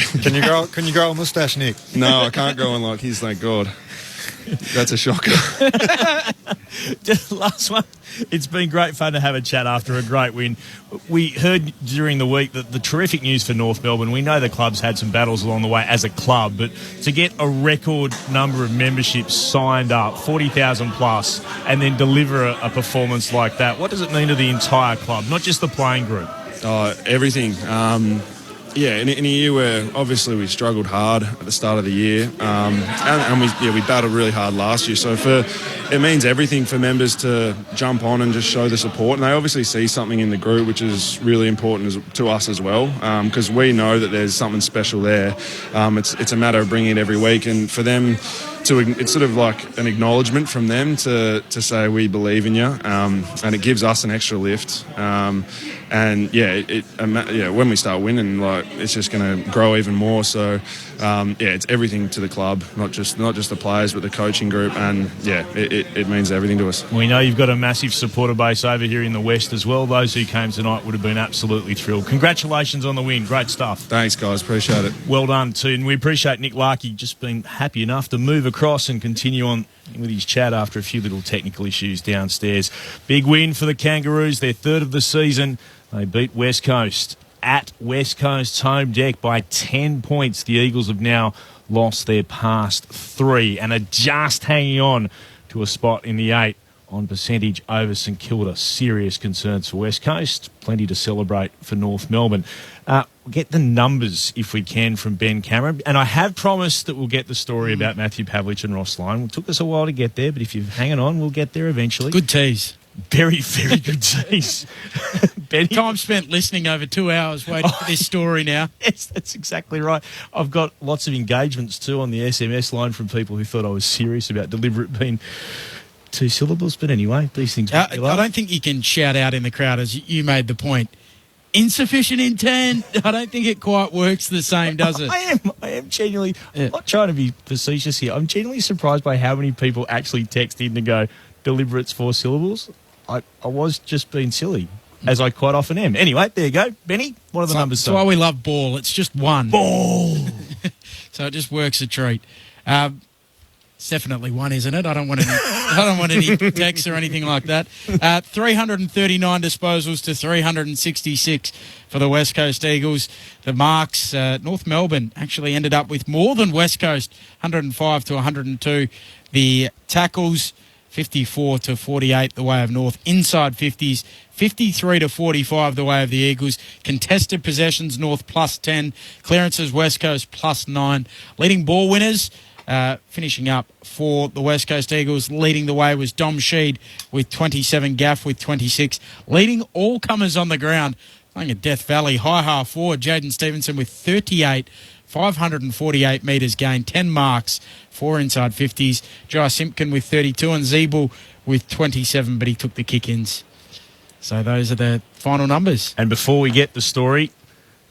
Can you grow a moustache, Nick? No, I can't grow one like his. Thank God. That's a shocker. Just last one. It's been great fun to have a chat after a great win. We heard during the week that the terrific news for North Melbourne, we know the club's had some battles along the way as a club, but to get a record number of memberships signed up, 40,000 plus, and then deliver a performance like that, what does it mean to the entire club, not just the playing group? Everything. In a year where obviously we struggled hard at the start of the year, and we battled really hard last year. So it means everything for members to jump on and just show the support. And they obviously see something in the group, which is really important to us as well, because we know that there's something special there. It's a matter of bringing it every week, and for them it's sort of like an acknowledgement from them to say we believe in you, and it gives us an extra lift. When we start winning, it's just going to grow even more. So it's everything to the club, not just the players, but the coaching group, and it means everything to us. We know you've got a massive supporter base over here in the West as well. Those who came tonight would have been absolutely thrilled. Congratulations on the win. Great stuff. Thanks, guys. Appreciate it. Well done too, and we appreciate Nick Larkey just being happy enough to move across and continue on with his chat after a few little technical issues downstairs. Big win for the Kangaroos, their 3rd of the season. They beat West Coast at West Coast's home deck by 10 points. The Eagles have now lost their past 3 and are just hanging on to a spot in the 8 on percentage over St Kilda. Serious concerns for West Coast. Plenty to celebrate for North Melbourne. We'll get the numbers, if we can, from Ben Cameron. And I have promised that we'll get the story about Matthew Pavlich and Ross Lyon. It took us a while to get there, but if you're hanging on, we'll get there eventually. Good tease. Very, very good tease. Benny? Time spent listening over 2 hours waiting for this story now. Yes, that's exactly right. I've got lots of engagements too on the SMS line from people who thought I was serious about deliberate being 2 syllables, but anyway, these things. I don't think you can shout out in the crowd, as you made the point. Insufficient intent. I don't think it quite works the same, does it? I am genuinely. I'm not trying to be facetious here. I'm genuinely surprised by how many people actually text in to go, deliberate's 4 syllables. I was just being silly, as I quite often am. Anyway, there you go. Benny, what are the numbers? That's why we love ball. It's just 1. Ball. So it just works a treat. It's definitely 1, isn't it? I don't want any texts or anything like that. 339 disposals to 366 for the West Coast Eagles. The marks, North Melbourne actually ended up with more than West Coast, 105 to 102. The tackles, 54 to 48 the way of North. Inside 50s, 53 to 45 the way of the Eagles. Contested possessions, North plus 10. Clearances, West Coast plus 9. Leading ball winners, finishing up for the West Coast Eagles, leading the way was Dom Sheed with 27, Gaff with 26. Leading all comers on the ground, playing at Death Valley, high half forward, Jaden Stevenson with 38, 548 metres gained, 10 marks, 4 inside 50s. Jai Simpkin with 32 and Zeeble with 27, but he took the kick-ins. So those are the final numbers. And before we get the story,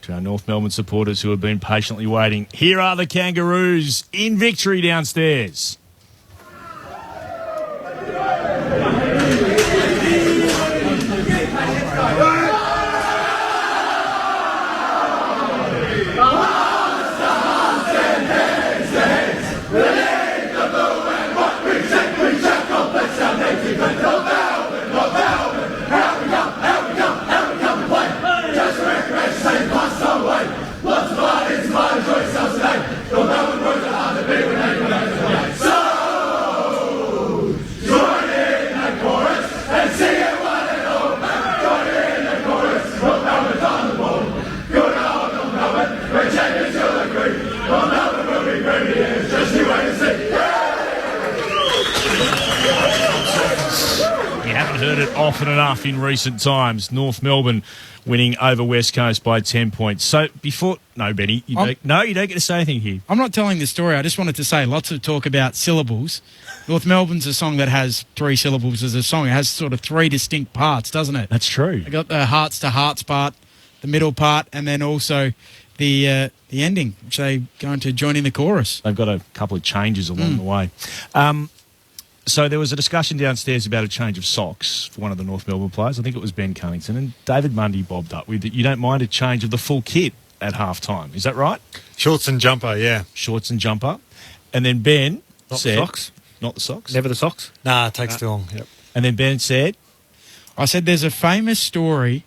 to our North Melbourne supporters who have been patiently waiting, here are the Kangaroos in victory downstairs. Heard it often enough in recent times. North Melbourne winning over West Coast by 10 points. So before... No, Benny, you don't get to say anything here. I'm not telling the story. I just wanted to say lots of talk about syllables. North Melbourne's a song that has 3 syllables as a song. It has sort of 3 distinct parts, doesn't it? That's true. They got the hearts to hearts part, the middle part, and then also the ending, which they're going to join in the chorus. They've got a couple of changes along the way. So there was a discussion downstairs about a change of socks for one of the North Melbourne players. I think it was Ben Cunnington, and David Mundy bobbed up with that. You don't mind a change of the full kit at half-time. Is that right? Shorts and jumper, yeah. Shorts and jumper. And then Ben said... Not the socks? Not the socks? Never the socks? Nah, it takes too long, yep. And then Ben said... I said there's a famous story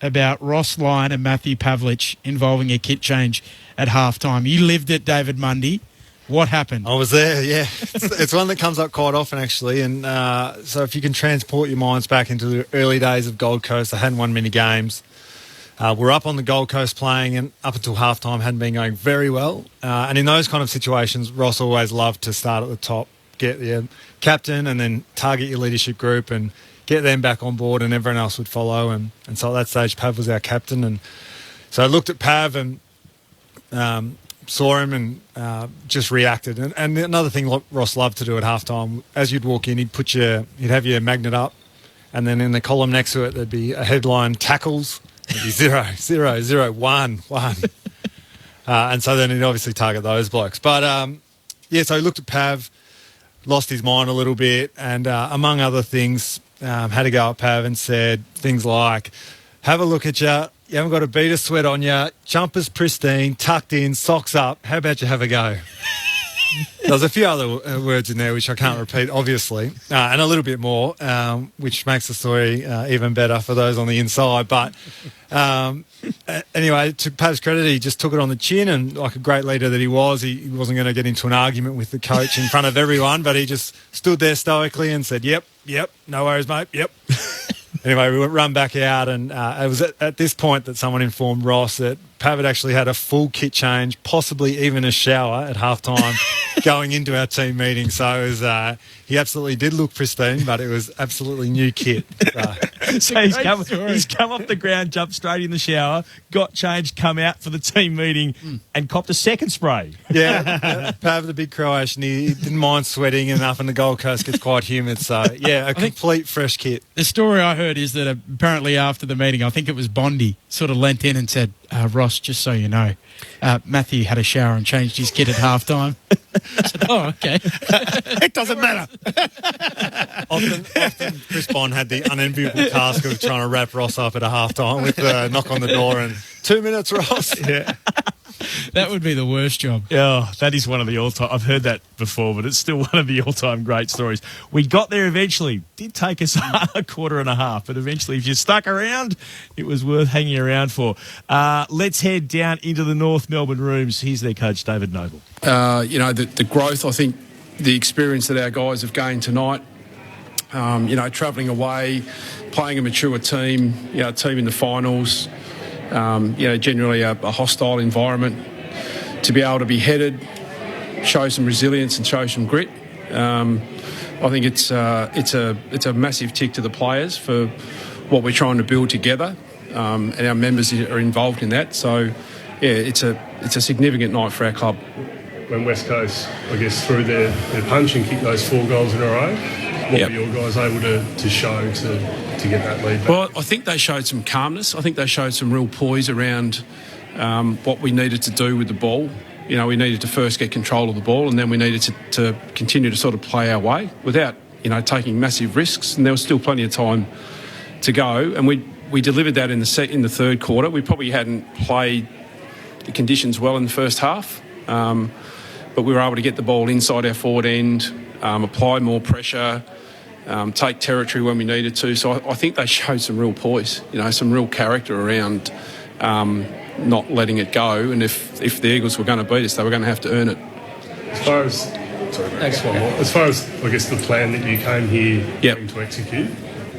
about Ross Lyon and Matthew Pavlich involving a kit change at half-time. You lived it, David Mundy. What happened? I was there, yeah. It's one that comes up quite often, actually. And so if you can transport your minds back into the early days of Gold Coast, they hadn't won many games. We're up on the Gold Coast playing, and up until halftime hadn't been going very well. And in those kind of situations, Ross always loved to start at the top, get the captain, and then target your leadership group and get them back on board, and everyone else would follow. And so at that stage, Pav was our captain. And so I looked at Pav and... saw him and just reacted. And another thing Ross loved to do at halftime, as you'd walk in, he'd have your magnet up, and then in the column next to it, there'd be a headline, tackles. It'd be 0, 0, 0, 1, 1. And so then he'd obviously target those blokes. But, so he looked at Pav, lost his mind a little bit, and among other things, had to go at Pav and said things like, have a look at you. You haven't got a bead of sweat on you. Jumper's pristine, tucked in, socks up. How about you have a go? There's a few other words in there which I can't repeat, obviously, and a little bit more, which makes the story even better for those on the inside. But anyway, to Pav's credit, he just took it on the chin, and like a great leader that he wasn't going to get into an argument with the coach in front of everyone, but he just stood there stoically and said, yep, no worries, mate, yep. Anyway, we run back out, and it was at this point that someone informed Ross that Pav had actually had a full kit change, possibly even a shower at halftime going into our team meeting. So it was, he absolutely did look pristine, but it was absolutely new kit. So he's come off the ground, jumped straight in the shower, got changed, come out for the team meeting and copped a second spray. Yeah, Pav, the big Croatian, he didn't mind sweating enough, and the Gold Coast gets quite humid. So, yeah, a complete fresh kit. The story I heard is that apparently after the meeting, I think it was Bondi, sort of leant in and said, Ross, just so you know, Matthew had a shower and changed his kit at halftime. I said, oh, okay. It doesn't matter. Often Chris Bond had the unenviable task of trying to wrap Ross up at a halftime with a knock on the door and 2 minutes, Ross. Yeah. That would be the worst job. Oh, that is one of the all-time... I've heard that before, but it's still one of the all-time great stories. We got there eventually. Did take us a quarter and a half, but eventually, if you stuck around, it was worth hanging around for. Let's head down into the North Melbourne rooms. Here's their coach, David Noble. The growth, I think, the experience that our guys have gained tonight, travelling away, playing a mature team, a team in the finals, generally a hostile environment, to be able to be headed, show some resilience and show some grit. I think it's a massive tick to the players for what we're trying to build together, and our members are involved in that. So, yeah, it's a significant night for our club. When West Coast, I guess, threw their punch and kicked those 4 goals in a row, what were your guys able to show to get that lead back? Well, I think they showed some calmness. I think they showed some real poise around what we needed to do with the ball. We needed to first get control of the ball, and then we needed to continue to sort of play our way without, taking massive risks. And there was still plenty of time to go, and we delivered that in the third quarter. We probably hadn't played the conditions well in the first half, but we were able to get the ball inside our forward end, apply more pressure, take territory when we needed to. So I think they showed some real poise, some real character around not letting it go. And if the Eagles were going to beat us, they were going to have to earn it. As far as I guess the plan that you came here to execute,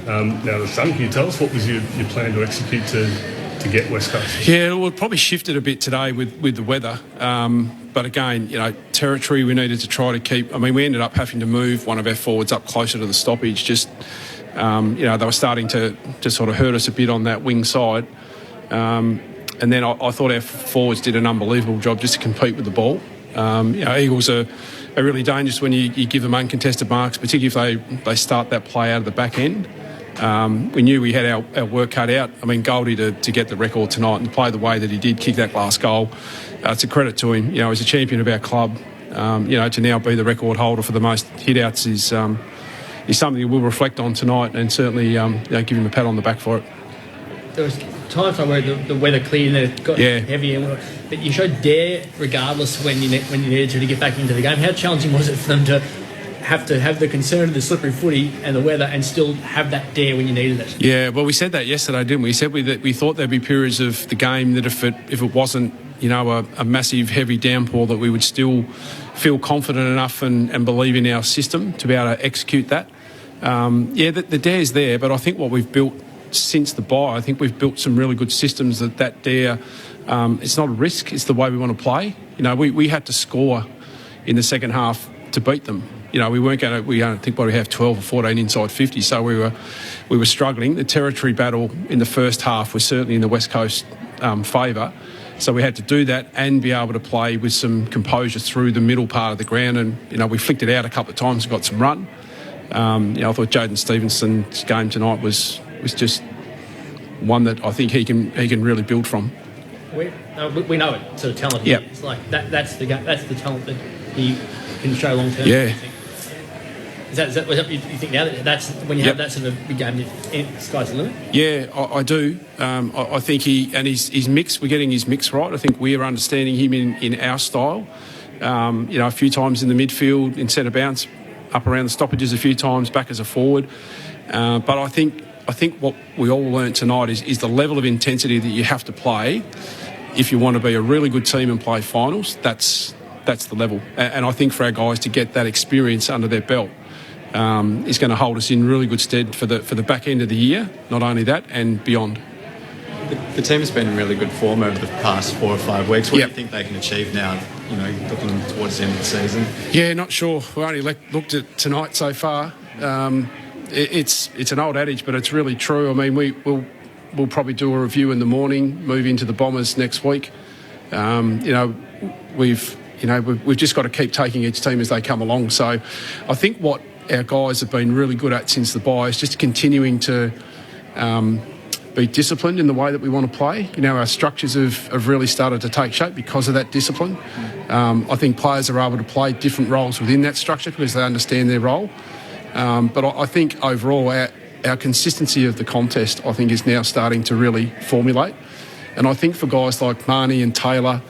now the sun, can you tell us what was your plan to execute to get West Coast? Yeah, well, it probably shifted a bit today with the weather. But again, territory we needed to try to keep. I mean, we ended up having to move one of our forwards up closer to the stoppage. Just, they were starting to sort of hurt us a bit on that wing side. And then I thought our forwards did an unbelievable job just to compete with the ball. Eagles are really dangerous when you give them uncontested marks, particularly if they start that play out of the back end. We knew we had our work cut out. I mean, Goldie to get the record tonight and play the way that he did, kick that last goal, it's a credit to him. As a champion of our club, to now be the record holder for the most hit-outs is something we'll reflect on tonight, and certainly give him a pat on the back for it. There was times where the weather cleared and it got heavy, but you showed dare regardless when you needed to get back into the game. How challenging was it for them to have the concern of the slippery footy and the weather and still have that dare when you needed it? Yeah, well, we said that yesterday, didn't we? We said that we thought there'd be periods of the game that if it wasn't, a massive heavy downpour, that we would still feel confident enough and believe in our system to be able to execute that. The dare's there, but I think what we've built since the bye, I think we've built some really good systems that dare, it's not a risk, it's the way we want to play. We had to score in the second half to beat them. We don't think we have 12 or 14 inside 50, so we were struggling. The territory battle in the first half was certainly in the West Coast favour, so we had to do that and be able to play with some composure through the middle part of the ground, and we flicked it out a couple of times and got some run. I thought Jaden Stevenson's game tonight was just one that I think he can really build from. We know it, sort of talent. Yeah, it's like that's the talent that he can show long term. Yeah. Is that what you think now? That's when you have that sort of big game, sky's the limit? Yeah, I do. I think his mix, we're getting his mix right. I think we are understanding him in our style. A few times in the midfield, in centre bounce, up around the stoppages a few times, back as a forward. But I think what we all learnt tonight is the level of intensity that you have to play if you want to be a really good team and play finals. That's the level. And I think for our guys to get that experience under their belt is going to hold us in really good stead for the back end of the year. Not only that, and beyond. The team has been in really good form over the past 4 or 5 weeks. What do you think they can achieve now, looking towards the end of the season? Yeah, not sure. We only looked at tonight so far. It's an old adage, but it's really true. I mean, we'll probably do a review in the morning, move into the Bombers next week. We've just got to keep taking each team as they come along. So I think what our guys have been really good at since the bye is just continuing to be disciplined in the way that we want to play. Our structures have really started to take shape because of that discipline. I think players are able to play different roles within that structure because they understand their role. But I think overall our consistency of the contest, I think, is now starting to really formulate. And I think for guys like Marnie and Taylor,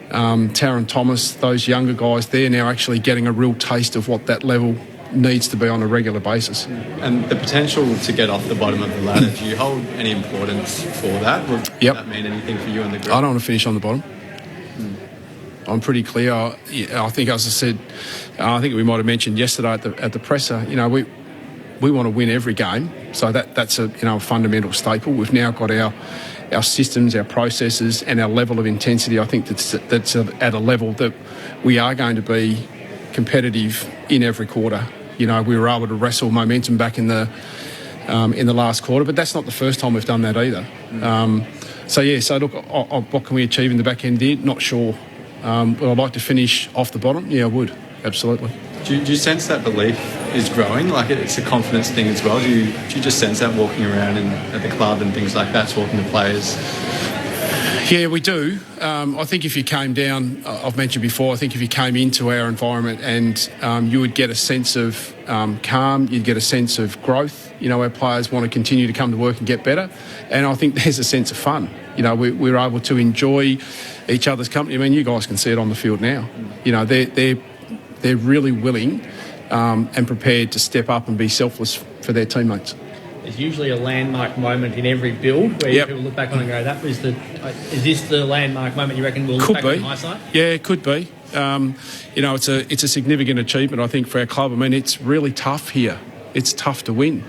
Taron Thomas, those younger guys, they're now actually getting a real taste of what that level needs to be on a regular basis. And the potential to get off the bottom of the ladder, do you hold any importance for that? Would that mean anything for you and the group? I don't want to finish on the bottom. I'm pretty clear. I think, as I said, I think we might have mentioned yesterday at the presser, we want to win every game. So that's a fundamental staple. We've now got our systems, our processes and our level of intensity. I think that's at a level that we are going to be competitive in every quarter. We were able to wrestle momentum back in the last quarter, but that's not the first time we've done that either. So look, what can we achieve in the back end there? Not sure. Would I like to finish off the bottom? Yeah, I would. Absolutely. Do you sense that belief is growing? Like it's a confidence thing as well? Do you just sense that walking around at the club and things like that, talking to players? Yeah, we do. I think if you came down, I've mentioned before, I think if you came into our environment and you would get a sense of calm, you'd get a sense of growth. Our players want to continue to come to work and get better. And I think there's a sense of fun. We're able to enjoy each other's company. I mean, you guys can see it on the field now. They're really willing and prepared to step up and be selfless for their teammates. There's usually a landmark moment in every build where people look back on and go, is this the landmark moment you reckon we'll look back in hindsight? Yeah, it could be. It's a significant achievement, I think, for our club. I mean, it's really tough here. It's tough to win.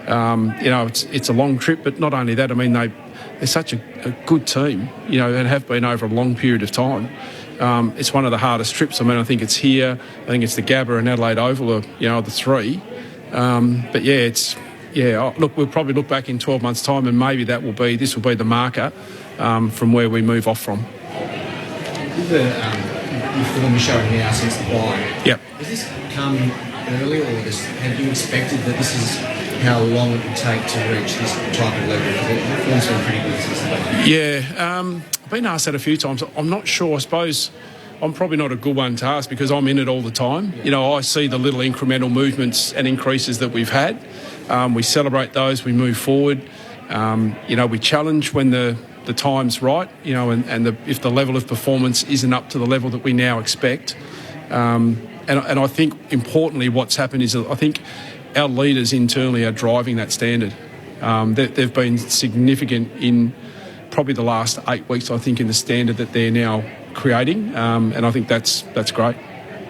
It's a long trip, but not only that, I mean, they're such a good team, and have been over a long period of time. It's one of the hardest trips. I mean, I think it's here. I think it's the Gabba and Adelaide Oval are the three. But look, we'll probably look back in 12 months' time and maybe this will be the marker from where we move off from. Your form is showing now since the bye. Yep. Has this come early, or have you expected that this is how long it would take to reach this type of level? Because the form's been pretty good since the bye. Yeah, I've been asked that a few times. I'm not sure. I suppose I'm probably not a good one to ask because I'm in it all the time. I see the little incremental movements and increases that we've had. We celebrate those, we move forward. We challenge when the time's right, if the level of performance isn't up to the level that we now expect. And I think, importantly, what's happened is I think our leaders internally are driving that standard. They've been significant in probably the last 8 weeks, I think, in the standard that they're now creating. And I think that's great.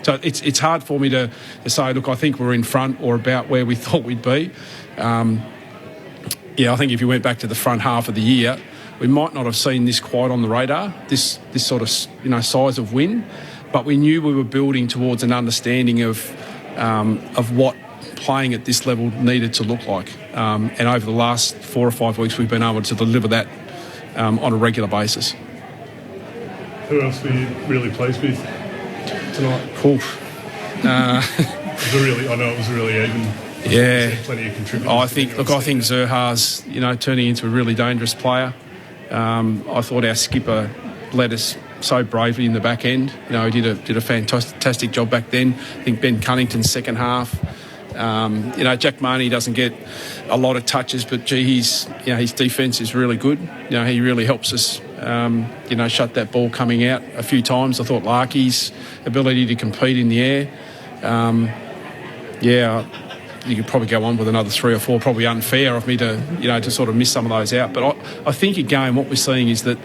So it's hard for me to say, look, I think we're in front or about where we thought we'd be. I think if you went back to the front half of the year, we might not have seen this quite on the radar, this sort of size of win, but we knew we were building towards an understanding of what playing at this level needed to look like. And over the last 4 or 5 weeks, we've been able to deliver that on a regular basis. Who else were you really pleased with tonight? I know it was really even. Yeah, plenty of contributors. I think Zerha's, turning into a really dangerous player. I thought our skipper led us so bravely in the back end. He did a fantastic job back then. I think Ben Cunnington's second half. Jack Marnie doesn't get a lot of touches, but his defence is really good. He really helps us. Shut that ball coming out a few times. I thought Larky's ability to compete in the air. You could probably go on with another 3 or 4. Probably unfair of me to sort of miss some of those out. But I think again, what we're seeing is that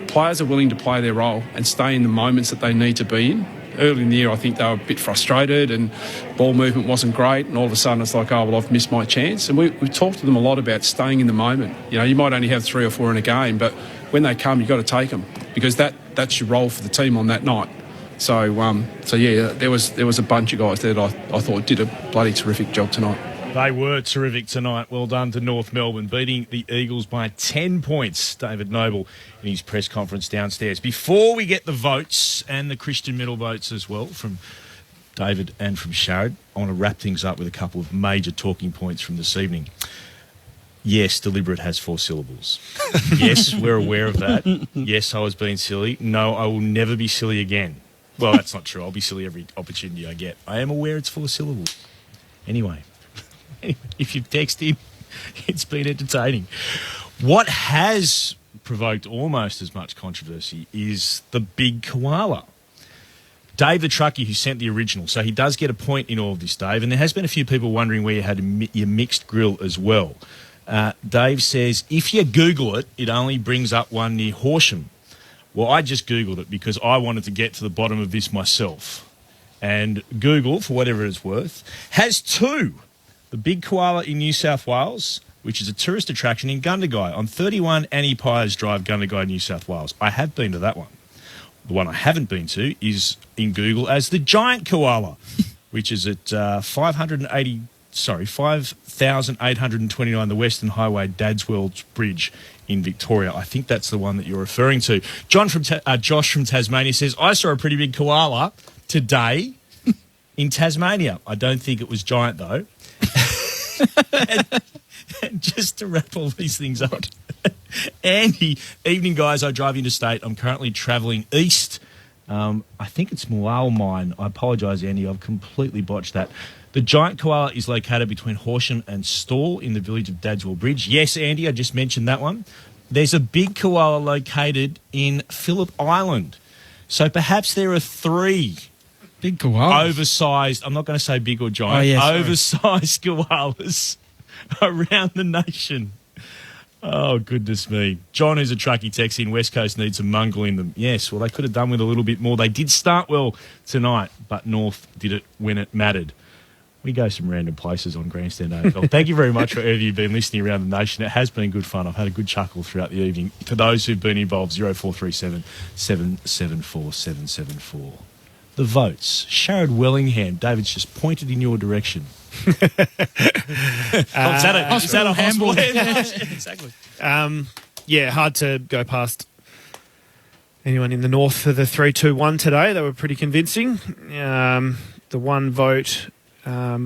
players are willing to play their role and stay in the moments that they need to be in. early in the year, I think they were a bit frustrated and ball movement wasn't great, and all of a sudden it's like, oh, well, I've missed my chance. And we talked to them a lot about staying in the moment. You know, you might only have 3 or 4 in a game, but when they come, you've got to take them, because that's your role for the team on that night. So yeah, there was a bunch of guys there that I thought did a bloody terrific job tonight. They were terrific tonight. Well done to North Melbourne, beating the Eagles by 10 points. David Noble in his press conference downstairs. Before we get the votes, and the Christian Middle votes as well, from David and from Sharad, I want to wrap things up with a couple of major talking points from this evening. Yes, deliberate has 4 syllables. Yes, we're aware of that. Yes, I was being silly. No, I will never be silly again. Well, that's not true. I'll be silly every opportunity I get. I am aware it's 4 syllables. Anyway, if you've texted, it's been entertaining. What has provoked almost as much controversy is the big koala. Dave the Truckie, who sent the original, so he does get a point in all of this, Dave, and there has been a few people wondering where you had your mixed grill as well. Dave says, if you Google it, it only brings up one near Horsham. Well, I just Googled it because I wanted to get to the bottom of this myself. And Google, for whatever it's worth, has 2. The big koala in New South Wales, which is a tourist attraction in Gundagai, on 31 Annie Pyers Drive, Gundagai, New South Wales. I have been to that one. The one I haven't been to is in Google as the giant koala, which is at 5,829, the Western Highway Dadswells Bridge in Victoria. I think that's the one that you're referring to. Josh from Tasmania says, I saw a pretty big koala today in Tasmania. I don't think it was giant, though. and just to wrap all these things up, Andy, evening, guys. I drive interstate. I'm currently travelling east. I think it's Moal Mine. I apologise, Andy. I've completely botched that. The giant koala is located between Horsham and Stawell in the village of Dadswell Bridge. Yes, Andy, I just mentioned that one. There's a big koala located in Phillip Island. So perhaps there are 3 big koalas, oversized, I'm not going to say big or giant, oversized koalas around the nation. Oh, goodness me. John, who's a truckie, texts in, West Coast needs some mungle in them. Yes, well, they could have done with a little bit more. They did start well tonight, but North did it when it mattered. We go some random places on Grandstand AFL. Thank you very much for whoever you've been listening around the nation. It has been good fun. I've had a good chuckle throughout the evening. To those who've been involved, 0437 774 774. The votes. Sharad Wellingham. David's just pointed in your direction. Is that a hospital? Exactly. Yeah, hard to go past anyone in the North for the 3-2-1 today. They were pretty convincing. The one vote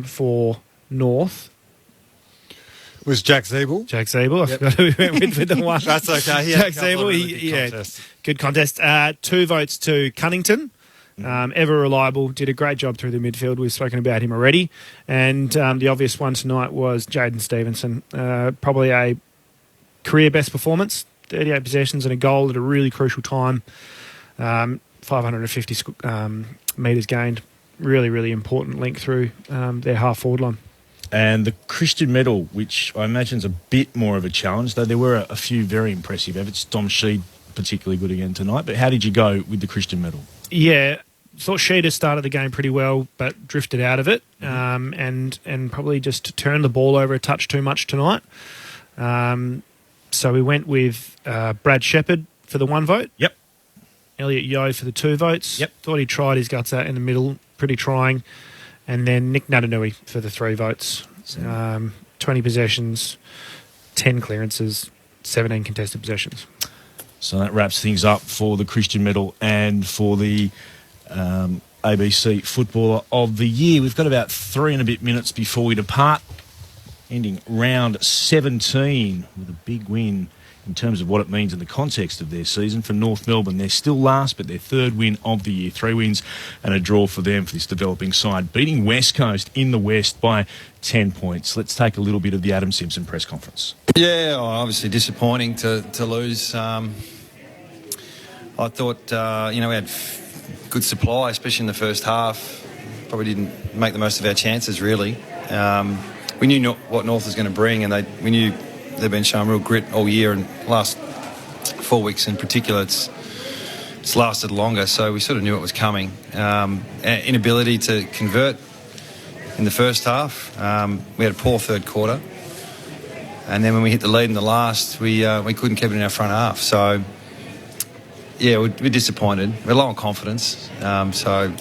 for North was Jack Zeeble. I forgot who we went with the one. That's okay. Jack Zeeble. Good contest. 2 votes to Cunnington. Ever reliable, did a great job through the midfield. We've spoken about him already. And the obvious one tonight was Jaden Stevenson. Probably a career best performance, 38 possessions and a goal at a really crucial time. 550 metres gained. Really, really important link through their half-forward line. And the Christian medal, which I imagine is a bit more of a challenge, though there were a few very impressive efforts. Dom Sheed particularly good again tonight. But how did you go with the Christian medal? Yeah, thought Sheed started the game pretty well, but drifted out of it, and probably just turned the ball over a touch too much tonight. So we went with Brad Shepherd for the 1 vote. Yep. Elliot Yeo for the 2 votes. Yep. Thought he tried his guts out in the middle, pretty trying. And then Nick Natanui for the 3 votes. 20 possessions, 10 clearances, 17 contested possessions. So that wraps things up for the Christian medal and for the ABC Footballer of the Year. We've got about 3 and a bit minutes before we depart, ending round 17 with a big win in terms of what it means in the context of their season. For North Melbourne, they're still last, but their 3rd win of the year. 3 wins and a draw for them for this developing side, beating West Coast in the West by 10 points. Let's take a little bit of the Adam Simpson press conference. Yeah, obviously disappointing to lose. I thought, we had good supply, especially in the first half. Probably didn't make the most of our chances, really. We knew what North was going to bring, and we knew they've been showing real grit all year, and last 4 weeks in particular, it's it's lasted longer, so we sort of knew it was coming. Inability to convert in the first half. We had a poor third quarter. And then when we hit the lead in the last, we couldn't keep it in our front half. So, yeah, we're disappointed. We're low on confidence. So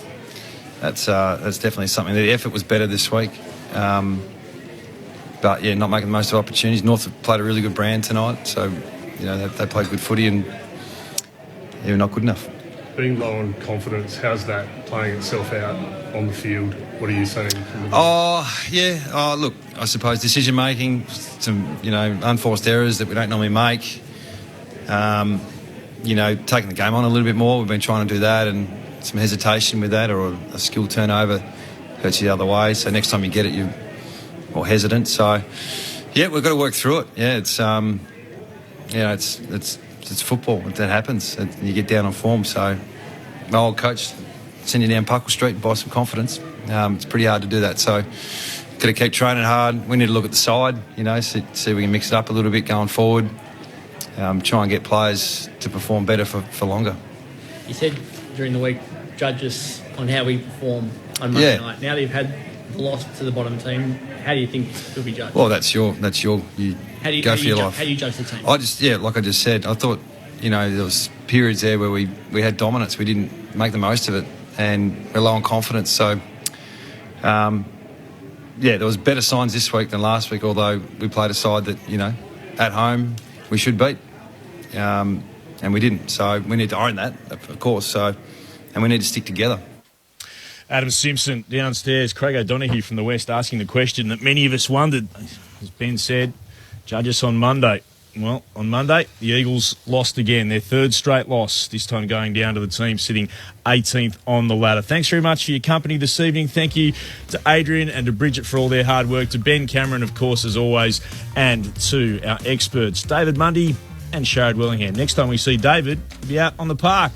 that's definitely something. The effort was better this week. But, yeah, not making the most of opportunities. North have played a really good brand tonight. So, they played good footy and we're not good enough. Being low on confidence, how's that playing itself out on the field? What are you saying? Look, I suppose decision-making, some, unforced errors that we don't normally make. Taking the game on a little bit more. We've been trying to do that, and some hesitation with that, or a skill turnover hurts you the other way. So next time you get it, you're more hesitant. So, yeah, we've got to work through it. Yeah, it's football. That happens. You get down on form. So my old coach send you down Puckle Street and buy some confidence. It's pretty hard to do that. So got to keep training hard. We need to look at the side, see if we can mix it up a little bit going forward. Try and get players to perform better for longer. You said during the week, judge us on how we perform on Monday night. Now that you've had the loss to the bottom team, how do you think you'll be judged? Well, that's your you how do you, go how for do your you life. How do you judge the team? Like I just said, I thought, there was periods there where we had dominance. We didn't make the most of it, and we're low on confidence. So, there was better signs this week than last week, although we played a side that, at home we should beat, and we didn't. So we need to own that, of course. So, and we need to stick together. Adam Simpson downstairs, Craig O'Donoghue from the West asking the question that many of us wondered. As Ben said, judge us on Monday. Well, on Monday, the Eagles lost again, their third straight loss, this time going down to the team sitting 18th on the ladder. Thanks very much for your company this evening. Thank you to Adrian and to Bridget for all their hard work, to Ben Cameron, of course, as always, and to our experts, David Mundy and Sharad Wellingham. Next time we see David, we'll be out on the park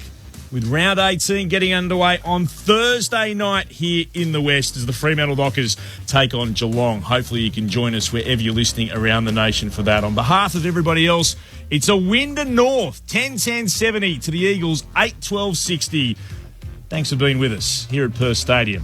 with round 18 getting underway on Thursday night here in the West as the Fremantle Dockers take on Geelong. Hopefully you can join us wherever you're listening around the nation for that. On behalf of everybody else, it's a win to North, 10-10-70 to the Eagles, 8-12-60. Thanks for being with us here at Perth Stadium.